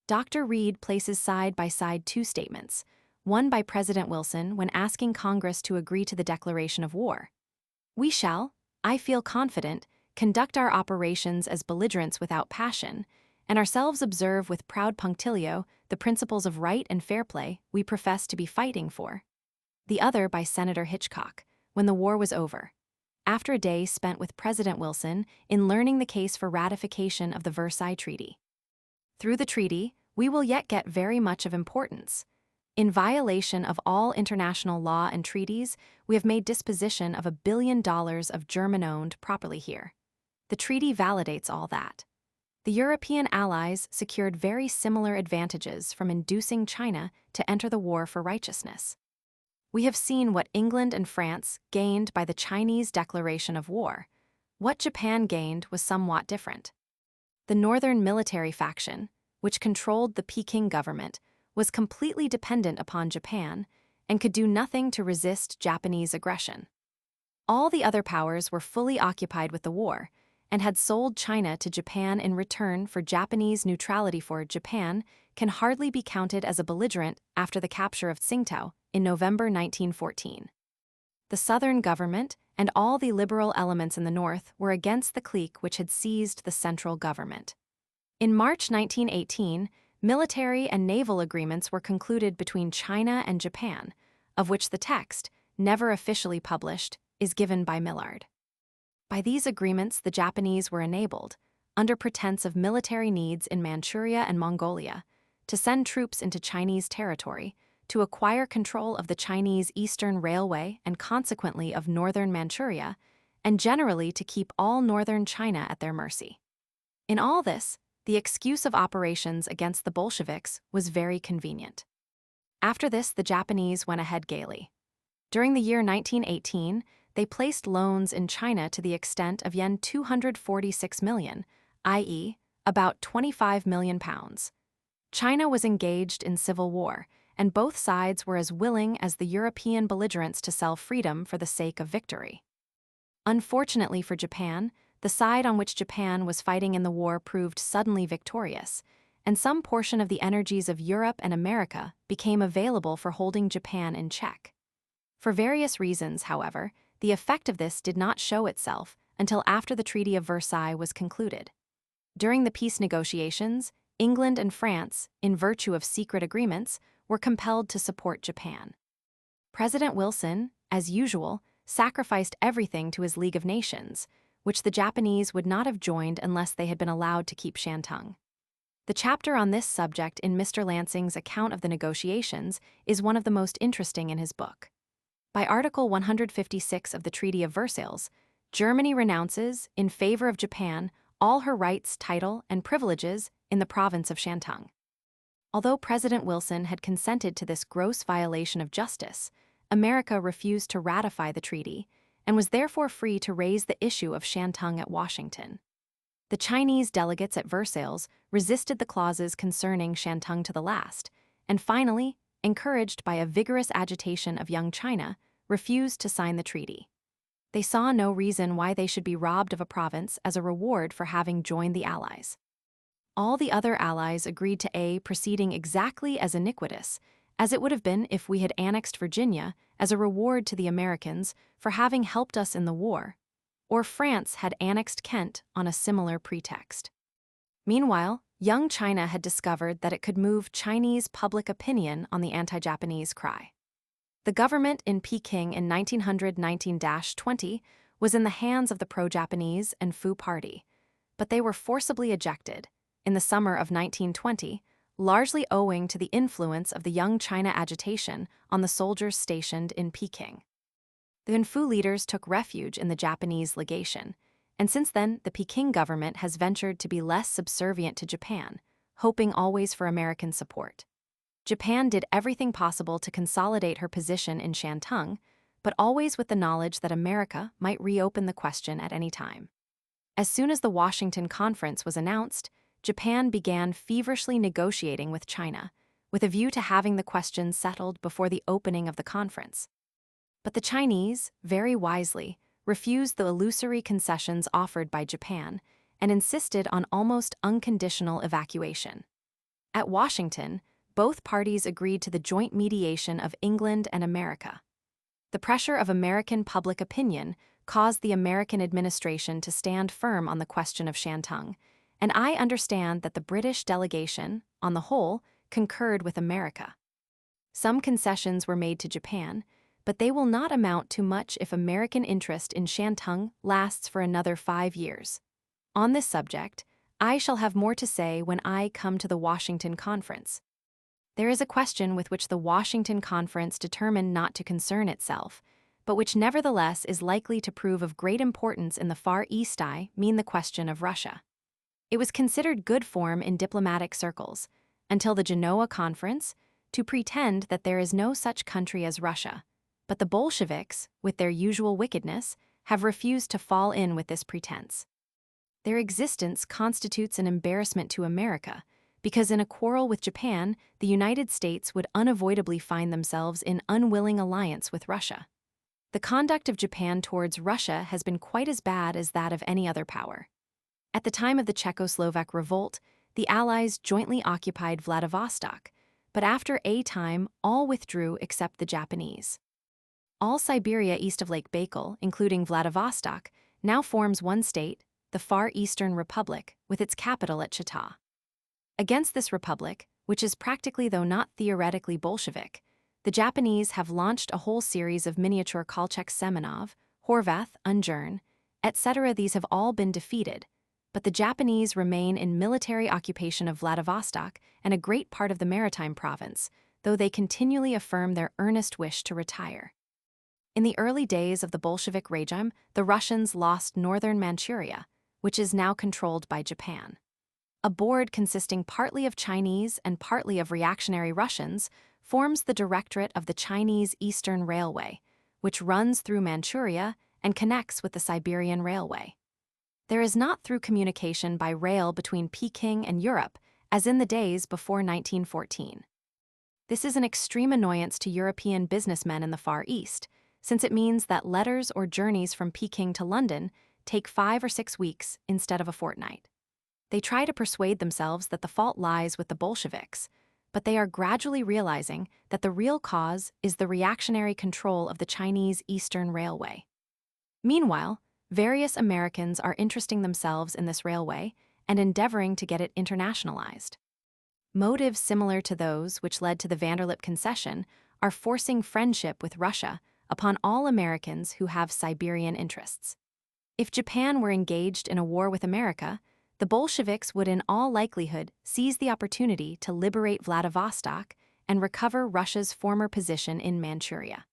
S1: Dr. Reed places side by side two statements, one by President Wilson when asking Congress to agree to the declaration of war. "We shall, I feel confident, conduct our operations as belligerents without passion, and ourselves observe with proud punctilio the principles of right and fair play we profess to be fighting for." The other by Senator Hitchcock, when the war was over, after a day spent with President Wilson in learning the case for ratification of the Versailles Treaty. "Through the treaty, we will yet get very much of importance. In violation of all international law and treaties, we have made disposition of $1 billion of German-owned property here. The treaty validates all that. The European Allies secured very similar advantages from inducing China to enter the war for righteousness. We have seen what England and France gained by the Chinese declaration of war. What Japan gained was somewhat different. The northern military faction, which controlled the Peking government, was completely dependent upon Japan and could do nothing to resist Japanese aggression. All the other powers were fully occupied with the war and had sold China to Japan in return for Japanese neutrality, for Japan can hardly be counted as a belligerent after the capture of Tsingtao in November 1914. The southern government and all the liberal elements in the north were against the clique which had seized the central government. In March 1918, military and naval agreements were concluded between China and Japan, of which the text, never officially published, is given by Millard. By these agreements, the Japanese were enabled, under pretense of military needs in Manchuria and Mongolia, to send troops into Chinese territory, to acquire control of the Chinese Eastern Railway and consequently of northern Manchuria, and generally to keep all northern China at their mercy. In all this, the excuse of operations against the Bolsheviks was very convenient. After this, the Japanese went ahead gaily. During the year 1918, they placed loans in China to the extent of yen 246 million, i.e., about £25 million. China was engaged in civil war, and both sides were as willing as the European belligerents to sell freedom for the sake of victory. Unfortunately for Japan, the side on which Japan was fighting in the war proved suddenly victorious, and some portion of the energies of Europe and America became available for holding Japan in check. For various reasons, however, the effect of this did not show itself until after the Treaty of Versailles was concluded. During the peace negotiations, England and France, in virtue of secret agreements, were compelled to support Japan. President Wilson, as usual, sacrificed everything to his League of Nations, which the Japanese would not have joined unless they had been allowed to keep Shantung. The chapter on this subject in Mr. Lansing's account of the negotiations is one of the most interesting in his book. By Article 156 of the Treaty of Versailles, Germany renounces, in favor of Japan, all her rights, title, and privileges in the province of Shantung. Although President Wilson had consented to this gross violation of justice, America refused to ratify the treaty and was therefore free to raise the issue of Shantung at Washington. The Chinese delegates at Versailles resisted the clauses concerning Shantung to the last, and finally, encouraged by a vigorous agitation of Young China, refused to sign the treaty. They saw no reason why they should be robbed of a province as a reward for having joined the Allies. All the other allies agreed to proceeding exactly as iniquitous as it would have been if we had annexed Virginia as a reward to the Americans for having helped us in the war, or France had annexed Kent on a similar pretext. Meanwhile, Young China had discovered that it could move Chinese public opinion on the anti-Japanese cry. The government in Peking in 1919-20 was in the hands of the pro-Japanese and Fu Party, but they were forcibly ejected, in the summer of 1920, largely owing to the influence of the Young China agitation on the soldiers stationed in Peking. The Fu leaders took refuge in the Japanese legation, and since then the Peking government has ventured to be less subservient to Japan, hoping always for American support. Japan did everything possible to consolidate her position in Shantung, but always with the knowledge that America might reopen the question at any time. As soon as the Washington Conference was announced, Japan began feverishly negotiating with China, with a view to having the question settled before the opening of the conference. But the Chinese, very wisely, refused the illusory concessions offered by Japan and insisted on almost unconditional evacuation. At Washington, both parties agreed to the joint mediation of England and America. The pressure of American public opinion caused the American administration to stand firm on the question of Shantung, and I understand that the British delegation, on the whole, concurred with America. Some concessions were made to Japan, but they will not amount to much if American interest in Shantung lasts for another 5 years. On this subject, I shall have more to say when I come to the Washington Conference. There is a question with which the Washington Conference determined not to concern itself, but which nevertheless is likely to prove of great importance in the Far East. I mean the question of Russia. It was considered good form in diplomatic circles, until the Genoa Conference, to pretend that there is no such country as Russia, but the Bolsheviks, with their usual wickedness, have refused to fall in with this pretense. Their existence constitutes an embarrassment to America, because in a quarrel with Japan, the United States would unavoidably find themselves in unwilling alliance with Russia. The conduct of Japan towards Russia has been quite as bad as that of any other power. At the time of the Czechoslovak revolt, the Allies jointly occupied Vladivostok, but after a time all withdrew except the Japanese. All Siberia east of Lake Baikal, including Vladivostok, now forms one state, the Far Eastern Republic, with its capital at Chita. Against this republic, which is practically though not theoretically Bolshevik, the Japanese have launched a whole series of miniature Kolchaks Semenov, Horvath, Ungern, etc. These have all been defeated, but the Japanese remain in military occupation of Vladivostok and a great part of the maritime province, though they continually affirm their earnest wish to retire. In the early days of the Bolshevik regime, the Russians lost northern Manchuria, which is now controlled by Japan. A board consisting partly of Chinese and partly of reactionary Russians forms the Directorate of the Chinese Eastern Railway, which runs through Manchuria and connects with the Siberian Railway. There is not through communication by rail between Peking and Europe, as in the days before 1914. This is an extreme annoyance to European businessmen in the Far East, since it means that letters or journeys from Peking to London take 5 or 6 weeks instead of a fortnight. They try to persuade themselves that the fault lies with the Bolsheviks, but they are gradually realizing that the real cause is the reactionary control of the Chinese Eastern Railway. Meanwhile, various Americans are interesting themselves in this railway and endeavoring to get it internationalized. Motives similar to those which led to the Vanderlip concession are forcing friendship with Russia upon all Americans who have Siberian interests. If Japan were engaged in a war with America, the Bolsheviks would in all likelihood seize the opportunity to liberate Vladivostok and recover Russia's former position in Manchuria.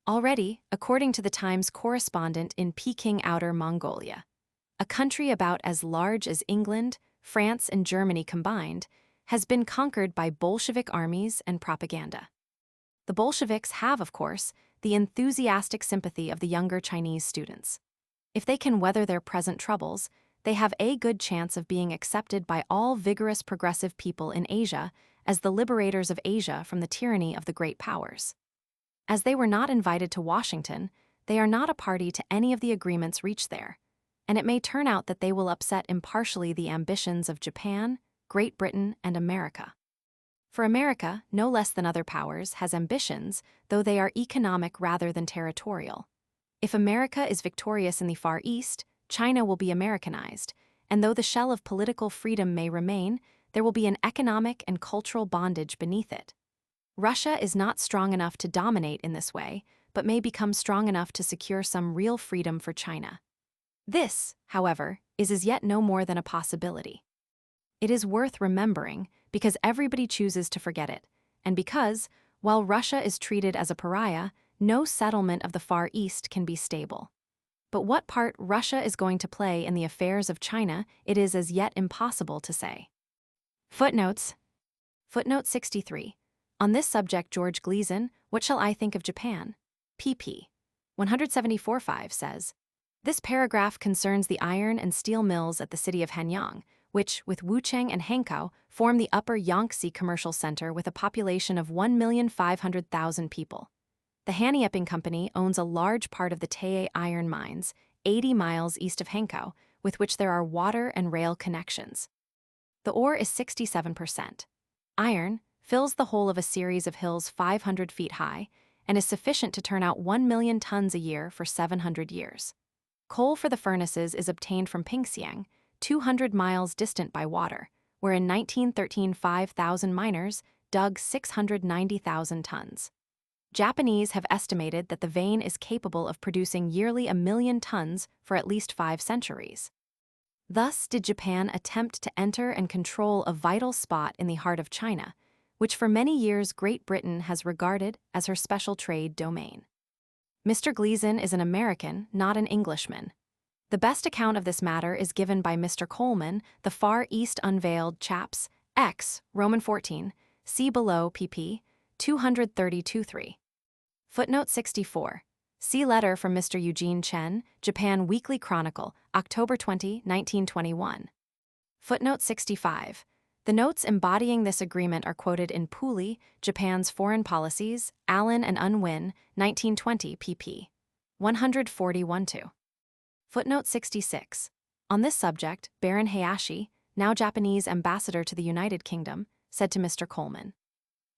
S1: Already, according to the Times correspondent in Peking, Outer Mongolia, a country about as large as England, France, and Germany combined, has been conquered by Bolshevik armies and propaganda. The Bolsheviks have, of course, the enthusiastic sympathy of the younger Chinese students. If they can weather their present troubles, they have a good chance of being accepted by all vigorous progressive people in Asia as the liberators of Asia from the tyranny of the great powers. As they were not invited to Washington, they are not a party to any of the agreements reached there, and it may turn out that they will upset impartially the ambitions of Japan, Great Britain, and America. For America, no less than other powers, has ambitions, though they are economic rather than territorial. If America is victorious in the Far East, China will be Americanized, and though the shell of political freedom may remain, there will be an economic and cultural bondage beneath it. Russia is not strong enough to dominate in this way, but may become strong enough to secure some real freedom for China. This, however, is as yet no more than a possibility. It is worth remembering because everybody chooses to forget it, and because, while Russia is treated as a pariah, no settlement of the Far East can be stable. But what part Russia is going to play in the affairs of China, it is as yet impossible to say. Footnotes. Footnote 63. On this subject, George Gleason, What Shall I Think of Japan? pp. 174-5 says, this paragraph concerns the iron and steel mills at the city of Hanyang, which, with Wuchang and Hankow, form the upper Yangtze commercial center with a population of 1,500,000 people. The Hanyeping Company owns a large part of the Tae iron mines, 80 miles east of Hankow, with which there are water and rail connections. The ore is 67%. Iron fills the whole of a series of hills 500 feet high and is sufficient to turn out 1 million tons a year for 700 years. Coal for the furnaces is obtained from Pingxiang, 200 miles distant by water, where in 1913 5,000 miners dug 690,000 tons. Japanese have estimated that the vein is capable of producing yearly 1 million tons for at least 5 centuries. Thus did Japan attempt to enter and control a vital spot in the heart of China, which for many years Great Britain has regarded as her special trade domain. Mr. Gleason is an American, not an Englishman. The best account of this matter is given by Mr. Coleman, The Far East Unveiled, Chaps, X, Roman 14, see below pp. 232-3. Footnote 64. See letter from Mr. Eugene Chen, Japan Weekly Chronicle, October 20, 1921. Footnote 65. The notes embodying this agreement are quoted in Pooley, Japan's Foreign Policies, Allen and Unwin, 1920 pp. 141-2. Footnote 66. On this subject, Baron Hayashi, now Japanese ambassador to the United Kingdom, said to Mr. Coleman,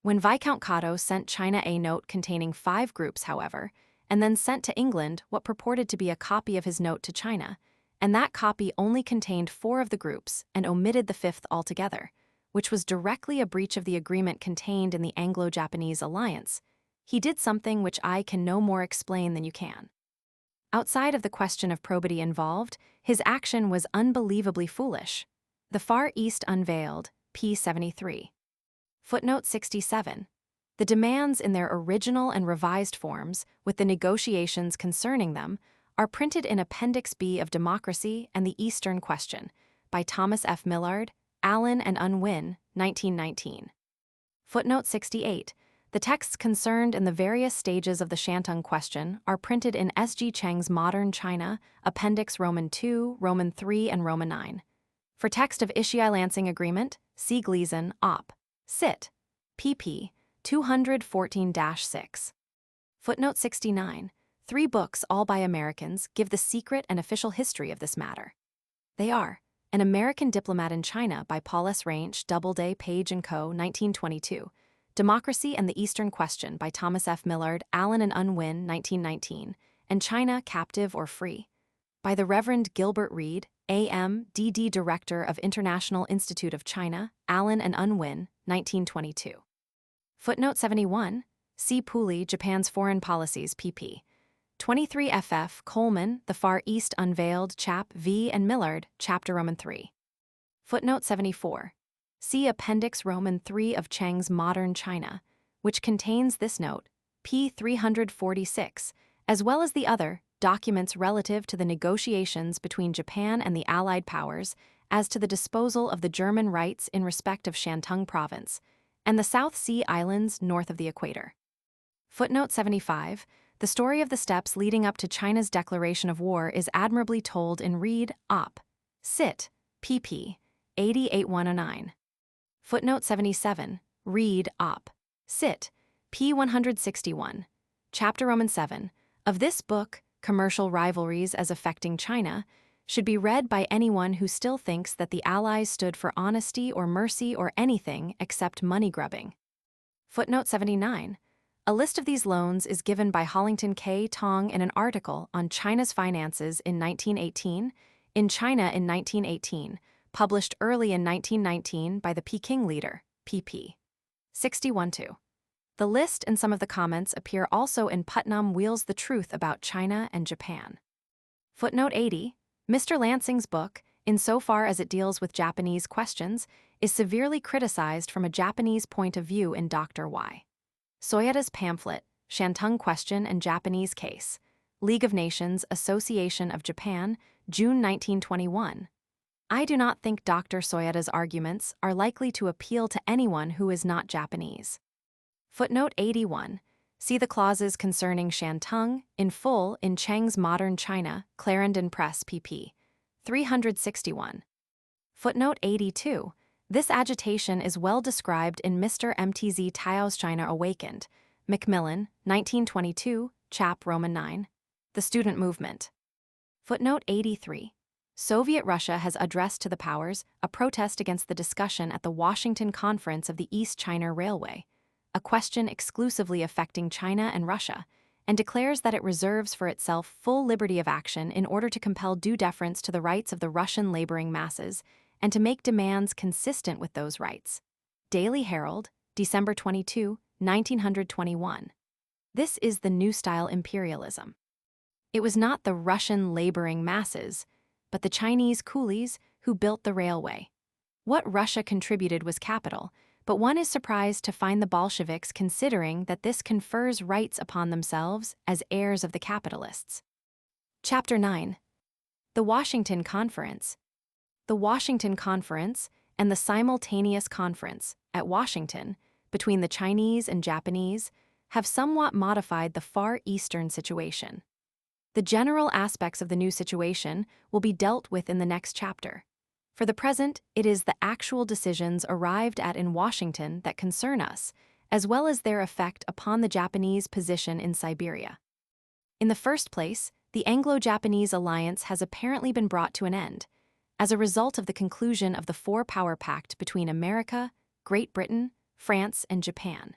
S1: when Viscount Kato sent China a note containing 5 groups, however, and then sent to England what purported to be a copy of his note to China, and that copy only contained 4 of the groups and omitted the 5th altogether, which was directly a breach of the agreement contained in the Anglo-Japanese alliance, he did something which I can no more explain than you can. Outside of the question of probity involved, his action was unbelievably foolish. The Far East Unveiled, p. 73. Footnote 67. The demands in their original and revised forms, with the negotiations concerning them, are printed in Appendix B of Democracy and the Eastern Question, by Thomas F. Millard, Allen and Unwin, 1919. Footnote 68. The texts concerned in the various stages of the Shantung question are printed in S. G. Cheng's Modern China, Appendix Roman II, Roman III, and Roman IX. For text of Ishii-Lansing Agreement, see Gleason, Op. Cit. pp. 214-6. Footnote 69. 3 books, all by Americans, give the secret and official history of this matter. They are An American Diplomat in China by Paul S. Range, Doubleday, Page & Co., 1922, Democracy and the Eastern Question by Thomas F. Millard, Allen and Unwin, 1919, and China, Captive or Free by the Reverend Gilbert Reed, A.M., D.D. Director of International Institute of China, Allen and Unwin, 1922. Footnote 71. C. Pooley, Japan's Foreign Policies, pp. 23 ff. Coleman, The Far East Unveiled, Chap. V. and Millard, Chapter Roman 3. Footnote 74. See Appendix Roman 3 of Cheng's Modern China, which contains this note, p. 346, as well as the other documents relative to the negotiations between Japan and the Allied powers as to the disposal of the German rights in respect of Shantung Province and the South Sea Islands north of the equator. Footnote 75. The story of the steps leading up to China's declaration of war is admirably told in Reed, Op. Cit. pp. 80-8109. Footnote 77. Reed, Op. Cit. p. 161. Chapter Roman 7. Of this book, Commercial Rivalries as Affecting China, should be read by anyone who still thinks that the Allies stood for honesty or mercy or anything except money grubbing. Footnote 79. A list of these loans is given by Hollington K. Tong in an article on China's finances in 1918, in China in 1918, published early in 1919 by the Peking Leader, pp. 61-2. The list and some of the comments appear also in Putnam Wheels the Truth About China and Japan. Footnote 80. Mr. Lansing's book, insofar as it deals with Japanese questions, is severely criticized from a Japanese point of view in Dr. Y. Soyada's pamphlet, Shantung Question and Japanese Case, League of Nations, Association of Japan, June 1921. I do not think Dr. Soyada's arguments are likely to appeal to anyone who is not Japanese. Footnote 81. See the clauses concerning Shantung in full in Cheng's Modern China, Clarendon Press, pp. 361. Footnote 82. This agitation is well described in Mr. MTZ Tao's China Awakened, Macmillan, 1922, Chap. Roman 9. The Student Movement. Footnote 83. Soviet Russia has addressed to the powers a protest against the discussion at the Washington Conference of the East China Railway, a question exclusively affecting China and Russia, and declares that it reserves for itself full liberty of action in order to compel due deference to the rights of the Russian laboring masses and to make demands consistent with those rights. Daily Herald, December 22, 1921. This is the new-style imperialism. It was not the Russian laboring masses, but the Chinese coolies who built the railway. What Russia contributed was capital, but one is surprised to find the Bolsheviks considering that this confers rights upon themselves as heirs of the capitalists. Chapter 9. The Washington Conference. The Washington Conference and the simultaneous conference at Washington between the Chinese and Japanese have somewhat modified the Far Eastern situation. The general aspects of the new situation will be dealt with in the next chapter. For the present, it is the actual decisions arrived at in Washington that concern us, as well as their effect upon the Japanese position in Siberia. In the first place, the Anglo-Japanese alliance has apparently been brought to an end, as a result of the conclusion of the Four-Power Pact between America, Great Britain, France, and Japan.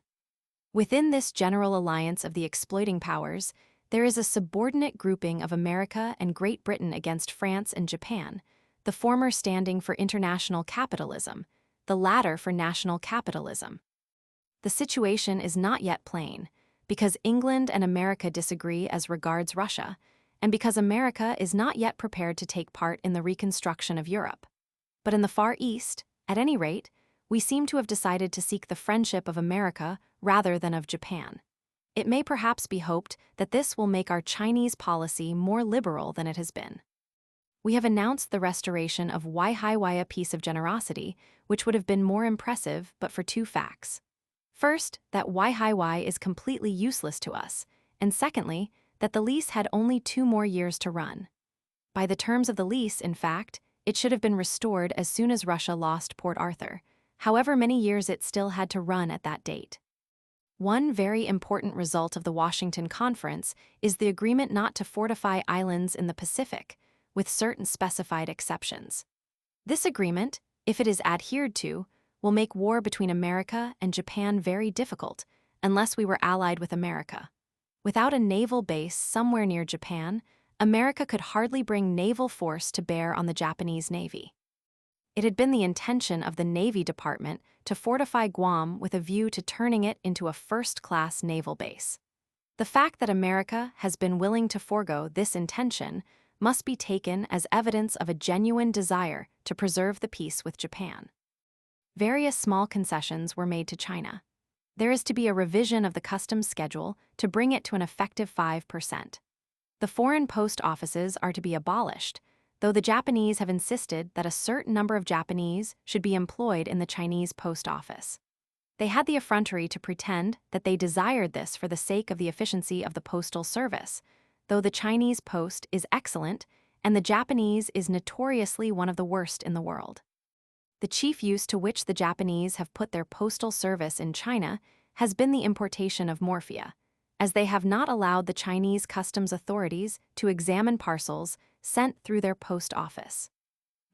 S1: Within this general alliance of the exploiting powers, there is a subordinate grouping of America and Great Britain against France and Japan, the former standing for international capitalism, the latter for national capitalism. The situation is not yet plain, because England and America disagree as regards Russia, and because America is not yet prepared to take part in the reconstruction of Europe. But in the Far East, at any rate, we seem to have decided to seek the friendship of America rather than of Japan. It may perhaps be hoped that this will make our Chinese policy more liberal than it has been. We have announced the restoration of Waihiwaya Peace of Generosity, which would have been more impressive but for 2 facts. First, that Waihiwai is completely useless to us, and secondly, that the lease had only 2 more years to run. By the terms of the lease, in fact, it should have been restored as soon as Russia lost Port Arthur, however many years it still had to run at that date. One very important result of the Washington Conference is the agreement not to fortify islands in the Pacific, with certain specified exceptions. This agreement, if it is adhered to, will make war between America and Japan very difficult, unless we were allied with America. Without a naval base somewhere near Japan, America could hardly bring naval force to bear on the Japanese Navy. It had been the intention of the Navy Department to fortify Guam with a view to turning it into a first-class naval base. The fact that America has been willing to forego this intention must be taken as evidence of a genuine desire to preserve the peace with Japan. Various small concessions were made to China. There is to be a revision of the customs schedule to bring it to an effective 5%. The foreign post offices are to be abolished, though the Japanese have insisted that a certain number of Japanese should be employed in the Chinese post office. They had the effrontery to pretend that they desired this for the sake of the efficiency of the postal service, though the Chinese post is excellent and the Japanese is notoriously one of the worst in the world. The chief use to which the Japanese have put their postal service in China has been the importation of morphia, as they have not allowed the Chinese customs authorities to examine parcels sent through their post office.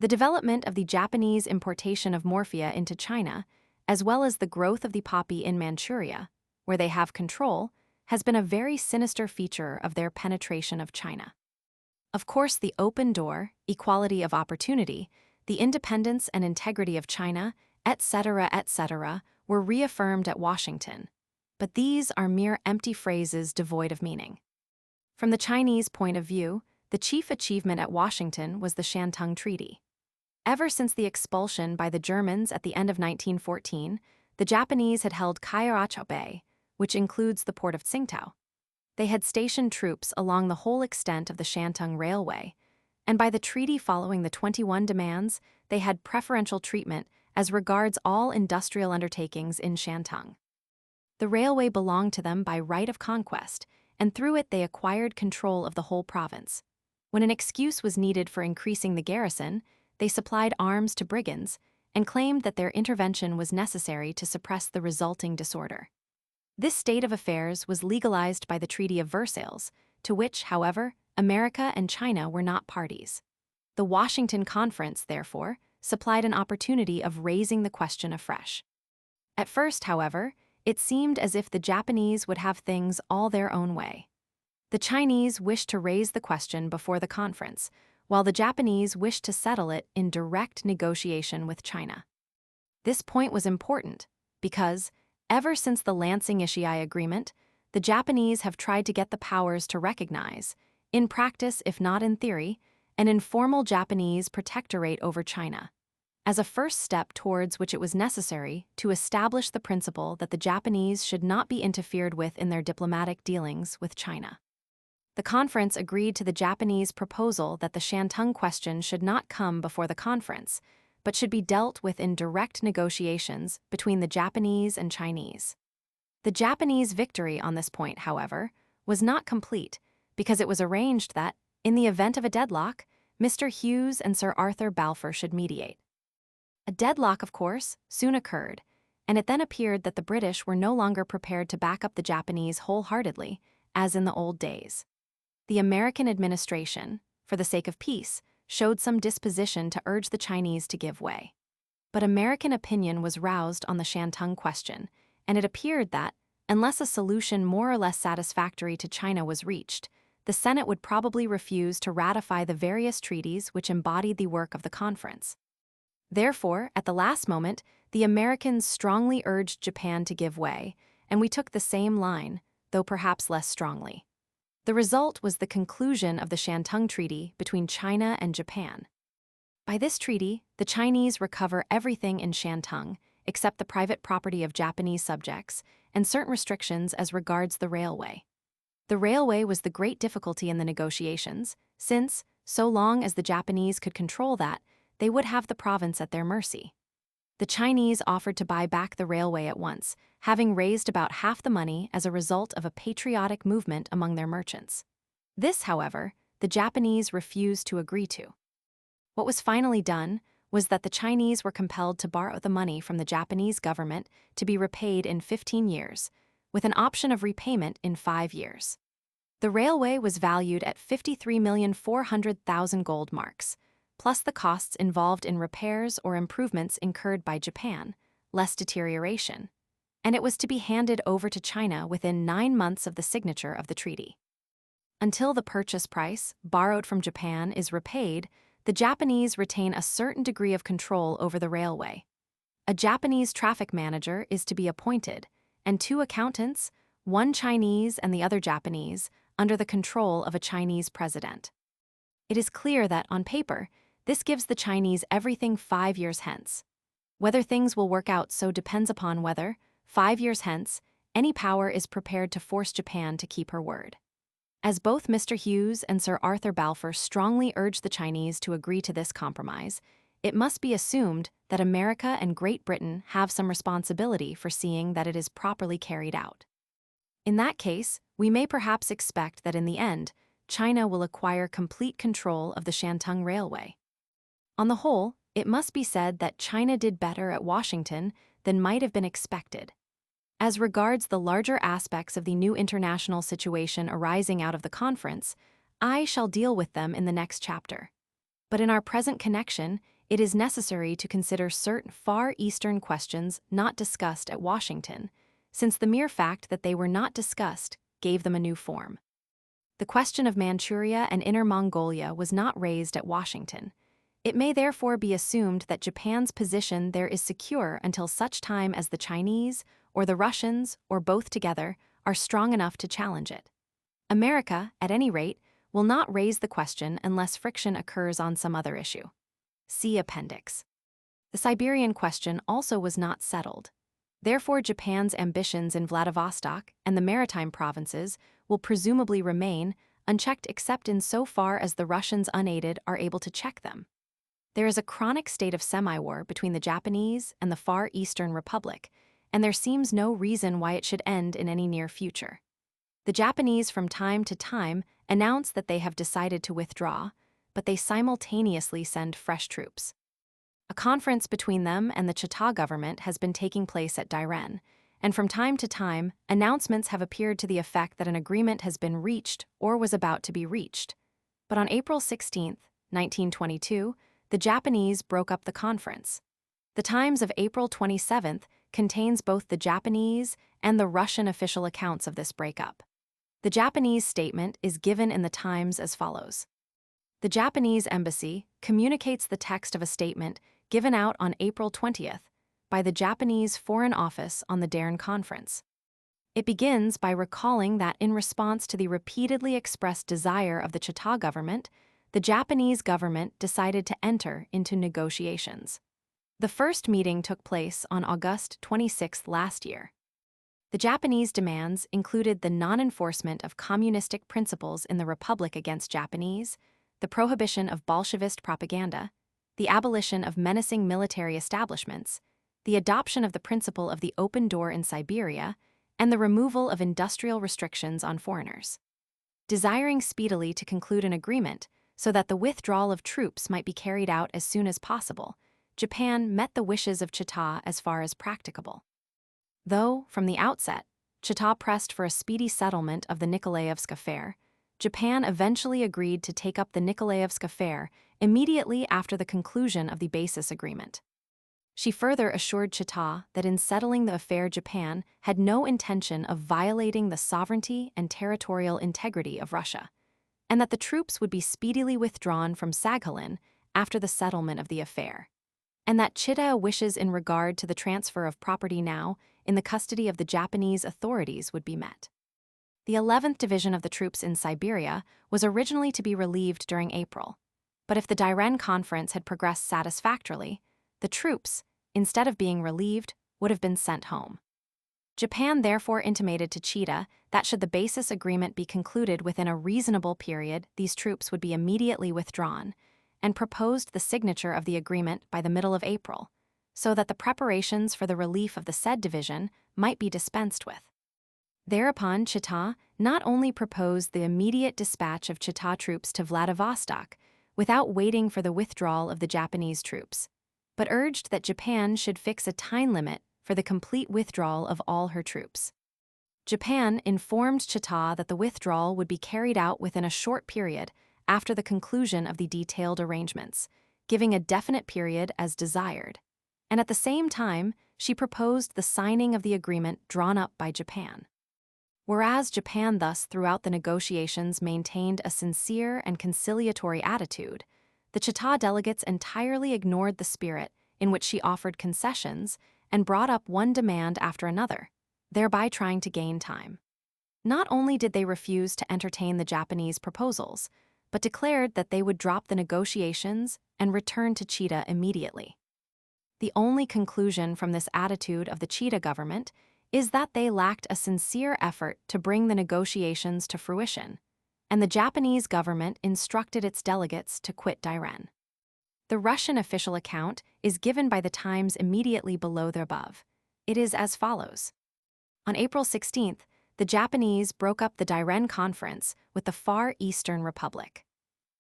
S1: The development of the Japanese importation of morphia into China, as well as the growth of the poppy in Manchuria, where they have control, has been a very sinister feature of their penetration of China. Of course, the open door, equality of opportunity, the independence and integrity of China, etc., were reaffirmed at Washington, but these are mere empty phrases devoid of meaning. From the Chinese point of view, the chief achievement at Washington was the Shantung Treaty. Ever since the expulsion by the Germans at the end of 1914, the Japanese had held Kaiyaracho Bay, which includes the port of Tsingtao. They had stationed troops along the whole extent of the Shantung Railway, and by the treaty following the 21 demands, they had preferential treatment as regards all industrial undertakings in Shantung. The railway belonged to them by right of conquest, and through it they acquired control of the whole province. When an excuse was needed for increasing the garrison, they supplied arms to brigands and claimed that their intervention was necessary to suppress the resulting disorder. This state of affairs was legalized by the Treaty of Versailles, to which, however, America and China were not parties. The Washington Conference, therefore, supplied an opportunity of raising the question afresh. At first, however, it seemed as if the Japanese would have things all their own way. The Chinese wished to raise the question before the conference, while the Japanese wished to settle it in direct negotiation with China. This point was important because, ever since the Lansing-Ishii Agreement, the Japanese have tried to get the powers to recognize, in practice if not in theory, an informal Japanese protectorate over China, as a first step towards which it was necessary to establish the principle that the Japanese should not be interfered with in their diplomatic dealings with China. The conference agreed to the Japanese proposal that the Shantung question should not come before the conference, but should be dealt with in direct negotiations between the Japanese and Chinese. The Japanese victory on this point, however, was not complete because it was arranged that, in the event of a deadlock, Mr. Hughes and Sir Arthur Balfour should mediate. A deadlock, of course, soon occurred, and it then appeared that the British were no longer prepared to back up the Japanese wholeheartedly, as in the old days. The American administration, for the sake of peace, showed some disposition to urge the Chinese to give way. But American opinion was roused on the Shantung question, and it appeared that, unless a solution more or less satisfactory to China was reached, the Senate would probably refuse to ratify the various treaties which embodied the work of the conference. Therefore, at the last moment, the Americans strongly urged Japan to give way, and we took the same line, though perhaps less strongly. The result was the conclusion of the Shantung Treaty between China and Japan. By this treaty, the Chinese recover everything in Shantung, except the private property of Japanese subjects, and certain restrictions as regards the railway. The railway was the great difficulty in the negotiations, since, so long as the Japanese could control that, they would have the province at their mercy. The Chinese offered to buy back the railway at once, having raised about half the money as a result of a patriotic movement among their merchants. This, however, the Japanese refused to agree to. What was finally done was that the Chinese were compelled to borrow the money from the Japanese government to be repaid in 15 years, with an option of repayment in 5 years. The railway was valued at 53,400,000 gold marks, plus the costs involved in repairs or improvements incurred by Japan, less deterioration, and it was to be handed over to China within 9 months of the signature of the treaty. Until the purchase price, borrowed from Japan, is repaid, the Japanese retain a certain degree of control over the railway. A Japanese traffic manager is to be appointed, and 2 accountants, one Chinese and the other Japanese, under the control of a Chinese president. It is clear that, on paper, this gives the Chinese everything 5 years hence. Whether things will work out so depends upon whether, 5 years hence, any power is prepared to force Japan to keep her word. As both Mr. Hughes and Sir Arthur Balfour strongly urged the Chinese to agree to this compromise, it must be assumed that America and Great Britain have some responsibility for seeing that it is properly carried out. In that case, we may perhaps expect that in the end, China will acquire complete control of the Shantung Railway. On the whole, it must be said that China did better at Washington than might have been expected. As regards the larger aspects of the new international situation arising out of the conference, I shall deal with them in the next chapter. But in our present connection, it is necessary to consider certain Far Eastern questions not discussed at Washington, since the mere fact that they were not discussed gave them a new form. The question of Manchuria and Inner Mongolia was not raised at Washington. It may therefore be assumed that Japan's position there is secure until such time as the Chinese, or the Russians, or both together, are strong enough to challenge it. America, at any rate, will not raise the question unless friction occurs on some other issue. See Appendix. The Siberian question also was not settled. Therefore, Japan's ambitions in Vladivostok and the maritime provinces will presumably remain unchecked except in so far as the Russians unaided are able to check them. There is a chronic state of semi-war between the Japanese and the Far Eastern Republic, and there seems no reason why it should end in any near future. The Japanese from time to time announce that they have decided to withdraw, but they simultaneously send fresh troops. A conference between them and the Chita government has been taking place at Dairen, and from time to time, announcements have appeared to the effect that an agreement has been reached or was about to be reached. But on April 16, 1922, the Japanese broke up the conference. The Times of April 27 contains both the Japanese and the Russian official accounts of this breakup. The Japanese statement is given in the Times as follows. The Japanese embassy communicates the text of a statement given out on April 20th by the Japanese Foreign Office on the Dairen Conference. It begins by recalling that in response to the repeatedly expressed desire of the Chita government, the Japanese government decided to enter into negotiations. The first meeting took place on August 26 last year. The Japanese demands included the non-enforcement of communistic principles in the Republic against Japanese, the prohibition of Bolshevist propaganda, the abolition of menacing military establishments, the adoption of the principle of the open door in Siberia, and the removal of industrial restrictions on foreigners. Desiring speedily to conclude an agreement so that the withdrawal of troops might be carried out as soon as possible, Japan met the wishes of Chita as far as practicable. Though, from the outset, Chita pressed for a speedy settlement of the Nikolaevsk affair, Japan eventually agreed to take up the Nikolaevsk affair immediately after the conclusion of the basis agreement. She further assured Chita that in settling the affair Japan had no intention of violating the sovereignty and territorial integrity of Russia, and that the troops would be speedily withdrawn from Sakhalin after the settlement of the affair, and that Chita wishes in regard to the transfer of property now in the custody of the Japanese authorities would be met. The 11th Division of the troops in Siberia was originally to be relieved during April, but if the Dairen Conference had progressed satisfactorily, the troops, instead of being relieved, would have been sent home. Japan therefore intimated to Chita that should the basis agreement be concluded within a reasonable period, these troops would be immediately withdrawn, and proposed the signature of the agreement by the middle of April, so that the preparations for the relief of the said division might be dispensed with. Thereupon Chita not only proposed the immediate dispatch of Chita troops to Vladivostok without waiting for the withdrawal of the Japanese troops, but urged that Japan should fix a time limit for the complete withdrawal of all her troops. Japan informed Chita that the withdrawal would be carried out within a short period after the conclusion of the detailed arrangements, giving a definite period as desired. And at the same time, she proposed the signing of the agreement drawn up by Japan. Whereas Japan thus throughout the negotiations maintained a sincere and conciliatory attitude, the Chita delegates entirely ignored the spirit in which she offered concessions and brought up one demand after another, thereby trying to gain time. Not only did they refuse to entertain the Japanese proposals, but declared that they would drop the negotiations and return to Chita immediately. The only conclusion from this attitude of the Chita government is that they lacked a sincere effort to bring the negotiations to fruition, and the Japanese government instructed its delegates to quit Dairen. The Russian official account is given by the Times immediately below the above. It is as follows. On April 16th, the Japanese broke up the Dairen Conference with the Far Eastern Republic.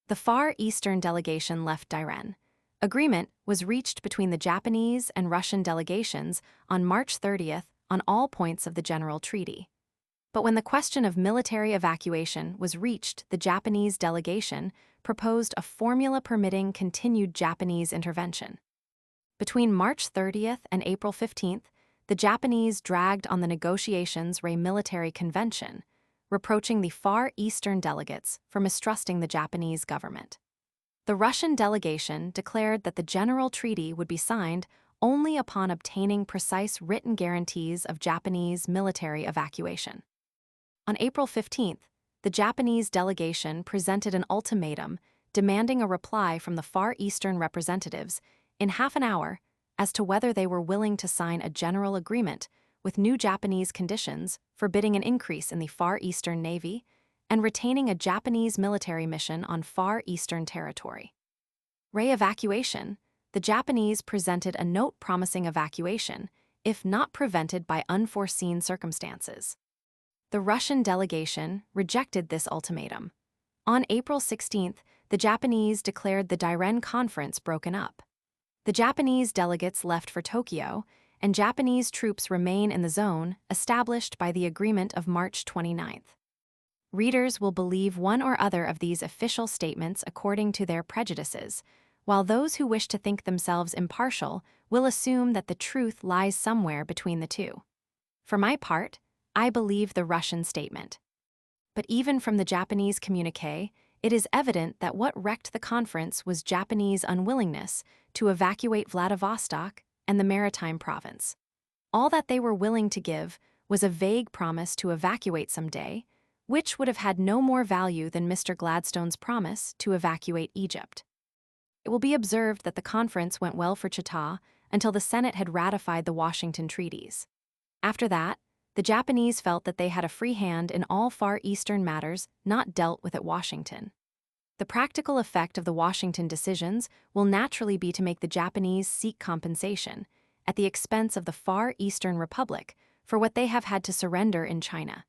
S1: The Far Eastern delegation left Dairen. Agreement was reached between the Japanese and Russian delegations on March 30th on all points of the general treaty. But when the question of military evacuation was reached, the Japanese delegation proposed a formula permitting continued Japanese intervention. Between March 30th and April 15th, the Japanese dragged on the negotiations military convention, reproaching the Far Eastern delegates for mistrusting the Japanese government. The Russian delegation declared that the general treaty would be signed only upon obtaining precise written guarantees of Japanese military evacuation. On April 15th, the Japanese delegation presented an ultimatum demanding a reply from the Far Eastern representatives in half an hour as to whether they were willing to sign a general agreement with new Japanese conditions forbidding an increase in the Far Eastern Navy and retaining a Japanese military mission on Far Eastern territory. Re-evacuation. The Japanese presented a note promising evacuation, if not prevented by unforeseen circumstances. The Russian delegation rejected this ultimatum. On April 16th, the Japanese declared the Dairen Conference broken up. The Japanese delegates left for Tokyo, and Japanese troops remain in the zone established by the agreement of March 29th. Readers will believe one or other of these official statements according to their prejudices, while those who wish to think themselves impartial will assume that the truth lies somewhere between the two. For my part, I believe the Russian statement. But even from the Japanese communiqué, it is evident that what wrecked the conference was Japanese unwillingness to evacuate Vladivostok and the maritime province. All that they were willing to give was a vague promise to evacuate someday, which would have had no more value than Mr. Gladstone's promise to evacuate Egypt. It will be observed that the conference went well for Chita until the Senate had ratified the Washington treaties. After that, the Japanese felt that they had a free hand in all Far Eastern matters not dealt with at Washington. The practical effect of the Washington decisions will naturally be to make the Japanese seek compensation, at the expense of the Far Eastern Republic, for what they have had to surrender in China.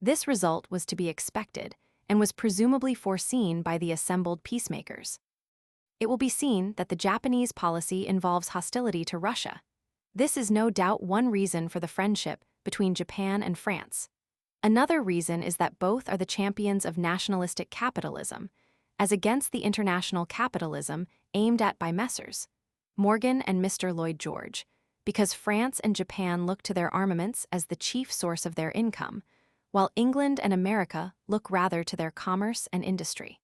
S1: This result was to be expected, and was presumably foreseen by the assembled peacemakers. It will be seen that the Japanese policy involves hostility to Russia. This is no doubt one reason for the friendship between Japan and France. Another reason is that both are the champions of nationalistic capitalism, as against the international capitalism aimed at by Messrs. Morgan and Mr. Lloyd George, because France and Japan look to their armaments as the chief source of their income, while England and America look rather to their commerce and industry.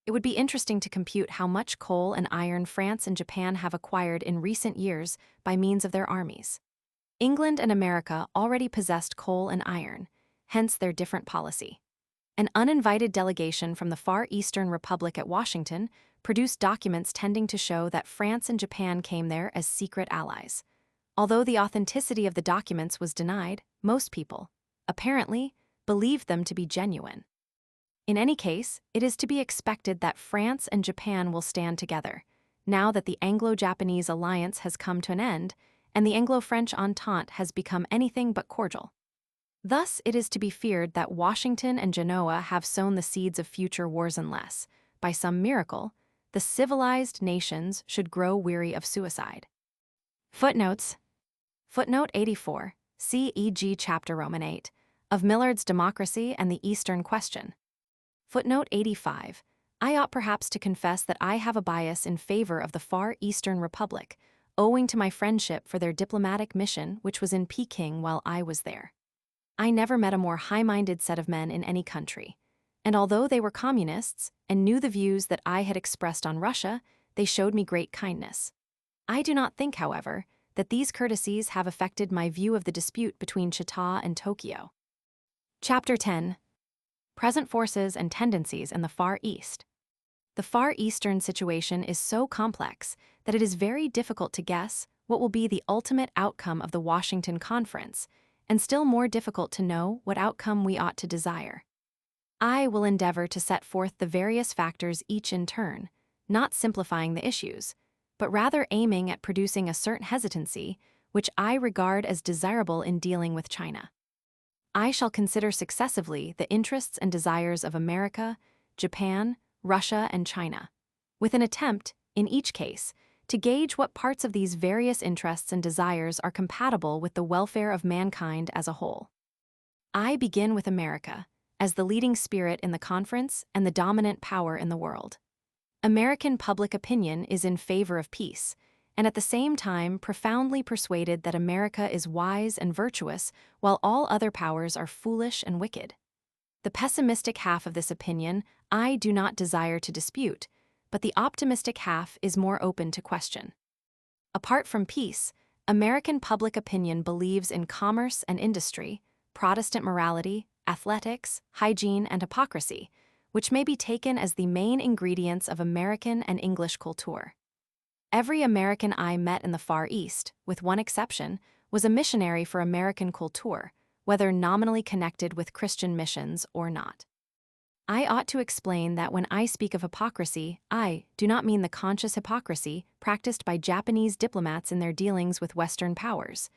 S1: It would be interesting to compute how much coal and iron France and Japan have acquired in recent years by means of their armies. England and America already possessed coal and iron, hence their different policy. An uninvited delegation from the Far Eastern Republic at Washington produced documents tending to show that France and Japan came there as secret allies. Although the authenticity of the documents was denied, most people, apparently, believed them to be genuine. In any case, it is to be expected that France and Japan will stand together, now that the Anglo-Japanese alliance has come to an end and the Anglo-French entente has become anything but cordial. Thus, it is to be feared that Washington and Genoa have sown the seeds of future wars unless, by some miracle, the civilized nations should grow weary of suicide. Footnotes. Footnote 84, see e.g. Chapter Roman 8, of Millard's Democracy and the Eastern Question. Footnote 85. I ought perhaps to confess that I have a bias in favor of the Far Eastern Republic, owing to my friendship for their diplomatic mission which was in Peking while I was there. I never met a more high-minded set of men in any country, and although they were communists and knew the views that I had expressed on Russia, they showed me great kindness. I do not think, however, that these courtesies have affected my view of the dispute between Chita and Tokyo. Chapter 10. Present Forces and Tendencies in the Far East. The Far Eastern situation is so complex that it is very difficult to guess what will be the ultimate outcome of the Washington Conference, and still more difficult to know what outcome we ought to desire. I will endeavor to set forth the various factors each in turn, not simplifying the issues, but rather aiming at producing a certain hesitancy which I regard as desirable in dealing with China. I shall consider successively the interests and desires of America, Japan, Russia, and China, with an attempt, in each case, to gauge what parts of these various interests and desires are compatible with the welfare of mankind as a whole. I begin with America, as the leading spirit in the conference and the dominant power in the world. American public opinion is in favor of peace, and at the same time profoundly persuaded that America is wise and virtuous while all other powers are foolish and wicked. The pessimistic half of this opinion I do not desire to dispute, but the optimistic half is more open to question. Apart from peace, American public opinion believes in commerce and industry, Protestant morality, athletics, hygiene, and hypocrisy, which may be taken as the main ingredients of American and English culture. Every American I met in the Far East, with one exception, was a missionary for American culture, whether nominally connected with Christian missions or not. I ought to explain that when I speak of hypocrisy, I do not mean the conscious hypocrisy practiced by Japanese diplomats in their dealings with Western powers,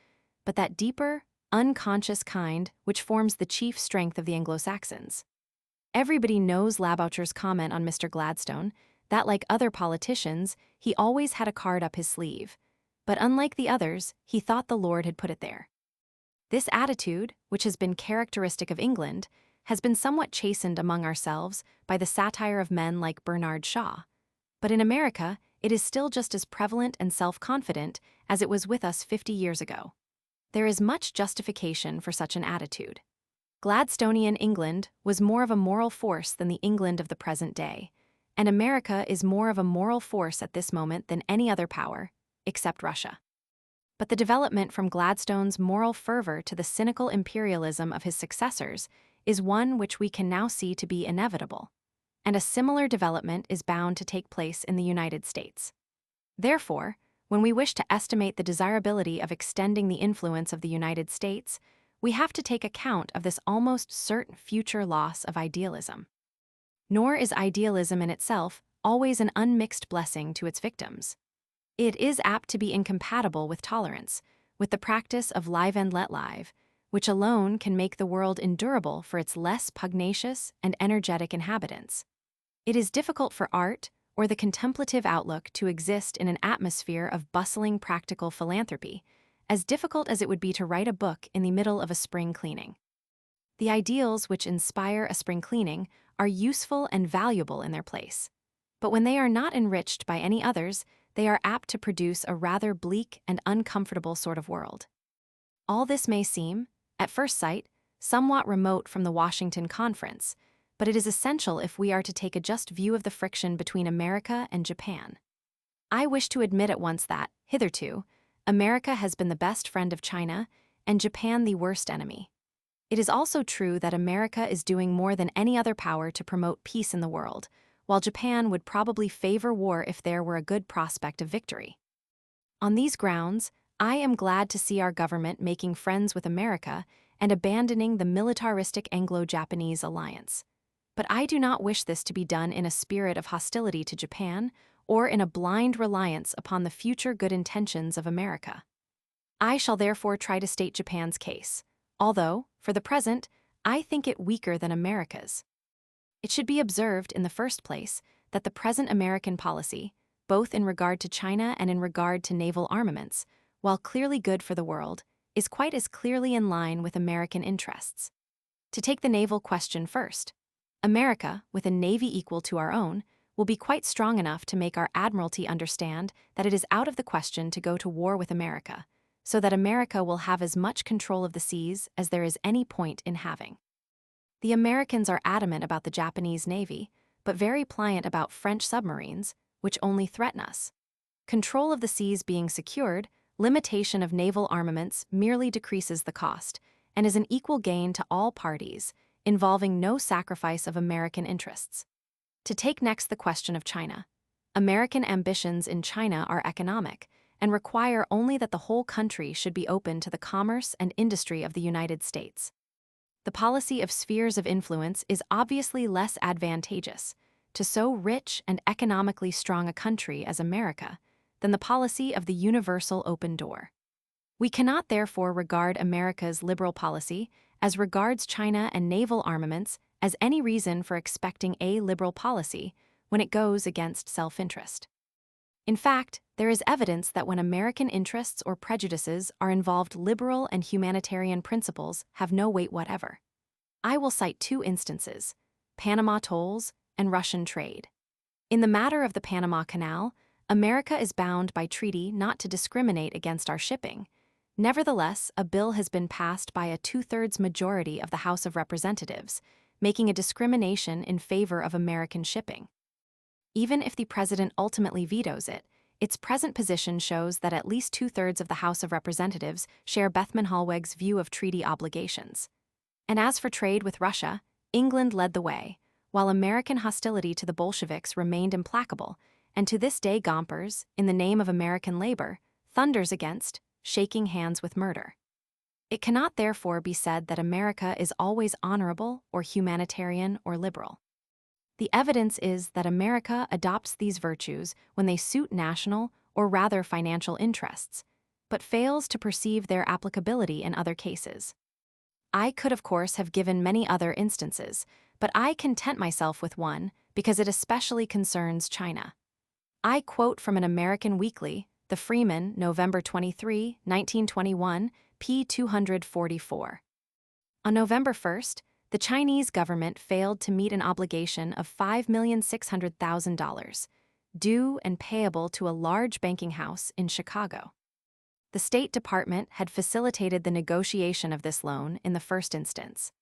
S1: but that deeper, unconscious kind which forms the chief strength of the Anglo-Saxons. Everybody knows Laboucher's comment on Mr. Gladstone, that like other politicians, he always had a card up his sleeve, but unlike the others, he thought the Lord had put it there. This attitude, which has been characteristic of England, has been somewhat chastened among ourselves by the satire of men like Bernard Shaw, but in America it is still just as prevalent and self-confident as it was with us 50 years ago. There is much justification for such an attitude. Gladstonian England was more of a moral force than the England of the present day, and America is more of a moral force at this moment than any other power, except Russia. But the development from Gladstone's moral fervor to the cynical imperialism of his successors is one which we can now see to be inevitable, and a similar development is bound to take place in the United States. Therefore, when we wish to estimate the desirability of extending the influence of the United States, we have to take account of this almost certain future loss of idealism. Nor is idealism in itself always an unmixed blessing to its victims. It is apt to be incompatible with tolerance, with the practice of live and let live, which alone can make the world endurable for its less pugnacious and energetic inhabitants. It is difficult for art or the contemplative outlook to exist in an atmosphere of bustling practical philanthropy, as difficult as it would be to write a book in the middle of a spring cleaning. The ideals which inspire a spring cleaning are useful and valuable in their place, but when they are not enriched by any others, they are apt to produce a rather bleak and uncomfortable sort of world. All this may seem, at first sight, somewhat remote from the Washington Conference, but it is essential if we are to take a just view of the friction between America and Japan. I wish to admit at once that, hitherto, America has been the best friend of China and Japan the worst enemy. It is also true that America is doing more than any other power to promote peace in the world, while Japan would probably favor war if there were a good prospect of victory. On these grounds, I am glad to see our government making friends with America and abandoning the militaristic Anglo-Japanese alliance. But I do not wish this to be done in a spirit of hostility to Japan or in a blind reliance upon the future good intentions of America. I shall therefore try to state Japan's case, although, for the present, I think it weaker than America's. It should be observed, in the first place, that the present American policy, both in regard to China and in regard to naval armaments, while clearly good for the world, is quite as clearly in line with American interests. To take the naval question first, America, with a navy equal to our own, will be quite strong enough to make our admiralty understand that it is out of the question to go to war with America, so that America will have as much control of the seas as there is any point in having. The Americans are adamant about the Japanese Navy, but very pliant about French submarines, which only threaten us. Control of the seas being secured, limitation of naval armaments merely decreases the cost and is an equal gain to all parties, involving no sacrifice of American interests. To take next the question of China. American ambitions in China are economic and require only that the whole country should be open to the commerce and industry of the United States. The policy of spheres of influence is obviously less advantageous to so rich and economically strong a country as America than the policy of the universal open door. We cannot therefore regard America's liberal policy as regards China and naval armaments as any reason for expecting a liberal policy when it goes against self-interest. In fact, there is evidence that when American interests or prejudices are involved, liberal and humanitarian principles have no weight whatever. I will cite two instances: Panama tolls and Russian trade. In the matter of the Panama Canal, America is bound by treaty not to discriminate against our shipping. Nevertheless, a bill has been passed by a two-thirds majority of the House of Representatives, making a discrimination in favor of American shipping. Even if the president ultimately vetoes it, its present position shows that at least two-thirds of the House of Representatives share Bethmann Hollweg's view of treaty obligations. And as for trade with Russia, England led the way, while American hostility to the Bolsheviks remained implacable, and to this day Gompers, in the name of American labor, thunders against, shaking hands with murder. It cannot therefore be said that America is always honorable or humanitarian or liberal. The evidence is that America adopts these virtues when they suit national or rather financial interests, but fails to perceive their applicability in other cases. I could, of course, have given many other instances, but I content myself with one because it especially concerns China. I quote from an American weekly, The Freeman, November 23, 1921, p. 244. On November 1st, the Chinese government failed to meet an obligation of $5,600,000, due and payable to a large banking house in Chicago. The State Department had facilitated the negotiation of this loan in the first instance.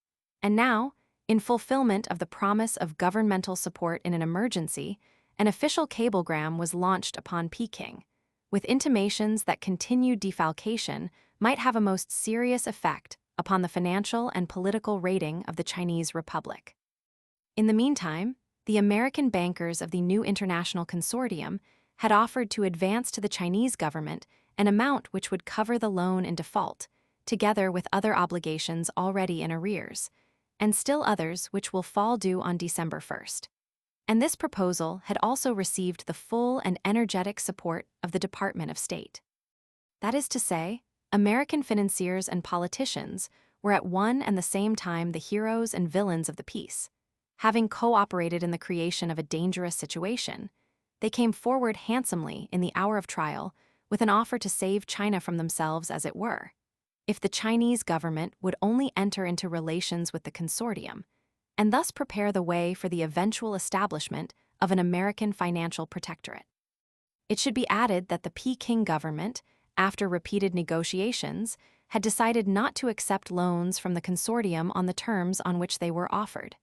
S1: And now, in fulfillment of the promise of governmental support in an emergency, an official cablegram was launched upon Peking, with intimations that continued defalcation might have a most serious effect upon the financial and political rating of the Chinese Republic. In the meantime, the American bankers of the new international consortium had offered to advance to the Chinese government an amount which would cover the loan in default, together with other obligations already in arrears, and still others which will fall due on December 1st. And this proposal had also received the full and energetic support of the Department of State. That is to say, American financiers and politicians were at one and the same time the heroes and villains of the peace. Having cooperated in the creation of a dangerous situation, they came forward handsomely in the hour of trial with an offer to save China from themselves, as it were, if the Chinese government would only enter into relations with the consortium, and thus prepare the way for the eventual establishment of an American financial protectorate. It should be added that the Peking government, after repeated negotiations, had decided not to accept loans from the consortium on the terms on which they were offered.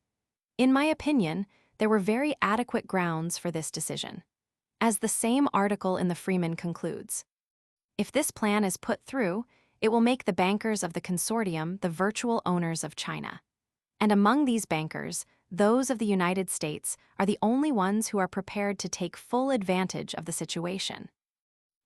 S1: In my opinion, there were very adequate grounds for this decision. As the same article in the Freeman concludes, if this plan is put through, it will make the bankers of the consortium the virtual owners of China. And among these bankers, those of the United States are the only ones who are prepared to take full advantage of the situation.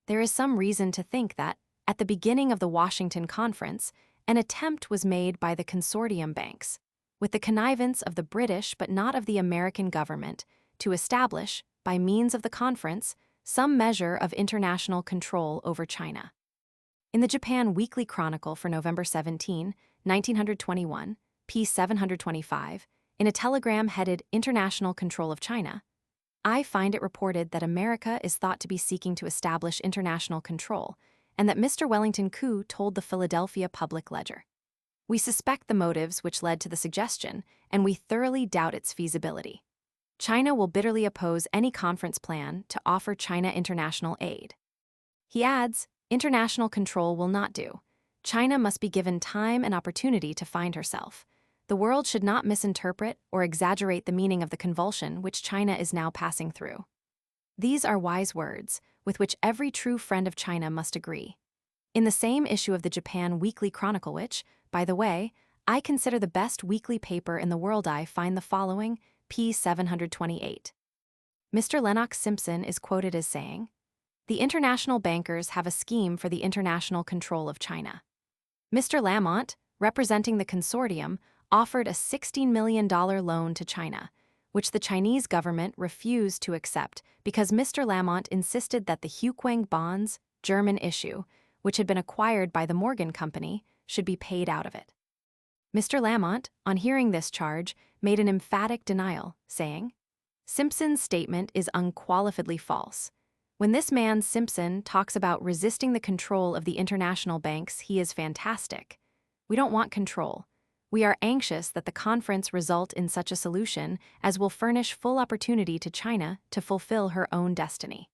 S1: There is some reason to think that, at the beginning of the Washington Conference, an attempt was made by the consortium banks, with the connivance of the British but not of the American government, to establish, by means of the conference, some measure of international control over China. In the Japan Weekly Chronicle for November 17, 1921, p. 725, in a telegram headed International Control of China, I find it reported that America is thought to be seeking to establish international control, and that Mr. Wellington Koo told the Philadelphia Public Ledger. We suspect the motives which led to the suggestion, and we thoroughly doubt its feasibility. China will bitterly oppose any conference plan to offer China international aid. He adds, international control will not do. China must be given time and opportunity to find herself. The world should not misinterpret or exaggerate the meaning of the convulsion which China is now passing through. These are wise words, with which every true friend of China must agree. In the same issue of the Japan Weekly Chronicle, which, by the way, I consider the best weekly paper in the world, I find the following, p. 728. Mr. Lennox Simpson is quoted as saying, "The international bankers have a scheme for the international control of China." Mr. Lamont, representing the consortium, offered a $16 million loan to China, which the Chinese government refused to accept because Mr. Lamont insisted that the Huikwang bonds, German issue, which had been acquired by the Morgan Company, should be paid out of it. Mr. Lamont, on hearing this charge, made an emphatic denial, saying, "Simpson's statement is unqualifiedly false. When this man Simpson talks about resisting the control of the international banks, he is fantastic. We don't want control. We are anxious that the conference result in such a solution as will furnish full opportunity to China to fulfill her own destiny."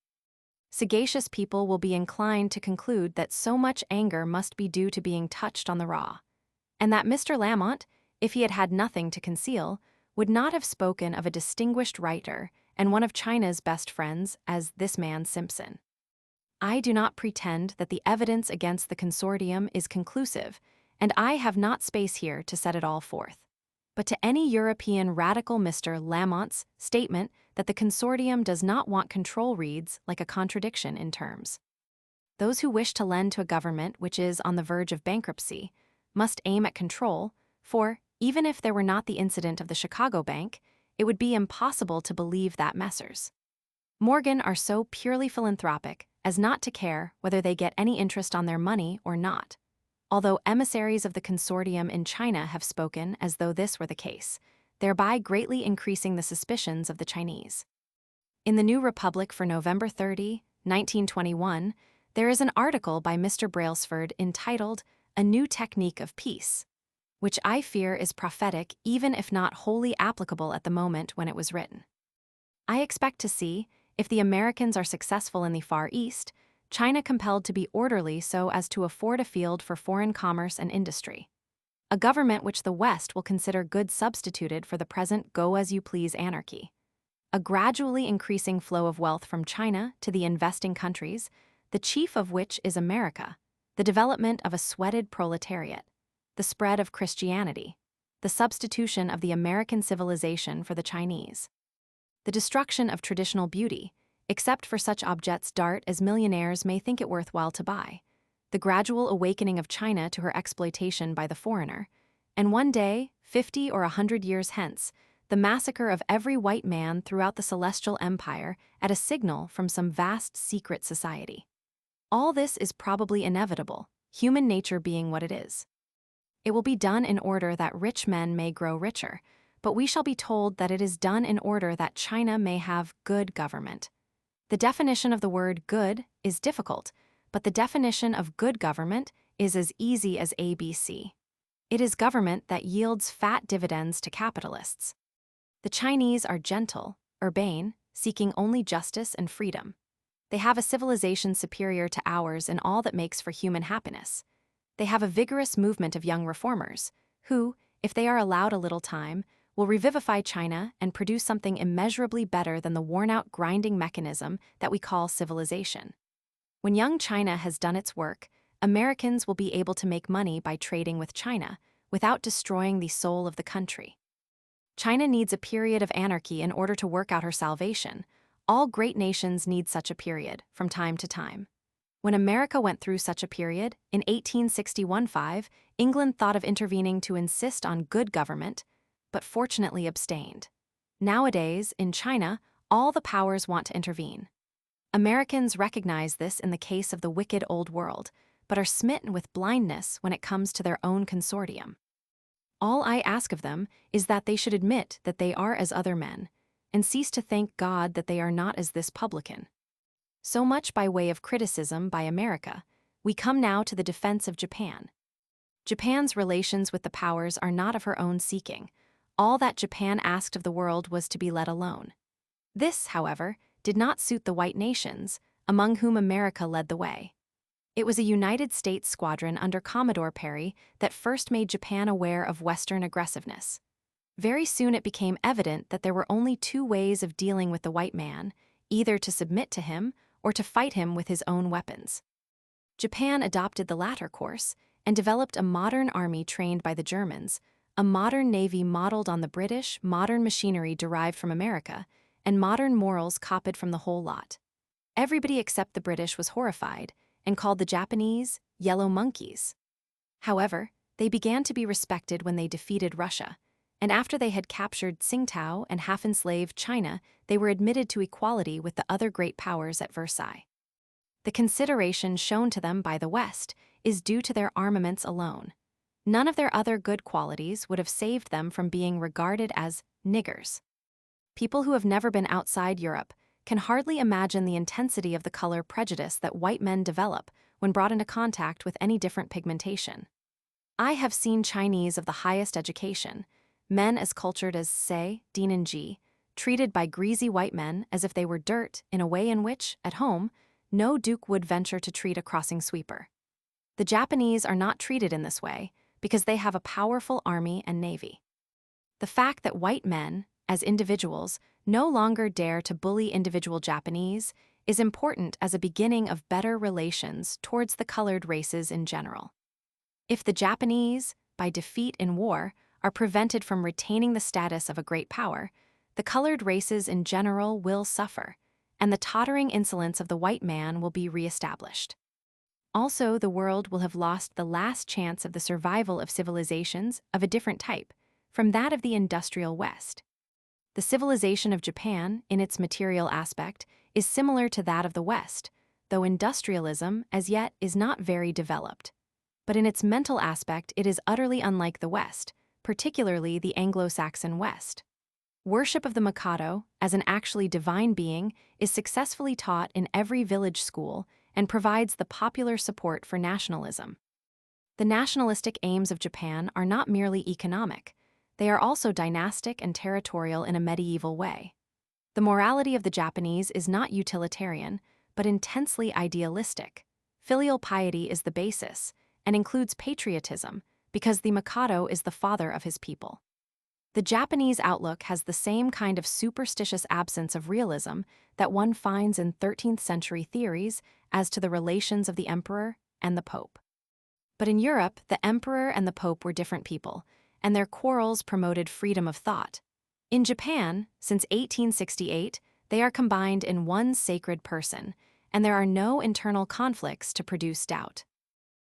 S1: Sagacious people will be inclined to conclude that so much anger must be due to being touched on the raw, and that Mr. Lamont, if he had had nothing to conceal, would not have spoken of a distinguished writer and one of China's best friends as this man Simpson. I do not pretend that the evidence against the consortium is conclusive, and I have not space here to set it all forth. But to any European radical, Mr. Lamont's statement that the consortium does not want control reads like a contradiction in terms. Those who wish to lend to a government which is on the verge of bankruptcy must aim at control, for, even if there were not the incident of the Chicago Bank, it would be impossible to believe that Messrs. Morgan are so purely philanthropic as not to care whether they get any interest on their money or not, although emissaries of the consortium in China have spoken as though this were the case, thereby greatly increasing the suspicions of the Chinese. In the New Republic for November 30, 1921, there is an article by Mr. Brailsford entitled "A New Technique of Peace," which I fear is prophetic even if not wholly applicable at the moment when it was written. I expect to see, if the Americans are successful in the Far East, China compelled to be orderly so as to afford a field for foreign commerce and industry. A government which the West will consider good substituted for the present go-as-you-please anarchy. A gradually increasing flow of wealth from China to the investing countries, the chief of which is America, the development of a sweated proletariat, the spread of Christianity, the substitution of the American civilization for the Chinese, the destruction of traditional beauty, except for such objects d'art as millionaires may think it worthwhile to buy, the gradual awakening of China to her exploitation by the foreigner, and one day, 50 or 100 years hence, the massacre of every white man throughout the Celestial Empire at a signal from some vast secret society. All this is probably inevitable, human nature being what it is. It will be done in order that rich men may grow richer, but we shall be told that it is done in order that China may have good government. The definition of the word good is difficult, but the definition of good government is as easy as ABC. It is government that yields fat dividends to capitalists. The Chinese are gentle, urbane, seeking only justice and freedom. They have a civilization superior to ours in all that makes for human happiness. They have a vigorous movement of young reformers, who, if they are allowed a little time, will revivify China and produce something immeasurably better than the worn-out grinding mechanism that we call civilization. When young China has done its work, Americans will be able to make money by trading with China, without destroying the soul of the country. China needs a period of anarchy in order to work out her salvation. All great nations need such a period, from time to time. When America went through such a period, in 1861-5, England thought of intervening to insist on good government, but fortunately abstained. Nowadays, in China, all the powers want to intervene. Americans recognize this in the case of the wicked old world, but are smitten with blindness when it comes to their own consortium. All I ask of them is that they should admit that they are as other men, and cease to thank God that they are not as this publican. So much by way of criticism by America. We come now to the defense of Japan. Japan's relations with the powers are not of her own seeking. All that Japan asked of the world was to be let alone. This, however, did not suit the white nations, among whom America led the way. It was a United States squadron under Commodore Perry that first made Japan aware of Western aggressiveness. Very soon it became evident that there were only two ways of dealing with the white man, either to submit to him or to fight him with his own weapons. Japan adopted the latter course and developed a modern army trained by the Germans, a modern navy modeled on the British, modern machinery derived from America, and modern morals copied from the whole lot. Everybody except the British was horrified and called the Japanese yellow monkeys. However, they began to be respected when they defeated Russia, and after they had captured Tsingtao and half-enslaved China, they were admitted to equality with the other great powers at Versailles. The consideration shown to them by the West is due to their armaments alone. None of their other good qualities would have saved them from being regarded as niggers. People who have never been outside Europe can hardly imagine the intensity of the color prejudice that white men develop when brought into contact with any different pigmentation. I have seen Chinese of the highest education, men as cultured as Sei, Dean and Ji, treated by greasy white men as if they were dirt in a way in which, at home, no duke would venture to treat a crossing sweeper. The Japanese are not treated in this way because they have a powerful army and navy. The fact that white men, as individuals, no longer dare to bully individual Japanese is important as a beginning of better relations towards the colored races in general. If the Japanese, by defeat in war, are prevented from retaining the status of a great power, the colored races in general will suffer, and the tottering insolence of the white man will be reestablished. Also, the world will have lost the last chance of the survival of civilizations of a different type, from that of the industrial West. The civilization of Japan, in its material aspect, is similar to that of the West, though industrialism, as yet, is not very developed. But in its mental aspect, it is utterly unlike the West, particularly the Anglo-Saxon West. Worship of the Mikado, as an actually divine being, is successfully taught in every village school and provides the popular support for nationalism. The nationalistic aims of Japan are not merely economic. They are also dynastic and territorial in a medieval way. The morality of the Japanese is not utilitarian, but intensely idealistic. Filial piety is the basis, and includes patriotism, because the Mikado is the father of his people. The Japanese outlook has the same kind of superstitious absence of realism that one finds in 13th century theories as to the relations of the emperor and the pope. But in Europe, the emperor and the pope were different people, and their quarrels promoted freedom of thought. In Japan, since 1868, they are combined in one sacred person, and there are no internal conflicts to produce doubt.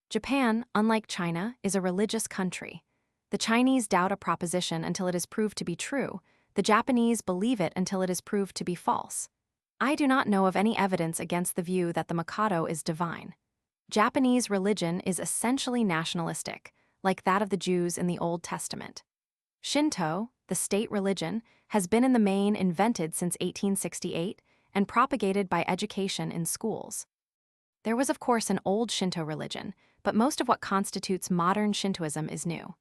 S1: Japan, unlike China, is a religious country. The Chinese doubt a proposition until it is proved to be true. The Japanese believe it until it is proved to be false. I do not know of any evidence against the view that the Mikado is divine. Japanese religion is essentially nationalistic, like that of the Jews in the Old Testament. Shinto, the state religion, has been in the main invented since 1868 and propagated by education in schools. There was, of course, an old Shinto religion, but most of what constitutes modern Shintoism is new.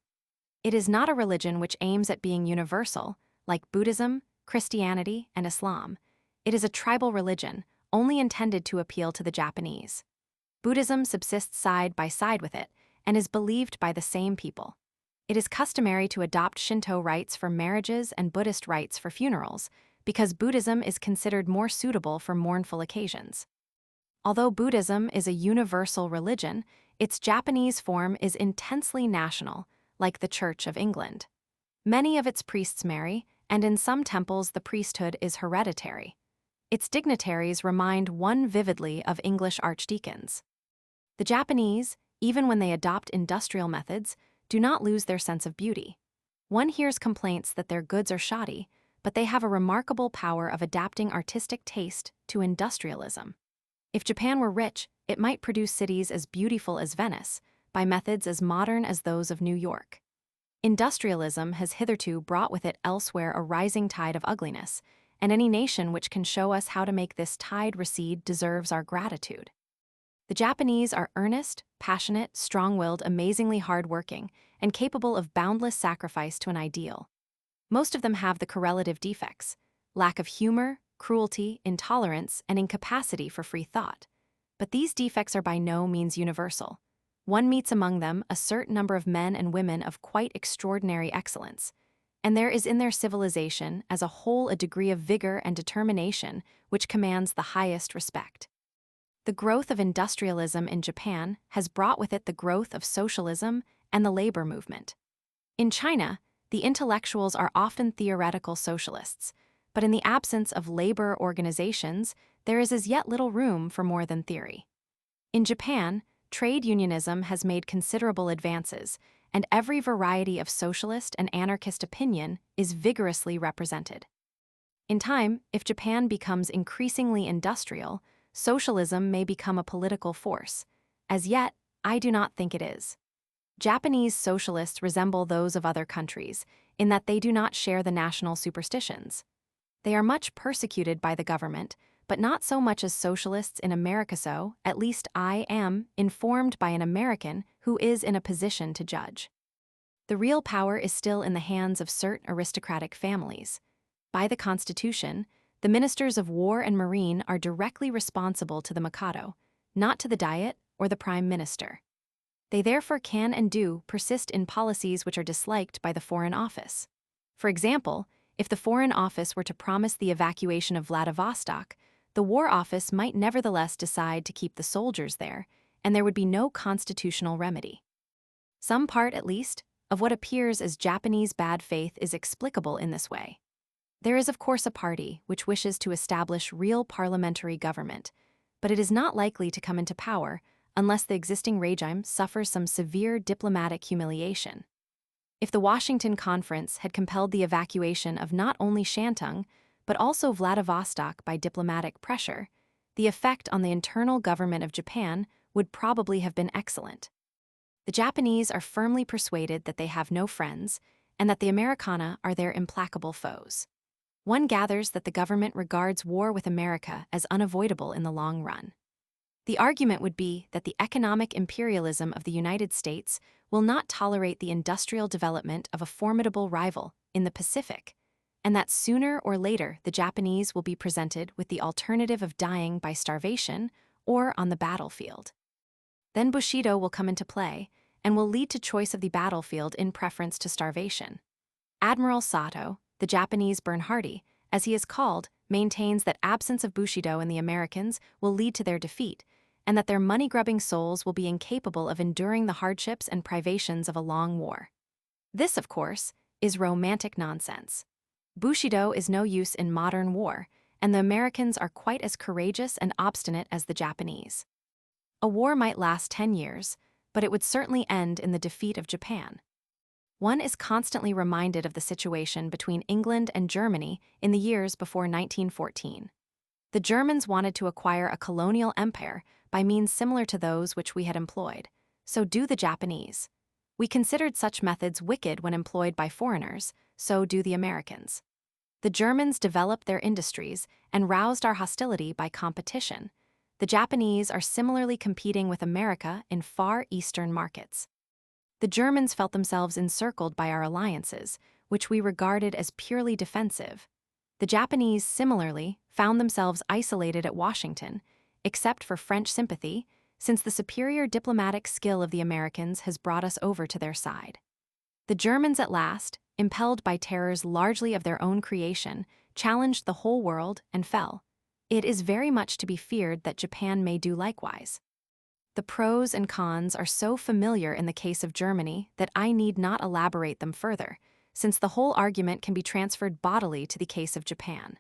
S1: It is not a religion which aims at being universal, like Buddhism, Christianity, and Islam. It is a tribal religion, only intended to appeal to the Japanese. Buddhism subsists side by side with it, and is believed by the same people. It is customary to adopt Shinto rites for marriages and Buddhist rites for funerals, because Buddhism is considered more suitable for mournful occasions. Although Buddhism is a universal religion, its Japanese form is intensely national, like the Church of England. Many of its priests marry, and in some temples the priesthood is hereditary. Its dignitaries remind one vividly of English archdeacons. The Japanese, even when they adopt industrial methods, do not lose their sense of beauty. One hears complaints that their goods are shoddy, but they have a remarkable power of adapting artistic taste to industrialism. If Japan were rich, it might produce cities as beautiful as Venice, by methods as modern as those of New York. Industrialism has hitherto brought with it elsewhere a rising tide of ugliness, and any nation which can show us how to make this tide recede deserves our gratitude. The Japanese are earnest, passionate, strong-willed, amazingly hard-working, and capable of boundless sacrifice to an ideal. Most of them have the correlative defects: lack of humor, cruelty, intolerance, and incapacity for free thought. But these defects are by no means universal. One meets among them a certain number of men and women of quite extraordinary excellence, and there is in their civilization as a whole a degree of vigor and determination which commands the highest respect. The growth of industrialism in Japan has brought with it the growth of socialism and the labor movement. In China, the intellectuals are often theoretical socialists, but in the absence of labor organizations, there is as yet little room for more than theory. In Japan, trade unionism has made considerable advances, and every variety of socialist and anarchist opinion is vigorously represented. In time, if Japan becomes increasingly industrial, socialism may become a political force. As yet, I do not think it is. Japanese socialists resemble those of other countries in that they do not share the national superstitions. They are much persecuted by the government, but not so much as socialists in America. So, at least I am informed by an American who is in a position to judge. The real power is still in the hands of certain aristocratic families. By the Constitution, the ministers of war and marine are directly responsible to the Mikado, not to the Diet or the Prime Minister. They therefore can and do persist in policies which are disliked by the Foreign Office. For example, if the Foreign Office were to promise the evacuation of Vladivostok, the War Office might nevertheless decide to keep the soldiers there, and there would be no constitutional remedy. Some part, at least, of what appears as Japanese bad faith is explicable in this way. There is of course a party which wishes to establish real parliamentary government, but it is not likely to come into power unless the existing regime suffers some severe diplomatic humiliation. If the Washington Conference had compelled the evacuation of not only Shantung, but also Vladivostok by diplomatic pressure, the effect on the internal government of Japan would probably have been excellent. The Japanese are firmly persuaded that they have no friends, and that the Americana are their implacable foes. One gathers that the government regards war with America as unavoidable in the long run. The argument would be that the economic imperialism of the United States will not tolerate the industrial development of a formidable rival in the Pacific, and that sooner or later the Japanese will be presented with the alternative of dying by starvation or on the battlefield. Then Bushido will come into play and will lead to choice of the battlefield in preference to starvation. Admiral Sato, the Japanese Bernhardi, as he is called, maintains that absence of Bushido in the Americans will lead to their defeat, and that their money-grubbing souls will be incapable of enduring the hardships and privations of a long war. This, of course, is romantic nonsense. Bushido is no use in modern war, and the Americans are quite as courageous and obstinate as the Japanese. A war might last 10 years, but it would certainly end in the defeat of Japan. One is constantly reminded of the situation between England and Germany in the years before 1914. The Germans wanted to acquire a colonial empire by means similar to those which we had employed. So do the Japanese. We considered such methods wicked when employed by foreigners, so do the Americans. The Germans developed their industries and roused our hostility by competition. The Japanese are similarly competing with America in Far Eastern markets. The Germans felt themselves encircled by our alliances, which we regarded as purely defensive. The Japanese, similarly, found themselves isolated at Washington, except for French sympathy, since the superior diplomatic skill of the Americans has brought us over to their side. The Germans at last, impelled by terrors largely of their own creation, challenged the whole world and fell. It is very much to be feared that Japan may do likewise. The pros and cons are so familiar in the case of Germany that I need not elaborate them further, since the whole argument can be transferred bodily to the case of Japan.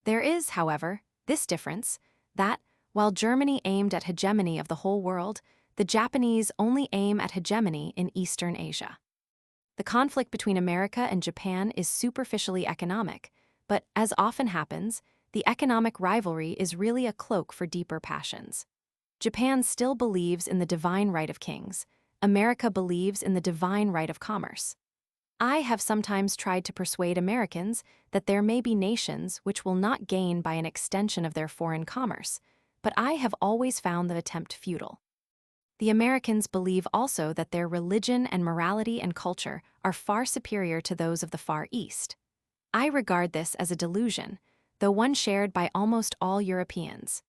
S1: There is, however, this difference, that, while Germany aimed at hegemony of the whole world, the Japanese only aim at hegemony in Eastern Asia. The conflict between America and Japan is superficially economic, but, as often happens, the economic rivalry is really a cloak for deeper passions. Japan still believes in the divine right of kings. America believes in the divine right of commerce. I have sometimes tried to persuade Americans that there may be nations which will not gain by an extension of their foreign commerce, but I have always found the attempt futile. The Americans believe also that their religion and morality and culture are far superior to those of the Far East. I regard this as a delusion, though one shared by almost all Europeans.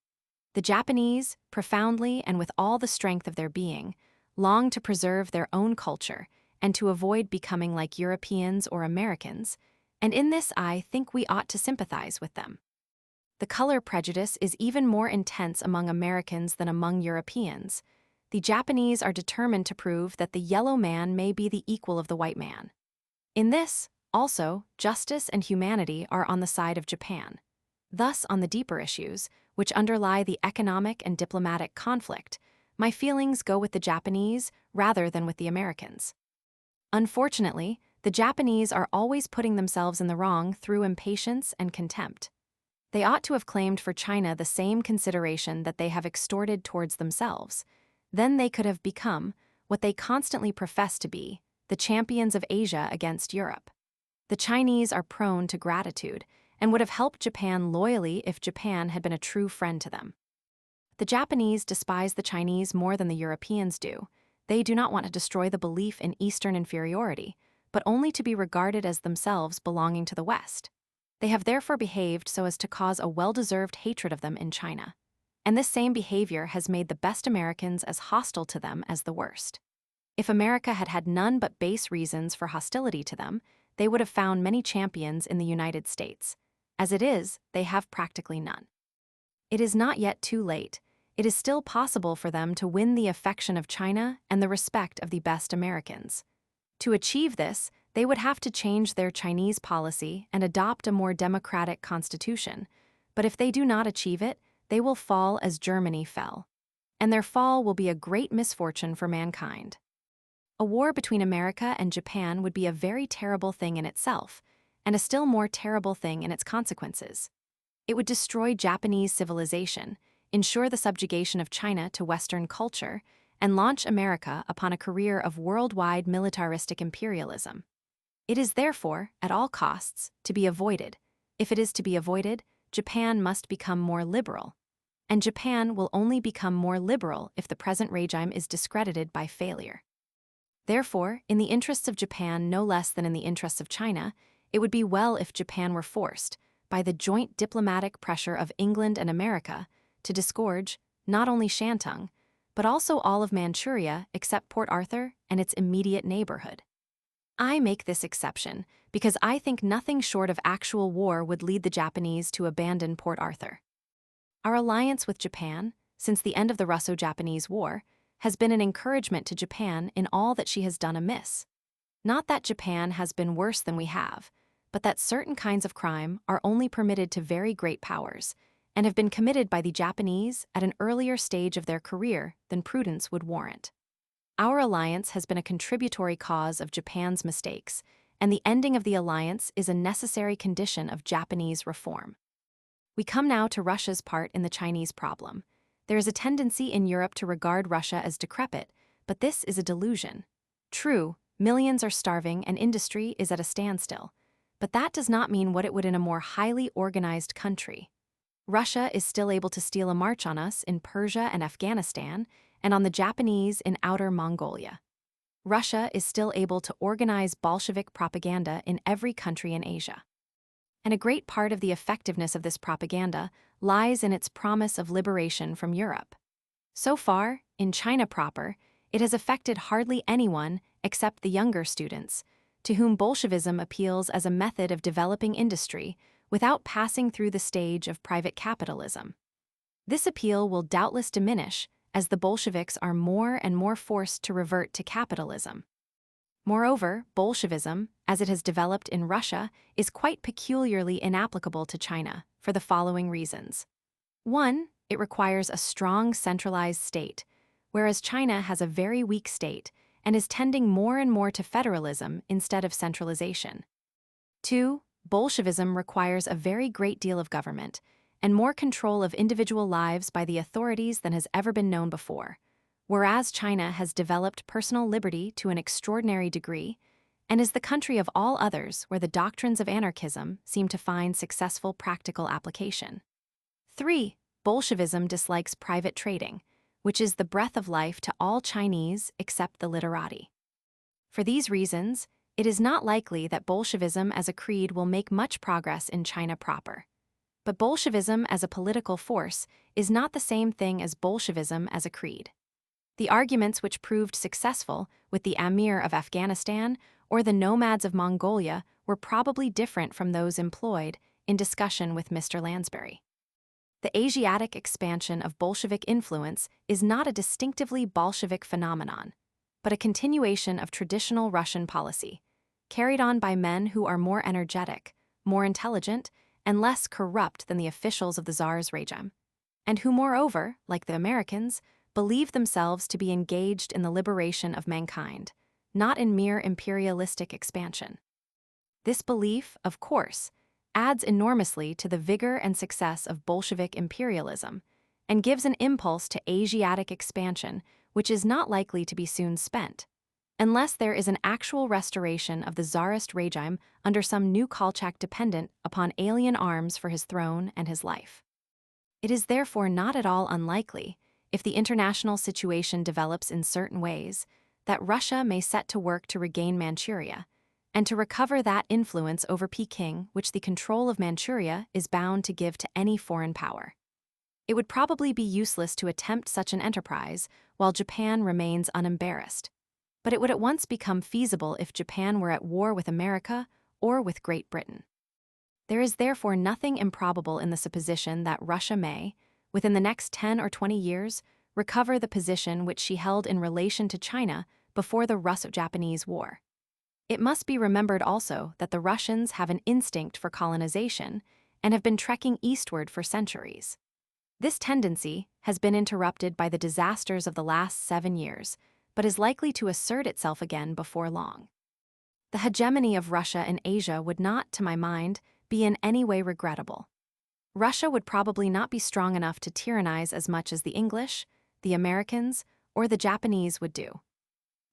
S1: The Japanese, profoundly and with all the strength of their being, long to preserve their own culture and to avoid becoming like Europeans or Americans, and in this I think we ought to sympathize with them. The color prejudice is even more intense among Americans than among Europeans. The Japanese are determined to prove that the yellow man may be the equal of the white man. In this, also, justice and humanity are on the side of Japan. Thus, on the deeper issues, which underlie the economic and diplomatic conflict, my feelings go with the Japanese rather than with the Americans. Unfortunately, the Japanese are always putting themselves in the wrong through impatience and contempt. They ought to have claimed for China the same consideration that they have extorted towards themselves. Then they could have become, what they constantly profess to be, the champions of Asia against Europe. The Chinese are prone to gratitude and would have helped Japan loyally if Japan had been a true friend to them. The Japanese despise the Chinese more than the Europeans do. They do not want to destroy the belief in Eastern inferiority, but only to be regarded as themselves belonging to the West. They have therefore behaved so as to cause a well-deserved hatred of them in China. And this same behavior has made the best Americans as hostile to them as the worst. If America had had none but base reasons for hostility to them, they would have found many champions in the United States. As it is, they have practically none. It is not yet too late. It is still possible for them to win the affection of China and the respect of the best Americans. To achieve this, they would have to change their Chinese policy and adopt a more democratic constitution. But if they do not achieve it, they will fall as Germany fell. And their fall will be a great misfortune for mankind. A war between America and Japan would be a very terrible thing in itself, and a still more terrible thing in its consequences. It would destroy Japanese civilization, ensure the subjugation of China to Western culture, and launch America upon a career of worldwide militaristic imperialism. It is therefore, at all costs, to be avoided. If it is to be avoided, Japan must become more liberal. And Japan will only become more liberal if the present regime is discredited by failure. Therefore, in the interests of Japan no less than in the interests of China, it would be well if Japan were forced, by the joint diplomatic pressure of England and America, to disgorge not only Shantung, but also all of Manchuria except Port Arthur and its immediate neighborhood. I make this exception because I think nothing short of actual war would lead the Japanese to abandon Port Arthur. Our alliance with Japan, since the end of the Russo-Japanese War, has been an encouragement to Japan in all that she has done amiss. Not that Japan has been worse than we have, but that certain kinds of crime are only permitted to very great powers, and have been committed by the Japanese at an earlier stage of their career than prudence would warrant. Our alliance has been a contributory cause of Japan's mistakes, and the ending of the alliance is a necessary condition of Japanese reform. We come now to Russia's part in the Chinese problem. There is a tendency in Europe to regard Russia as decrepit, but this is a delusion. True, millions are starving and industry is at a standstill, but that does not mean what it would in a more highly organized country. Russia is still able to steal a march on us in Persia and Afghanistan, and on the Japanese in Outer Mongolia. Russia is still able to organize Bolshevik propaganda in every country in Asia. And a great part of the effectiveness of this propaganda lies in its promise of liberation from Europe. So far, in China proper, it has affected hardly anyone except the younger students, to whom Bolshevism appeals as a method of developing industry without passing through the stage of private capitalism. This appeal will doubtless diminish as the Bolsheviks are more and more forced to revert to capitalism. Moreover, Bolshevism, as it has developed in Russia, is quite peculiarly inapplicable to China for the following reasons. 1. It requires a strong centralized state, whereas China has a very weak state and is tending more and more to federalism instead of centralization. 2. Bolshevism requires a very great deal of government and more control of individual lives by the authorities than has ever been known before, whereas China has developed personal liberty to an extraordinary degree and is the country of all others where the doctrines of anarchism seem to find successful practical application. 3. Bolshevism dislikes private trading, which is the breath of life to all Chinese except the literati. For these reasons, it is not likely that Bolshevism as a creed will make much progress in China proper. But Bolshevism as a political force is not the same thing as Bolshevism as a creed. The arguments which proved successful with the Amir of Afghanistan or the nomads of Mongolia were probably different from those employed in discussion with Mr. Lansbury. The Asiatic expansion of Bolshevik influence is not a distinctively Bolshevik phenomenon, but a continuation of traditional Russian policy, carried on by men who are more energetic, more intelligent, and less corrupt than the officials of the Tsar's regime, and who, moreover, like the Americans, believe themselves to be engaged in the liberation of mankind, not in mere imperialistic expansion. This belief, of course, adds enormously to the vigor and success of Bolshevik imperialism and gives an impulse to Asiatic expansion which is not likely to be soon spent, unless there is an actual restoration of the Tsarist regime under some new Kolchak dependent upon alien arms for his throne and his life. It is therefore not at all unlikely, if the international situation develops in certain ways, that Russia may set to work to regain Manchuria, and to recover that influence over Peking which the control of Manchuria is bound to give to any foreign power. It would probably be useless to attempt such an enterprise while Japan remains unembarrassed, but it would at once become feasible if Japan were at war with America or with Great Britain. There is therefore nothing improbable in the supposition that Russia may, within the next 10 or 20 years, recover the position which she held in relation to China before the Russo-Japanese War. It must be remembered also that the Russians have an instinct for colonization and have been trekking eastward for centuries. This tendency has been interrupted by the disasters of the last 7 years, but is likely to assert itself again before long. The hegemony of Russia in Asia would not, to my mind, be in any way regrettable. Russia would probably not be strong enough to tyrannize as much as the English, the Americans, or the Japanese would do.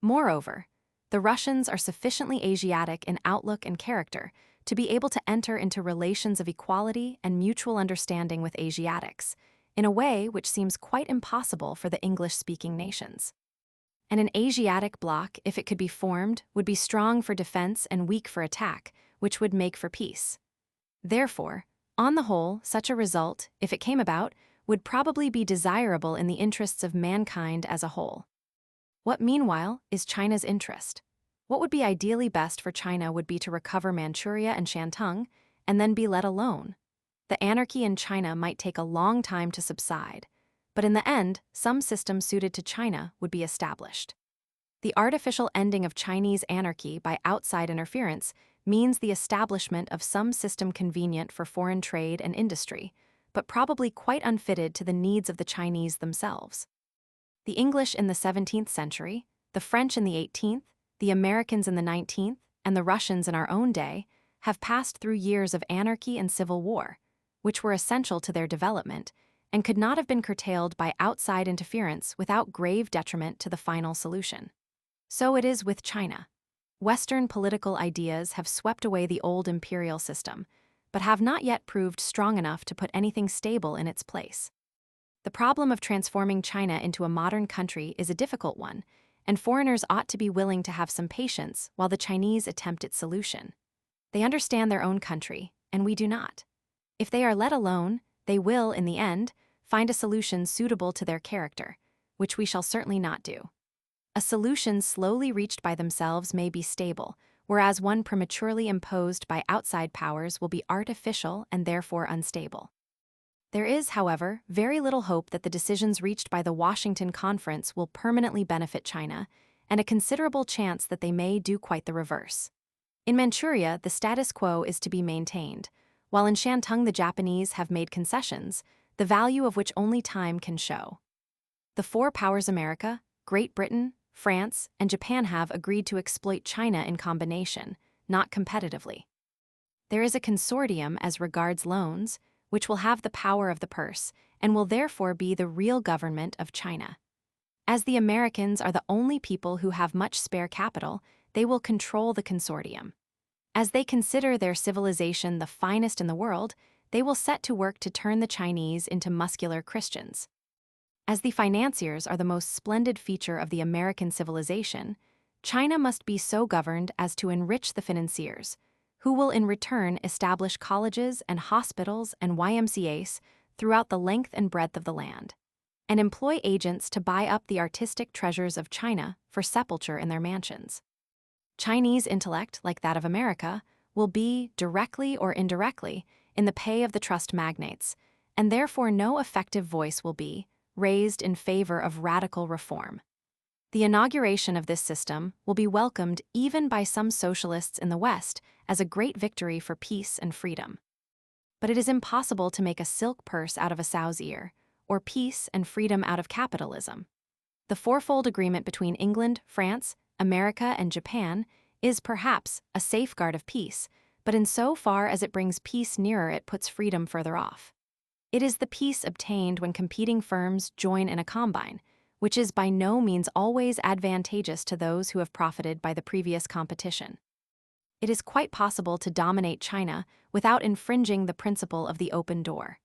S1: Moreover, the Russians are sufficiently Asiatic in outlook and character to be able to enter into relations of equality and mutual understanding with Asiatics, in a way which seems quite impossible for the English-speaking nations. And an Asiatic bloc, if it could be formed, would be strong for defense and weak for attack, which would make for peace. Therefore, on the whole, such a result, if it came about, would probably be desirable in the interests of mankind as a whole. What, meanwhile, is China's interest? What would be ideally best for China would be to recover Manchuria and Shantung, and then be let alone. The anarchy in China might take a long time to subside, but in the end, some system suited to China would be established. The artificial ending of Chinese anarchy by outside interference means the establishment of some system convenient for foreign trade and industry, but probably quite unfitted to the needs of the Chinese themselves. The English in the 17th century, the French in the 18th, the Americans in the 19th, and the Russians in our own day have passed through years of anarchy and civil war, which were essential to their development and could not have been curtailed by outside interference without grave detriment to the final solution. So it is with China. Western political ideas have swept away the old imperial system, but have not yet proved strong enough to put anything stable in its place. The problem of transforming China into a modern country is a difficult one, and foreigners ought to be willing to have some patience while the Chinese attempt its solution. They understand their own country, and we do not. If they are let alone, they will, in the end, find a solution suitable to their character, which we shall certainly not do. A solution slowly reached by themselves may be stable, whereas one prematurely imposed by outside powers will be artificial and therefore unstable. There is, however, very little hope that the decisions reached by the Washington Conference will permanently benefit China, and a considerable chance that they may do quite the reverse. In Manchuria, the status quo is to be maintained, while in Shantung the Japanese have made concessions, the value of which only time can show. The four powers America, Great Britain, France, and Japan have agreed to exploit China in combination, not competitively. There is a consortium as regards loans, which will have the power of the purse and will therefore be the real government of China. As the Americans are the only people who have much spare capital, they will control the consortium. As they consider their civilization the finest in the world, they will set to work to turn the Chinese into muscular Christians. As the financiers are the most splendid feature of the American civilization, China must be so governed as to enrich the financiers, who will in return establish colleges and hospitals and YMCAs throughout the length and breadth of the land, and employ agents to buy up the artistic treasures of China for sepulture in their mansions. Chinese intellect, like that of America, will be, directly or indirectly, in the pay of the trust magnates, and therefore no effective voice will be raised in favor of radical reform. The inauguration of this system will be welcomed even by some socialists in the West as a great victory for peace and freedom. But it is impossible to make a silk purse out of a sow's ear, or peace and freedom out of capitalism. The fourfold agreement between England, France, America, and Japan is perhaps a safeguard of peace, but in so far as it brings peace nearer, it puts freedom further off. It is the peace obtained when competing firms join in a combine, which is by no means always advantageous to those who have profited by the previous competition. It is quite possible to dominate China without infringing the principle of the open door.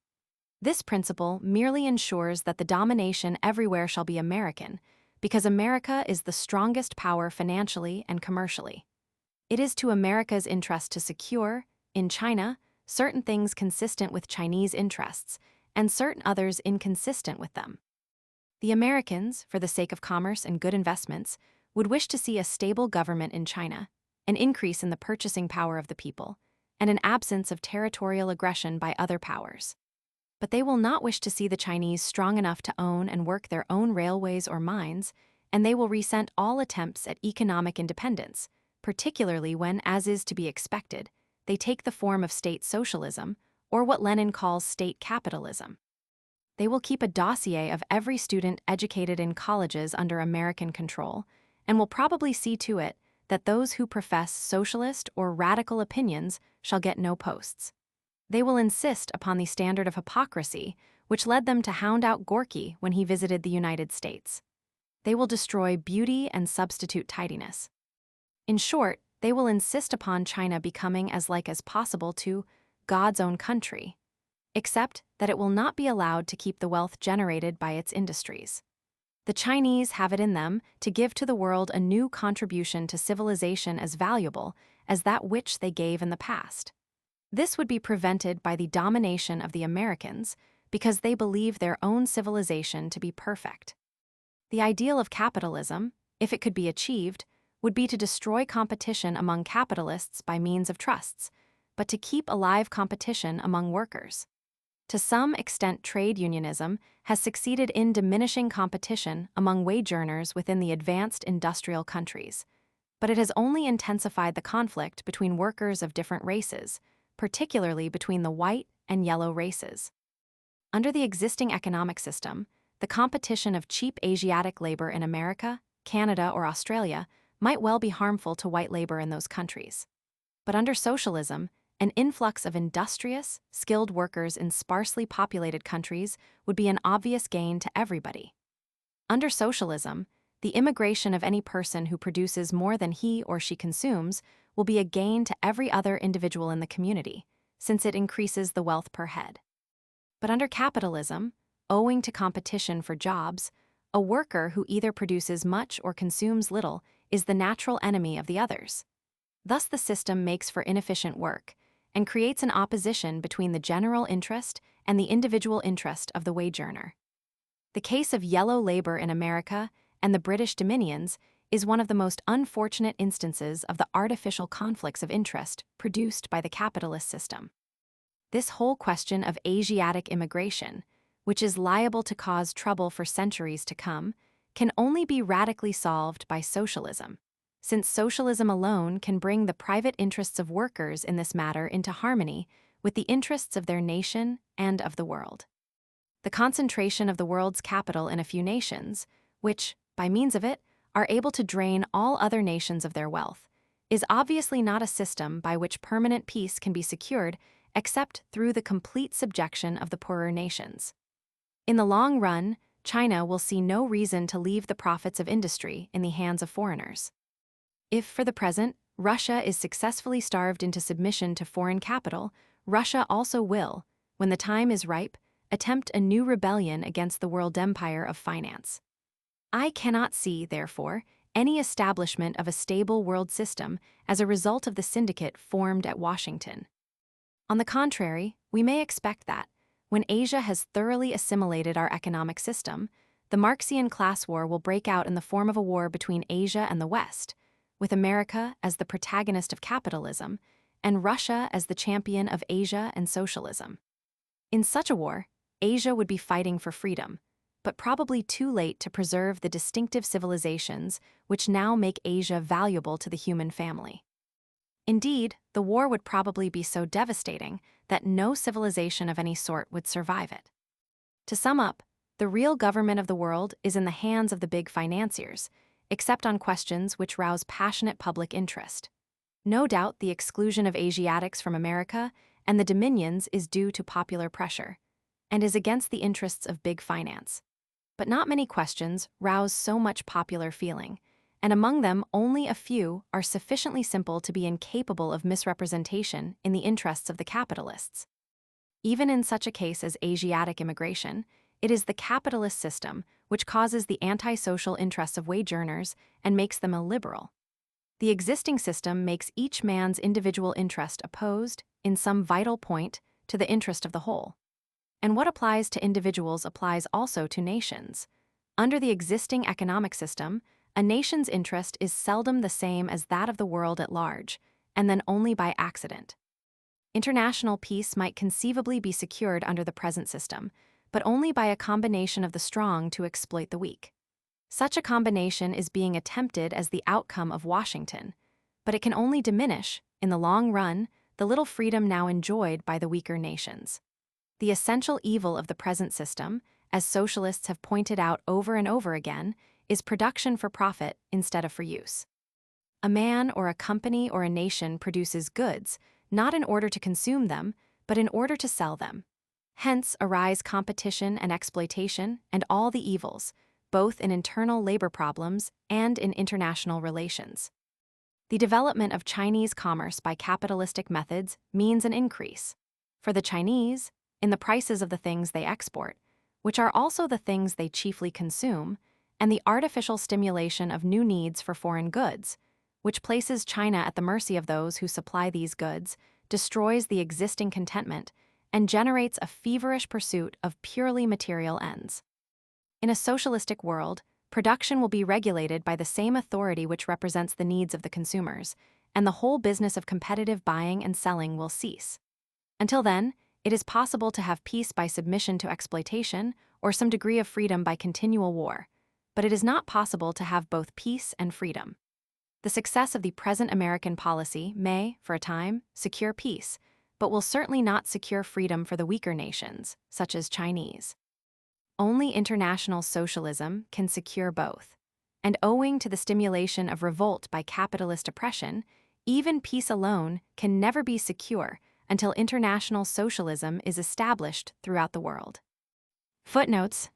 S1: This principle merely ensures that the domination everywhere shall be American, because America is the strongest power financially and commercially. It is to America's interest to secure, in China, certain things consistent with Chinese interests, and certain others inconsistent with them. The Americans, for the sake of commerce and good investments, would wish to see a stable government in China, an increase in the purchasing power of the people, and an absence of territorial aggression by other powers. But they will not wish to see the Chinese strong enough to own and work their own railways or mines, and they will resent all attempts at economic independence, particularly when, as is to be expected, they take the form of state socialism, or what Lenin calls state capitalism. They will keep a dossier of every student educated in colleges under American control, and will probably see to it that those who profess socialist or radical opinions shall get no posts. They will insist upon the standard of hypocrisy which led them to hound out Gorky when he visited the United States. They will destroy beauty and substitute tidiness. In short, they will insist upon China becoming as like as possible to God's own country, except that it will not be allowed to keep the wealth generated by its industries. The Chinese have it in them to give to the world a new contribution to civilization as valuable as that which they gave in the past. This would be prevented by the domination of the Americans because they believe their own civilization to be perfect. The ideal of capitalism, if it could be achieved, would be to destroy competition among capitalists by means of trusts, but to keep alive competition among workers. To some extent, trade unionism has succeeded in diminishing competition among wage earners within the advanced industrial countries, but it has only intensified the conflict between workers of different races, particularly between the white and yellow races. Under the existing economic system, the competition of cheap Asiatic labor in America, Canada, or Australia might well be harmful to white labor in those countries. But under socialism, an influx of industrious, skilled workers in sparsely populated countries would be an obvious gain to everybody. Under socialism, the immigration of any person who produces more than he or she consumes will be a gain to every other individual in the community, since it increases the wealth per head. But under capitalism, owing to competition for jobs, a worker who either produces much or consumes little is the natural enemy of the others. Thus the system makes for inefficient work and creates an opposition between the general interest and the individual interest of the wage earner. The case of yellow labor in America and the British dominions is one of the most unfortunate instances of the artificial conflicts of interest produced by the capitalist system. This whole question of Asiatic immigration, which is liable to cause trouble for centuries to come, can only be radically solved by socialism, since socialism alone can bring the private interests of workers in this matter into harmony with the interests of their nation and of the world. The concentration of the world's capital in a few nations, which, by means of it, are able to drain all other nations of their wealth, is obviously not a system by which permanent peace can be secured except through the complete subjection of the poorer nations. In the long run, China will see no reason to leave the profits of industry in the hands of foreigners. If, for the present, Russia is successfully starved into submission to foreign capital, Russia also will, when the time is ripe, attempt a new rebellion against the world empire of finance. I cannot see, therefore, any establishment of a stable world system as a result of the syndicate formed at Washington. On the contrary, we may expect that, when Asia has thoroughly assimilated our economic system, the Marxian class war will break out in the form of a war between Asia and the West, with America as the protagonist of capitalism and Russia as the champion of Asia and socialism. In such a war, Asia would be fighting for freedom, but probably too late to preserve the distinctive civilizations which now make Asia valuable to the human family. Indeed, the war would probably be so devastating that no civilization of any sort would survive it. To sum up, the real government of the world is in the hands of the big financiers, except on questions which rouse passionate public interest. No doubt the exclusion of Asiatics from America and the dominions is due to popular pressure, and is against the interests of big finance. But not many questions rouse so much popular feeling, and among them only a few are sufficiently simple to be incapable of misrepresentation in the interests of the capitalists. Even in such a case as Asiatic immigration, it is the capitalist system which causes the antisocial interests of wage earners and makes them illiberal. The existing system makes each man's individual interest opposed, in some vital point, to the interest of the whole. And what applies to individuals applies also to nations. Under the existing economic system, a nation's interest is seldom the same as that of the world at large, and then only by accident. International peace might conceivably be secured under the present system, but only by a combination of the strong to exploit the weak. Such a combination is being attempted as the outcome of Washington, but it can only diminish, in the long run, the little freedom now enjoyed by the weaker nations. The essential evil of the present system, as socialists have pointed out over and over again, is production for profit instead of for use. A man or a company or a nation produces goods, not in order to consume them, but in order to sell them. Hence arise competition and exploitation and all the evils, both in internal labor problems and in international relations. The development of Chinese commerce by capitalistic methods means an increase, for the Chinese, in the prices of the things they export, which are also the things they chiefly consume, and the artificial stimulation of new needs for foreign goods, which places China at the mercy of those who supply these goods, destroys the existing contentment, and generates a feverish pursuit of purely material ends. In a socialistic world, production will be regulated by the same authority which represents the needs of the consumers, and the whole business of competitive buying and selling will cease. Until then, it is possible to have peace by submission to exploitation or some degree of freedom by continual war, but it is not possible to have both peace and freedom. The success of the present American policy may, for a time, secure peace, but will certainly not secure freedom for the weaker nations, such as Chinese. Only international socialism can secure both, and owing to the stimulation of revolt by capitalist oppression, even peace alone can never be secure until international socialism is established throughout the world. Footnotes.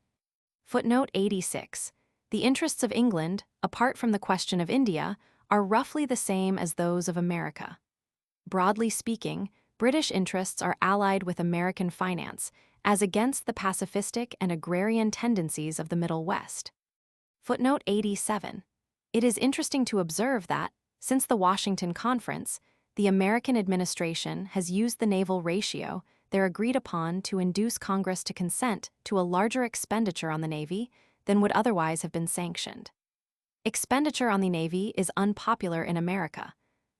S1: Footnote 86. The interests of England, apart from the question of India, are roughly the same as those of America. Broadly speaking, British interests are allied with American finance, as against the pacifistic and agrarian tendencies of the Middle West. Footnote 87. It is interesting to observe that, since the Washington Conference, the American administration has used the naval ratio there agreed upon to induce Congress to consent to a larger expenditure on the Navy than would otherwise have been sanctioned. Expenditure on the Navy is unpopular in America,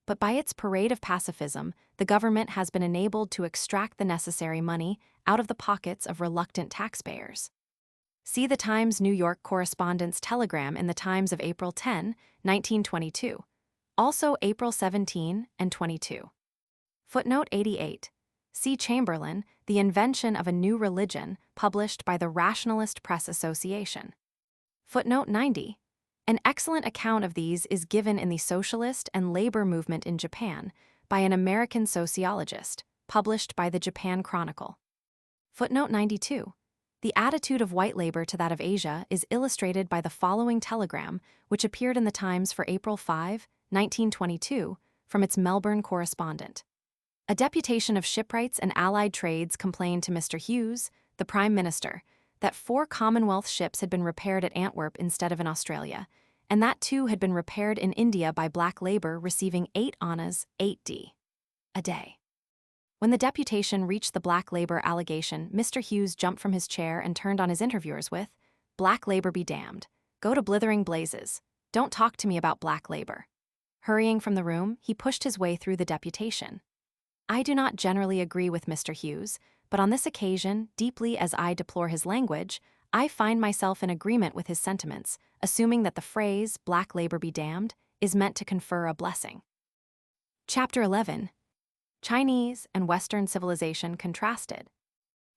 S1: but by its parade of pacifism, the government has been enabled to extract the necessary money out of the pockets of reluctant taxpayers. See the Times New York correspondent's telegram in the Times of April 10, 1922. Also April 17 and 22. Footnote 88. See Chamberlain, The Invention of a New Religion, published by the Rationalist Press Association. Footnote 90. An excellent account of these is given in the Socialist and Labor Movement in Japan by an American sociologist, published by the Japan Chronicle. Footnote 92. The attitude of white labor to that of Asia is illustrated by the following telegram, which appeared in the Times for April 5, 1922, from its Melbourne correspondent. A deputation of shipwrights and allied trades complained to Mr. Hughes, the Prime Minister, that 4 Commonwealth ships had been repaired at Antwerp instead of in Australia, and that 2 had been repaired in India by black labor receiving 8 annas, 8d, a day. When the deputation reached the black labor allegation, Mr. Hughes jumped from his chair and turned on his interviewers with, "Black labor be damned. Go to blithering blazes. Don't talk to me about black labor." Hurrying from the room, he pushed his way through the deputation. I do not generally agree with Mr. Hughes, but on this occasion, deeply as I deplore his language, I find myself in agreement with his sentiments, assuming that the phrase, "black labor be damned," is meant to confer a blessing. Chapter 11. Chinese and Western civilization contrasted.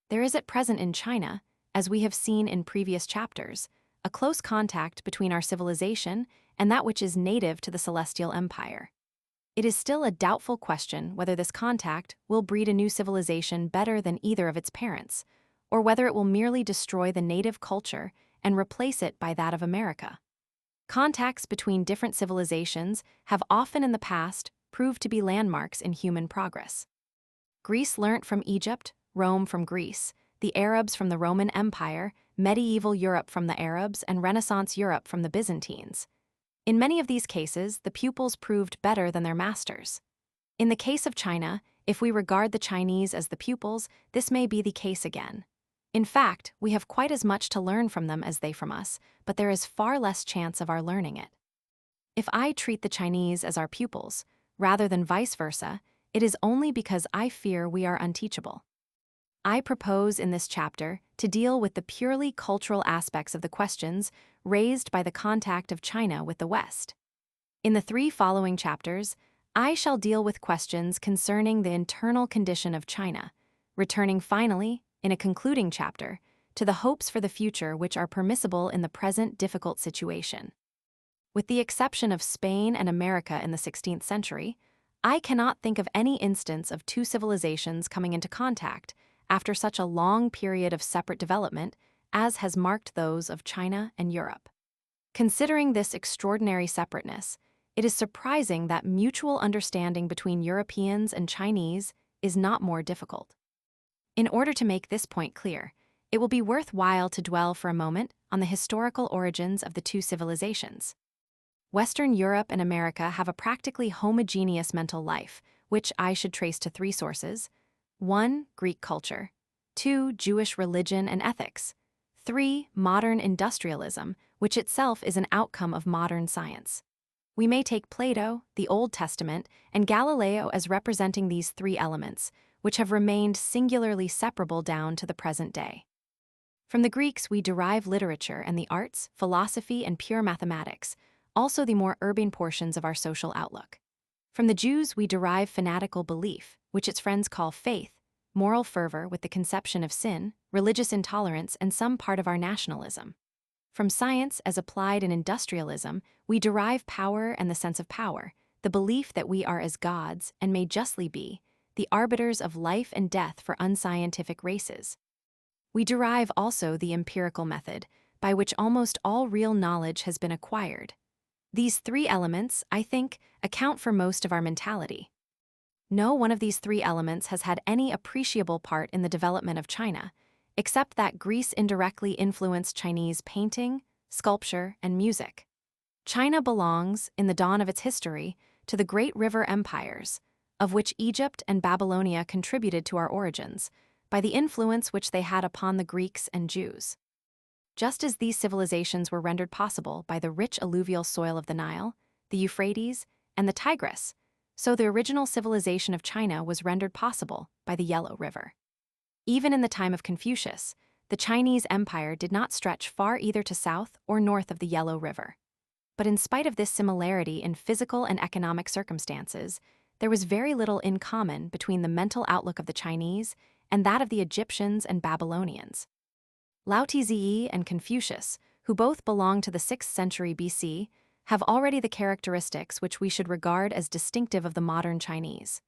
S1: There is at present in China, as we have seen in previous chapters, a close contact between our civilization and that which is native to the Celestial Empire. It is still a doubtful question whether this contact will breed a new civilization better than either of its parents, or whether it will merely destroy the native culture and replace it by that of America. Contacts between different civilizations have often in the past proved to be landmarks in human progress. Greece learnt from Egypt, Rome from Greece, the Arabs from the Roman Empire, medieval Europe from the Arabs, and Renaissance Europe from the Byzantines. In many of these cases, the pupils proved better than their masters. In the case of China, if we regard the Chinese as the pupils, this may be the case again. In fact, we have quite as much to learn from them as they from us, but there is far less chance of our learning it. If I treat the Chinese as our pupils, rather than vice versa, it is only because I fear we are unteachable. I propose in this chapter to deal with the purely cultural aspects of the questions raised by the contact of China with the West. In the 3 following chapters, I shall deal with questions concerning the internal condition of China, returning finally, in a concluding chapter, to the hopes for the future which are permissible in the present difficult situation. With the exception of Spain and America in the 16th century, I cannot think of any instance of 2 civilizations coming into contact after such a long period of separate development as has marked those of China and Europe. Considering this extraordinary separateness, it is surprising that mutual understanding between Europeans and Chinese is not more difficult. In order to make this point clear, it will be worthwhile to dwell for a moment on the historical origins of the 2 civilizations. Western Europe and America have a practically homogeneous mental life, which I should trace to 3 sources: 1. Greek culture, 2. Jewish religion and ethics, 3. Modern industrialism, which itself is an outcome of modern science. We may take Plato, the Old Testament, and Galileo as representing these 3 elements, which have remained singularly separable down to the present day. From the Greeks we derive literature and the arts, philosophy, and pure mathematics, also the more urbane portions of our social outlook. From the Jews we derive fanatical belief, which its friends call faith, moral fervor with the conception of sin, religious intolerance, and some part of our nationalism. From science, as applied in industrialism, we derive power and the sense of power, the belief that we are as gods, and may justly be, the arbiters of life and death for unscientific races. We derive also the empirical method, by which almost all real knowledge has been acquired. These 3 elements, I think, account for most of our mentality. No one of these 3 elements has had any appreciable part in the development of China, except that Greece indirectly influenced Chinese painting, sculpture, and music. China belongs, in the dawn of its history, to the great river empires, of which Egypt and Babylonia contributed to our origins, by the influence which they had upon the Greeks and Jews. Just as these civilizations were rendered possible by the rich alluvial soil of the Nile, the Euphrates, and the Tigris, so the original civilization of China was rendered possible by the Yellow River. Even in the time of Confucius, the Chinese Empire did not stretch far either to south or north of the Yellow River. But in spite of this similarity in physical and economic circumstances, there was very little in common between the mental outlook of the Chinese and that of the Egyptians and Babylonians. Lao Tzu and Confucius, who both belong to the 6th century BC, have already the characteristics which we should regard as distinctive of the modern Chinese.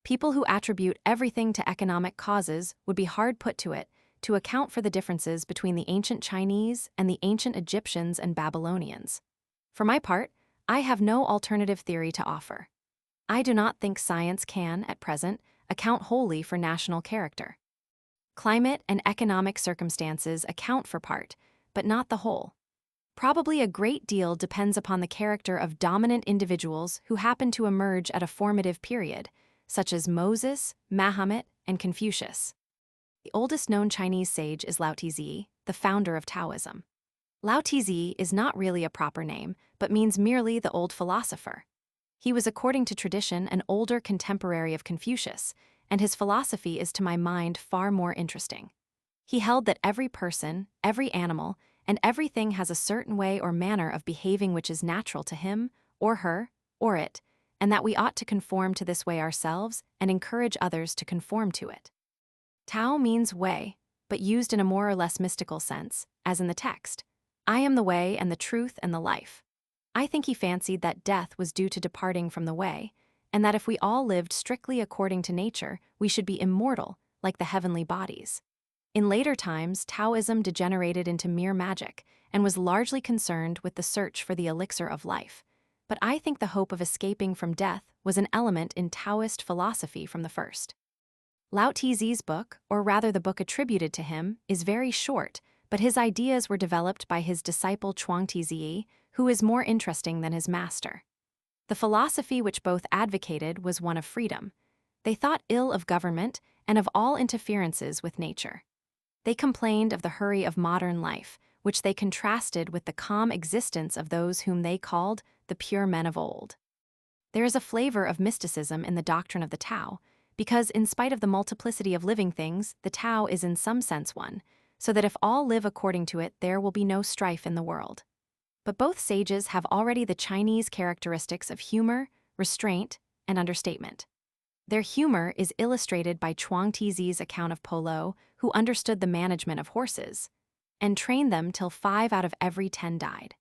S1: People who attribute everything to economic causes would be hard put to it to account for the differences between the ancient Chinese and the ancient Egyptians and Babylonians. For my part, I have no alternative theory to offer. I do not think science can, at present, account wholly for national character. Climate and economic circumstances account for part, but not the whole. Probably a great deal depends upon the character of dominant individuals who happen to emerge at a formative period, such as Moses, Mahomet, and Confucius. The oldest known Chinese sage is Lao Tzu, the founder of Taoism. Lao Tzu is not really a proper name, but means merely the old philosopher. He was, according to tradition, an older contemporary of Confucius, and his philosophy is to my mind far more interesting. He held that every person, every animal, and everything has a certain way or manner of behaving which is natural to him, or her, or it, and that we ought to conform to this way ourselves and encourage others to conform to it. Tao means way, but used in a more or less mystical sense, as in the text, I am the way and the truth and the life. I think he fancied that death was due to departing from the way, and that if we all lived strictly according to nature, we should be immortal, like the heavenly bodies. In later times, Taoism degenerated into mere magic and was largely concerned with the search for the elixir of life. But I think the hope of escaping from death was an element in Taoist philosophy from the first. Lao Tzu's book, or rather the book attributed to him, is very short, but his ideas were developed by his disciple Chuang Tzu, who is more interesting than his master. The philosophy which both advocated was one of freedom. They thought ill of government and of all interferences with nature. They complained of the hurry of modern life, which they contrasted with the calm existence of those whom they called the pure men of old. There is a flavor of mysticism in the doctrine of the Tao, because in spite of the multiplicity of living things, the Tao is in some sense one, so that if all live according to it, there will be no strife in the world. But both sages have already the Chinese characteristics of humor, restraint, and understatement. Their humor is illustrated by Chuang Tzu's account of Polo, who understood the management of horses, and trained them till 5 out of every 10 died.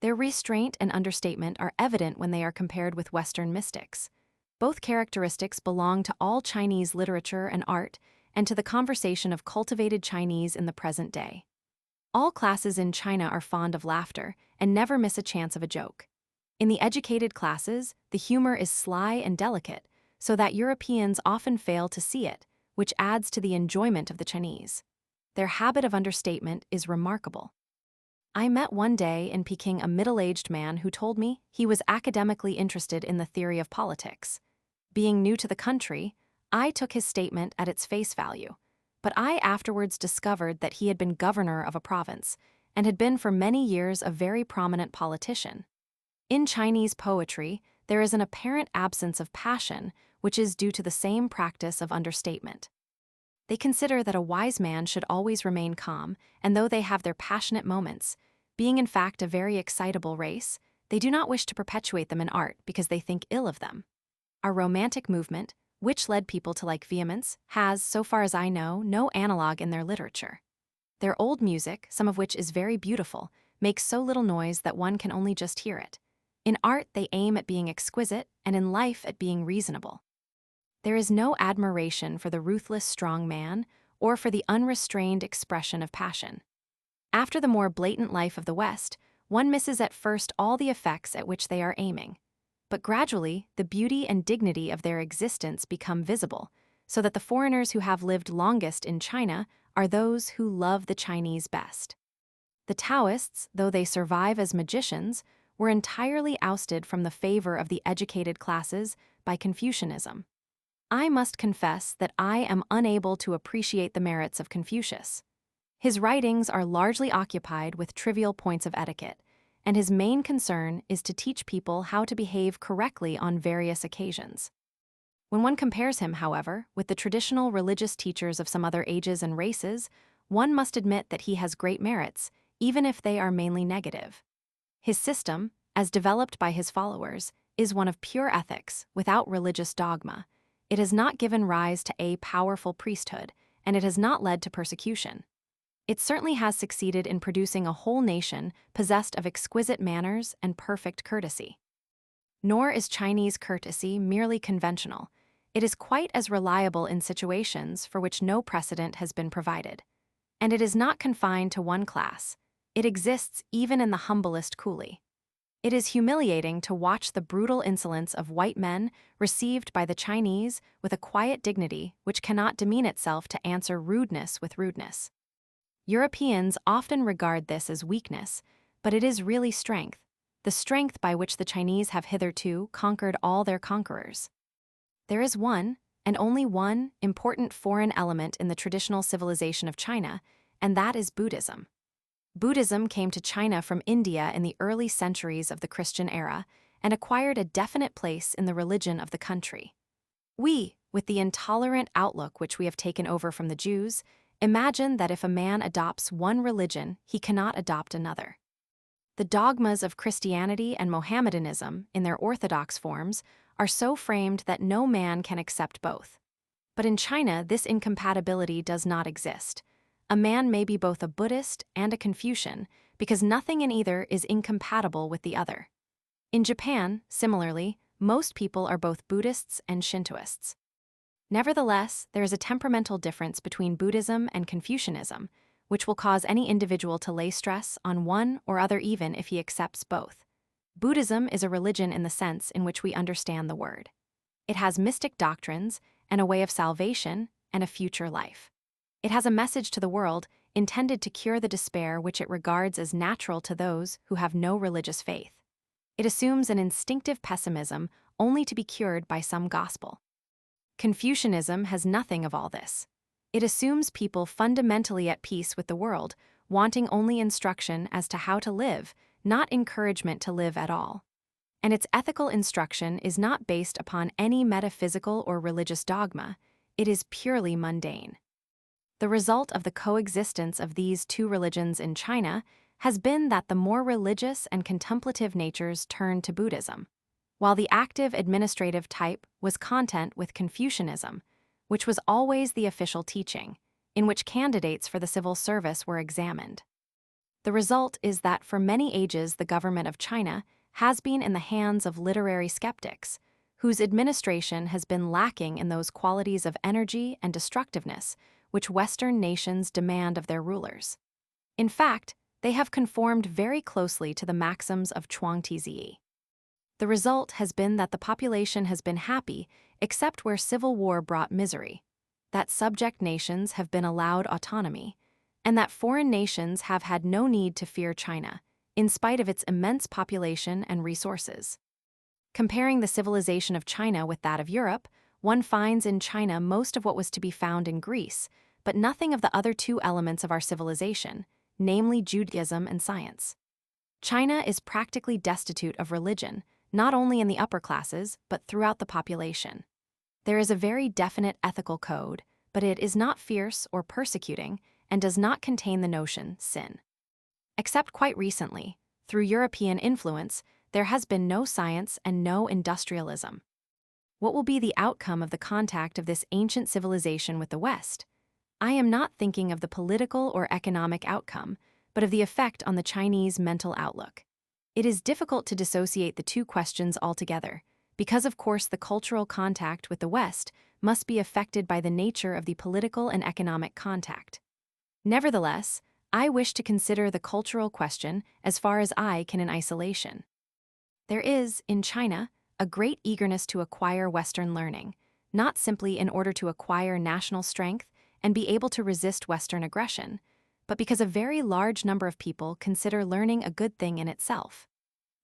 S1: Their restraint and understatement are evident when they are compared with Western mystics. Both characteristics belong to all Chinese literature and art, and to the conversation of cultivated Chinese in the present day. All classes in China are fond of laughter and never miss a chance of a joke. In the educated classes, the humor is sly and delicate, so that Europeans often fail to see it, which adds to the enjoyment of the Chinese. Their habit of understatement is remarkable. I met one day in Peking a middle-aged man who told me he was academically interested in the theory of politics. Being new to the country, I took his statement at its face value, but I afterwards discovered that he had been governor of a province and had been for many years a very prominent politician. In Chinese poetry, there is an apparent absence of passion, which is due to the same practice of understatement. They consider that a wise man should always remain calm, and though they have their passionate moments, being in fact a very excitable race, they do not wish to perpetuate them in art because they think ill of them. Our romantic movement, which led people to like vehemence, has, so far as I know, no analog in their literature. Their old music, some of which is very beautiful, makes so little noise that one can only just hear it. In art, they aim at being exquisite, and in life at being reasonable. There is no admiration for the ruthless strong man or for the unrestrained expression of passion. After the more blatant life of the West, one misses at first all the effects at which they are aiming. But gradually, the beauty and dignity of their existence become visible, so that the foreigners who have lived longest in China are those who love the Chinese best. The Taoists, though they survive as magicians, were entirely ousted from the favor of the educated classes by Confucianism. I must confess that I am unable to appreciate the merits of Confucius. His writings are largely occupied with trivial points of etiquette, and his main concern is to teach people how to behave correctly on various occasions. When one compares him, however, with the traditional religious teachers of some other ages and races, one must admit that he has great merits, even if they are mainly negative. His system, as developed by his followers, is one of pure ethics, without religious dogma. It has not given rise to a powerful priesthood, and it has not led to persecution. It certainly has succeeded in producing a whole nation possessed of exquisite manners and perfect courtesy. Nor is Chinese courtesy merely conventional. It is quite as reliable in situations for which no precedent has been provided. And it is not confined to one class. It exists even in the humblest coolie. It is humiliating to watch the brutal insolence of white men received by the Chinese with a quiet dignity which cannot demean itself to answer rudeness with rudeness. Europeans often regard this as weakness, but it is really strength, the strength by which the Chinese have hitherto conquered all their conquerors. There is one, and only one, important foreign element in the traditional civilization of China, and that is Buddhism. Buddhism came to China from India in the early centuries of the Christian era and acquired a definite place in the religion of the country. We, with the intolerant outlook which we have taken over from the Jews, imagine that if a man adopts one religion, he cannot adopt another. The dogmas of Christianity and Mohammedanism, in their orthodox forms, are so framed that no man can accept both. But in China, this incompatibility does not exist. A man may be both a Buddhist and a Confucian because nothing in either is incompatible with the other. In Japan, similarly, most people are both Buddhists and Shintoists. Nevertheless, there is a temperamental difference between Buddhism and Confucianism, which will cause any individual to lay stress on one or other even if he accepts both. Buddhism is a religion in the sense in which we understand the word. It has mystic doctrines and a way of salvation and a future life. It has a message to the world intended to cure the despair which it regards as natural to those who have no religious faith. It assumes an instinctive pessimism only to be cured by some gospel. Confucianism has nothing of all this. It assumes people fundamentally at peace with the world, wanting only instruction as to how to live, not encouragement to live at all. And its ethical instruction is not based upon any metaphysical or religious dogma, it is purely mundane. The result of the coexistence of these two religions in China has been that the more religious and contemplative natures turned to Buddhism, while the active administrative type was content with Confucianism, which was always the official teaching, in which candidates for the civil service were examined. The result is that for many ages the government of China has been in the hands of literary skeptics, whose administration has been lacking in those qualities of energy and destructiveness which Western nations demand of their rulers. In fact, they have conformed very closely to the maxims of Zhuangzi. The result has been that the population has been happy except where civil war brought misery, that subject nations have been allowed autonomy, and that foreign nations have had no need to fear China, in spite of its immense population and resources. Comparing the civilization of China with that of Europe, one finds in China most of what was to be found in Greece, but nothing of the other two elements of our civilization, namely Judaism and science. China is practically destitute of religion, not only in the upper classes, but throughout the population. There is a very definite ethical code, but it is not fierce or persecuting and does not contain the notion sin. Except quite recently, through European influence, there has been no science and no industrialism. What will be the outcome of the contact of this ancient civilization with the West? I am not thinking of the political or economic outcome, but of the effect on the Chinese mental outlook. It is difficult to dissociate the two questions altogether, because of course the cultural contact with the West must be affected by the nature of the political and economic contact. Nevertheless, I wish to consider the cultural question as far as I can in isolation. There is, in China, a great eagerness to acquire Western learning, not simply in order to acquire national strength and be able to resist Western aggression, but because a very large number of people consider learning a good thing in itself.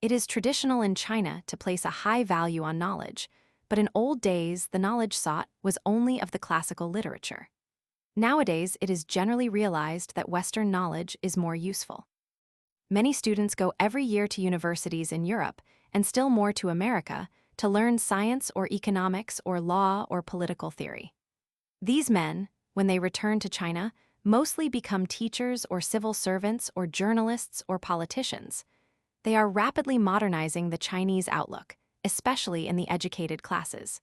S1: It is traditional in China to place a high value on knowledge, but in old days the knowledge sought was only of the classical literature. Nowadays it is generally realized that Western knowledge is more useful. Many students go every year to universities in Europe, and still more to America, to learn science or economics or law or political theory. These men, when they return to China, mostly become teachers or civil servants or journalists or politicians. They are rapidly modernizing the Chinese outlook, especially in the educated classes.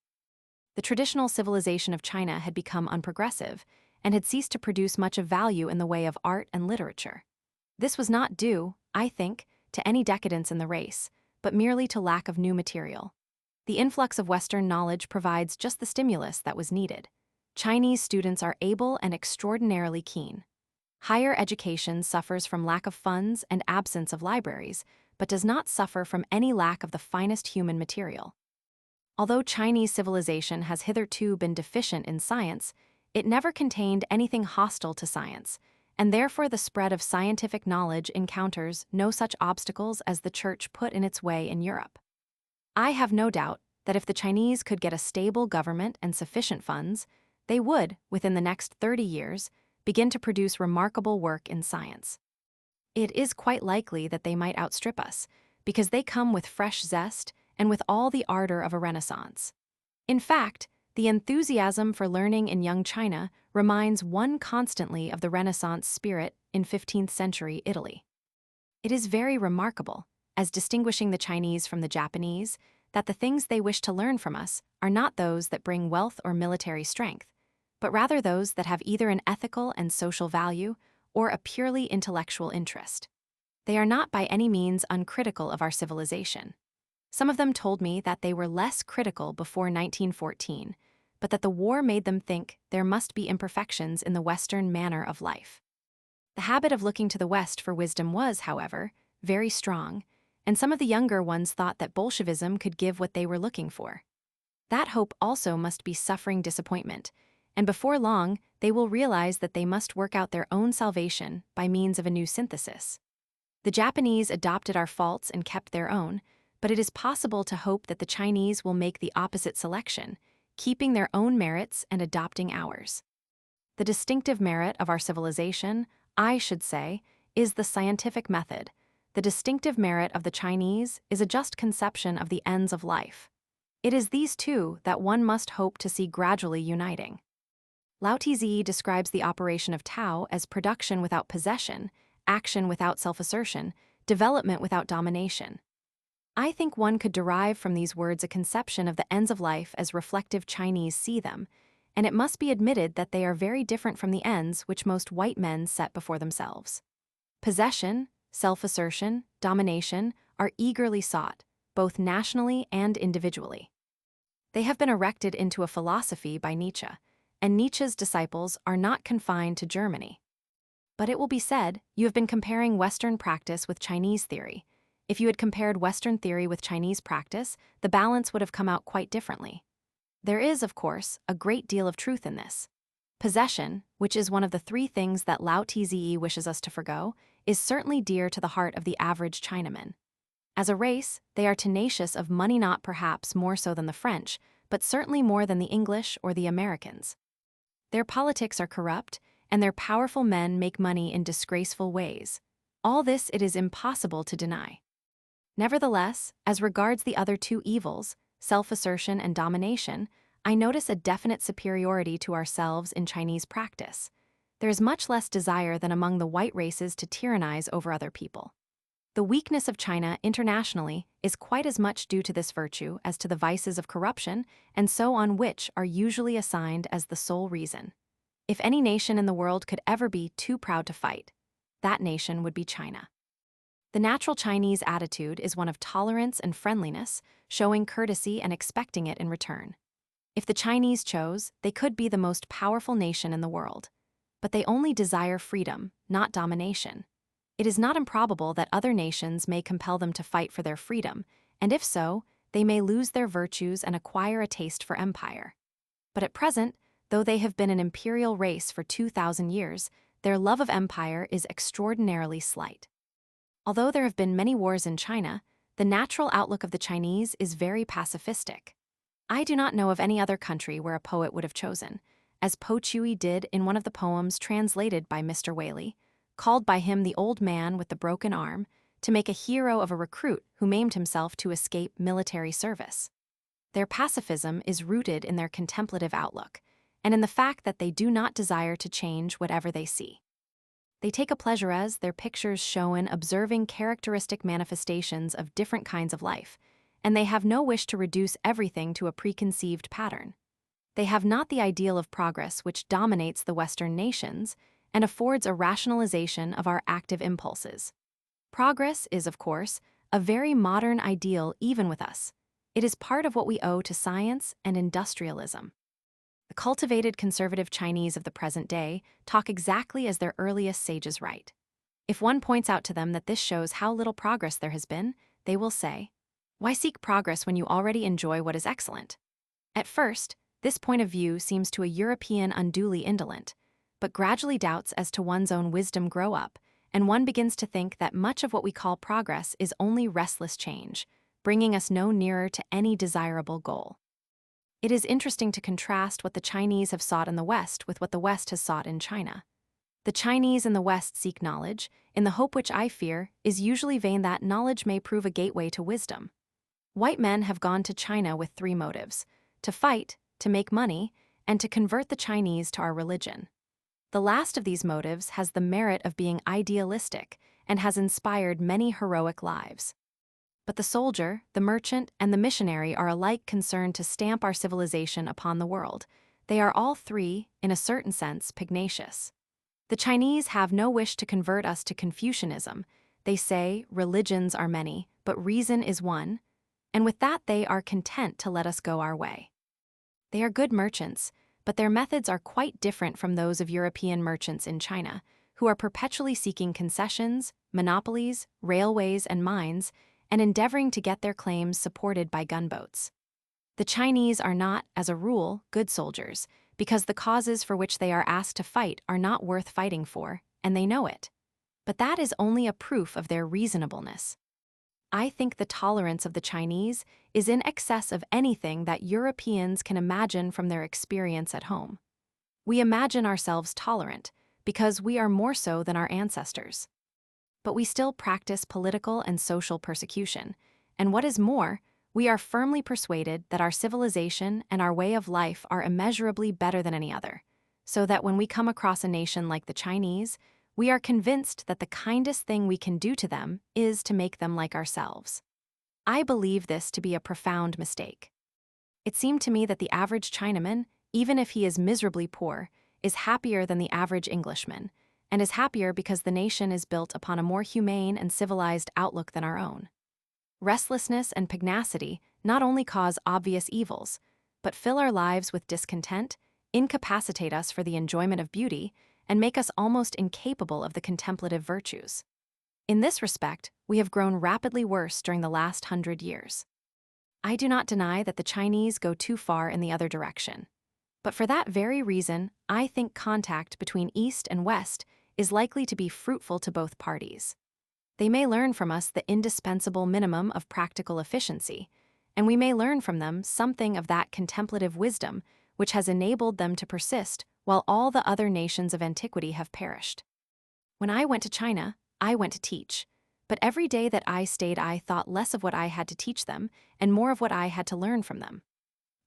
S1: The traditional civilization of China had become unprogressive and had ceased to produce much of value in the way of art and literature. This was not due, I think, to any decadence in the race, but merely to lack of new material. The influx of Western knowledge provides just the stimulus that was needed. Chinese students are able and extraordinarily keen. Higher education suffers from lack of funds and absence of libraries, but does not suffer from any lack of the finest human material. Although Chinese civilization has hitherto been deficient in science, it never contained anything hostile to science, and therefore the spread of scientific knowledge encounters no such obstacles as the Church put in its way in Europe. I have no doubt that if the Chinese could get a stable government and sufficient funds, they would, within the next 30 years, begin to produce remarkable work in science. It is quite likely that they might outstrip us, because they come with fresh zest and with all the ardor of a Renaissance. In fact, the enthusiasm for learning in young China reminds one constantly of the Renaissance spirit in 15th century Italy. It is very remarkable, as distinguishing the Chinese from the Japanese, that the things they wish to learn from us are not those that bring wealth or military strength, but rather those that have either an ethical and social value or a purely intellectual interest. They are not by any means uncritical of our civilization. Some of them told me that they were less critical before 1914, but that the war made them think there must be imperfections in the Western manner of life. The habit of looking to the West for wisdom was, however, very strong, and some of the younger ones thought that Bolshevism could give what they were looking for. That hope also must be suffering disappointment, and before long they will realize that they must work out their own salvation by means of a new synthesis. The Japanese adopted our faults and kept their own, but it is possible to hope that the Chinese will make the opposite selection, keeping their own merits and adopting ours. The distinctive merit of our civilization, I should say, is the scientific method. The distinctive merit of the Chinese is a just conception of the ends of life. It is these two that one must hope to see gradually uniting. Lao Tzu describes the operation of Tao as production without possession, action without self-assertion, development without domination. I think one could derive from these words a conception of the ends of life as reflective Chinese see them, and it must be admitted that they are very different from the ends which most white men set before themselves. Possession, self-assertion, domination are eagerly sought, both nationally and individually. They have been erected into a philosophy by Nietzsche, and Nietzsche's disciples are not confined to Germany. But it will be said, you have been comparing Western practice with Chinese theory. If you had compared Western theory with Chinese practice, the balance would have come out quite differently. There is, of course, a great deal of truth in this. Possession, which is one of the three things that Lao Tzu wishes us to forgo, is certainly dear to the heart of the average Chinaman. As a race, they are tenacious of money, not perhaps more so than the French, but certainly more than the English or the Americans. Their politics are corrupt, and their powerful men make money in disgraceful ways. All this it is impossible to deny. Nevertheless, as regards the other two evils, self-assertion and domination, I notice a definite superiority to ourselves in Chinese practice. There is much less desire than among the white races to tyrannize over other people. The weakness of China internationally is quite as much due to this virtue as to the vices of corruption and so on, which are usually assigned as the sole reason. If any nation in the world could ever be too proud to fight, that nation would be China. The natural Chinese attitude is one of tolerance and friendliness, showing courtesy and expecting it in return. If the Chinese chose, they could be the most powerful nation in the world. But they only desire freedom, not domination. It is not improbable that other nations may compel them to fight for their freedom, and if so, they may lose their virtues and acquire a taste for empire. But at present, though they have been an imperial race for 2,000 years, their love of empire is extraordinarily slight. Although there have been many wars in China, the natural outlook of the Chinese is very pacifistic. I do not know of any other country where a poet would have chosen, as Po Chui did in one of the poems translated by Mr. Whaley, called by him the old man with the broken arm, to make a hero of a recruit who maimed himself to escape military service. Their pacifism is rooted in their contemplative outlook, and in the fact that they do not desire to change whatever they see. They take a pleasure, as their pictures show, in observing characteristic manifestations of different kinds of life, and they have no wish to reduce everything to a preconceived pattern. They have not the ideal of progress which dominates the Western nations and affords a rationalization of our active impulses. Progress is, of course, a very modern ideal even with us. It is part of what we owe to science and industrialism. The cultivated conservative Chinese of the present day talk exactly as their earliest sages write. If one points out to them that this shows how little progress there has been, they will say, "Why seek progress when you already enjoy what is excellent?" At first, this point of view seems to a European unduly indolent, but gradually doubts as to one's own wisdom grow up, and one begins to think that much of what we call progress is only restless change, bringing us no nearer to any desirable goal. It is interesting to contrast what the Chinese have sought in the West with what the West has sought in China. The Chinese in the West seek knowledge, in the hope which I fear is usually vain that knowledge may prove a gateway to wisdom. White men have gone to China with three motives: to fight, to make money, and to convert the Chinese to our religion. The last of these motives has the merit of being idealistic and has inspired many heroic lives. But the soldier, the merchant, and the missionary are alike concerned to stamp our civilization upon the world. They are all three, in a certain sense, pugnacious. The Chinese have no wish to convert us to Confucianism. They say religions are many, but reason is one, and with that they are content to let us go our way. They are good merchants, but their methods are quite different from those of European merchants in China, who are perpetually seeking concessions, monopolies, railways, and mines, and endeavoring to get their claims supported by gunboats. The Chinese are not, as a rule, good soldiers, because the causes for which they are asked to fight are not worth fighting for, and they know it. But that is only a proof of their reasonableness. I think the tolerance of the Chinese is in excess of anything that Europeans can imagine from their experience at home. We imagine ourselves tolerant because we are more so than our ancestors. But we still practice political and social persecution, and what is more, we are firmly persuaded that our civilization and our way of life are immeasurably better than any other, so that when we come across a nation like the Chinese, we are convinced that the kindest thing we can do to them is to make them like ourselves. I believe this to be a profound mistake. It seemed to me that the average Chinaman, even if he is miserably poor, is happier than the average Englishman, and is happier because the nation is built upon a more humane and civilized outlook than our own. Restlessness and pugnacity not only cause obvious evils, but fill our lives with discontent, incapacitate us for the enjoyment of beauty, and make us almost incapable of the contemplative virtues. In this respect, we have grown rapidly worse during the last 100 years. I do not deny that the Chinese go too far in the other direction. But for that very reason, I think contact between East and West is likely to be fruitful to both parties. They may learn from us the indispensable minimum of practical efficiency, and we may learn from them something of that contemplative wisdom which has enabled them to persist while all the other nations of antiquity have perished. When I went to China, I went to teach, but every day that I stayed I thought less of what I had to teach them and more of what I had to learn from them.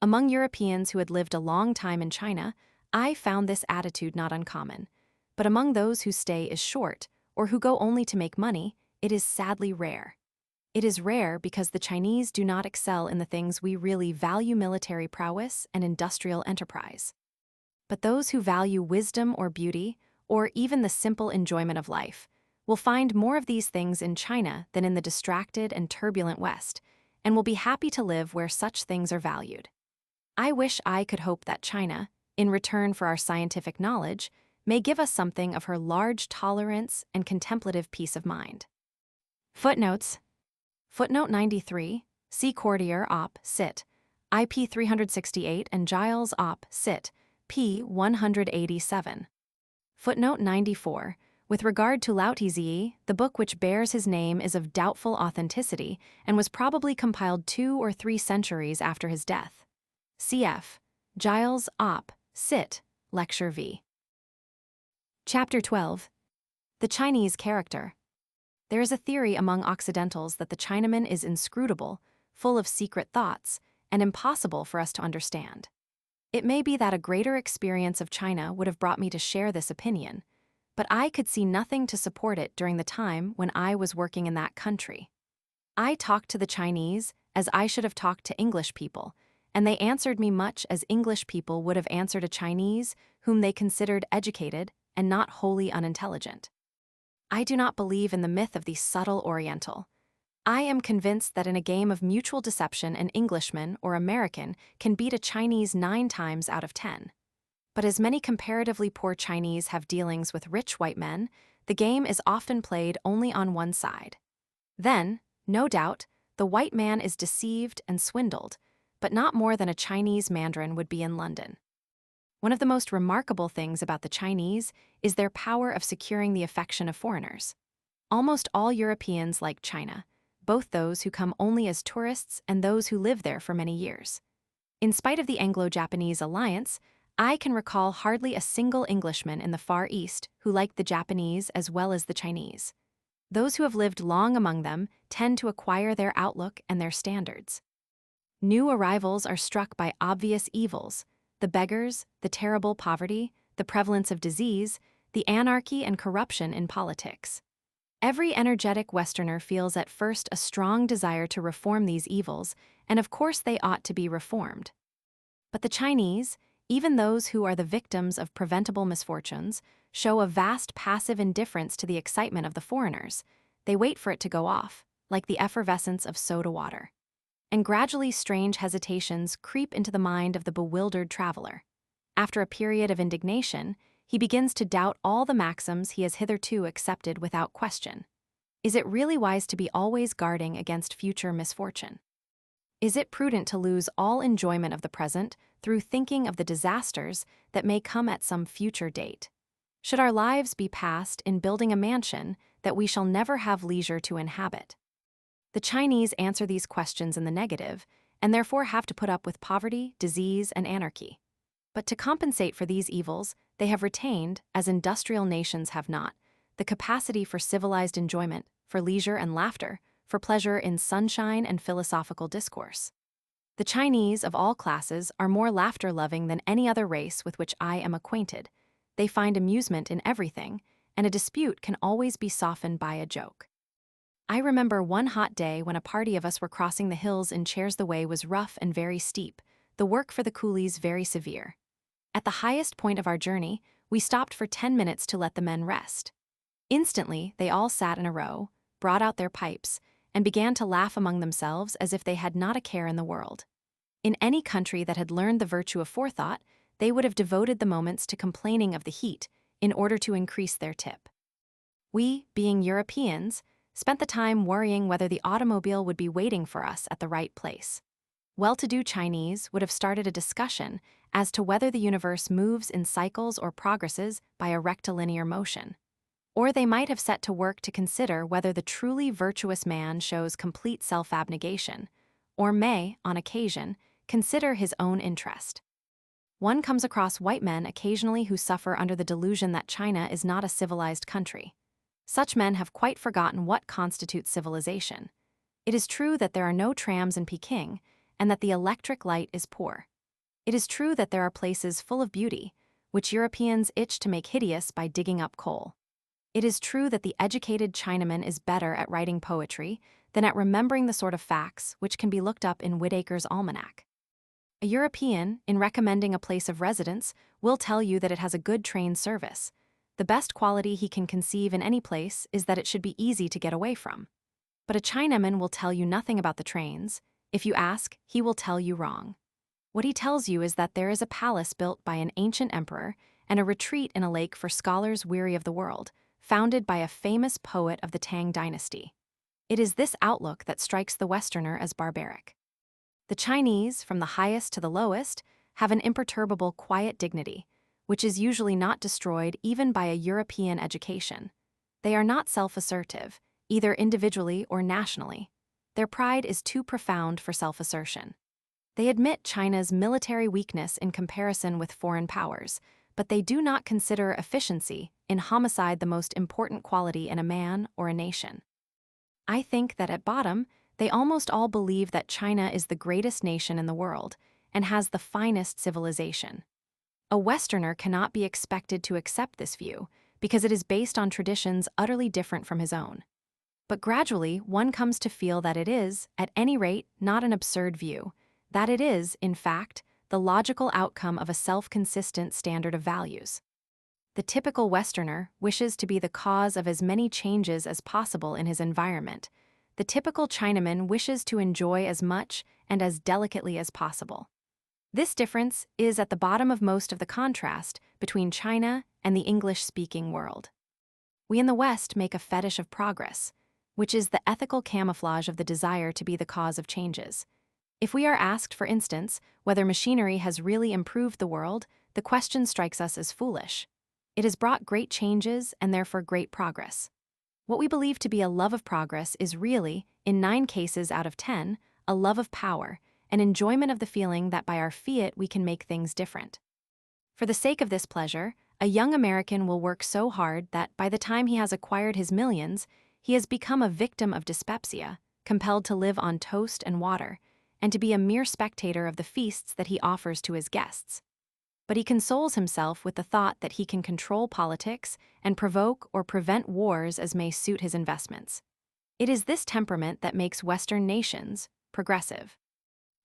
S1: Among Europeans who had lived a long time in China, I found this attitude not uncommon, but among those whose stay is short, or who go only to make money, it is sadly rare. It is rare because the Chinese do not excel in the things we really value: military prowess and industrial enterprise. But those who value wisdom or beauty, or even the simple enjoyment of life, will find more of these things in China than in the distracted and turbulent West, and will be happy to live where such things are valued. I wish I could hope that China, in return for our scientific knowledge, may give us something of her large tolerance and contemplative peace of mind. Footnotes. Footnote 93, C. Cordier op. Cit. IP 368 and Giles op. Cit. p. 187. Footnote 94. With regard to Laozi, the book which bears his name is of doubtful authenticity and was probably compiled 2 or 3 centuries after his death. Cf. Giles op. Cit. Lecture V. Chapter 12. The Chinese Character. There is a theory among Occidentals that the Chinaman is inscrutable, full of secret thoughts, and impossible for us to understand. It may be that a greater experience of China would have brought me to share this opinion, but I could see nothing to support it during the time when I was working in that country. I talked to the Chinese as I should have talked to English people, and they answered me much as English people would have answered a Chinese whom they considered educated and not wholly unintelligent. I do not believe in the myth of the subtle Oriental. I am convinced that in a game of mutual deception an Englishman or American can beat a Chinese 9 times out of 10. But as many comparatively poor Chinese have dealings with rich white men, the game is often played only on one side. Then, no doubt, the white man is deceived and swindled, but not more than a Chinese mandarin would be in London. One of the most remarkable things about the Chinese is their power of securing the affection of foreigners. Almost all Europeans like China, both those who come only as tourists and those who live there for many years. In spite of the Anglo-Japanese alliance, I can recall hardly a single Englishman in the Far East who liked the Japanese as well as the Chinese. Those who have lived long among them tend to acquire their outlook and their standards. New arrivals are struck by obvious evils: the beggars, the terrible poverty, the prevalence of disease, the anarchy and corruption in politics. Every energetic Westerner feels at first a strong desire to reform these evils, and of course they ought to be reformed. But the Chinese, even those who are the victims of preventable misfortunes, show a vast passive indifference to the excitement of the foreigners. They wait for it to go off, like the effervescence of soda water. And gradually strange hesitations creep into the mind of the bewildered traveler. After a period of indignation, he begins to doubt all the maxims he has hitherto accepted without question. Is it really wise to be always guarding against future misfortune? Is it prudent to lose all enjoyment of the present through thinking of the disasters that may come at some future date? Should our lives be passed in building a mansion that we shall never have leisure to inhabit? The Chinese answer these questions in the negative, and therefore have to put up with poverty, disease, and anarchy. But to compensate for these evils, they have retained, as industrial nations have not, the capacity for civilized enjoyment, for leisure and laughter, for pleasure in sunshine and philosophical discourse. The Chinese of all classes are more laughter-loving than any other race with which I am acquainted. They find amusement in everything, and a dispute can always be softened by a joke. I remember one hot day when a party of us were crossing the hills in chairs. The way was rough and very steep, the work for the coolies very severe. At the highest point of our journey, we stopped for 10 minutes to let the men rest. Instantly, they all sat in a row, brought out their pipes, and began to laugh among themselves as if they had not a care in the world. In any country that had learned the virtue of forethought, they would have devoted the moments to complaining of the heat in order to increase their tip. We, being Europeans, spent the time worrying whether the automobile would be waiting for us at the right place. Well-to-do Chinese would have started a discussion as to whether the universe moves in cycles or progresses by a rectilinear motion. Or they might have set to work to consider whether the truly virtuous man shows complete self-abnegation, or may, on occasion, consider his own interest. One comes across white men occasionally who suffer under the delusion that China is not a civilized country. Such men have quite forgotten what constitutes civilization. It is true that there are no trams in Peking, and that the electric light is poor. It is true that there are places full of beauty, which Europeans itch to make hideous by digging up coal. It is true that the educated Chinaman is better at writing poetry than at remembering the sort of facts which can be looked up in Whitaker's Almanac. A European, in recommending a place of residence, will tell you that it has a good train service. The best quality he can conceive in any place is that it should be easy to get away from. But a Chinaman will tell you nothing about the trains. If you ask, he will tell you wrong. What he tells you is that there is a palace built by an ancient emperor and a retreat in a lake for scholars weary of the world, founded by a famous poet of the Tang dynasty. It is this outlook that strikes the Westerner as barbaric. The Chinese, from the highest to the lowest, have an imperturbable, quiet dignity, which is usually not destroyed even by a European education. They are not self-assertive, either individually or nationally. Their pride is too profound for self-assertion. They admit China's military weakness in comparison with foreign powers, but they do not consider efficiency in homicide the most important quality in a man or a nation. I think that at bottom, they almost all believe that China is the greatest nation in the world and has the finest civilization. A Westerner cannot be expected to accept this view because it is based on traditions utterly different from his own. But gradually, one comes to feel that it is, at any rate, not an absurd view, that it is, in fact, the logical outcome of a self-consistent standard of values. The typical Westerner wishes to be the cause of as many changes as possible in his environment. The typical Chinaman wishes to enjoy as much and as delicately as possible. This difference is at the bottom of most of the contrast between China and the English-speaking world. We in the West make a fetish of progress, which is the ethical camouflage of the desire to be the cause of changes. If we are asked, for instance, whether machinery has really improved the world, the question strikes us as foolish. It has brought great changes and therefore great progress. What we believe to be a love of progress is really, in 9 cases out of 10, a love of power, an enjoyment of the feeling that by our fiat we can make things different. For the sake of this pleasure, a young American will work so hard that by the time he has acquired his millions, he has become a victim of dyspepsia, compelled to live on toast and water, and to be a mere spectator of the feasts that he offers to his guests. But he consoles himself with the thought that he can control politics and provoke or prevent wars as may suit his investments. It is this temperament that makes Western nations progressive.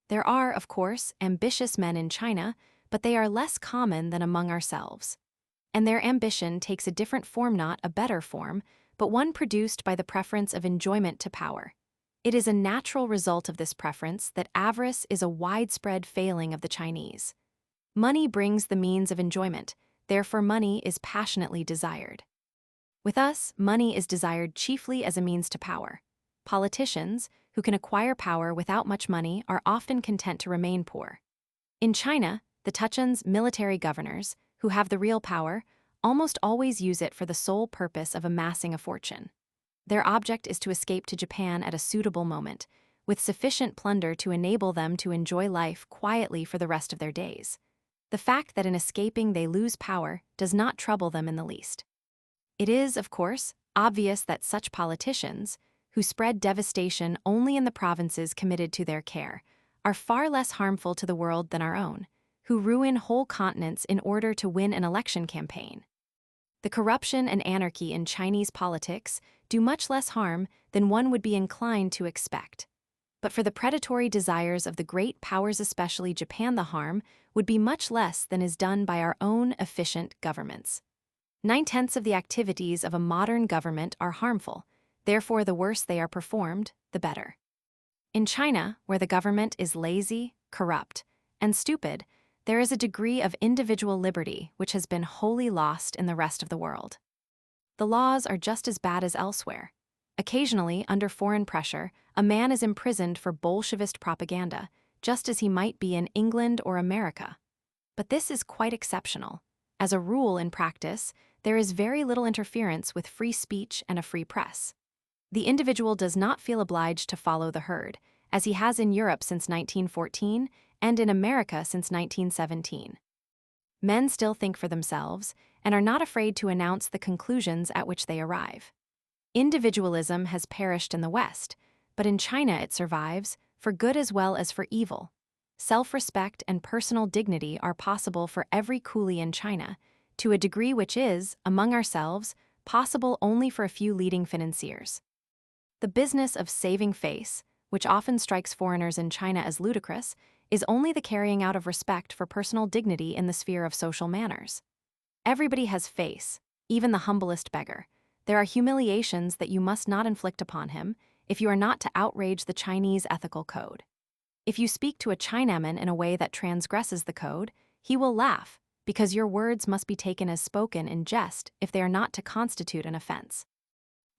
S1: There are, of course, ambitious men in China, but they are less common than among ourselves. And their ambition takes a different form, not a better form, but one produced by the preference of enjoyment to power. It is a natural result of this preference that avarice is a widespread failing of the Chinese. Money brings the means of enjoyment, therefore money is passionately desired. With us, money is desired chiefly as a means to power. Politicians, who can acquire power without much money, are often content to remain poor. In China, the Tuchun's military governors, who have the real power, almost always use it for the sole purpose of amassing a fortune. Their object is to escape to Japan at a suitable moment, with sufficient plunder to enable them to enjoy life quietly for the rest of their days. The fact that in escaping they lose power does not trouble them in the least. It is, of course, obvious that such politicians, who spread devastation only in the provinces committed to their care, are far less harmful to the world than our own, who ruin whole continents in order to win an election campaign. The corruption and anarchy in Chinese politics do much less harm than one would be inclined to expect. But for the predatory desires of the great powers, especially Japan, the harm would be much less than is done by our own efficient governments. 9/10 of the activities of a modern government are harmful, therefore the worse they are performed, the better. In China, where the government is lazy, corrupt, and stupid, there is a degree of individual liberty which has been wholly lost in the rest of the world. The laws are just as bad as elsewhere. Occasionally, under foreign pressure, a man is imprisoned for Bolshevist propaganda, just as he might be in England or America. But this is quite exceptional. As a rule, in practice, there is very little interference with free speech and a free press. The individual does not feel obliged to follow the herd, as he has in Europe since 1914 and in America since 1917. Men still think for themselves and are not afraid to announce the conclusions at which they arrive. Individualism has perished in the West, but in China it survives, for good as well as for evil. Self-respect and personal dignity are possible for every coolie in China, to a degree which is, among ourselves, possible only for a few leading financiers. The business of saving face, which often strikes foreigners in China as ludicrous, is only the carrying out of respect for personal dignity in the sphere of social manners. Everybody has face, even the humblest beggar. There are humiliations that you must not inflict upon him if you are not to outrage the Chinese ethical code. If you speak to a Chinaman in a way that transgresses the code, he will laugh, because your words must be taken as spoken in jest if they are not to constitute an offense.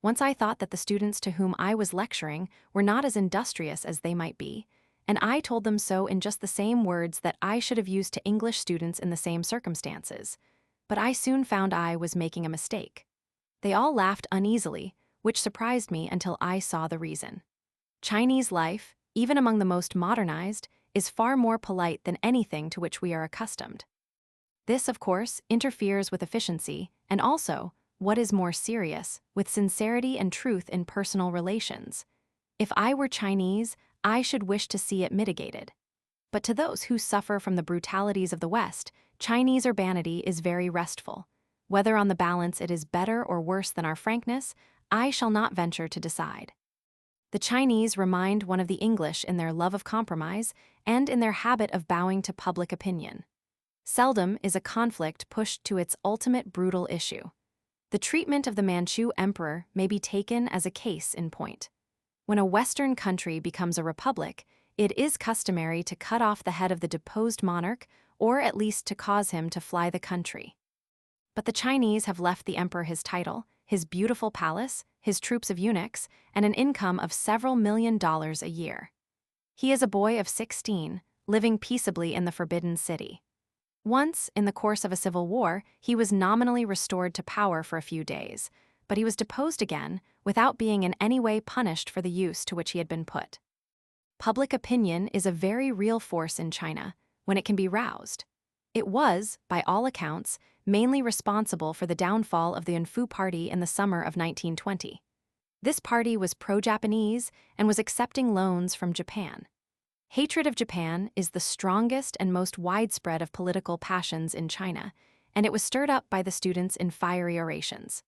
S1: Once I thought that the students to whom I was lecturing were not as industrious as they might be, and I told them so in just the same words that I should have used to English students in the same circumstances. But I soon found I was making a mistake. They all laughed uneasily, which surprised me until I saw the reason. Chinese life, even among the most modernized, is far more polite than anything to which we are accustomed. This, of course, interferes with efficiency, and also, what is more serious, with sincerity and truth in personal relations. If I were Chinese, I should wish to see it mitigated. But to those who suffer from the brutalities of the West, Chinese urbanity is very restful. Whether on the balance it is better or worse than our frankness, I shall not venture to decide. The Chinese remind one of the English in their love of compromise and in their habit of bowing to public opinion. Seldom is a conflict pushed to its ultimate brutal issue. The treatment of the Manchu emperor may be taken as a case in point. When a Western country becomes a republic, it is customary to cut off the head of the deposed monarch or at least to cause him to fly the country. But the Chinese have left the emperor his title, his beautiful palace, his troops of eunuchs, and an income of several $1 million a year. He is a boy of 16, living peaceably in the Forbidden City. Once, in the course of a civil war, he was nominally restored to power for a few days, but he was deposed again without being in any way punished for the use to which he had been put. Public opinion is a very real force in China when it can be roused. It was, by all accounts, mainly responsible for the downfall of the Enfu Party in the summer of 1920. This party was pro-Japanese and was accepting loans from Japan. Hatred of Japan is the strongest and most widespread of political passions in China, and it was stirred up by the students in fiery orations.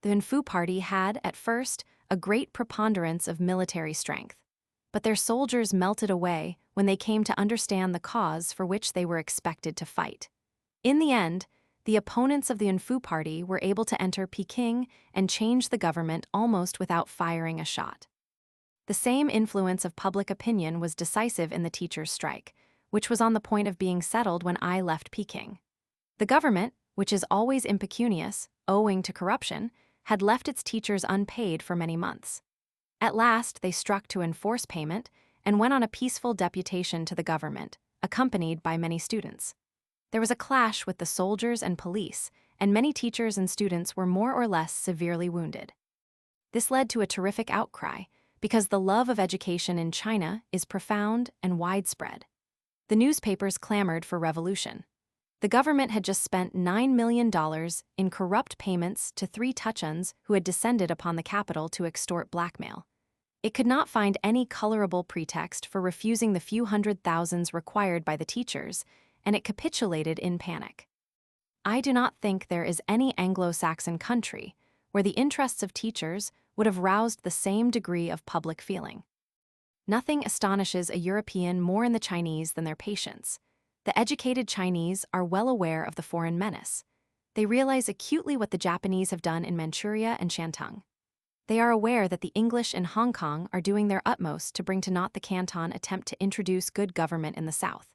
S1: The Enfu Party had, at first, a great preponderance of military strength, but their soldiers melted away when they came to understand the cause for which they were expected to fight. In the end, the opponents of the Enfu Party were able to enter Peking and change the government almost without firing a shot. The same influence of public opinion was decisive in the teachers' strike, which was on the point of being settled when I left Peking. The government, which is always impecunious, owing to corruption, had left its teachers unpaid for many months. At last, they struck to enforce payment and went on a peaceful deputation to the government, accompanied by many students. There was a clash with the soldiers and police, and many teachers and students were more or less severely wounded. This led to a terrific outcry, because the love of education in China is profound and widespread. The newspapers clamored for revolution. The government had just spent $9 million in corrupt payments to 3 tuchuns who had descended upon the capital to extort blackmail. It could not find any colorable pretext for refusing the few hundred thousands required by the teachers, and it capitulated in panic. I do not think there is any Anglo-Saxon country where the interests of teachers would have roused the same degree of public feeling. Nothing astonishes a European more in the Chinese than their patience. The educated Chinese are well aware of the foreign menace. They realize acutely what the Japanese have done in Manchuria and Shantung. They are aware that the English in Hong Kong are doing their utmost to bring to naught the Canton attempt to introduce good government in the South.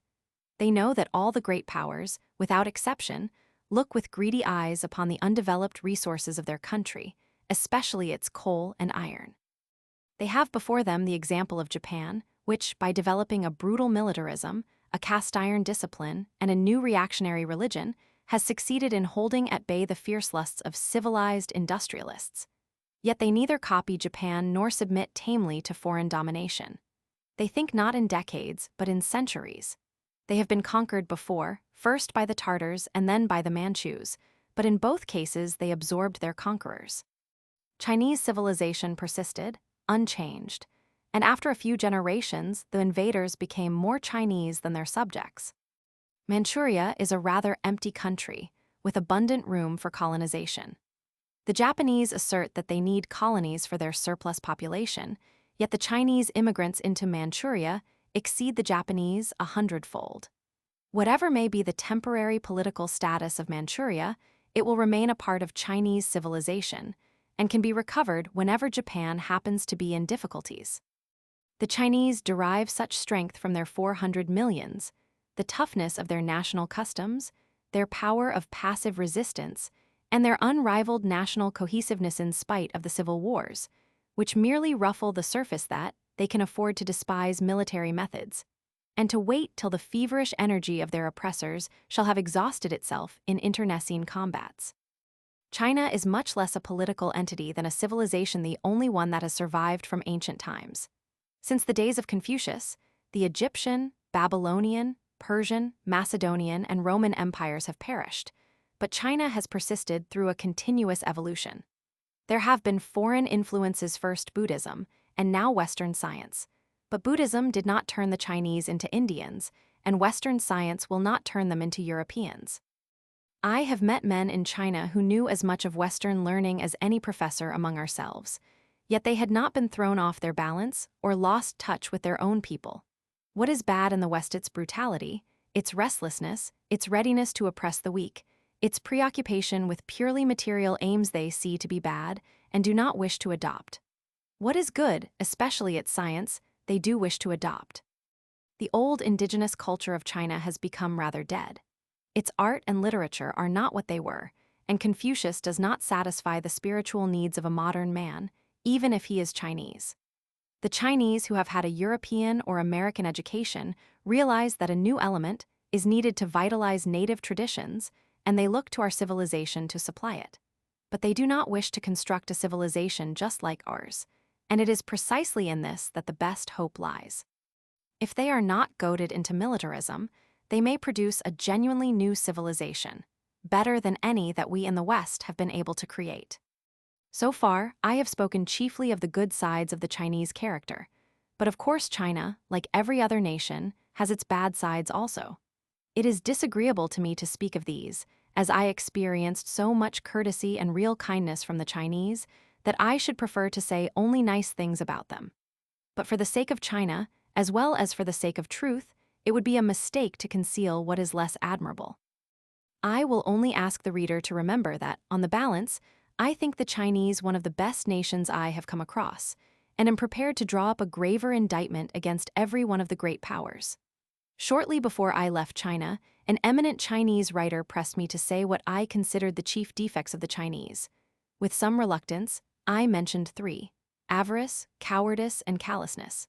S1: They know that all the great powers, without exception, look with greedy eyes upon the undeveloped resources of their country, especially its coal and iron. They have before them the example of Japan, which, by developing a brutal militarism, a cast-iron discipline, and a new reactionary religion, has succeeded in holding at bay the fierce lusts of civilized industrialists. Yet they neither copy Japan nor submit tamely to foreign domination. They think not in decades, but in centuries. They have been conquered before, first by the Tartars and then by the Manchus, but in both cases they absorbed their conquerors. Chinese civilization persisted, unchanged, and after a few generations, the invaders became more Chinese than their subjects. Manchuria is a rather empty country, with abundant room for colonization. The Japanese assert that they need colonies for their surplus population, yet the Chinese immigrants into Manchuria exceed the Japanese 100-fold. Whatever may be the temporary political status of Manchuria, it will remain a part of Chinese civilization and can be recovered whenever Japan happens to be in difficulties. The Chinese derive such strength from their 400 millions, the toughness of their national customs, their power of passive resistance, and their unrivaled national cohesiveness in spite of the civil wars, which merely ruffle the surface that they can afford to despise military methods, and to wait till the feverish energy of their oppressors shall have exhausted itself in internecine combats. China is much less a political entity than a civilization, the only one that has survived from ancient times. Since the days of Confucius, the Egyptian, Babylonian, Persian, Macedonian, and Roman empires have perished, but China has persisted through a continuous evolution. There have been foreign influences, first Buddhism, and now Western science. But Buddhism did not turn the Chinese into Indians, and Western science will not turn them into Europeans. I have met men in China who knew as much of Western learning as any professor among ourselves, yet they had not been thrown off their balance or lost touch with their own people. What is bad in the West? Its brutality, its restlessness, its readiness to oppress the weak, its preoccupation with purely material aims they see to be bad and do not wish to adopt. What is good, especially its science, they do wish to adopt. the old indigenous culture of China has become rather dead. Its art and literature are not what they were, and Confucius does not satisfy the spiritual needs of a modern man, even if he is Chinese. The Chinese who have had a European or American education realize that a new element is needed to vitalize native traditions, and they look to our civilization to supply it. But they do not wish to construct a civilization just like ours, and it is precisely in this that the best hope lies. If they are not goaded into militarism, they may produce a genuinely new civilization, better than any that we in the West have been able to create. So far, I have spoken chiefly of the good sides of the Chinese character, but of course China, like every other nation, has its bad sides also. It is disagreeable to me to speak of these, as I experienced so much courtesy and real kindness from the Chinese that I should prefer to say only nice things about them. But for the sake of China, as well as for the sake of truth, it would be a mistake to conceal what is less admirable. I will only ask the reader to remember that, on the balance, I think the Chinese one of the best nations I have come across, and am prepared to draw up a graver indictment against every one of the great powers. Shortly before I left China, an eminent Chinese writer pressed me to say what I considered the chief defects of the Chinese. With some reluctance, I mentioned 3: avarice, cowardice, and callousness.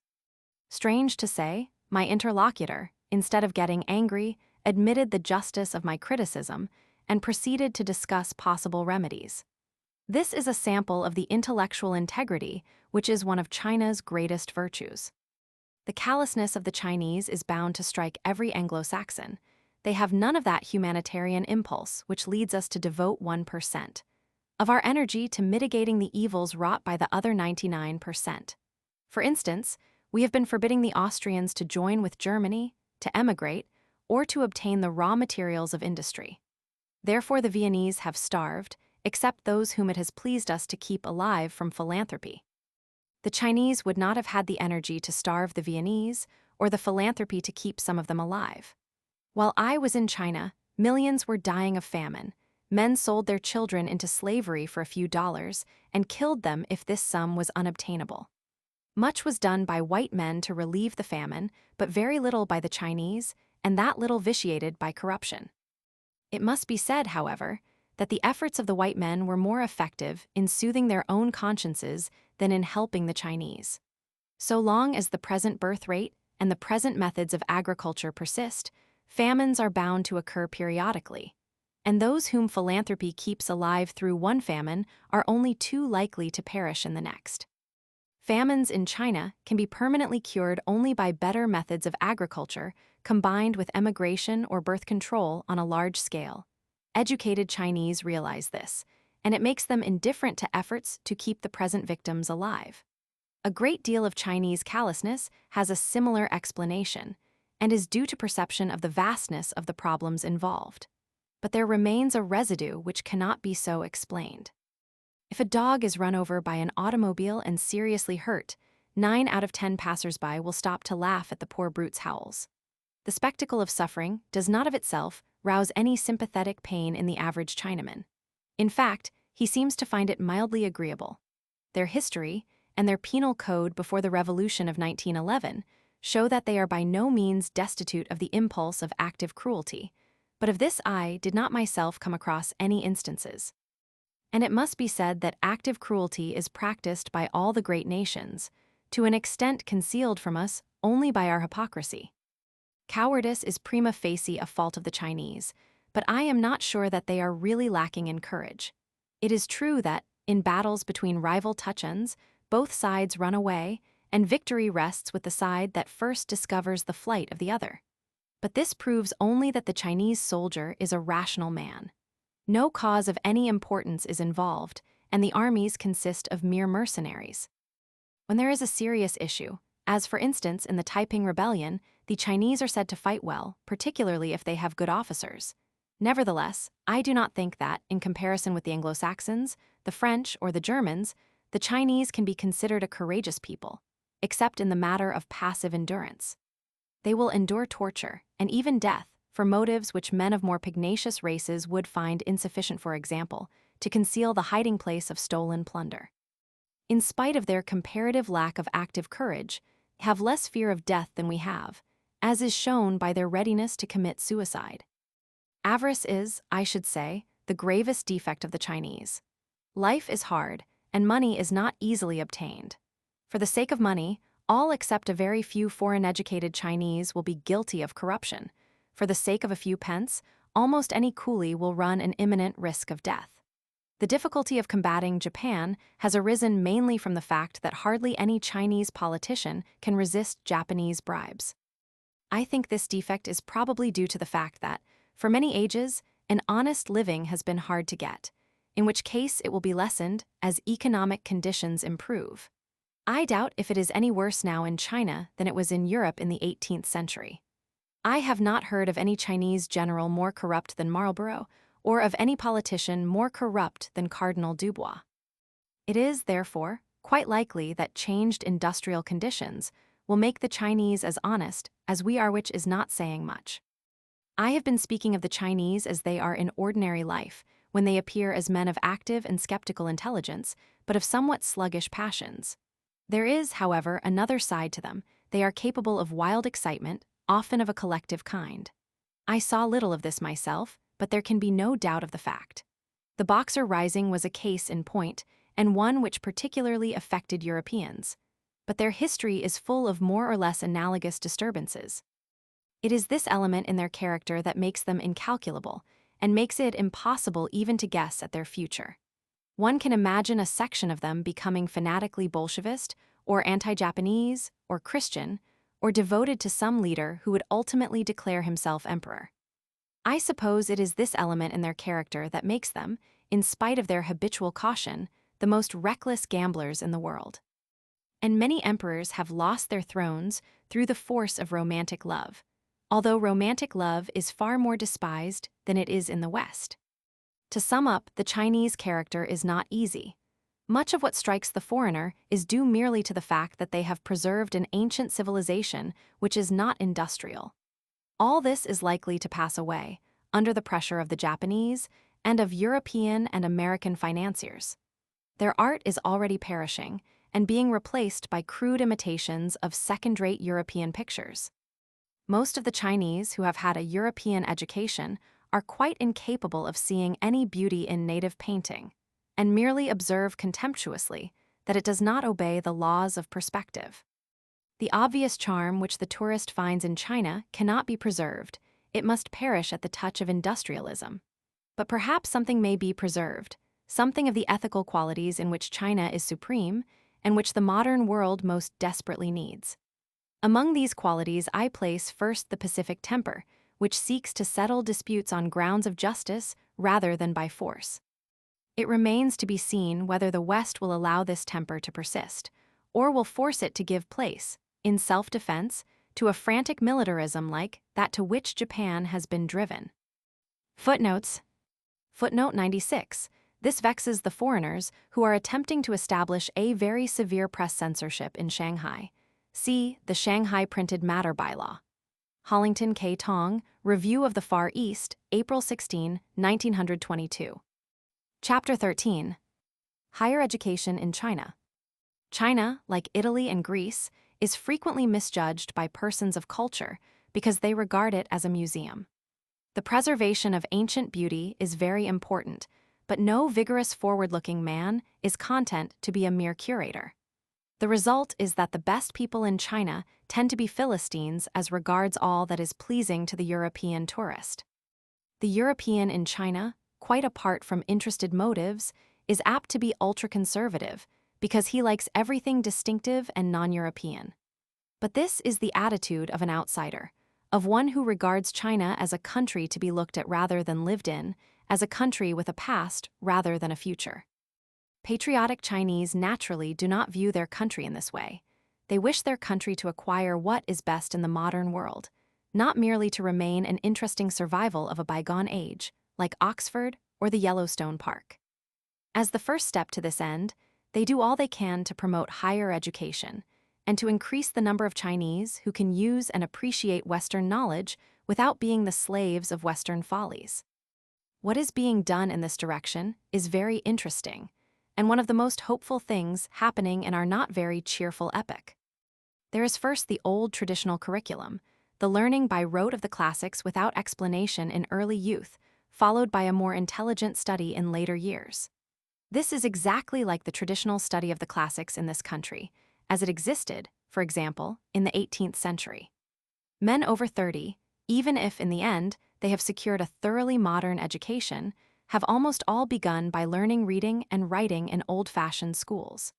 S1: Strange to say, my interlocutor, instead of getting angry, admitted the justice of my criticism and proceeded to discuss possible remedies. This is a sample of the intellectual integrity which is one of China's greatest virtues. The callousness of the Chinese is bound to strike every Anglo-Saxon. They have none of that humanitarian impulse which leads us to devote 1% of our energy to mitigating the evils wrought by the other 99%. For instance, we have been forbidding the Austrians to join with Germany, to emigrate, or to obtain the raw materials of industry. Therefore the Viennese have starved, except those whom it has pleased us to keep alive from philanthropy. The Chinese would not have had the energy to starve the Viennese, or the philanthropy to keep some of them alive. While I was in China, millions were dying of famine. Men sold their children into slavery for a few dollars and killed them if this sum was unobtainable. Much was done by white men to relieve the famine, but very little by the Chinese, and that little vitiated by corruption. It must be said, however, that the efforts of the white men were more effective in soothing their own consciences than in helping the Chinese. So long as the present birth rate and the present methods of agriculture persist, famines are bound to occur periodically, and those whom philanthropy keeps alive through one famine are only too likely to perish in the next. Famines in China can be permanently cured only by better methods of agriculture combined with emigration or birth control on a large scale. Educated Chinese realize this, and it makes them indifferent to efforts to keep the present victims alive. A great deal of Chinese callousness has a similar explanation, and is due to perception of the vastness of the problems involved. But there remains a residue which cannot be so explained. If a dog is run over by an automobile and seriously hurt, 9 out of 10 passersby will stop to laugh at the poor brute's howls. The spectacle of suffering does not of itself rouse any sympathetic pain in the average Chinaman. In fact, he seems to find it mildly agreeable. Their history, and their penal code before the Revolution of 1911, show that they are by no means destitute of the impulse of active cruelty, but of this I did not myself come across any instances. And it must be said that active cruelty is practiced by all the great nations, to an extent concealed from us only by our hypocrisy. Cowardice is prima facie a fault of the Chinese, but I am not sure that they are really lacking in courage. It is true that, in battles between rival tuchens, both sides run away, and victory rests with the side that first discovers the flight of the other. But this proves only that the Chinese soldier is a rational man. No cause of any importance is involved, and the armies consist of mere mercenaries. When there is a serious issue, as for instance in the Taiping Rebellion, the Chinese are said to fight well, particularly if they have good officers. Nevertheless, I do not think that, in comparison with the Anglo-Saxons, the French, or the Germans, the Chinese can be considered a courageous people, except in the matter of passive endurance. They will endure torture, and even death, for motives which men of more pugnacious races would find insufficient, for example, to conceal the hiding place of stolen plunder. In spite of their comparative lack of active courage, have less fear of death than we have, as is shown by their readiness to commit suicide. Avarice is, I should say, the gravest defect of the Chinese. Life is hard, and money is not easily obtained. For the sake of money, all except a very few foreign-educated Chinese will be guilty of corruption. For the sake of a few pence, almost any coolie will run an imminent risk of death. The difficulty of combating Japan has arisen mainly from the fact that hardly any Chinese politician can resist Japanese bribes. I think this defect is probably due to the fact that, for many ages, an honest living has been hard to get, in which case it will be lessened as economic conditions improve. I doubt if it is any worse now in China than it was in Europe in the 18th century. I have not heard of any Chinese general more corrupt than Marlborough, or of any politician more corrupt than Cardinal Dubois. It is, therefore, quite likely that changed industrial conditions will make the Chinese as honest as we are, which is not saying much. I have been speaking of the Chinese as they are in ordinary life, when they appear as men of active and skeptical intelligence, but of somewhat sluggish passions. There is, however, another side to them. They are capable of wild excitement, often of a collective kind. I saw little of this myself, but there can be no doubt of the fact. The Boxer Rising was a case in point, and one which particularly affected Europeans. But their history is full of more or less analogous disturbances. It is this element in their character that makes them incalculable, and makes it impossible even to guess at their future. One can imagine a section of them becoming fanatically Bolshevist, or anti-Japanese, or Christian, or devoted to some leader who would ultimately declare himself emperor. I suppose it is this element in their character that makes them, in spite of their habitual caution, the most reckless gamblers in the world. And many emperors have lost their thrones through the force of romantic love, although romantic love is far more despised than it is in the West. To sum up, the Chinese character is not easy. Much of what strikes the foreigner is due merely to the fact that they have preserved an ancient civilization which is not industrial. All this is likely to pass away, under the pressure of the Japanese and of European and American financiers. Their art is already perishing and being replaced by crude imitations of second-rate European pictures. Most of the Chinese who have had a European education are quite incapable of seeing any beauty in native painting, and merely observe contemptuously that it does not obey the laws of perspective. The obvious charm which the tourist finds in China cannot be preserved, it must perish at the touch of industrialism. But perhaps something may be preserved, something of the ethical qualities in which China is supreme, and which the modern world most desperately needs. Among these qualities I place first the pacific temper, which seeks to settle disputes on grounds of justice rather than by force. It remains to be seen whether the West will allow this temper to persist, or will force it to give place, in self-defense, to a frantic militarism like that to which Japan has been driven. Footnotes. Footnote 96. This vexes the foreigners who are attempting to establish a very severe press censorship in Shanghai. See the Shanghai Printed Matter Bylaw. Hollington K. Tong, Review of the Far East, April 16, 1922. Chapter 13. Higher Education in China. China, like Italy and Greece, is frequently misjudged by persons of culture because they regard it as a museum. The preservation of ancient beauty is very important, but no vigorous forward-looking man is content to be a mere curator. The result is that the best people in China tend to be Philistines as regards all that is pleasing to the European tourist. The European in China, quite apart from interested motives, is apt to be ultra-conservative because he likes everything distinctive and non-European. But this is the attitude of an outsider, of one who regards China as a country to be looked at rather than lived in, as a country with a past rather than a future. Patriotic Chinese naturally do not view their country in this way. They wish their country to acquire what is best in the modern world, not merely to remain an interesting survival of a bygone age, like Oxford or the Yellowstone Park. As the first step to this end, they do all they can to promote higher education, and to increase the number of Chinese who can use and appreciate Western knowledge without being the slaves of Western follies. What is being done in this direction is very interesting, and one of the most hopeful things happening in our not very cheerful epoch. There is first the old traditional curriculum, the learning by rote of the classics without explanation in early youth, followed by a more intelligent study in later years. This is exactly like the traditional study of the classics in this country, as it existed, for example, in the 18th century. Men over 30, even if in the end they have secured a thoroughly modern education, have almost all begun by learning reading and writing in old-fashioned schools.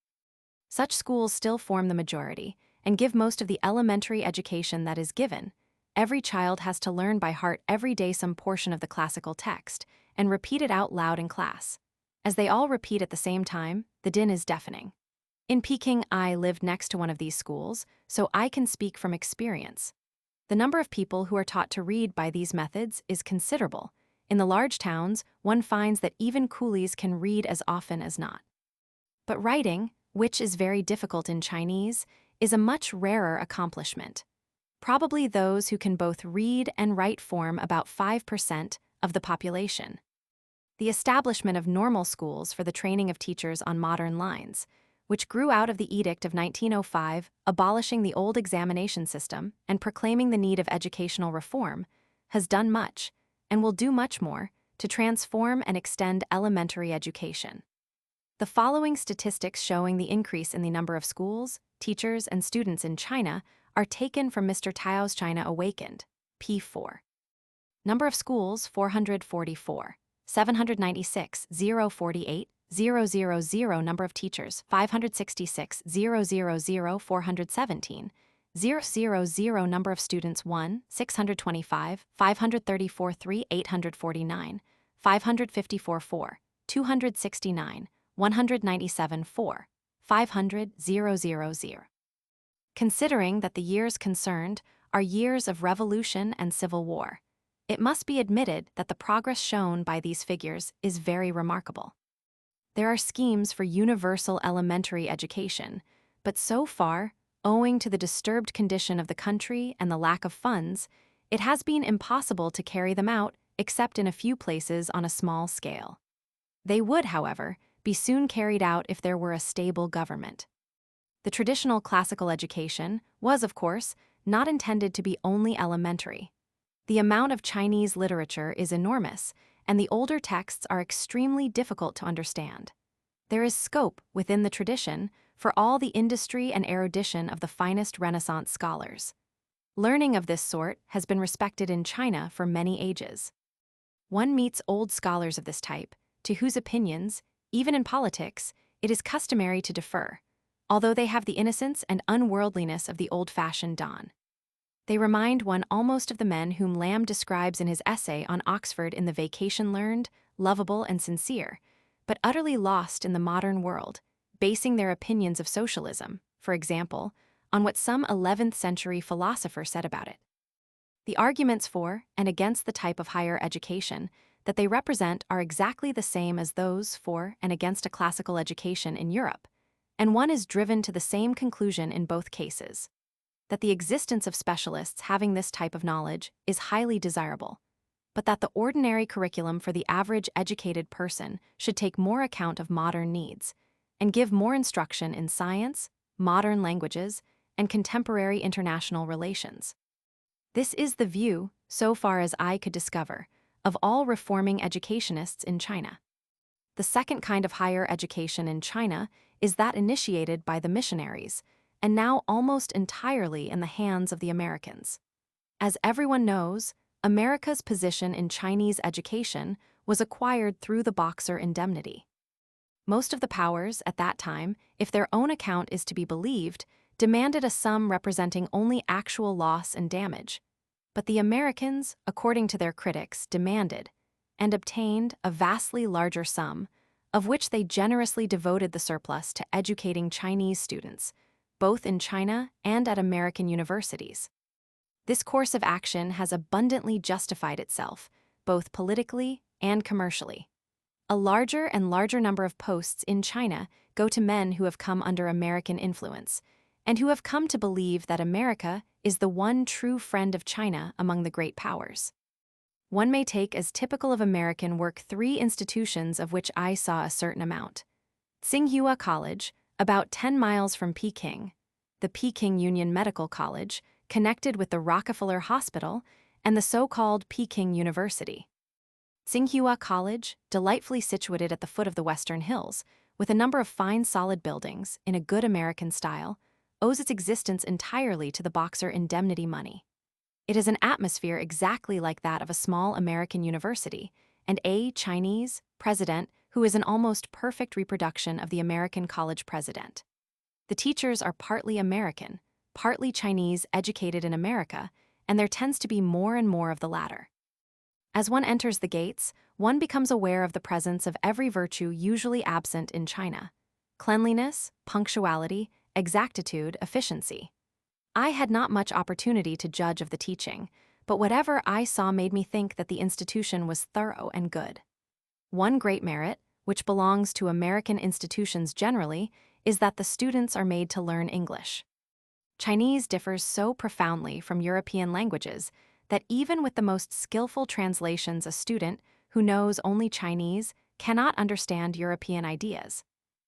S1: Such schools still form the majority and give most of the elementary education that is given. Every child has to learn by heart every day some portion of the classical text and repeat it out loud in class. As they all repeat at the same time, the din is deafening. In Peking, I lived next to one of these schools, so I can speak from experience. The number of people who are taught to read by these methods is considerable. In the large towns, one finds that even coolies can read as often as not. But writing, which is very difficult in Chinese, is a much rarer accomplishment. Probably those who can both read and write form about 5% of the population. The establishment of normal schools for the training of teachers on modern lines, which grew out of the Edict of 1905 abolishing the old examination system and proclaiming the need of educational reform, has done much, and will do much more, to transform and extend elementary education. The following statistics showing the increase in the number of schools, teachers, and students in China are taken from Mr. Tao's China Awakened, p. 4. Number of schools 444, 796, 048, 000. Number of teachers 566, 000, 417, 000. Number of students 1, 625, 534, 3, 849, 554, 4, 269, 197, 4, 500, 000. Considering that the years concerned are years of revolution and civil war, it must be admitted that the progress shown by these figures is very remarkable. There are schemes for universal elementary education, but so far, owing to the disturbed condition of the country and the lack of funds, it has been impossible to carry them out except in a few places on a small scale. They would, however, be soon carried out if there were a stable government. The traditional classical education was, of course, not intended to be only elementary. The amount of Chinese literature is enormous, and the older texts are extremely difficult to understand. There is scope within the tradition for all the industry and erudition of the finest Renaissance scholars. Learning of this sort has been respected in China for many ages. One meets old scholars of this type, to whose opinions, even in politics, it is customary to defer, although they have the innocence and unworldliness of the old-fashioned don. They remind one almost of the men whom Lamb describes in his essay on Oxford in The Vacation learned, lovable, and sincere, but utterly lost in the modern world, basing their opinions of socialism, for example, on what some 11th century philosopher said about it. The arguments for and against the type of higher education that they represent are exactly the same as those for and against a classical education in Europe, and one is driven to the same conclusion in both cases: that the existence of specialists having this type of knowledge is highly desirable, but that the ordinary curriculum for the average educated person should take more account of modern needs and give more instruction in science, modern languages, and contemporary international relations. This is the view, so far as I could discover, of all reforming educationists in China. The second kind of higher education in China is that initiated by the missionaries, and now almost entirely in the hands of the Americans. As everyone knows, America's position in Chinese education was acquired through the Boxer Indemnity. Most of the powers at that time, if their own account is to be believed, demanded a sum representing only actual loss and damage. But the Americans, according to their critics, demanded and obtained a vastly larger sum, of which they generously devoted the surplus to educating Chinese students, both in China and at American universities. This course of action has abundantly justified itself, both politically and commercially. A larger and larger number of posts in China go to men who have come under American influence, and who have come to believe that America is the one true friend of China among the great powers. One may take as typical of American work 3 institutions of which I saw a certain amount. Tsinghua College, about 10 miles from Peking; the Peking Union Medical College, connected with the Rockefeller Hospital and the so-called Peking University. Tsinghua College, delightfully situated at the foot of the Western Hills, with a number of fine solid buildings in a good American style, owes its existence entirely to the Boxer indemnity money. It has an atmosphere exactly like that of a small American university, and a Chinese president who is an almost perfect reproduction of the American college president. The teachers are partly American, partly Chinese educated in America, and there tends to be more and more of the latter. As one enters the gates, one becomes aware of the presence of every virtue usually absent in China: cleanliness, punctuality, exactitude, efficiency. I had not much opportunity to judge of the teaching, but whatever I saw made me think that the institution was thorough and good. One great merit, which belongs to American institutions generally, is that the students are made to learn English. Chinese differs so profoundly from European languages that even with the most skillful translations, a student who knows only Chinese cannot understand European ideas.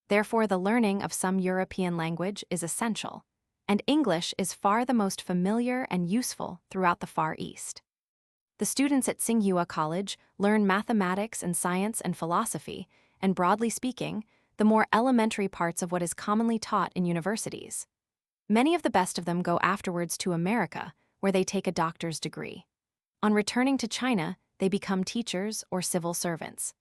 S1: Therefore, the learning of some European language is essential, and English is far the most familiar and useful throughout the Far East. The students at Tsinghua College learn mathematics and science and philosophy, and broadly speaking, the more elementary parts of what is commonly taught in universities. Many of the best of them go afterwards to America, where they take a doctor's degree. On returning to China, they become teachers or civil servants.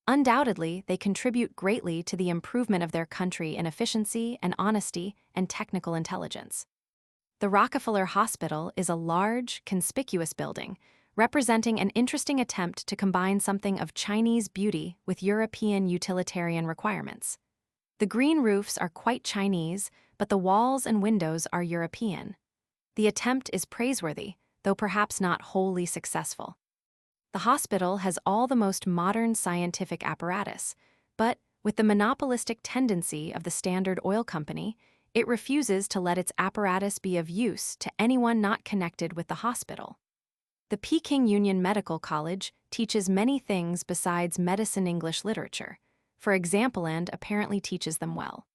S1: Undoubtedly, they contribute greatly to the improvement of their country in efficiency and honesty and technical intelligence. The Rockefeller Hospital is a large, conspicuous building, representing an interesting attempt to combine something of Chinese beauty with European utilitarian requirements. The green roofs are quite Chinese, but the walls and windows are European. The attempt is praiseworthy, though perhaps not wholly successful. The hospital has all the most modern scientific apparatus, but, with the monopolistic tendency of the Standard Oil Company, it refuses to let its apparatus be of use to anyone not connected with the hospital. The Peking Union Medical College teaches many things besides medicine English literature, for example, and apparently teaches them well.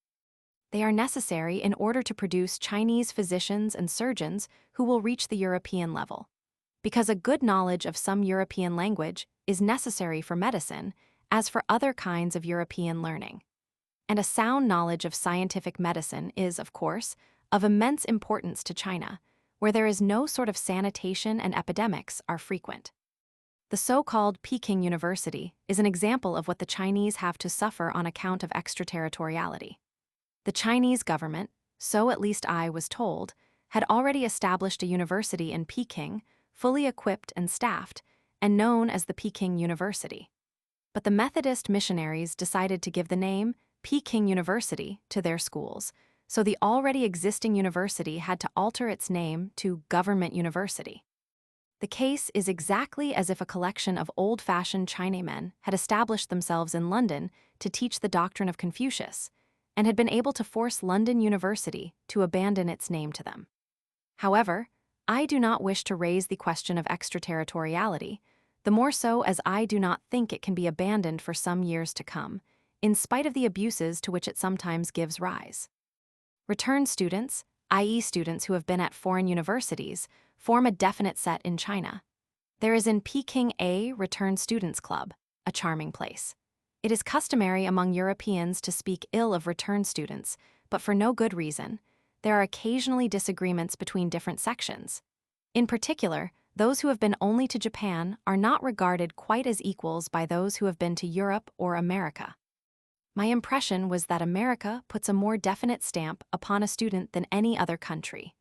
S1: They are necessary in order to produce Chinese physicians and surgeons who will reach the European level. Because a good knowledge of some European language is necessary for medicine, as for other kinds of European learning. And a sound knowledge of scientific medicine is, of course, of immense importance to China, where there is no sort of sanitation and epidemics are frequent. The so-called Peking University is an example of what the Chinese have to suffer on account of extraterritoriality. The Chinese government, so at least I was told, had already established a university in Peking, fully equipped and staffed, and known as the Peking University. But the Methodist missionaries decided to give the name Peking University to their schools, so the already existing university had to alter its name to Government University. The case is exactly as if a collection of old-fashioned Chinamen had established themselves in London to teach the doctrine of Confucius, and had been able to force London University to abandon its name to them. However, I do not wish to raise the question of extraterritoriality, the more so as I do not think it can be abandoned for some years to come, in spite of the abuses to which it sometimes gives rise. Return students, i.e. students who have been at foreign universities, form a definite set in China. There is in Peking a Return Students Club, a charming place. It is customary among Europeans to speak ill of return students, but for no good reason. There are occasionally disagreements between different sections. In particular, those who have been only to Japan are not regarded quite as equals by those who have been to Europe or America. My impression was that America puts a more definite stamp upon a student than any other country.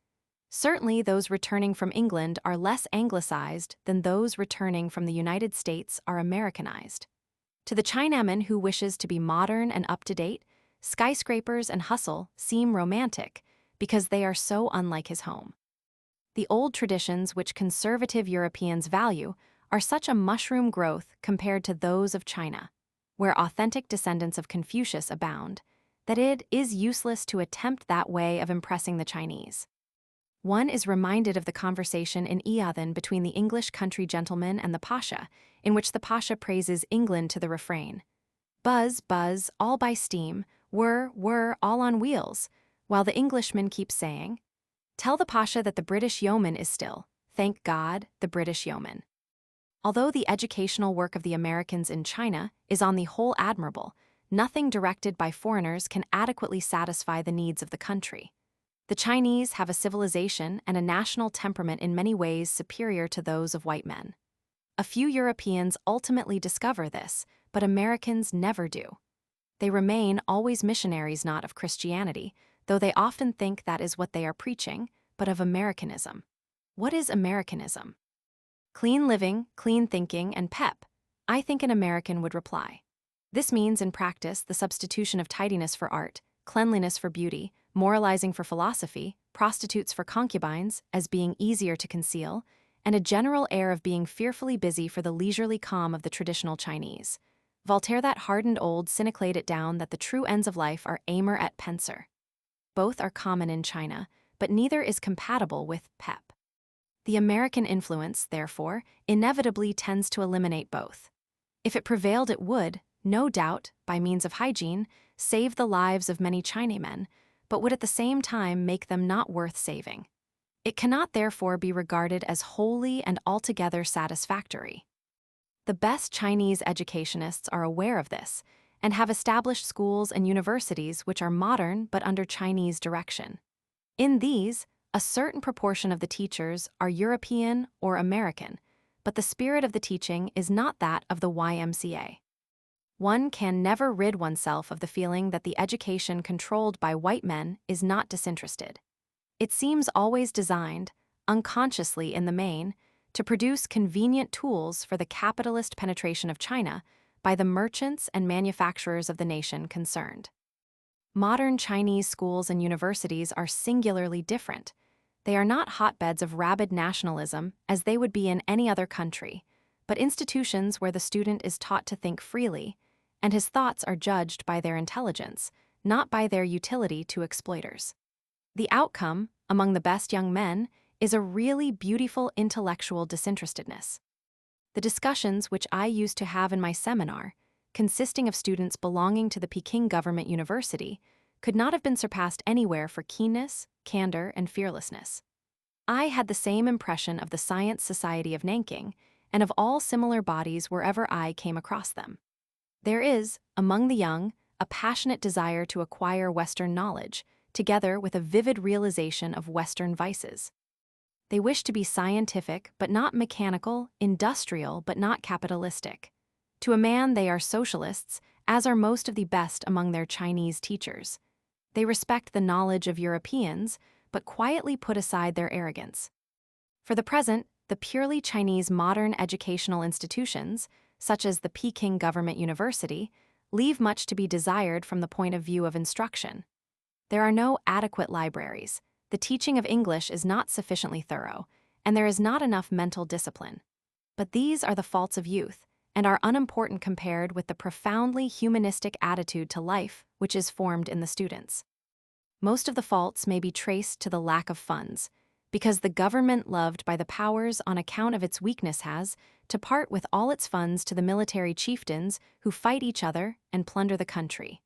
S1: Certainly, those returning from England are less anglicized than those returning from the United States are Americanized. To the Chinaman who wishes to be modern and up-to-date, skyscrapers and hustle seem romantic because they are so unlike his home. The old traditions which conservative Europeans value are such a mushroom growth compared to those of China, where authentic descendants of Confucius abound, that it is useless to attempt that way of impressing the Chinese. One is reminded of the conversation in Iathen between the English country gentleman and the Pasha, in which the Pasha praises England to the refrain, "Buzz, buzz, all by steam, whir, whir, all on wheels," while the Englishman keeps saying, Tell the Pasha that the British yeoman is still, thank God, the British yeoman. Although the educational work of the Americans in China is on the whole admirable, nothing directed by foreigners can adequately satisfy the needs of the country. The Chinese have a civilization and a national temperament in many ways superior to those of white men. A few Europeans ultimately discover this, but Americans never do. They remain always missionaries not of Christianity, though they often think that is what they are preaching, but of Americanism. What is Americanism? Clean living, clean thinking, and pep, I think an American would reply. This means, in practice, the substitution of tidiness for art, cleanliness for beauty, moralizing for philosophy, prostitutes for concubines, as being easier to conceal, and a general air of being fearfully busy for the leisurely calm of the traditional Chinese. Voltaire that hardened old cynic laid it down that the true ends of life are aimer et penser. Both are common in China, but neither is compatible with pep. The American influence, therefore, inevitably tends to eliminate both. If it prevailed, it would, no doubt, by means of hygiene, save the lives of many Chinamen, but would at the same time make them not worth saving. It cannot therefore be regarded as wholly and altogether satisfactory. The best Chinese educationists are aware of this and have established schools and universities which are modern but under Chinese direction. In these, a certain proportion of the teachers are European or American, but the spirit of the teaching is not that of the YMCA. One can never rid oneself of the feeling that the education controlled by white men is not disinterested. It seems always designed, unconsciously in the main, to produce convenient tools for the capitalist penetration of China by the merchants and manufacturers of the nation concerned. Modern Chinese schools and universities are singularly different. They are not hotbeds of rabid nationalism as they would be in any other country, but institutions where the student is taught to think freely, and his thoughts are judged by their intelligence, not by their utility to exploiters. The outcome, among the best young men, is a really beautiful intellectual disinterestedness. The discussions which I used to have in my seminar, consisting of students belonging to the Peking Government University, could not have been surpassed anywhere for keenness, candor, and fearlessness. I had the same impression of the Science Society of Nanking and of all similar bodies wherever I came across them. There is, among the young, a passionate desire to acquire Western knowledge, together with a vivid realization of Western vices. They wish to be scientific but not mechanical, industrial but not capitalistic. To a man they are socialists, as are most of the best among their Chinese teachers. They respect the knowledge of Europeans, but quietly put aside their arrogance. For the present, the purely Chinese modern educational institutions, such as the Peking Government University, leave much to be desired from the point of view of instruction. There are no adequate libraries, the teaching of English is not sufficiently thorough, and there is not enough mental discipline. But these are the faults of youth, and are unimportant compared with the profoundly humanistic attitude to life which is formed in the students. Most of the faults may be traced to the lack of funds, because the government loved by the powers on account of its weakness has to part with all its funds to the military chieftains who fight each other and plunder the country.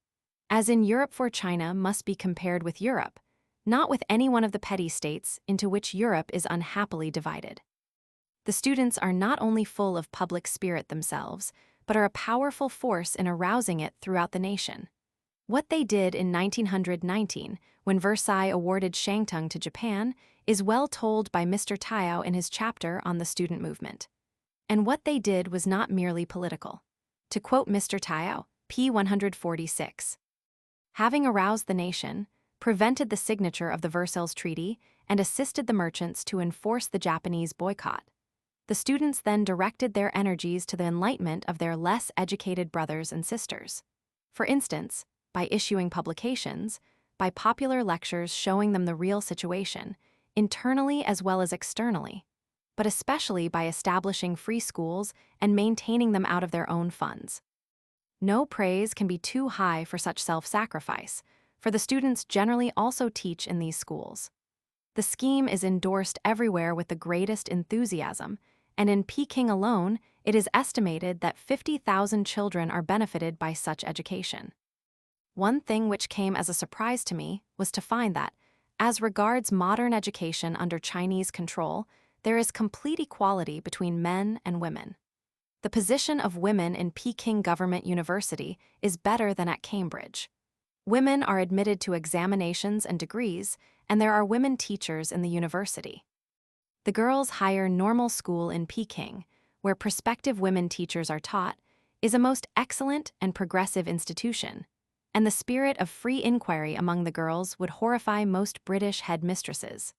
S1: As in Europe, for China must be compared with Europe, not with any one of the petty states into which Europe is unhappily divided. The students are not only full of public spirit themselves, but are a powerful force in arousing it throughout the nation. What they did in 1919, when Versailles awarded Shantung to Japan, is well told by Mr. Tao in his chapter on the student movement. And what they did was not merely political. To quote Mr. Tao, p. 146, having aroused the nation, prevented the signature of the Versailles Treaty, and assisted the merchants to enforce the Japanese boycott. The students then directed their energies to the enlightenment of their less educated brothers and sisters. For instance, by issuing publications, by popular lectures showing them the real situation, internally as well as externally, but especially by establishing free schools and maintaining them out of their own funds. No praise can be too high for such self-sacrifice, for the students generally also teach in these schools. The scheme is endorsed everywhere with the greatest enthusiasm, and in Peking alone, it is estimated that 50,000 children are benefited by such education. One thing which came as a surprise to me was to find that, As regards modern education under Chinese control, there is complete equality between men and women. The position of women in Peking Government University is better than at Cambridge. Women are admitted to examinations and degrees, and there are women teachers in the university. The girls' higher normal school in Peking, where prospective women teachers are taught, is a most excellent and progressive institution, and the spirit of free inquiry among the girls would horrify most British headmistresses.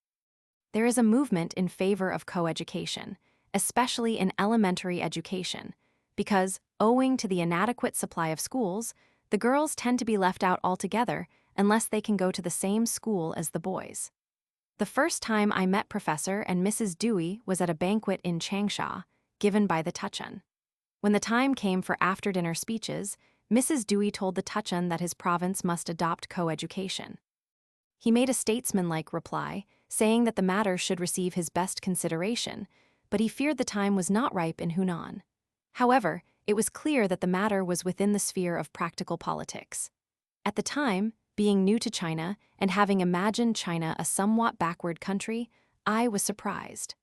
S1: There is a movement in favor of coeducation, especially in elementary education, because, owing to the inadequate supply of schools, the girls tend to be left out altogether unless they can go to the same school as the boys. The first time I met Professor and Mrs. Dewey was at a banquet in Changsha, given by the Tuchun. When the time came for after-dinner speeches, Mrs. Dewey told the Tuchun that his province must adopt coeducation. He made a statesmanlike reply, saying that the matter should receive his best consideration, but he feared the time was not ripe in Hunan. However, it was clear that the matter was within the sphere of practical politics. At the time, being new to China and having imagined China a somewhat backward country, I was surprised.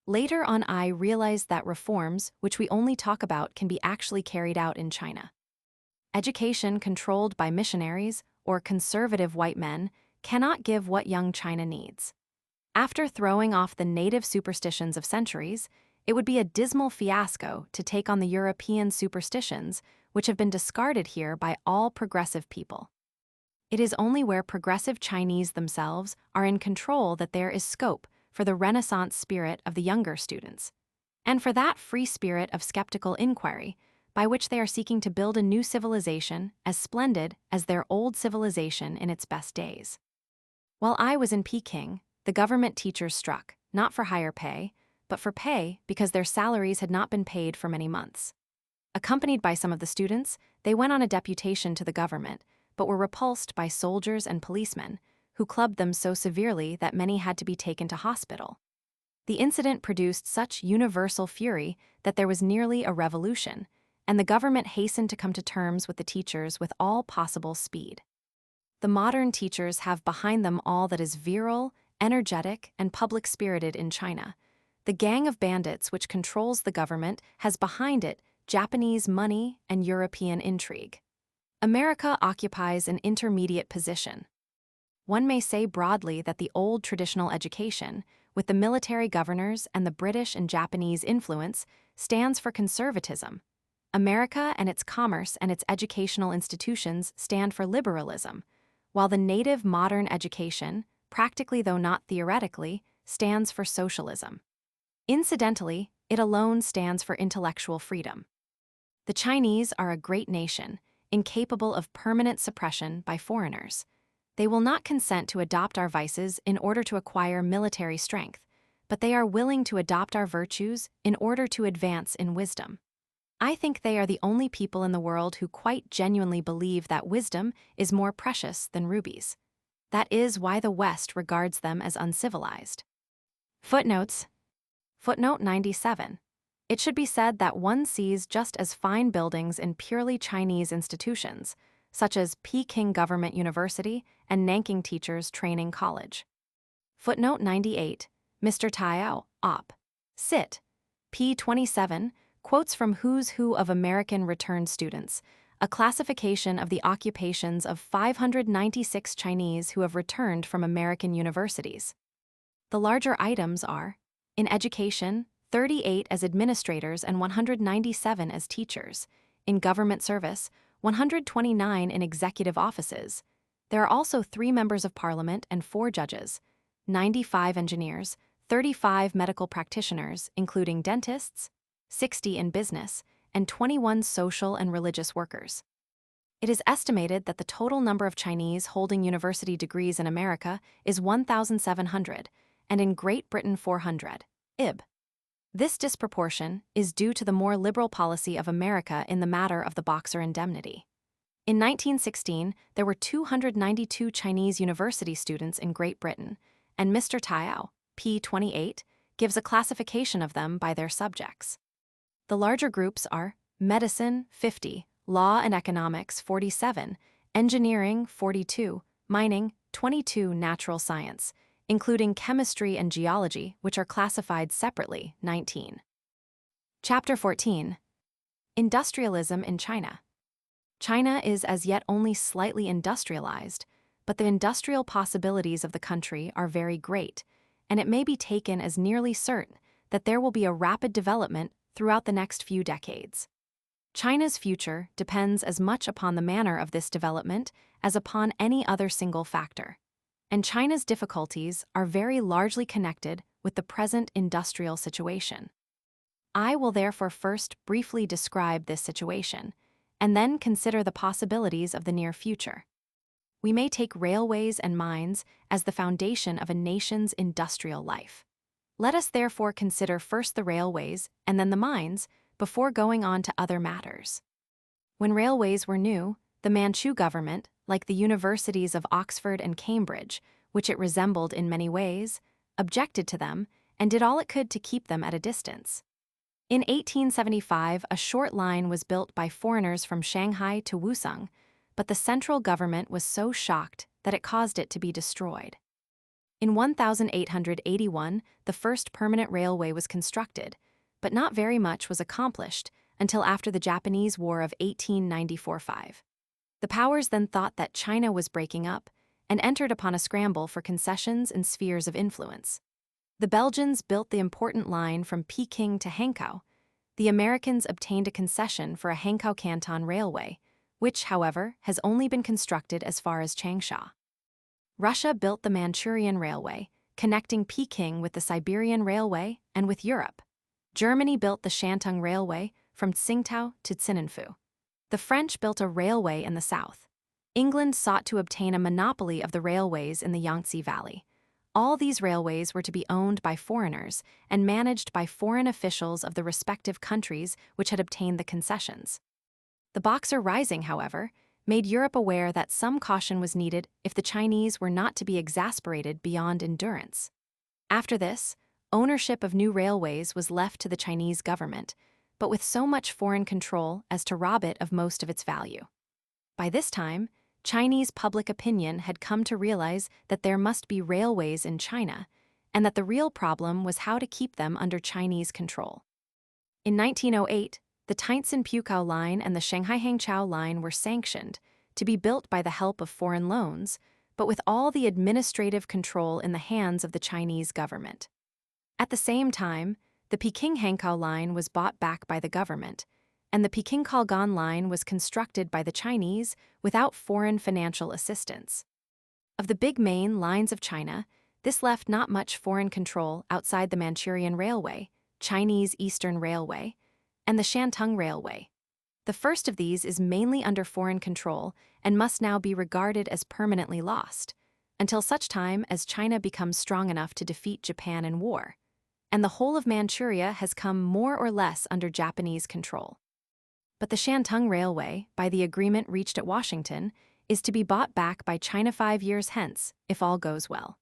S1: Later on, I realized that reforms, which we only talk about, can be actually carried out in China. Education controlled by missionaries or conservative white men cannot give what young China needs. After throwing off the native superstitions of centuries, it would be a dismal fiasco to take on the European superstitions which have been discarded here by all progressive people. It is only where progressive Chinese themselves are in control that there is scope for the Renaissance spirit of the younger students, and for that free spirit of skeptical inquiry by which they are seeking to build a new civilization as splendid as their old civilization in its best days. While I was in Peking, the government teachers struck, not for higher pay, but for pay because their salaries had not been paid for many months. Accompanied by some of the students, they went on a deputation to the government, but were repulsed by soldiers and policemen, who clubbed them so severely that many had to be taken to hospital. The incident produced such universal fury that there was nearly a revolution, and the government hastened to come to terms with the teachers with all possible speed. The modern teachers have behind them all that is virile, energetic, and public-spirited in China. The gang of bandits which controls the government has behind it Japanese money and European intrigue. America occupies an intermediate position. One may say broadly that the old traditional education, with the military governors and the British and Japanese influence, stands for conservatism. America and its commerce and its educational institutions stand for liberalism, while the native modern education, practically though not theoretically, stands for socialism. Incidentally, it alone stands for intellectual freedom. The Chinese are a great nation, incapable of permanent suppression by foreigners. They will not consent to adopt our vices in order to acquire military strength, but they are willing to adopt our virtues in order to advance in wisdom. I think they are the only people in the world who quite genuinely believe that wisdom is more precious than rubies. That is why the West regards them as uncivilized. Footnotes. Footnote 97. It should be said that one sees just as fine buildings in purely Chinese institutions, such as Peking Government University and Nanking Teachers Training College. Footnote 98. Mr. Taiao, Op. Cit. p. 27, quotes from Who's Who of American Returned Students, a classification of the occupations of 596 Chinese who have returned from American universities. The larger items are, in education, 38 as administrators and 197 as teachers. In government service, 129 in executive offices. There are also 3 members of parliament and 4 judges, 95 engineers, 35 medical practitioners, including dentists, 60 in business, and 21 social and religious workers. It is estimated that the total number of Chinese holding university degrees in America is 1,700, and in Great Britain 400. Ib. This disproportion is due to the more liberal policy of America in the matter of the Boxer indemnity. In 1916, there were 292 Chinese university students in Great Britain, and Mr. Taiao, p. 28, gives a classification of them by their subjects. The larger groups are medicine, 50, law and economics, 47, engineering, 42, mining, 22 natural science, including chemistry and geology, which are classified separately, 19. Chapter 14. Industrialism in China. China is as yet only slightly industrialized, but the industrial possibilities of the country are very great, and it may be taken as nearly certain that there will be a rapid development throughout the next few decades. China's future depends as much upon the manner of this development as upon any other single factor, and China's difficulties are very largely connected with the present industrial situation. I will therefore first briefly describe this situation, and then consider the possibilities of the near future. We may take railways and mines as the foundation of a nation's industrial life. Let us therefore consider first the railways and then the mines before going on to other matters. When railways were new, the Manchu government, like the universities of Oxford and Cambridge, which it resembled in many ways, objected to them and did all it could to keep them at a distance. In 1875, a short line was built by foreigners from Shanghai to Wusong, but the central government was so shocked that it caused it to be destroyed. In 1881, the first permanent railway was constructed, but not very much was accomplished until after the Japanese War of 1894-5. The powers then thought that China was breaking up and entered upon a scramble for concessions and spheres of influence. The Belgians built the important line from Peking to Hankow. The Americans obtained a concession for a Hankow Canton railway, which, however, has only been constructed as far as Changsha. Russia built the Manchurian Railway, connecting Peking with the Siberian Railway and with Europe. Germany built the Shantung Railway from Tsingtao to Zinanfu. The French built a railway in the south. England sought to obtain a monopoly of the railways in the Yangtze Valley. All these railways were to be owned by foreigners and managed by foreign officials of the respective countries which had obtained the concessions. The Boxer Rising, however, made Europe aware that some caution was needed if the Chinese were not to be exasperated beyond endurance. After this, ownership of new railways was left to the Chinese government, but with so much foreign control as to rob it of most of its value. By this time, Chinese public opinion had come to realize that there must be railways in China, and that the real problem was how to keep them under Chinese control. In 1908, the Tientsin-Pukow line and the Shanghai-Hangzhou line were sanctioned to be built by the help of foreign loans, but with all the administrative control in the hands of the Chinese government. At the same time, the Peking-Hankow line was bought back by the government, and the Peking-Colgan line was constructed by the Chinese without foreign financial assistance. Of the big main lines of China, this left not much foreign control outside the Manchurian Railway, Chinese Eastern Railway, and the Shantung Railway. The first of these is mainly under foreign control and must now be regarded as permanently lost, until such time as China becomes strong enough to defeat Japan in war, and the whole of Manchuria has come more or less under Japanese control. But the Shantung Railway, by the agreement reached at Washington, is to be bought back by China 5 years hence, if all goes well.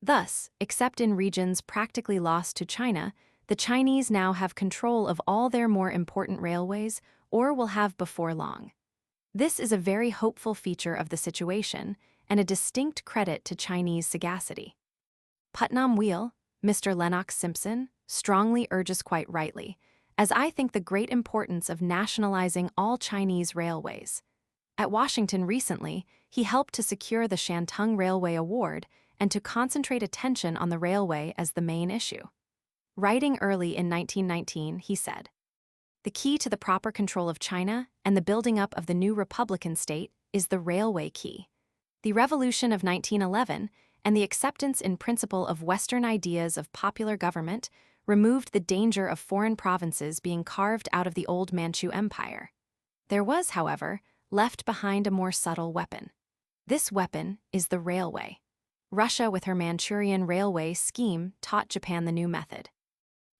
S1: Thus, except in regions practically lost to China, the Chinese now have control of all their more important railways, or will have before long. This is a very hopeful feature of the situation, and a distinct credit to Chinese sagacity. Putnam Wheel, Mr. Lennox Simpson, strongly urges quite rightly, as I think the great importance of nationalizing all Chinese railways. At Washington recently, he helped to secure the Shantung Railway Award and to concentrate attention on the railway as the main issue. Writing early in 1919, he said, "The key to the proper control of China and the building up of the new Republican state is the railway key. The revolution of 1911 and the acceptance in principle of Western ideas of popular government removed the danger of foreign provinces being carved out of the old Manchu Empire. There was, however, left behind a more subtle weapon. This weapon is the railway. Russia, with her Manchurian railway scheme, taught Japan the new method.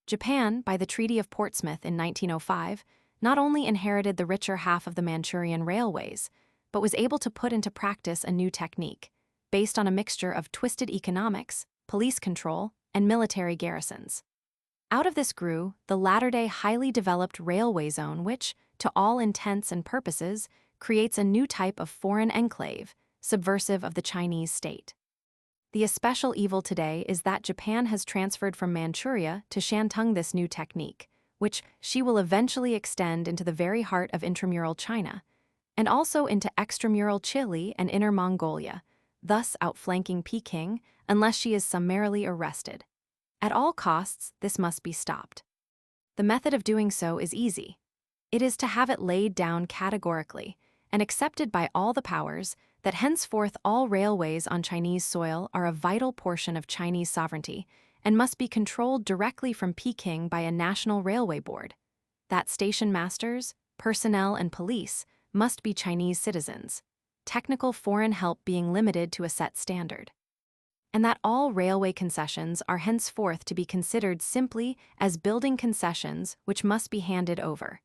S1: Japan, by the Treaty of Portsmouth in 1905, not only inherited the richer half of the Manchurian railways, but was able to put into practice a new technique, based on a mixture of twisted economics, police control, and military garrisons. Out of this grew the latter-day highly developed railway zone which, to all intents and purposes, creates a new type of foreign enclave, subversive of the Chinese state. The especial evil today is that Japan has transferred from Manchuria to Shantung this new technique, which she will eventually extend into the very heart of intramural China, and also into extramural Chile and Inner Mongolia, thus outflanking Peking unless she is summarily arrested. At all costs, this must be stopped. The method of doing so is easy. It is to have it laid down categorically and accepted by all the powers that henceforth all railways on Chinese soil are a vital portion of Chinese sovereignty and must be controlled directly from Peking by a national railway board. That station masters, personnel, and police must be Chinese citizens, technical foreign help being limited to a set standard. And that all railway concessions are henceforth to be considered simply as building concessions which must be handed over,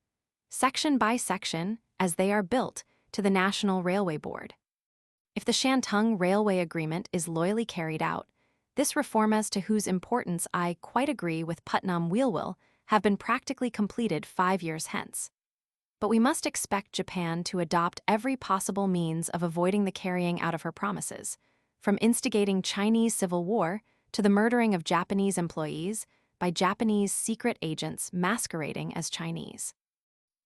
S1: section by section, as they are built, to the National Railway Board. If the Shantung Railway Agreement is loyally carried out, this reform, as to whose importance I quite agree with Putnam, will have been practically completed 5 years hence. But we must expect Japan to adopt every possible means of avoiding the carrying out of her promises, from instigating Chinese civil war to the murdering of Japanese employees by Japanese secret agents masquerading as Chinese.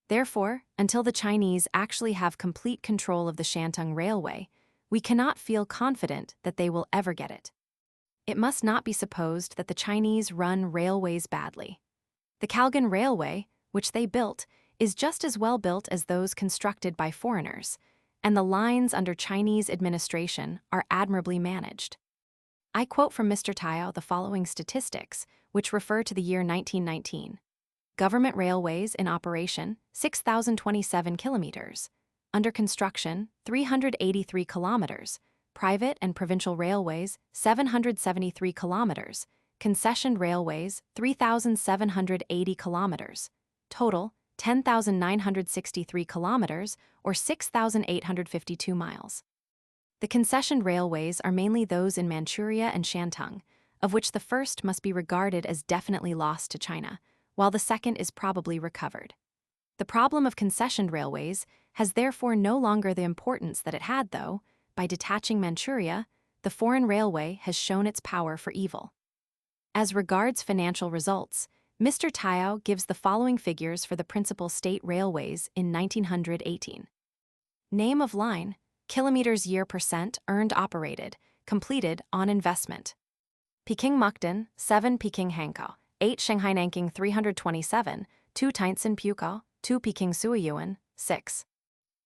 S1: Therefore, until the Chinese actually have complete control of the Shantung Railway, we cannot feel confident that they will ever get it. It must not be supposed that the Chinese run railways badly. The Kalgan Railway, which they built, is just as well built as those constructed by foreigners, and the lines under Chinese administration are admirably managed. I quote from Mr. Tao the following statistics, which refer to the year 1919. Government railways in operation, 6,027 kilometers. Under construction, 383 kilometers. Private and provincial railways, 773 kilometers. Concessioned railways, 3,780 kilometers. Total, 10,963 kilometers, or 6,852 miles. The concessioned railways are mainly those in Manchuria and Shantung, of which the first must be regarded as definitely lost to China, while the second is probably recovered. The problem of concessioned railways has therefore no longer the importance that it had, though, by detaching Manchuria, the foreign railway has shown its power for evil. As regards financial results, Mr. Tao gives the following figures for the principal state railways in 1918. Name of line, kilometers year percent earned operated, completed on investment. Peking Mukden, 7 Peking Hankou, 8 Shanghai Nanking 327, 2 Tientsin Puko, 2 Peking Suiyuan, 6.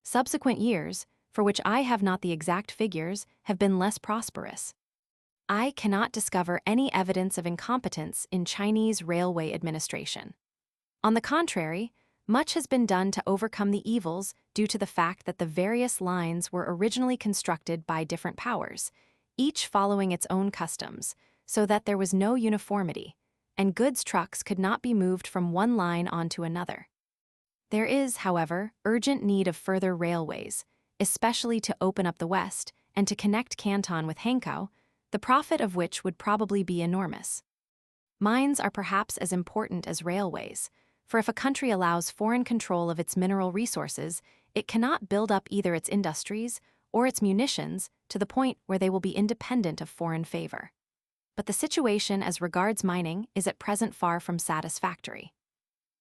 S1: Subsequent years, for which I have not the exact figures, have been less prosperous. I cannot discover any evidence of incompetence in Chinese railway administration. On the contrary, much has been done to overcome the evils due to the fact that the various lines were originally constructed by different powers, each following its own customs, so that there was no uniformity, and goods trucks could not be moved from one line onto another. There is, however, urgent need of further railways, especially to open up the West and to connect Canton with Hankou, the profit of which would probably be enormous. Mines are perhaps as important as railways, for if a country allows foreign control of its mineral resources, it cannot build up either its industries or its munitions to the point where they will be independent of foreign favor. But the situation as regards mining is at present far from satisfactory.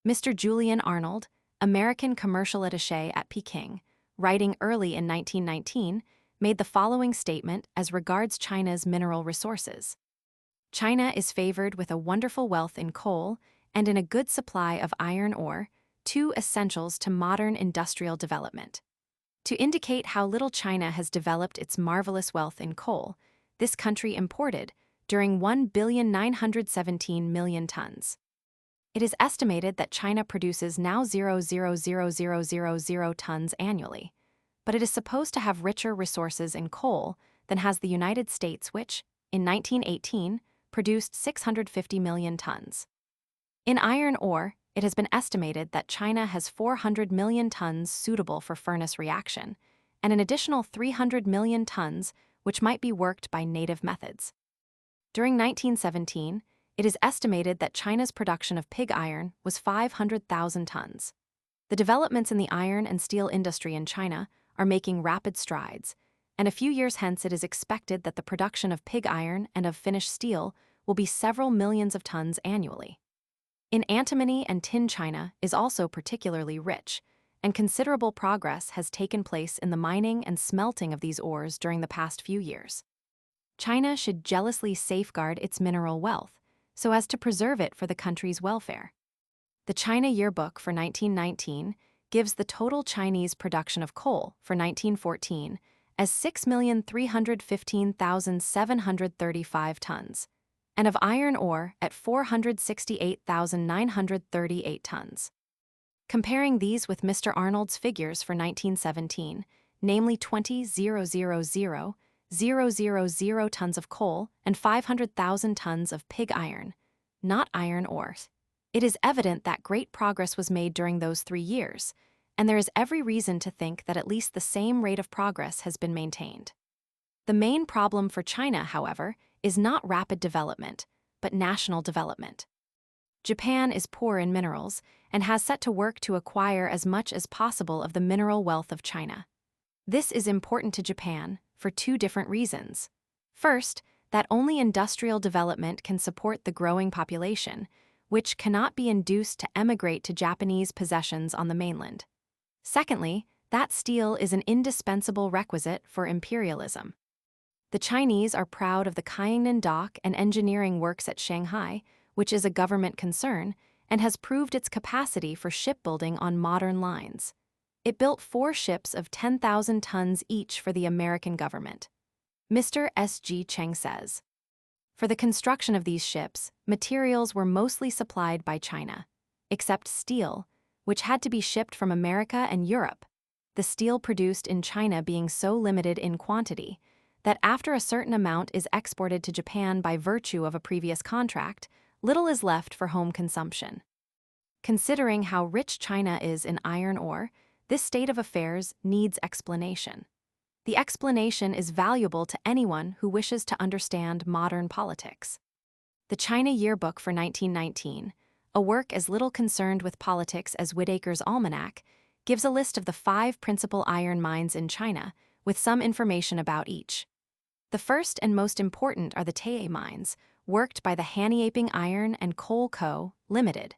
S1: Mr. Julian Arnold, American commercial attaché at Peking, writing early in 1919, made the following statement as regards China's mineral resources. China is favored with a wonderful wealth in coal and in a good supply of iron ore, 2 essentials to modern industrial development. To indicate how little China has developed its marvelous wealth in coal, this country imported, during 1,917,000,000 tons. It is estimated that China produces now 0.00000 tons annually, but it is supposed to have richer resources in coal than has the United States, which, in 1918, produced 650 million tons. In iron ore, it has been estimated that China has 400 million tons suitable for furnace reaction, and an additional 300 million tons which might be worked by native methods. During 1917, it is estimated that China's production of pig iron was 500,000 tons. The developments in the iron and steel industry in China are making rapid strides, and a few years hence it is expected that the production of pig iron and of finished steel will be several millions of tons annually. In antimony and tin, China is also particularly rich, and considerable progress has taken place in the mining and smelting of these ores during the past few years. China should jealously safeguard its mineral wealth so as to preserve it for the country's welfare. The China Yearbook for 1919 gives the total Chinese production of coal for 1914 as 6,315,735 tons, and of iron ore at 468,938 tons. Comparing these with Mr. Arnold's figures for 1917, namely 20,000,000 tons of coal and 500,000 tons of pig iron, not iron ore, it is evident that great progress was made during those 3 years, and there is every reason to think that at least the same rate of progress has been maintained. The main problem for China, however, is not rapid development, but national development. Japan is poor in minerals and has set to work to acquire as much as possible of the mineral wealth of China. This is important to Japan for 2 different reasons. First, that only industrial development can support the growing population, which cannot be induced to emigrate to Japanese possessions on the mainland. Secondly, that steel is an indispensable requisite for imperialism. The Chinese are proud of the Kyingnan Dock and engineering works at Shanghai, which is a government concern, and has proved its capacity for shipbuilding on modern lines. It built 4 ships of 10,000 tons each for the American government. Mr. S.G. Cheng says, for the construction of these ships, materials were mostly supplied by China, except steel, which had to be shipped from America and Europe, the steel produced in China being so limited in quantity that after a certain amount is exported to Japan by virtue of a previous contract, little is left for home consumption. Considering how rich China is in iron ore, this state of affairs needs explanation. The explanation is valuable to anyone who wishes to understand modern politics. The China Yearbook for 1919, a work as little concerned with politics as Whitaker's Almanac, gives a list of the 5 principal iron mines in China, with some information about each. The first and most important are the Tae mines, worked by the Hanyaping Iron and Coal Co., Limited,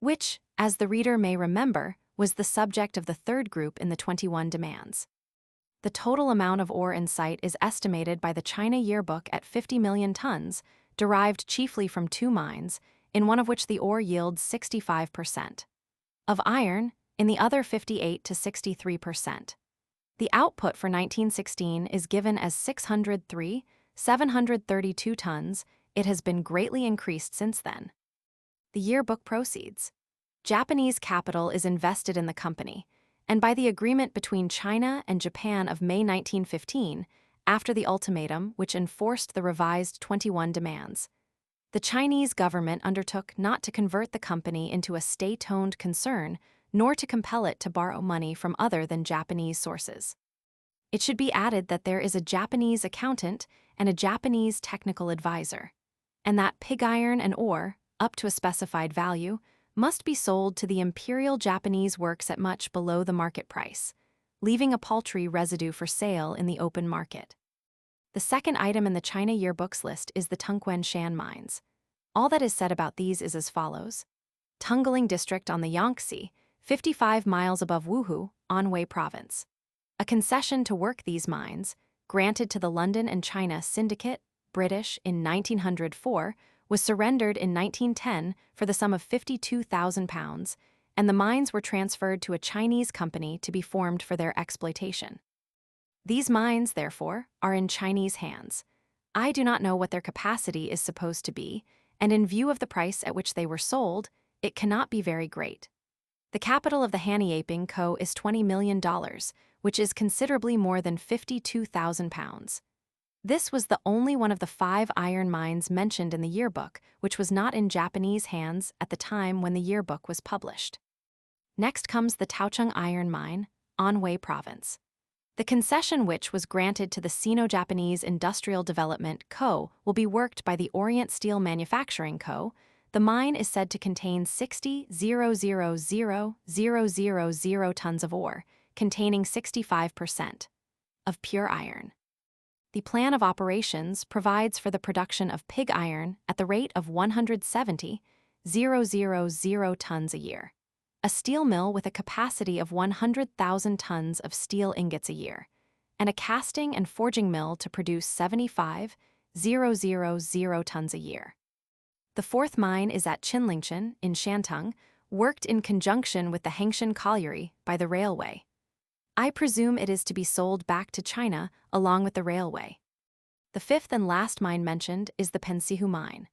S1: which, as the reader may remember, was the subject of the 3rd group in the 21 demands. The total amount of ore in sight is estimated by the China Yearbook at 50 million tons, derived chiefly from 2 mines, in one of which the ore yields 65%. Of iron, in the other 58 to 63%. The output for 1916 is given as 603,732 tons. It has been greatly increased since then. The yearbook proceeds. Japanese capital is invested in the company, and by the agreement between China and Japan of May 1915, after the ultimatum which enforced the revised 21 demands, the Chinese government undertook not to convert the company into a state-owned concern, nor to compel it to borrow money from other than Japanese sources. It should be added that there is a Japanese accountant and a Japanese technical advisor, and that pig iron and ore, up to a specified value, must be sold to the Imperial Japanese works at much below the market price, leaving a paltry residue for sale in the open market. The second item in the China Yearbook's list is the Tungquan Shan mines. All that is said about these is as follows. Tungling district on the Yangtze, 55 miles above Wuhu, Anhui Province. A concession to work these mines, granted to the London and China Syndicate, British, in 1904, was surrendered in 1910 for the sum of £52,000, and the mines were transferred to a Chinese company to be formed for their exploitation. These mines, therefore, are in Chinese hands. I do not know what their capacity is supposed to be, and in view of the price at which they were sold, it cannot be very great. The capital of the Hanyaping Co. is $20 million, which is considerably more than £52,000. This was the only one of the 5 iron mines mentioned in the yearbook which was not in Japanese hands at the time when the yearbook was published. Next comes the Taochung Iron Mine, Anhui Province. The concession which was granted to the Sino-Japanese Industrial Development Co. will be worked by the Orient Steel Manufacturing Co. The mine is said to contain 60,000,000 tons of ore, containing 65% of pure iron. The plan of operations provides for the production of pig iron at the rate of 170,000 tons a year, a steel mill with a capacity of 100,000 tons of steel ingots a year, and a casting and forging mill to produce 75,000 tons a year. The fourth mine is at Qinlingshan in Shantung, worked in conjunction with the Hengshan Colliery by the railway. I presume it is to be sold back to China along with the railway. The fifth and last mine mentioned is the Pensihu mine,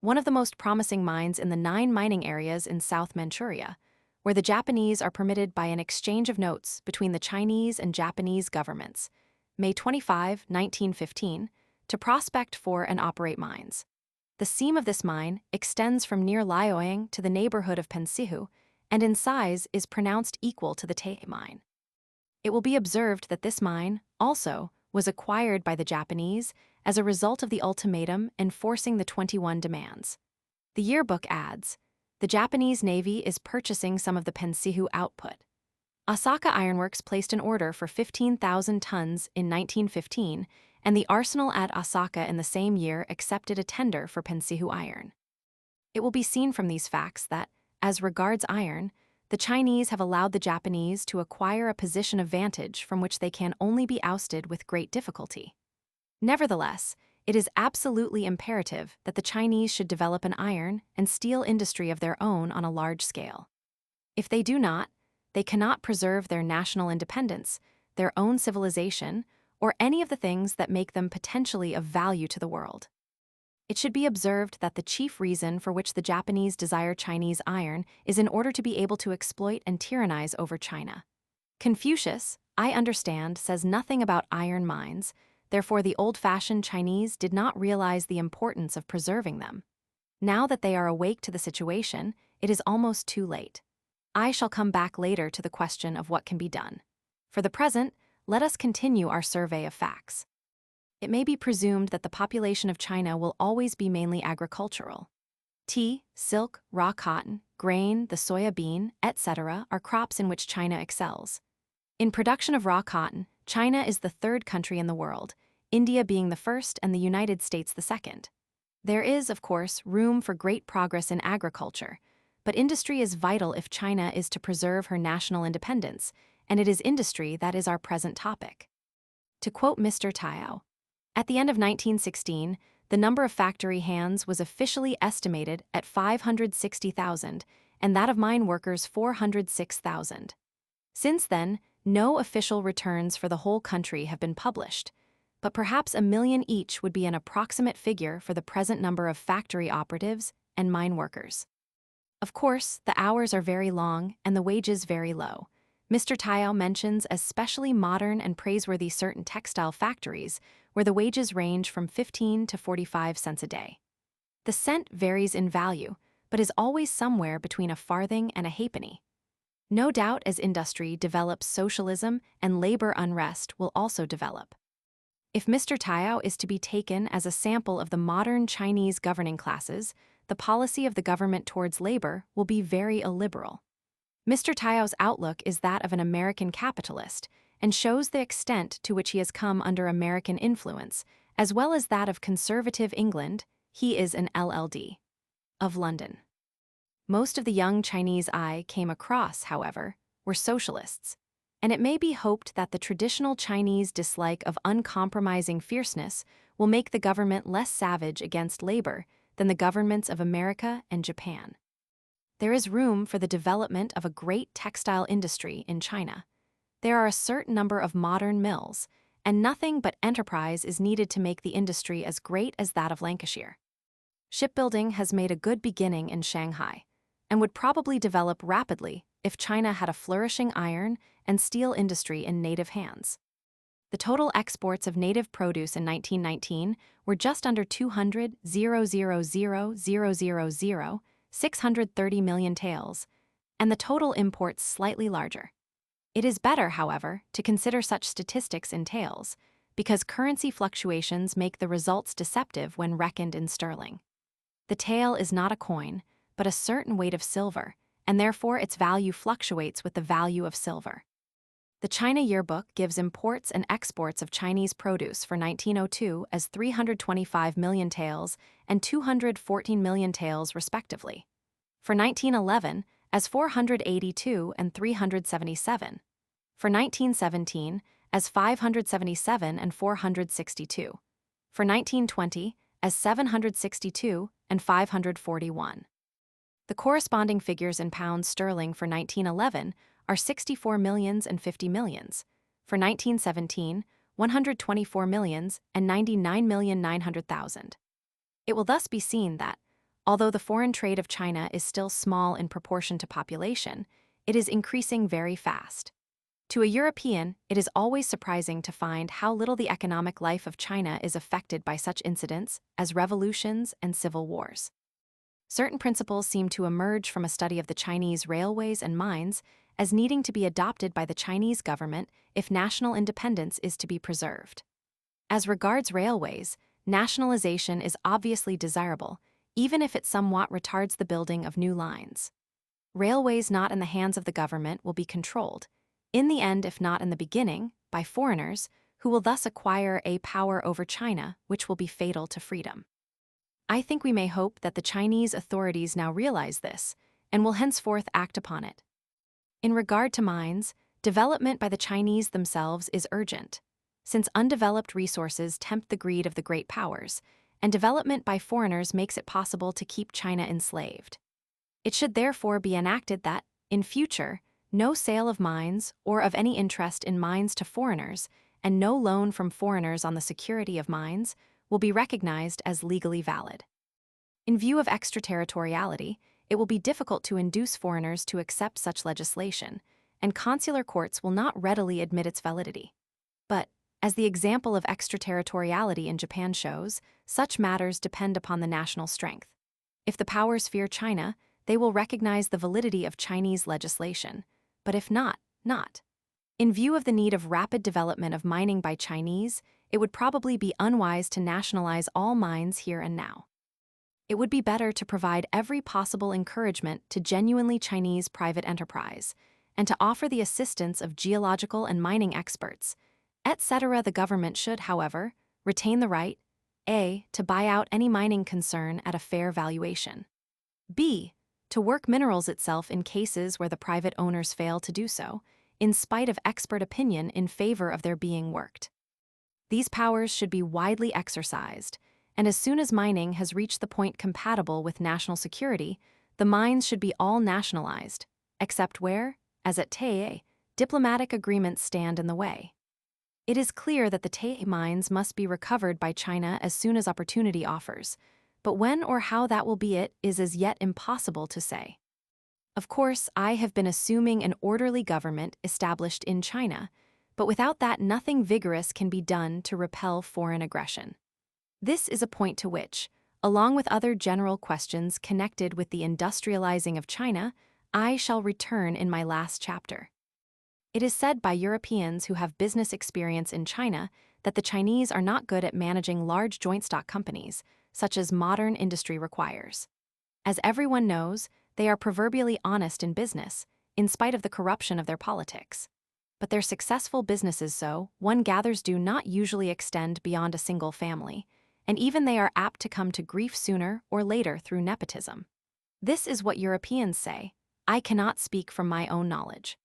S1: one of the most promising mines in the 9 mining areas in South Manchuria, where the Japanese are permitted by an exchange of notes between the Chinese and Japanese governments, May 25, 1915, to prospect for and operate mines. The seam of this mine extends from near Liaoyang to the neighborhood of Pensihu, and in size is pronounced equal to the Tae mine. It will be observed that this mine, also, was acquired by the Japanese as a result of the ultimatum enforcing the 21 demands. The yearbook adds, the Japanese Navy is purchasing some of the Pensihu output. Osaka Ironworks placed an order for 15,000 tons in 1915, and the arsenal at Osaka in the same year accepted a tender for Pensihu iron. It will be seen from these facts that, as regards iron, the Chinese have allowed the Japanese to acquire a position of vantage from which they can only be ousted with great difficulty. Nevertheless, it is absolutely imperative that the Chinese should develop an iron and steel industry of their own on a large scale. If they do not, they cannot preserve their national independence, their own civilization, or any of the things that make them potentially of value to the world. It should be observed that the chief reason for which the Japanese desire Chinese iron is in order to be able to exploit and tyrannize over China. Confucius, I understand, says nothing about iron mines, therefore the old-fashioned Chinese did not realize the importance of preserving them. Now that they are awake to the situation, it is almost too late. I shall come back later to the question of what can be done. For the present, let us continue our survey of facts. It may be presumed that the population of China will always be mainly agricultural. Tea, silk, raw cotton, grain, the soya bean, etc. are crops in which China excels. In production of raw cotton, China is the 3rd country in the world, India being the first and the United States the second. There is, of course, room for great progress in agriculture, but industry is vital if China is to preserve her national independence, and it is industry that is our present topic. To quote Mr. Tao, at the end of 1916, the number of factory hands was officially estimated at 560,000, and that of mine workers 406,000. Since then, no official returns for the whole country have been published, but perhaps 1 million each would be an approximate figure for the present number of factory operatives and mine workers. Of course, the hours are very long and the wages very low. Mr. Tao mentions as specially modern and praiseworthy certain textile factories where the wages range from 15 to 45 cents a day. The cent varies in value, but is always somewhere between a farthing and a halfpenny. No doubt as industry develops, socialism and labor unrest will also develop. If Mr. Tao is to be taken as a sample of the modern Chinese governing classes, the policy of the government towards labor will be very illiberal. Mr. Tao's outlook is that of an American capitalist and shows the extent to which he has come under American influence, as well as that of conservative England. He is an LLD of London. Most of the young Chinese I came across, however, were socialists, and it may be hoped that the traditional Chinese dislike of uncompromising fierceness will make the government less savage against labor than the governments of America and Japan. There is room for the development of a great textile industry in China. There are a certain number of modern mills, and nothing but enterprise is needed to make the industry as great as that of Lancashire. Shipbuilding has made a good beginning in Shanghai, and would probably develop rapidly if China had a flourishing iron and steel industry in native hands. The total exports of native produce in 1919 were just under 630 million taels, and the total imports slightly larger. It is better, however, to consider such statistics in taels, because currency fluctuations make the results deceptive when reckoned in sterling. The tael is not a coin, but a certain weight of silver, and therefore its value fluctuates with the value of silver. The China Yearbook gives imports and exports of Chinese produce for 1902 as 325 million taels and 214 million taels, respectively. For 1911, as 482 and 377. For 1917, as 577 and 462. For 1920, as 762 and 541. The corresponding figures in pounds sterling for 1911 are 64 millions and 50 millions. For 1917, 124 millions and 99,900,000. It will thus be seen that, although the foreign trade of China is still small in proportion to population, it is increasing very fast. To a European, it is always surprising to find how little the economic life of China is affected by such incidents as revolutions and civil wars. Certain principles seem to emerge from a study of the Chinese railways and mines as needing to be adopted by the Chinese government if national independence is to be preserved. As regards railways, nationalization is obviously desirable, even if it somewhat retards the building of new lines. Railways not in the hands of the government will be controlled, in the end if not in the beginning, by foreigners, who will thus acquire a power over China which will be fatal to freedom. I think we may hope that the Chinese authorities now realize this, and will henceforth act upon it. In regard to mines, development by the Chinese themselves is urgent, since undeveloped resources tempt the greed of the great powers, and development by foreigners makes it possible to keep China enslaved. It should therefore be enacted that, in future, no sale of mines or of any interest in mines to foreigners, and no loan from foreigners on the security of mines, will be recognized as legally valid. In view of extraterritoriality, it will be difficult to induce foreigners to accept such legislation, and consular courts will not readily admit its validity. But, as the example of extraterritoriality in Japan shows, such matters depend upon the national strength. If the powers fear China, they will recognize the validity of Chinese legislation, but if not, not. In view of the need of rapid development of mining by Chinese, it would probably be unwise to nationalize all mines here and now. It would be better to provide every possible encouragement to genuinely Chinese private enterprise, and to offer the assistance of geological and mining experts, etc. The government should, however, retain the right, a. to buy out any mining concern at a fair valuation, b. to work minerals itself in cases where the private owners fail to do so, in spite of expert opinion in favor of their being worked. These powers should be widely exercised, and as soon as mining has reached the point compatible with national security, the mines should be all nationalized, except where, as at Tae, diplomatic agreements stand in the way. It is clear that the Tae mines must be recovered by China as soon as opportunity offers, but when or how that will be it is as yet impossible to say. Of course, I have been assuming an orderly government established in China, but without that nothing vigorous can be done to repel foreign aggression. This is a point to which, along with other general questions connected with the industrializing of China, I shall return in my last chapter. It is said by Europeans who have business experience in China that the Chinese are not good at managing large joint stock companies, such as modern industry requires. As everyone knows, they are proverbially honest in business, in spite of the corruption of their politics. But their successful businesses, so one gathers, do not usually extend beyond a single family, and even they are apt to come to grief sooner or later through nepotism. This is what Europeans say. I cannot speak from my own knowledge.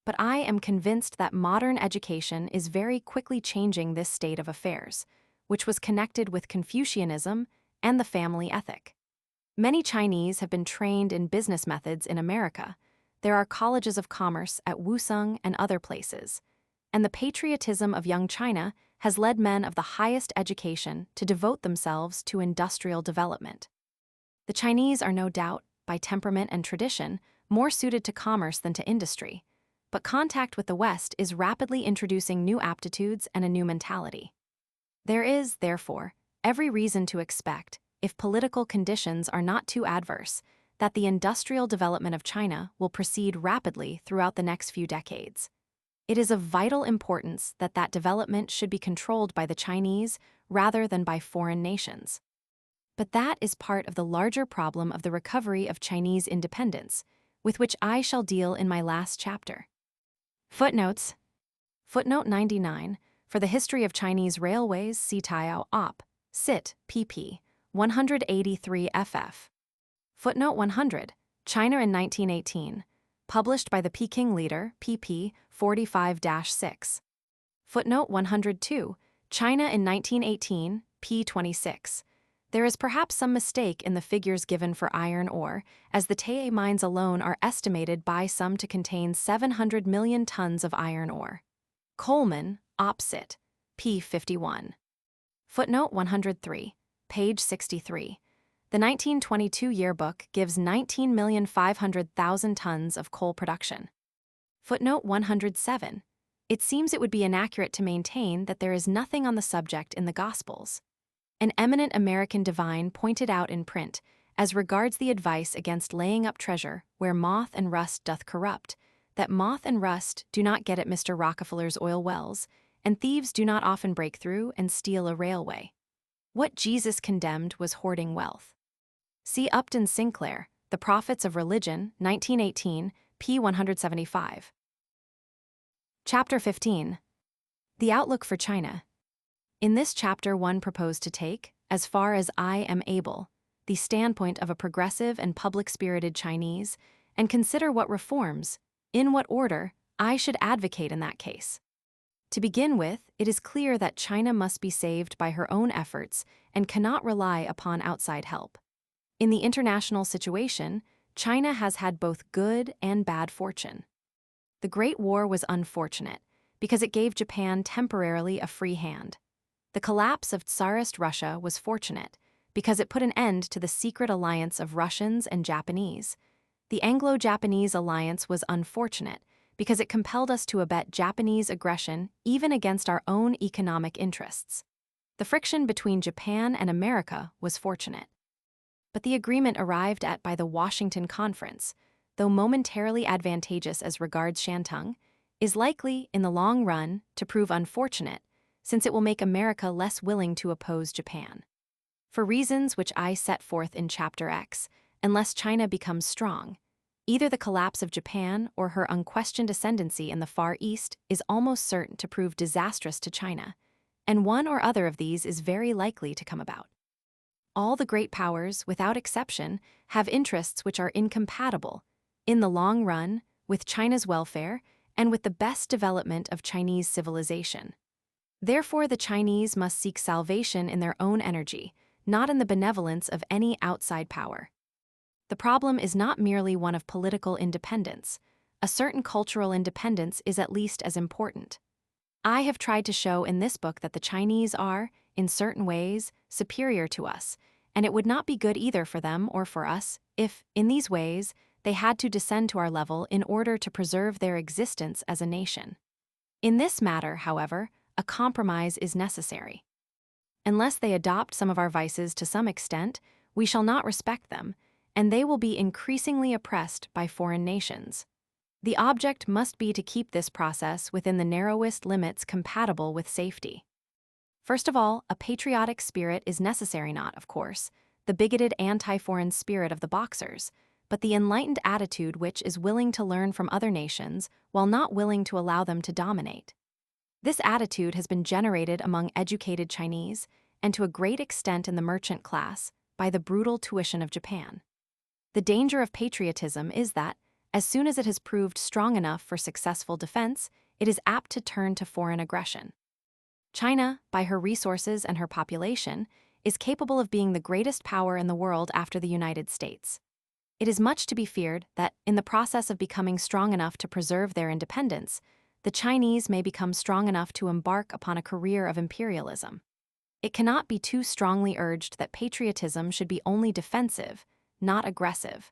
S1: But I am convinced that modern education is very quickly changing this state of affairs, which was connected with Confucianism and the family ethic. Many Chinese have been trained in business methods in America. There are colleges of commerce at Wusung and other places, and the patriotism of young China has led men of the highest education to devote themselves to industrial development. The Chinese are no doubt, by temperament and tradition, more suited to commerce than to industry, but contact with the West is rapidly introducing new aptitudes and a new mentality. There is, therefore, every reason to expect, if political conditions are not too adverse, that the industrial development of China will proceed rapidly throughout the next few decades. It is of vital importance that that development should be controlled by the Chinese rather than by foreign nations. But that is part of the larger problem of the recovery of Chinese independence, with which I shall deal in my last chapter. Footnotes: Footnote 99. For the history of Chinese railways, see Taiao Op. Sit. pp. 183 ff. Footnote 100. China in 1918. Published by the Peking Leader, pp. 45-6. Footnote 102. China in 1918, p. 26. There is perhaps some mistake in the figures given for iron ore, as the Tae mines alone are estimated by some to contain 700 million tons of iron ore. Coleman, Opsit, p. 51. Footnote 103, page 63. The 1922 yearbook gives 19,500,000 tons of coal production. Footnote 107. It seems it would be inaccurate to maintain that there is nothing on the subject in the Gospels. An eminent American divine pointed out in print, as regards the advice against laying up treasure where moth and rust doth corrupt, that moth and rust do not get at Mr. Rockefeller's oil wells, and thieves do not often break through and steal a railway. What Jesus condemned was hoarding wealth. See Upton Sinclair, The Prophets of Religion, 1918, p. 175. Chapter 15. The Outlook for China. In this chapter, one proposed to take, as far as I am able, the standpoint of a progressive and public-spirited Chinese, and consider what reforms, in what order, I should advocate in that case. To begin with, it is clear that China must be saved by her own efforts and cannot rely upon outside help. In the international situation, China has had both good and bad fortune. The Great War was unfortunate because it gave Japan temporarily a free hand. The collapse of Tsarist Russia was fortunate because it put an end to the secret alliance of Russians and Japanese. The Anglo-Japanese alliance was unfortunate because it compelled us to abet Japanese aggression even against our own economic interests. The friction between Japan and America was fortunate. But the agreement arrived at by the Washington Conference, though momentarily advantageous as regards Shantung, is likely, in the long run, to prove unfortunate, since it will make America less willing to oppose Japan. For reasons which I set forth in Chapter X, unless China becomes strong, either the collapse of Japan or her unquestioned ascendancy in the Far East is almost certain to prove disastrous to China, and one or other of these is very likely to come about. All the great powers, without exception, have interests which are incompatible, in the long run, with China's welfare and with the best development of Chinese civilization. Therefore, the Chinese must seek salvation in their own energy, not in the benevolence of any outside power. The problem is not merely one of political independence. A certain cultural independence is at least as important. I have tried to show in this book that the Chinese are, in certain ways, superior to us, and it would not be good either for them or for us if, in these ways, they had to descend to our level in order to preserve their existence as a nation. In this matter, however, a compromise is necessary. Unless they adopt some of our vices to some extent, we shall not respect them, and they will be increasingly oppressed by foreign nations. The object must be to keep this process within the narrowest limits compatible with safety. First of all, a patriotic spirit is necessary, not, of course, the bigoted anti-foreign spirit of the Boxers, but the enlightened attitude which is willing to learn from other nations while not willing to allow them to dominate. This attitude has been generated among educated Chinese, and to a great extent in the merchant class, by the brutal tuition of Japan. The danger of patriotism is that, as soon as it has proved strong enough for successful defense, it is apt to turn to foreign aggression. China, by her resources and her population, is capable of being the greatest power in the world after the United States. It is much to be feared that, in the process of becoming strong enough to preserve their independence, the Chinese may become strong enough to embark upon a career of imperialism. It cannot be too strongly urged that patriotism should be only defensive, not aggressive.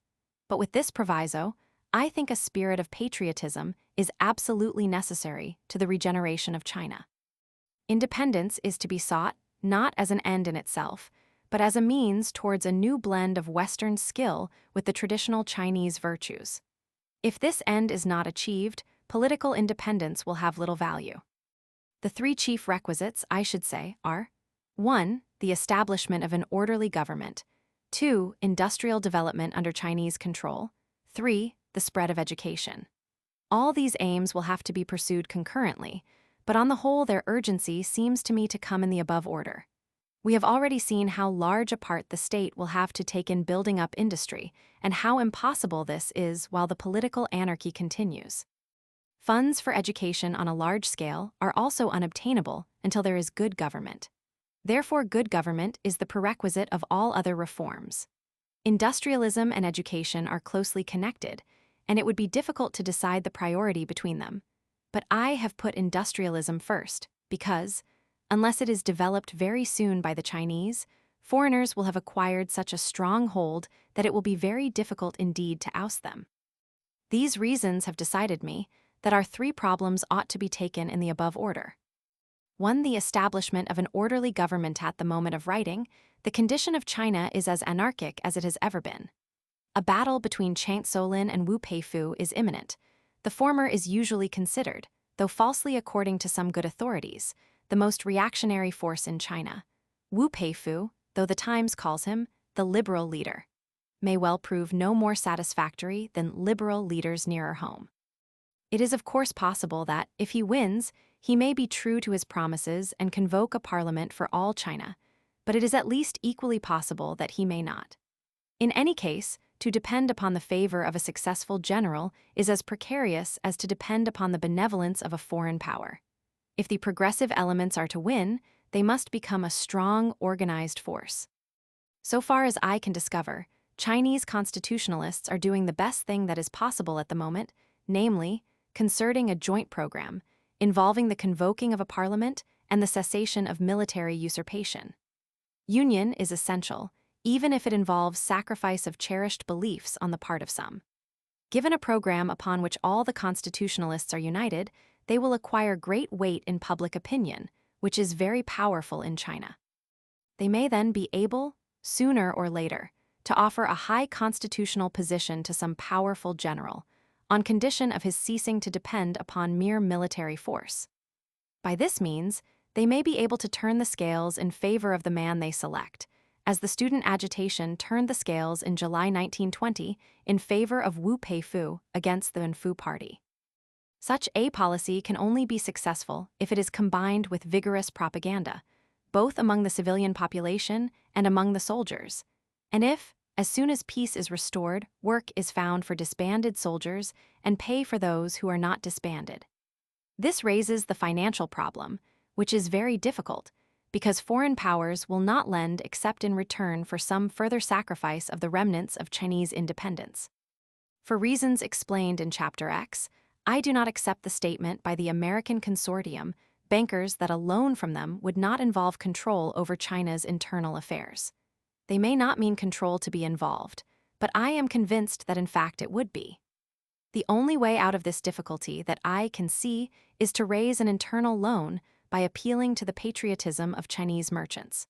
S1: But with this proviso, I think a spirit of patriotism is absolutely necessary to the regeneration of China. Independence is to be sought not as an end in itself, but as a means towards a new blend of Western skill with the traditional Chinese virtues. If this end is not achieved, political independence will have little value. The three chief requisites, I should say, are 1. The establishment of an orderly government, 2. Industrial development under Chinese control, 3. The spread of education. All these aims will have to be pursued concurrently, but on the whole their urgency seems to me to come in the above order. We have already seen how large a part the state will have to take in building up industry, and how impossible this is while the political anarchy continues. Funds for education on a large scale are also unobtainable until there is good government. Therefore, good government is the prerequisite of all other reforms. Industrialism and education are closely connected, and it would be difficult to decide the priority between them. But I have put industrialism first, because, unless it is developed very soon by the Chinese, foreigners will have acquired such a strong hold that it will be very difficult indeed to oust them. These reasons have decided me that our three problems ought to be taken in the above order. 1. The establishment of an orderly government. At the moment of writing, the condition of China is as anarchic as it has ever been. A battle between Chang Solin and Wu Peifu is imminent. The former is usually considered, though falsely according to some good authorities, the most reactionary force in China. Wu Peifu, though the Times calls him the liberal leader, may well prove no more satisfactory than liberal leaders nearer home. It is of course possible that, if he wins, he may be true to his promises and convoke a parliament for all China, but it is at least equally possible that he may not. In any case, to depend upon the favor of a successful general is as precarious as to depend upon the benevolence of a foreign power. If the progressive elements are to win, they must become a strong, organized force. So far as I can discover, Chinese constitutionalists are doing the best thing that is possible at the moment, namely, concerting a joint program involving the convoking of a parliament and the cessation of military usurpation. Union is essential, even if it involves sacrifice of cherished beliefs on the part of some. Given a program upon which all the constitutionalists are united, they will acquire great weight in public opinion, which is very powerful in China. They may then be able, sooner or later, to offer a high constitutional position to some powerful general, on condition of his ceasing to depend upon mere military force. By this means, they may be able to turn the scales in favor of the man they select, as the student agitation turned the scales in July 1920 in favor of Wu Peifu against the Enfu party. Such a policy can only be successful if it is combined with vigorous propaganda, both among the civilian population and among the soldiers, and if, as soon as peace is restored, work is found for disbanded soldiers and pay for those who are not disbanded. This raises the financial problem, which is very difficult, because foreign powers will not lend except in return for some further sacrifice of the remnants of Chinese independence. For reasons explained in Chapter X, I do not accept the statement by the American consortium bankers that a loan from them would not involve control over China's internal affairs. They may not mean control to be involved, but I am convinced that in fact it would be. The only way out of this difficulty that I can see is to raise an internal loan by appealing to the patriotism of Chinese merchants.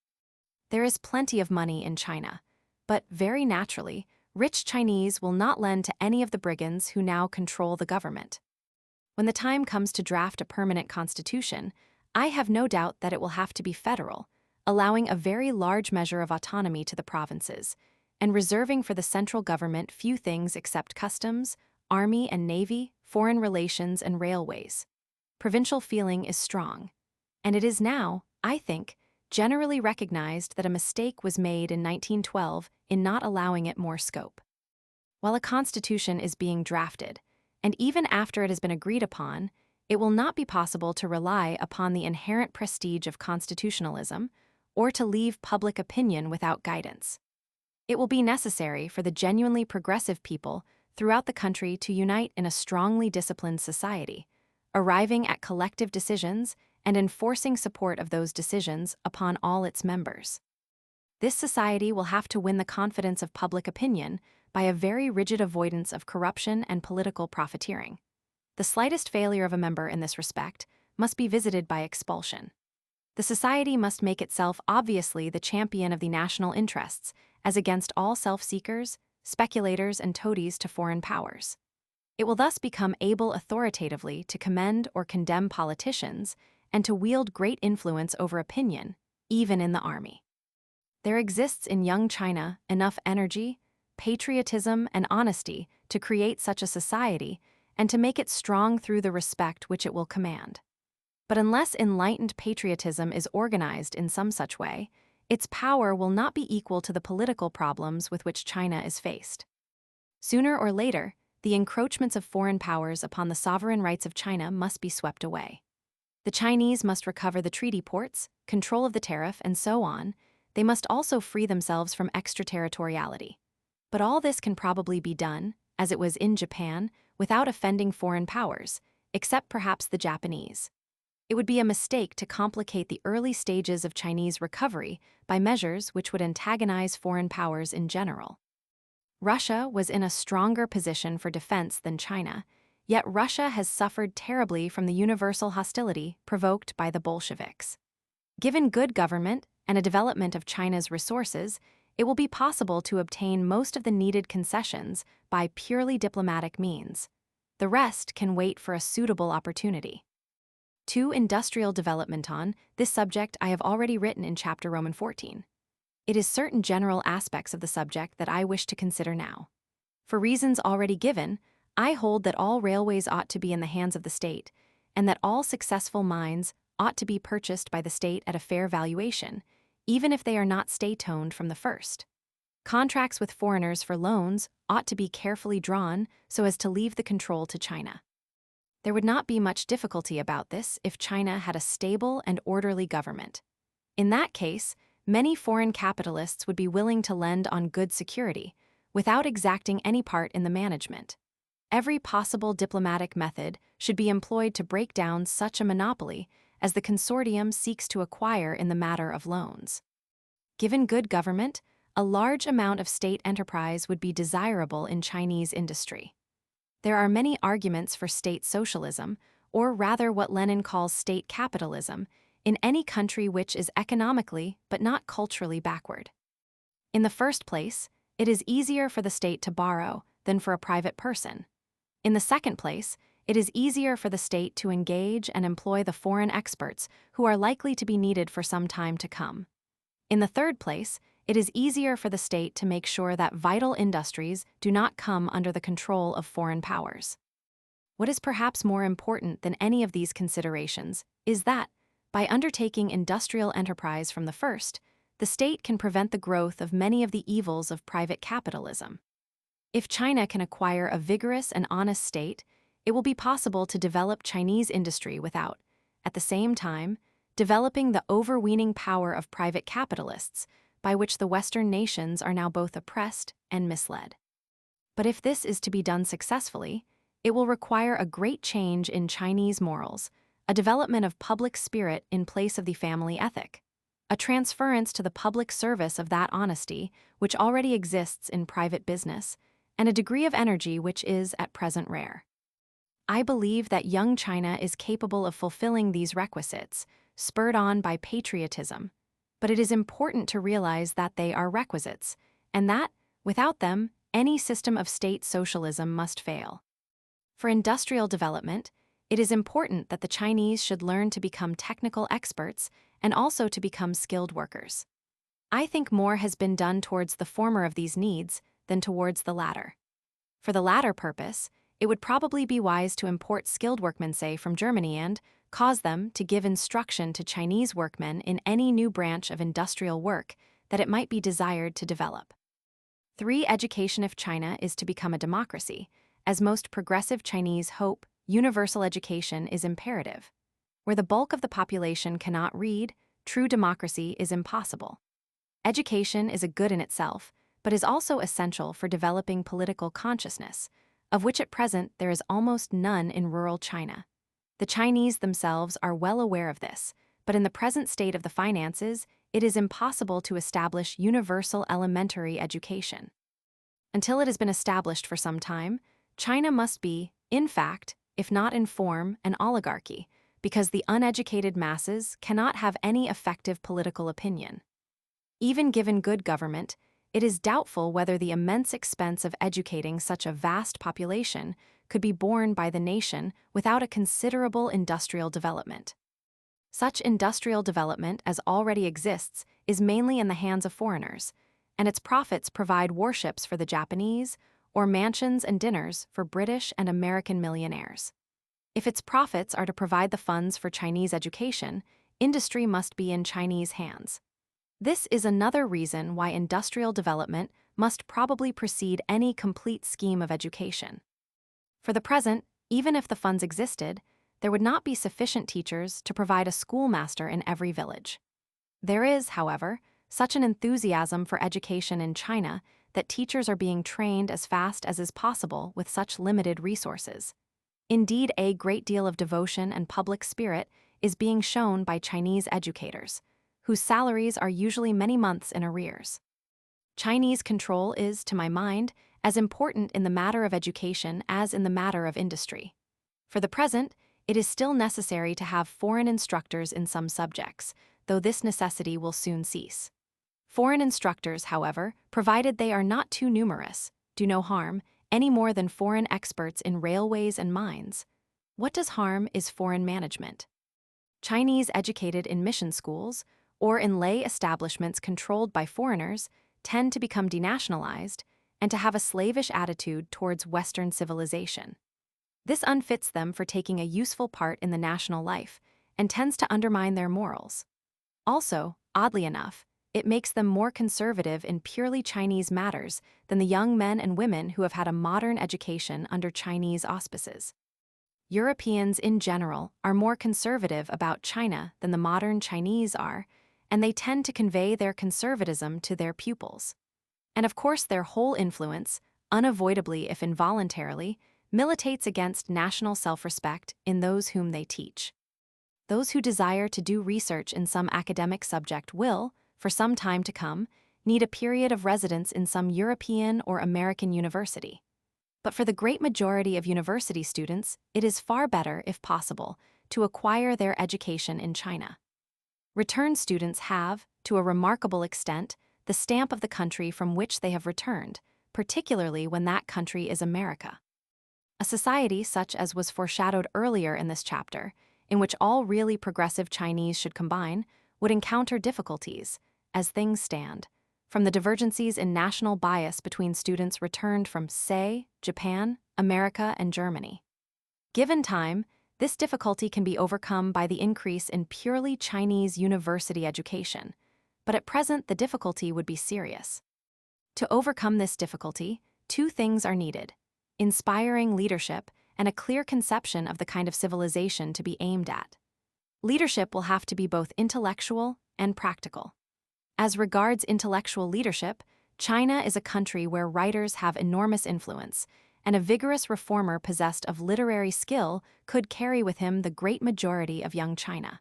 S1: There is plenty of money in China, but very naturally, rich Chinese will not lend to any of the brigands who now control the government. When the time comes to draft a permanent constitution, I have no doubt that it will have to be federal, allowing a very large measure of autonomy to the provinces, and reserving for the central government few things except customs, army and navy, foreign relations, and railways. Provincial feeling is strong, and it is now, I think, generally recognized that a mistake was made in 1912 in not allowing it more scope. While a constitution is being drafted, and even after it has been agreed upon, it will not be possible to rely upon the inherent prestige of constitutionalism or to leave public opinion without guidance. It will be necessary for the genuinely progressive people throughout the country to unite in a strongly disciplined society, arriving at collective decisions and enforcing support of those decisions upon all its members. This society will have to win the confidence of public opinion by a very rigid avoidance of corruption and political profiteering. The slightest failure of a member in this respect must be visited by expulsion. The society must make itself obviously the champion of the national interests, as against all self-seekers, speculators, and toadies to foreign powers. It will thus become able authoritatively to commend or condemn politicians and to wield great influence over opinion, even in the army. There exists in young China enough energy, patriotism, and honesty to create such a society and to make it strong through the respect which it will command. But unless enlightened patriotism is organized in some such way, its power will not be equal to the political problems with which China is faced. Sooner or later, the encroachments of foreign powers upon the sovereign rights of China must be swept away. The Chinese must recover the treaty ports, control of the tariff, and so on. They must also free themselves from extraterritoriality. But all this can probably be done, as it was in Japan, without offending foreign powers, except perhaps the Japanese. It would be a mistake to complicate the early stages of Chinese recovery by measures which would antagonize foreign powers in general. Russia was in a stronger position for defense than China, yet Russia has suffered terribly from the universal hostility provoked by the Bolsheviks. Given good government and a development of China's resources, it will be possible to obtain most of the needed concessions by purely diplomatic means. The rest can wait for a suitable opportunity. To industrial development on this subject I have already written in chapter Roman 14. It is certain general aspects of the subject that I wish to consider now. For reasons already given, I hold that all railways ought to be in the hands of the state, and that all successful mines ought to be purchased by the state at a fair valuation, even if they are not state-owned from the first. Contracts with foreigners for loans ought to be carefully drawn so as to leave the control to China. There would not be much difficulty about this if China had a stable and orderly government. In that case, many foreign capitalists would be willing to lend on good security, without exacting any part in the management. Every possible diplomatic method should be employed to break down such a monopoly as the consortium seeks to acquire in the matter of loans. Given good government, a large amount of state enterprise would be desirable in Chinese industry. There are many arguments for state socialism, or rather what Lenin calls state capitalism, in any country which is economically but not culturally backward. In the first place, it is easier for the state to borrow than for a private person. In the second place, it is easier for the state to engage and employ the foreign experts who are likely to be needed for some time to come. In the third place, it is easier for the state to make sure that vital industries do not come under the control of foreign powers. What is perhaps more important than any of these considerations is that, by undertaking industrial enterprise from the first, the state can prevent the growth of many of the evils of private capitalism. If China can acquire a vigorous and honest state, it will be possible to develop Chinese industry without, at the same time, developing the overweening power of private capitalists, by which the Western nations are now both oppressed and misled. But if this is to be done successfully, it will require a great change in Chinese morals, a development of public spirit in place of the family ethic, a transference to the public service of that honesty which already exists in private business, and a degree of energy which is at present rare. I believe that young China is capable of fulfilling these requisites, spurred on by patriotism, but it is important to realize that they are requisites, and that, without them, any system of state socialism must fail. For industrial development, it is important that the Chinese should learn to become technical experts and also to become skilled workers. I think more has been done towards the former of these needs than towards the latter. For the latter purpose, it would probably be wise to import skilled workmen, say, from Germany and cause them to give instruction to Chinese workmen in any new branch of industrial work that it might be desired to develop. 3. Education. If China is to become a democracy, as most progressive Chinese hope, universal education is imperative. Where the bulk of the population cannot read, true democracy is impossible. Education is a good in itself, but is also essential for developing political consciousness, of which at present there is almost none in rural China. The Chinese themselves are well aware of this, but in the present state of the finances, it is impossible to establish universal elementary education. Until it has been established for some time, China must be, in fact, if not in form, an oligarchy, because the uneducated masses cannot have any effective political opinion. Even given good government, it is doubtful whether the immense expense of educating such a vast population could be borne by the nation without a considerable industrial development. Such industrial development as already exists is mainly in the hands of foreigners, and its profits provide warships for the Japanese or mansions and dinners for British and American millionaires. If its profits are to provide the funds for Chinese education, industry must be in Chinese hands. This is another reason why industrial development must probably precede any complete scheme of education. For the present, even if the funds existed, there would not be sufficient teachers to provide a schoolmaster in every village. There is, however, such an enthusiasm for education in China that teachers are being trained as fast as is possible with such limited resources. Indeed, a great deal of devotion and public spirit is being shown by Chinese educators, whose salaries are usually many months in arrears. Chinese control is, to my mind, as important in the matter of education as in the matter of industry. For the present, it is still necessary to have foreign instructors in some subjects, though this necessity will soon cease. Foreign instructors, however, provided they are not too numerous, do no harm, any more than foreign experts in railways and mines. What does harm is foreign management. Chinese educated in mission schools or in lay establishments controlled by foreigners tend to become denationalized and to have a slavish attitude towards Western civilization. This unfits them for taking a useful part in the national life and tends to undermine their morals. Also, oddly enough, it makes them more conservative in purely Chinese matters than the young men and women who have had a modern education under Chinese auspices. Europeans in general are more conservative about China than the modern Chinese are, and they tend to convey their conservatism to their pupils. And of course their whole influence, unavoidably if involuntarily, militates against national self-respect in those whom they teach. Those who desire to do research in some academic subject will, for some time to come, need a period of residence in some European or American university. But for the great majority of university students, it is far better, if possible, to acquire their education in China. Returned students have, to a remarkable extent, the stamp of the country from which they have returned, particularly when that country is America. A society such as was foreshadowed earlier in this chapter, in which all really progressive Chinese should combine, would encounter difficulties, as things stand, from the divergencies in national bias between students returned from, say, Japan, America, and Germany. Given time, this difficulty can be overcome by the increase in purely Chinese university education, but at present the difficulty would be serious. To overcome this difficulty, two things are needed: inspiring leadership and a clear conception of the kind of civilization to be aimed at. Leadership will have to be both intellectual and practical. As regards intellectual leadership, China is a country where writers have enormous influence, and a vigorous reformer possessed of literary skill could carry with him the great majority of young China.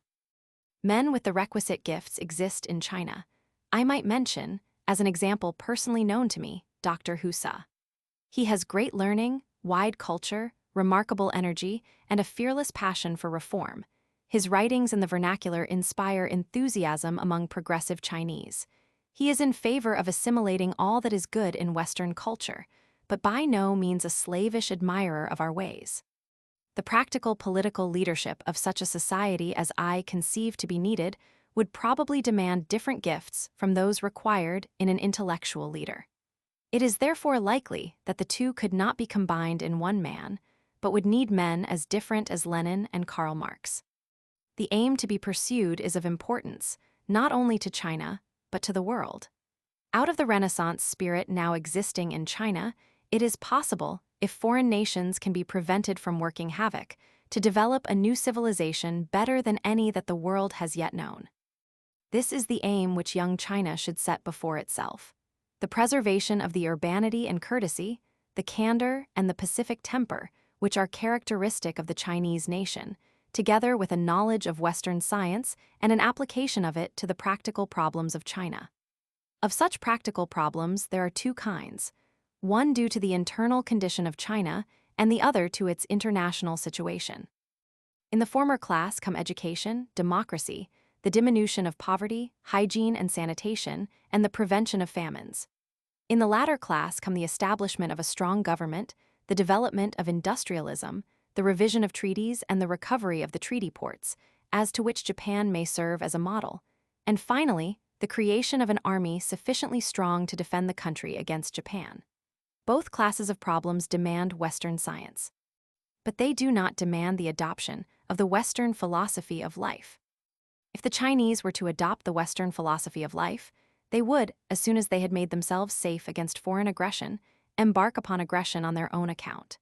S1: Men with the requisite gifts exist in China. I might mention, as an example personally known to me, Dr. Husa. He has great learning, wide culture, remarkable energy, and a fearless passion for reform. His writings in the vernacular inspire enthusiasm among progressive Chinese. He is in favor of assimilating all that is good in Western culture, but by no means a slavish admirer of our ways. The practical political leadership of such a society as I conceive to be needed would probably demand different gifts from those required in an intellectual leader. It is therefore likely that the two could not be combined in one man, but would need men as different as Lenin and Karl Marx. The aim to be pursued is of importance, not only to China, but to the world. Out of the Renaissance spirit now existing in China, it is possible, if foreign nations can be prevented from working havoc, to develop a new civilization better than any that the world has yet known. This is the aim which young China should set before itself. The preservation of the urbanity and courtesy, the candor and the pacific temper, which are characteristic of the Chinese nation, together with a knowledge of Western science and an application of it to the practical problems of China. Of such practical problems, there are two kinds, one due to the internal condition of China and the other to its international situation. In the former class come education, democracy, the diminution of poverty, hygiene and sanitation, and the prevention of famines. In the latter class come the establishment of a strong government, the development of industrialism, the revision of treaties and the recovery of the treaty ports, as to which Japan may serve as a model, and finally, the creation of an army sufficiently strong to defend the country against Japan. Both classes of problems demand Western science. but they do not demand the adoption of the Western philosophy of life. If the Chinese were to adopt the Western philosophy of life, they would, as soon as they had made themselves safe against foreign aggression, embark upon aggression on their own account.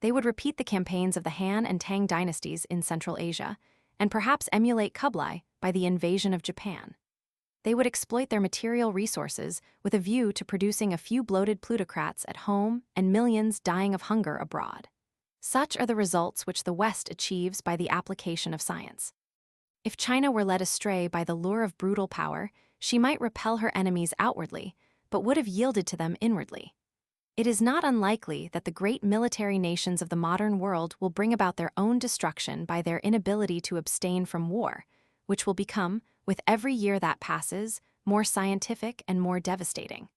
S1: They would repeat the campaigns of the Han and Tang dynasties in Central Asia, and perhaps emulate Kublai by the invasion of Japan. They would exploit their material resources with a view to producing a few bloated plutocrats at home and millions dying of hunger abroad. Such are the results which the West achieves by the application of science. If China were led astray by the lure of brutal power, she might repel her enemies outwardly, but would have yielded to them inwardly. It is not unlikely that the great military nations of the modern world will bring about their own destruction by their inability to abstain from war, which will become, with every year that passes, more scientific and more devastating.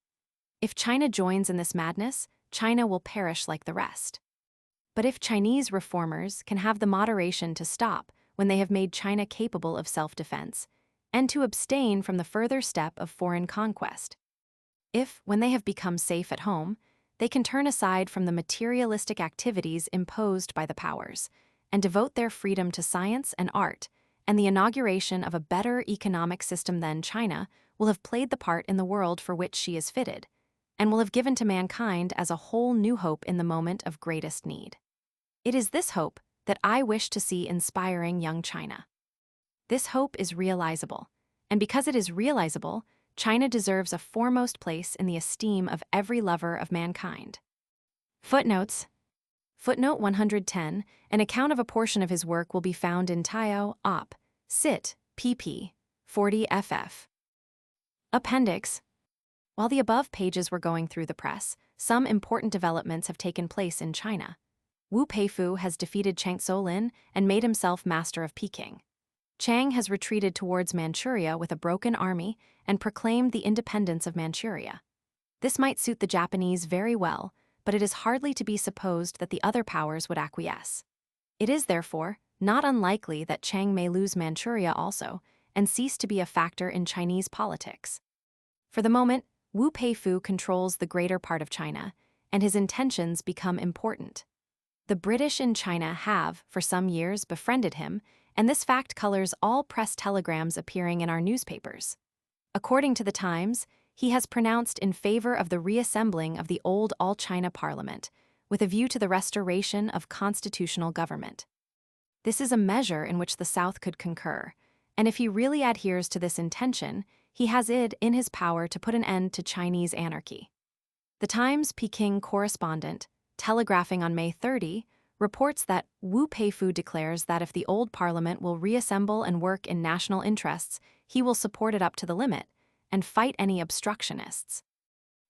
S1: If China joins in this madness, China will perish like the rest. But if Chinese reformers can have the moderation to stop when they have made China capable of self-defense, and to abstain from the further step of foreign conquest, if, when they have become safe at home, they can turn aside from the materialistic activities imposed by the powers, and devote their freedom to science and art, and the inauguration of a better economic system, then China will have played the part in the world for which she is fitted, and will have given to mankind as a whole new hope in the moment of greatest need. It is this hope that I wish to see inspiring young China. This hope is realizable, and because it is realizable, China deserves a foremost place in the esteem of every lover of mankind. Footnotes. Footnote 110, an account of a portion of his work will be found in Tao, Op. Cit. pp. 40 ff. Appendix. While the above pages were going through the press, some important developments have taken place in China. Wu Peifu has defeated Chang Tso-lin and made himself master of Peking. Chang has retreated towards Manchuria with a broken army and proclaimed the independence of Manchuria. This might suit the Japanese very well, but it is hardly to be supposed that the other powers would acquiesce. It is, therefore, not unlikely that Chang may lose Manchuria also and cease to be a factor in Chinese politics. For the moment, Wu Peifu controls the greater part of China, and his intentions become important. The British in China have, for some years, befriended him, and this fact colors all press telegrams appearing in our newspapers. According to the Times, he has pronounced in favor of the reassembling of the old All-China Parliament, with a view to the restoration of constitutional government. This is a measure in which the South could concur, and if he really adheres to this intention, he has it in his power to put an end to Chinese anarchy. The Times Peking correspondent, telegraphing on May 30, reports that Wu Peifu declares that if the old parliament will reassemble and work in national interests, he will support it up to the limit and fight any obstructionists.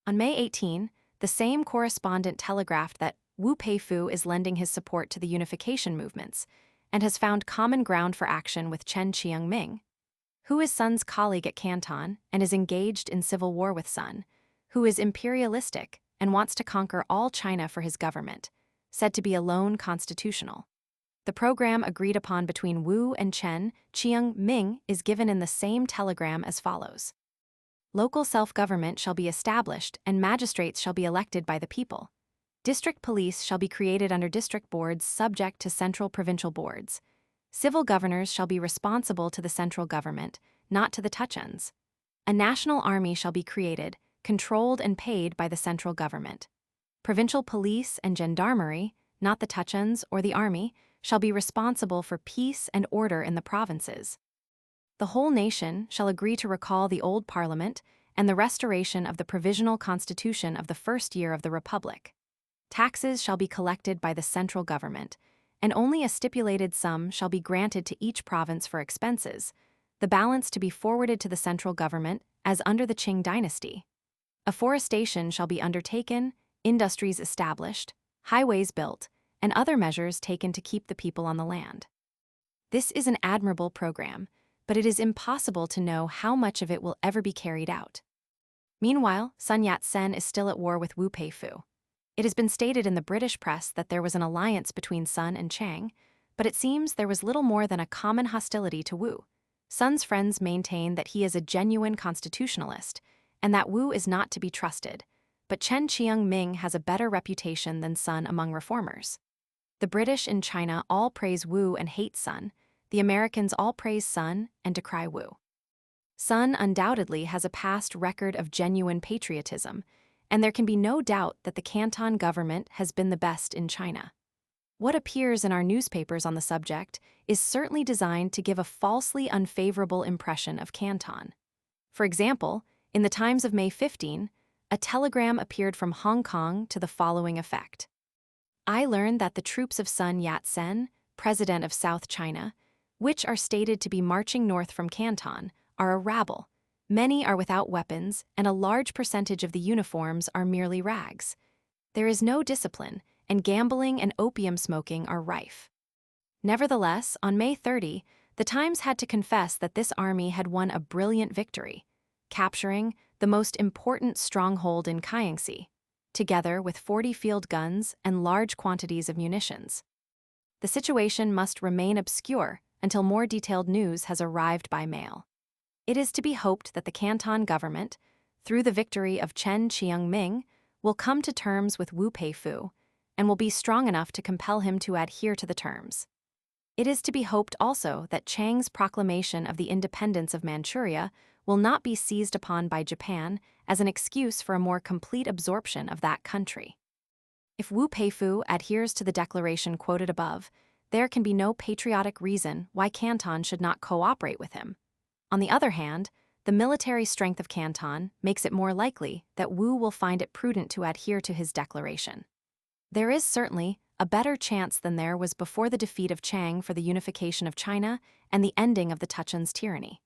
S1: On May 18, the same correspondent telegraphed that Wu Peifu is lending his support to the unification movements and has found common ground for action with Chen Chiang-ming, who is Sun's colleague at Canton and is engaged in civil war with Sun, who is imperialistic and wants to conquer all China for his government, said to be alone constitutional. The program agreed upon between Wu and Chen Chiang-ming is given in the same telegram as follows. Local self-government shall be established and magistrates shall be elected by the people. District police shall be created under district boards subject to central provincial boards. Civil governors shall be responsible to the central government, not to the Tuchuns. A national army shall be created, controlled and paid by the central government. Provincial police and gendarmerie, not the Tuchuns or the army, shall be responsible for peace and order in the provinces. The whole nation shall agree to recall the old parliament and the restoration of the provisional constitution of the first year of the Republic. Taxes shall be collected by the central government, and only a stipulated sum shall be granted to each province for expenses, the balance to be forwarded to the central government as under the Qing dynasty. Afforestation shall be undertaken, industries established, highways built, and other measures taken to keep the people on the land. This is an admirable program, but it is impossible to know how much of it will ever be carried out. Meanwhile, Sun Yat-sen is still at war with Wu Peifu. It has been stated in the British press that there was an alliance between Sun and Chang, but it seems there was little more than a common hostility to Wu. Sun's friends maintain that he is a genuine constitutionalist, and that Wu is not to be trusted, but Chen Chiang-ming has a better reputation than Sun among reformers. The British in China all praise Wu and hate Sun. The Americans all praise Sun and decry Wu. Sun undoubtedly has a past record of genuine patriotism, and there can be no doubt that the Canton government has been the best in China. What appears in our newspapers on the subject is certainly designed to give a falsely unfavorable impression of Canton. For example, in the Times of May 15, a telegram appeared from Hong Kong to the following effect. I learned that the troops of Sun Yat-sen, president of South China, which are stated to be marching north from Canton, are a rabble. Many are without weapons, and a large percentage of the uniforms are merely rags. There is no discipline, and gambling and opium smoking are rife. Nevertheless, on May 30, the Times had to confess that this army had won a brilliant victory, capturing the most important stronghold in Kayangsi, together with 40 field guns and large quantities of munitions. The situation must remain obscure until more detailed news has arrived by mail. It is to be hoped that the Canton government, through the victory of Chen Chiang-ming, will come to terms with Wu Peifu and will be strong enough to compel him to adhere to the terms. It is to be hoped also that Chiang's proclamation of the independence of Manchuria will not be seized upon by Japan as an excuse for a more complete absorption of that country. If Wu Peifu adheres to the declaration quoted above, there can be no patriotic reason why Canton should not cooperate with him. On the other hand, the military strength of Canton makes it more likely that Wu will find it prudent to adhere to his declaration. There is certainly a better chance than there was before the defeat of Chiang for the unification of China and the ending of the Tuchan's tyranny.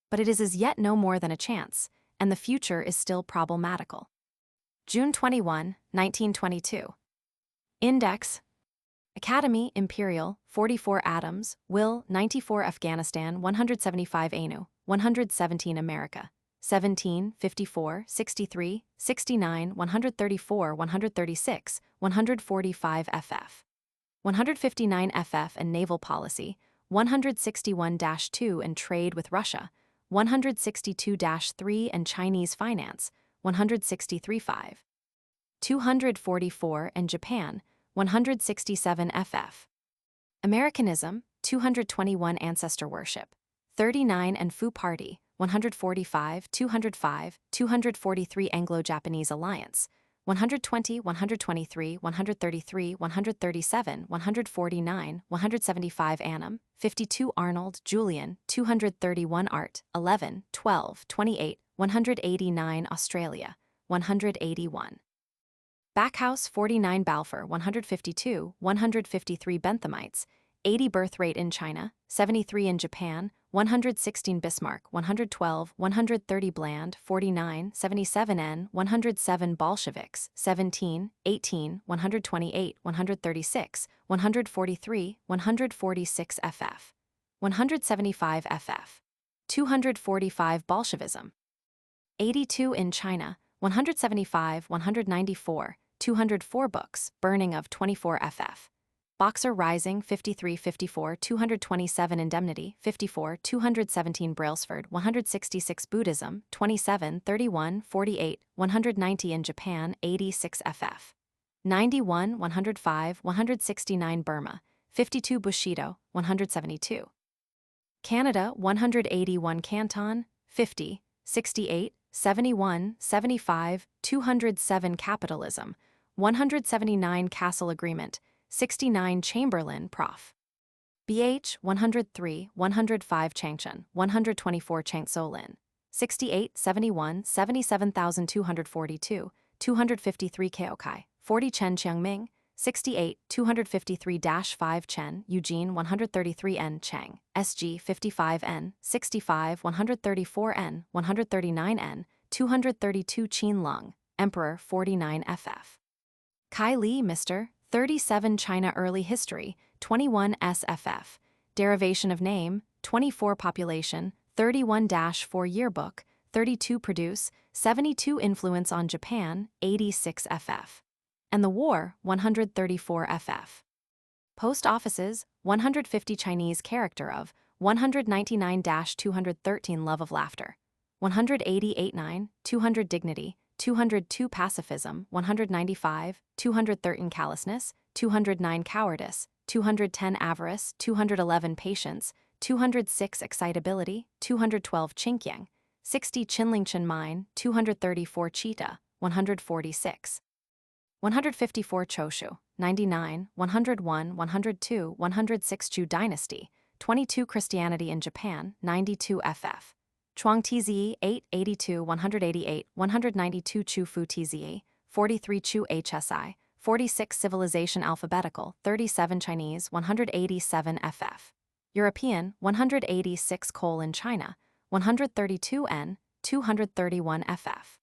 S1: But it is as yet no more than a chance, and the future is still problematical. June 21, 1922. Index: Academy Imperial 44 Atoms, Will 94 Afghanistan 175 ANU 117 America 17 54 63 69 134 136 145 FF 159 FF and Naval Policy 161-2 and Trade with Russia 162-3 and Chinese Finance 163-5 244 and Japan 167 FF. Americanism, 221 Ancestor Worship, 39 and Fu Party, 145, 205, 243 Anglo-Japanese Alliance, 120, 123, 133, 137, 149, 175 Annam, 52 Arnold, Julian, 231 Art, 11, 12, 28, 189 Australia, 181. Backhouse 49 Balfour 152, 153 Benthamites, 80 birth rate in China, 73 in Japan, 116 Bismarck 112, 130 Bland 49, 77 N 107 Bolsheviks 17, 18, 128, 136, 143, 146 FF, 175 FF, 245 Bolshevism, 82 in China, 175, 194, 204 books, burning of 24 FF. Boxer Rising 53-54, 227 Indemnity 54, 217 Brailsford 166 Buddhism 27, 31, 48, 190 in Japan 86 FF. 91, 105, 169 Burma 52 Bushido 172. Canada 181 Canton 50, 68, 71, 75, 207 Capitalism, 179 Castle Agreement, 69 Chamberlain Prof. BH 103, 105 Changchun, 124 Changsolin, 68, 71, 77,242, 253 Keokai, 40 Chen Chiangming, 68, 253-5 Chen, Eugene 133 N Chang, SG 55 N, 65, 134 N, 139 N, 232 Qin Lung, Emperor 49 FF. Kai Li Mr. 37 China Early History, 21 SFF, Derivation of Name, 24 Population, 31-4 Yearbook, 32 Produce, 72 Influence on Japan, 86 FF. And the War, 134 FF. Post Offices, 150 Chinese Character of, 199-213 Love of Laughter, 188-9, 200 Dignity, 202 Pacifism, 195, 213 Callousness, 209 cowardice, 210 avarice, 211 patience, 206 excitability, 212 Qingyang, 60 Qinlingchen mine, 234 cheetah, 146. 154 Choshu, 99, 101, 102, 106 Chu dynasty, 22 Christianity in Japan, 92 ff. Chuang Tze 8, 82, 188, 192 Chu Fu Tze, 43 Chu HSI, 46 Civilization alphabetical, 37 Chinese, 187 ff. European, 186 Coal in China, 132 N, 231 ff.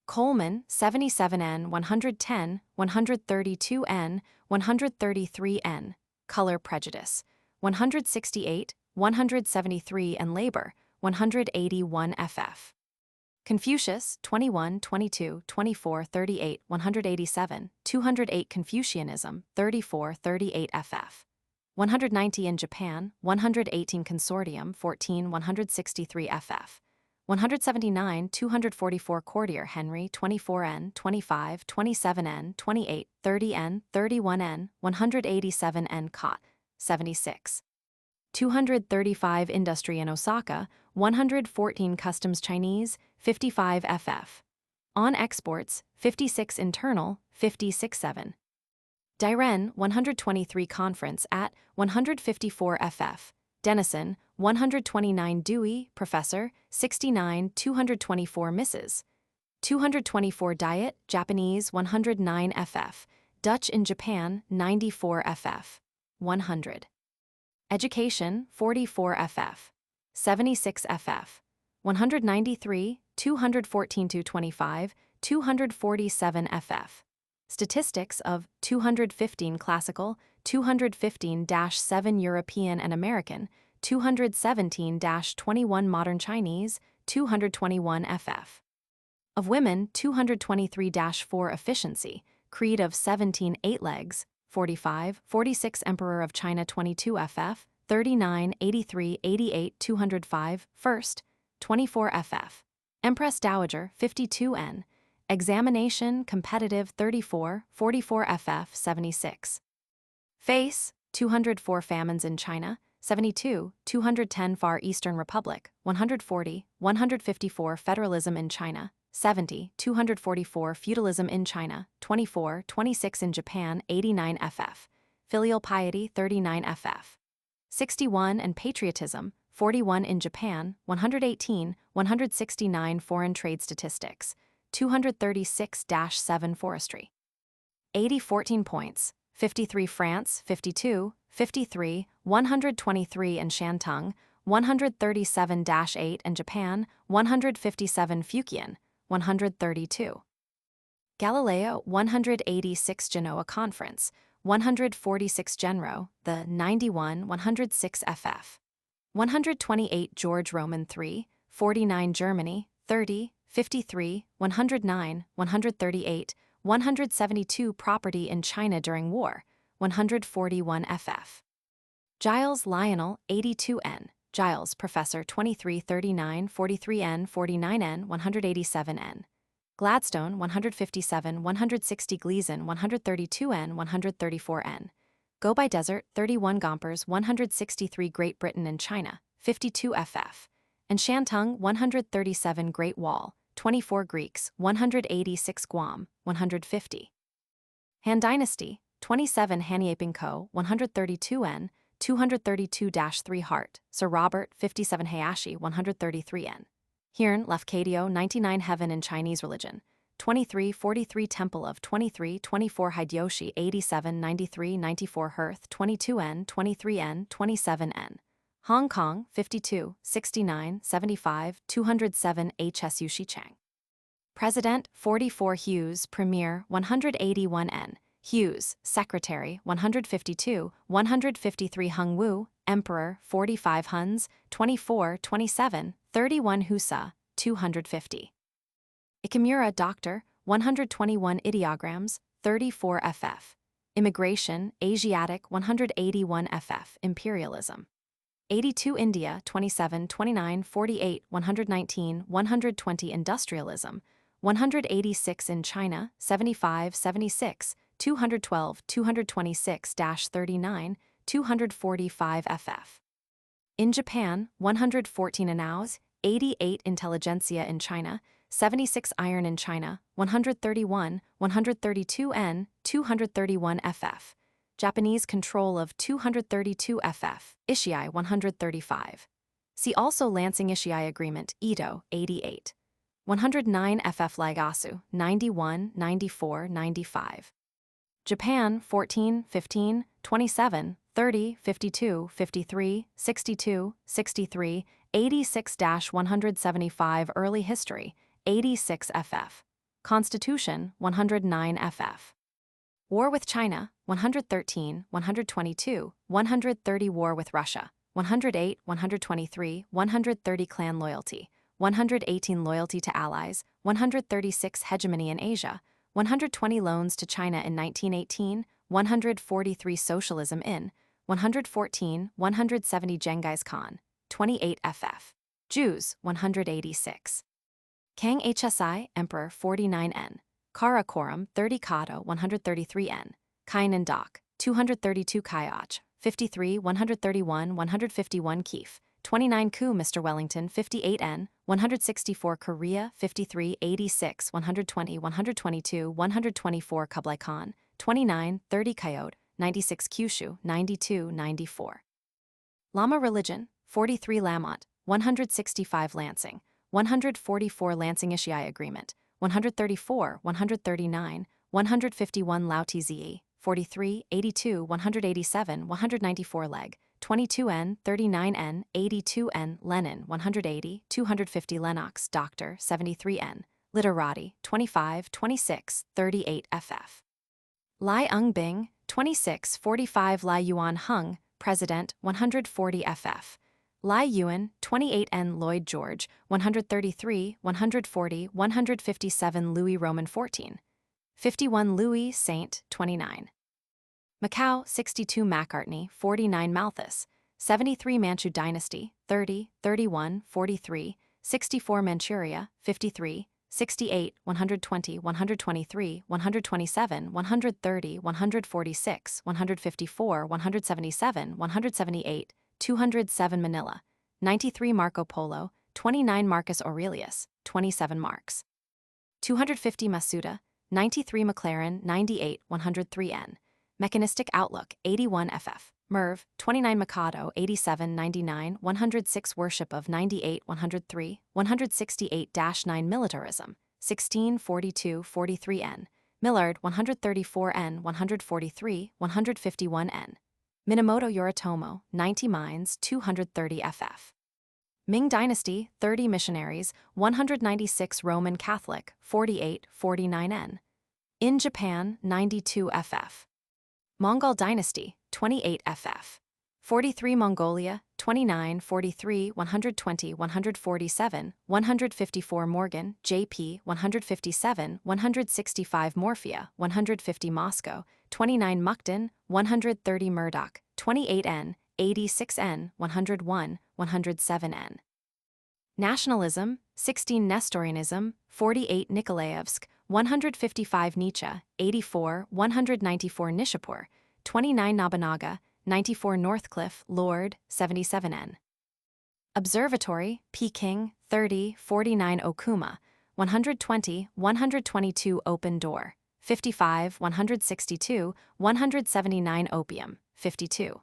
S1: Coleman, 77 N, 110, 132 N, 133 N. Color prejudice, 168, 173 and labor, 181 ff. Confucius, 21, 22, 24, 38, 187, 208 Confucianism, 34, 38 ff. 190 in Japan, 118 Consortium, 14, 163 ff. 179, 244 Courtier Henry, 24N, 25, 27N, 28, 30N, 31N, 187N Cot, 76. 235 Industry in Osaka, 114 Customs Chinese, 55 ff. On exports, 56 internal, 56 7. Dairen, 123 Conference at, 154 ff. Denison, 129 Dewey, Professor, 69 224 Mrs. 224 Diet, Japanese 109 ff. Dutch in Japan, 94 ff. 100. Education, 44 ff. 76 ff. 193, 214-25, 247 ff. Statistics of 215 Classical, 215-7 European and American, 217-21 Modern Chinese, 221 ff. Of women, 223-4 Efficiency, Creed of 17 8 legs, 45, 46 Emperor of China 22 ff, 39, 83, 88, 205, First, 24 ff. Empress Dowager 52 N. Examination Competitive 34, 44 ff, 76. Face, 204 Famines in China, 72, 210 Far Eastern Republic, 140, 154 Federalism in China, 70, 244 Feudalism in China, 24, 26 in Japan, 89 ff. Filial Piety 39 ff. 61 and Patriotism, 41 in Japan, 118, 169 Foreign Trade Statistics, 236-7 Forestry. 80 14 points, 53 France, 52, 53, 123 in Shantung, 137-8 and Japan, 157 Fujian, 132. Galileo 186 Genoa Conference, 146 Genro, the 91 106 ff. 128 George Roman III, 49 Germany, 30, 53, 109, 138, 172 Property in China during war, 141 ff. Giles Lionel 82 N. Giles Professor 23 39 43 N 49 N 187 N. Gladstone 157 160 Gleason 132 N 134 N. Go by Desert 31 Gompers 163 Great Britain and China 52 ff. And Shantung 137 Great Wall 24 Greeks 186 Guam 150. Han Dynasty 27 Hanyaping Co 132 N 232-3 Hart Sir Robert 57 Hayashi 133 N. Hirn Lafcadio 99 Heaven in Chinese Religion 23 43 Temple of 23 24 Hideyoshi 87 93 94 Hearth 22 N 23 N 27 N. Hong Kong 52 69 75 207 HSU Shichang. President 44 Hughes Premier 181 N. Hughes Secretary 152 153 Hung Wu Emperor 45 Huns 24 27 31 Husa 250. Ikamura Doctor 121 Ideograms 34 ff. Immigration Asiatic 181 ff. Imperialism 82 India 27 29 48 119 120 Industrialism 186 in China 75 76 212, 226-39, 245 ff. In Japan, 114 Anaus, 88 Intelligentsia in China, 76 Iron in China, 131, 132 N, 231 ff. Japanese control of 232 ff, Ishii 135. See also Lansing Ishii Agreement, Edo, 88. 109 ff Lagasu, 91, 94, 95. Japan, 14, 15, 27, 30, 52, 53, 62, 63, 86-175 Early History, 86 ff. Constitution, 109 ff. War with China, 113, 122, 130 War with Russia, 108, 123, 130 Clan Loyalty, 118 Loyalty to Allies, 136 Hegemony in Asia, 120 Loans to China in 1918, 143 Socialism in, 114, 170 Genghis Khan, 28 ff. Jews, 186. Kang Hsi, Emperor, 49 N. Karakoram, 30 Kato, 133 N. Kainan Dak, 232 Kayach, 53, 131, 151 Keef, 29 Ku Mr. Wellington, 58 N. 164 Korea, 53, 86, 120, 122, 124 Kublai Khan, 29, 30 Coyote, 96 Kyushu, 92, 94. Lama Religion, 43 Lamont, 165 Lansing, 144 Lansing Ishii Agreement, 134, 139, 151 Lao Tze, 43, 82, 187, 194 Leg, 22N, 39N, 82N, Lenin, 180, 250 Lennox, Doctor, 73N, Literati, 25, 26, 38 ff. Lai Ung-bing, 26, 45 Lai Yuan Hung, President, 140 ff. Lai Yuan, 28N Lloyd George, 133, 140, 157 Louis Roman 14. 51 Louis Saint, 29. Macau, 62 Macartney, 49 Malthus, 73 Manchu Dynasty, 30, 31, 43, 64 Manchuria, 53, 68, 120, 123, 127, 130, 146, 154, 177, 178, 207 Manila, 93 Marco Polo, 29 Marcus Aurelius, 27 Marx. 250 Masuda, 93 McLaren, 98, 103 N. Mechanistic Outlook, 81 ff. Merv, 29 Mikado, 87, 99, 106 Worship of 98, 103, 168-9 Militarism, 16, 42, 43 N. Millard, 134 N, 143, 151 N. Minamoto Yoritomo, 90 Mines, 230 ff. Ming Dynasty, 30 Missionaries, 196 Roman Catholic, 48, 49 N. In Japan, 92 ff. Mongol Dynasty, 28 ff. 43 Mongolia, 29, 43, 120, 147, 154 Morgan, JP, 157, 165 Morphia, 150 Moscow, 29 Mukden, 130 Murdoch, 28 N, 86 N, 101, 107 N. Nationalism, 16 Nestorianism, 48 Nikolaevsk, 155 Nietzsche, 84, 194 Nishapur, 29 Nobunaga, 94 Northcliffe, Lord, 77 N. Observatory, Peking, 30, 49 Okuma, 120, 122 Open Door, 55, 162, 179 Opium, 52.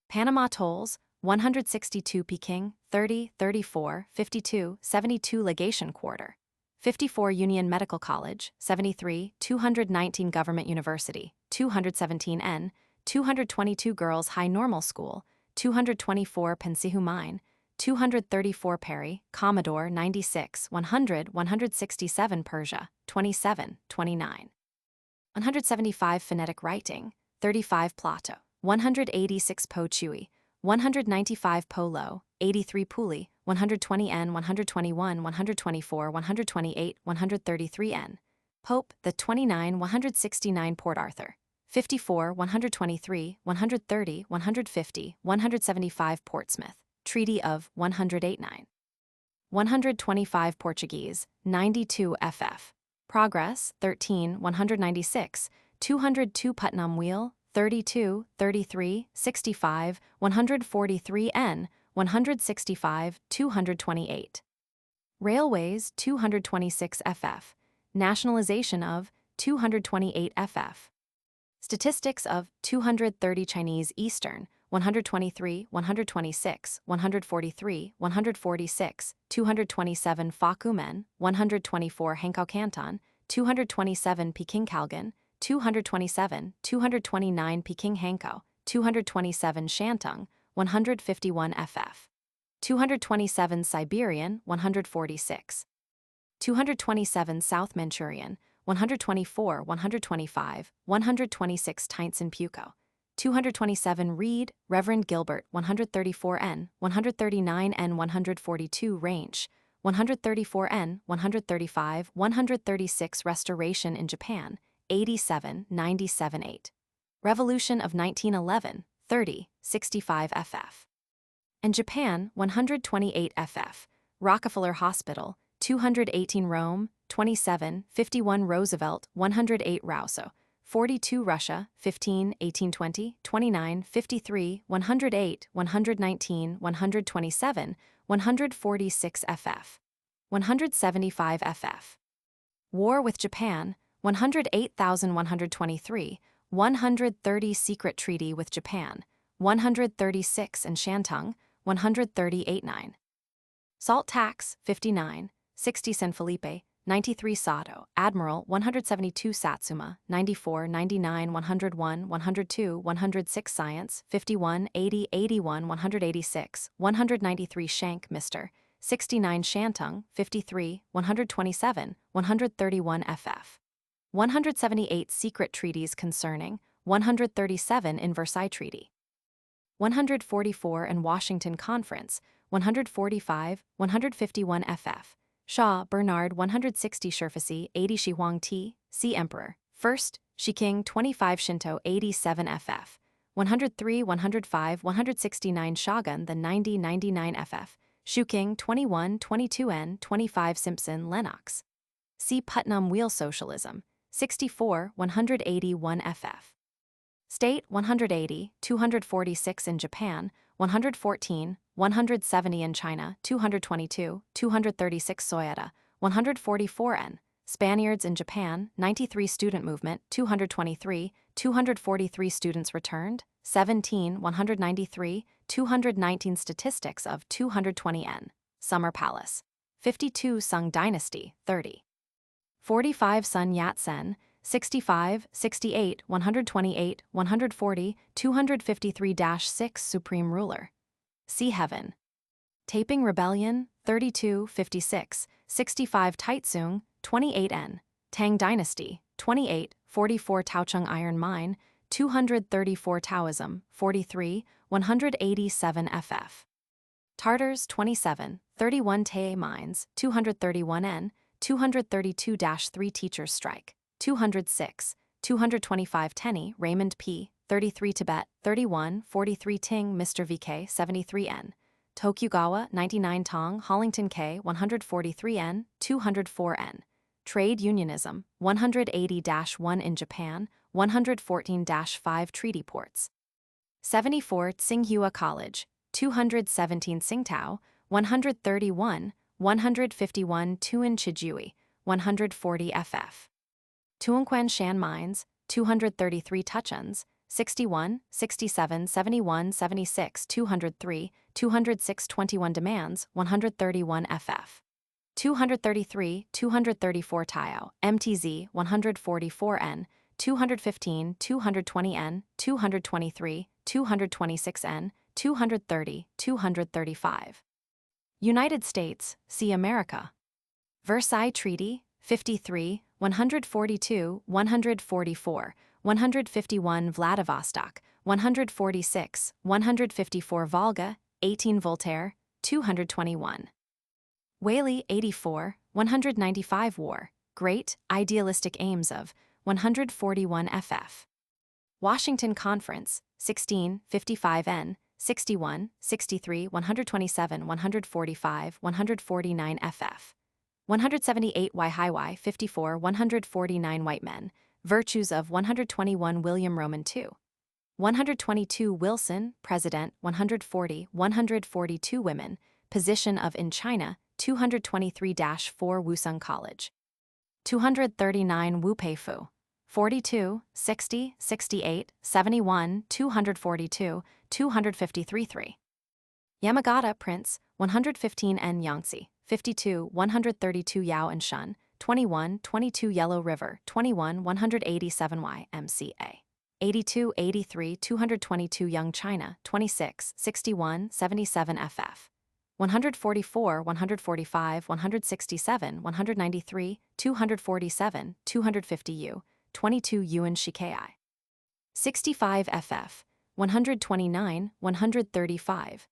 S1: Panama Tolls, 162 Peking, 30, 34, 52, 72 Legation Quarter, 54 Union Medical College, 73, 219 Government University, 217 N, 222 Girls High Normal School, 224 Pensihu Mine, 234 Perry, Commodore 96, 100, 167 Persia, 27, 29. 175 Phonetic Writing, 35 Plato, 186 Po Chui, 195 Po Lo, 83 Puli, 120 N, 121, 124, 128, 133 N. Pope, the 29, 169 Port Arthur, 54, 123, 130, 150, 175 Portsmouth, Treaty of 108-9. 125 Portuguese, 92 ff. Progress, 13, 196, 202 Putnam Wheel, 32, 33, 65, 143 N, 165, 228. Railways, 226 FF. Nationalization of 228 FF. Statistics of 230 Chinese Eastern, 123, 126, 143, 146, 227 Fakumen, 124 Hankow Canton, 227 Peking Kalgan, 227, 229 Peking Hankow, 227 Shantung, 151 FF. 227 Siberian, 146. 227 South Manchurian, 124, 125, 126 Teints in Puco. 227 Reed, Reverend Gilbert, 134 N, 139 N, 142 Range, 134 N, 135, 136 Restoration in Japan, 87, 97 8. Revolution of 1911, 30, 65 FF. And Japan, 128 FF. Rockefeller Hospital, 218 Rome, 27, 51 Roosevelt, 108 Rouso, 42 Russia, 15, 1820, 29, 53, 108, 119, 127, 146 FF. 175 FF. War with Japan, 108,123, 130 Secret Treaty with Japan, 136 in Shantung, 138.9. Salt tax, 59, 60 San Felipe, 93 Sato, Admiral, 172 Satsuma, 94, 99, 101, 102, 106 Science, 51, 80, 81, 186, 193 Shank, Mr., 69 Shantung, 53, 127, 131 FF. 178 Secret Treaties concerning, 137 in Versailles Treaty. 144 in Washington Conference, 145, 151 FF. Shaw, Bernard, 160 Shurfasi, 80 Shi Huang Ti, C. Emperor. 1st, Shi King, 25 Shinto, 87 FF. 103, 105, 169 Shogun, the 90, 99 FF. Shu King, 21, 22 N, 25 Simpson, Lennox. C. Putnam Wheel Socialism, 64, 181 FF. State, 180, 246 in Japan, 114, 170 in China, 222, 236 Soyata, 144 N. Spaniards in Japan, 93 Student Movement, 223, 243 students returned, 17, 193, 219 Statistics of 220 N. Summer Palace. 52 Sung Dynasty, 30. 45 Sun Yat-sen, 65, 68, 128, 140, 253-6 Supreme Ruler. See Heaven. Taiping Rebellion, 32, 56, 65 Taitsung, 28 N. Tang Dynasty, 28, 44 Taochung Iron Mine, 234 Taoism, 43, 187 FF. Tartars, 27, 31 Tae Mines, 231 N, 232-3 Teachers Strike. 206, 225 Tenny, Raymond P., 33 Tibet, 31, 43 Ting, Mr. VK, 73 N. Tokugawa, 99 Tong, Hollington K, 143 N, 204 N. Trade Unionism, 180-1 in Japan, 114-5 Treaty Ports. 74 Tsinghua College, 217 Tsingtao, 131, 151 Tuan Chijui, 140 FF. Tuongquan Shan Mines, 233 Tuchuns, 61, 67, 71, 76, 203, 206 21 Demands, 131 FF. 233, 234 Taiao, MTZ, 144 N, 215, 220 N, 223, 226 N, 230, 235. United States, see America. Versailles Treaty, 53, 142, 144, 151 Vladivostok, 146, 154 Volga, 18 Voltaire, 221. Whaley, 84, 195 War, Great, Idealistic Aims of, 141 FF. Washington Conference, 16, 55 N, 61, 63, 127, 145, 149 FF. 178 Y High Y, 54, 149 White Men, Virtues of 121 William Roman II. 122 Wilson, President, 142 Women, Position of in China, 223-4 Wusung College. 239 Wu Pei Fu. 42, 60, 68, 71, 242, 253 3. Yamagata Prince, 115 N Yangtze, 52, 132 Yao and Shun, 21, 22 Yellow River, 21, 187 Y MCA. 82, 83, 222 Young China, 26, 61, 77 FF. 144, 145, 167, 193, 247, 250 U, 22 Yuan Shikai. 65 FF. 129, 135,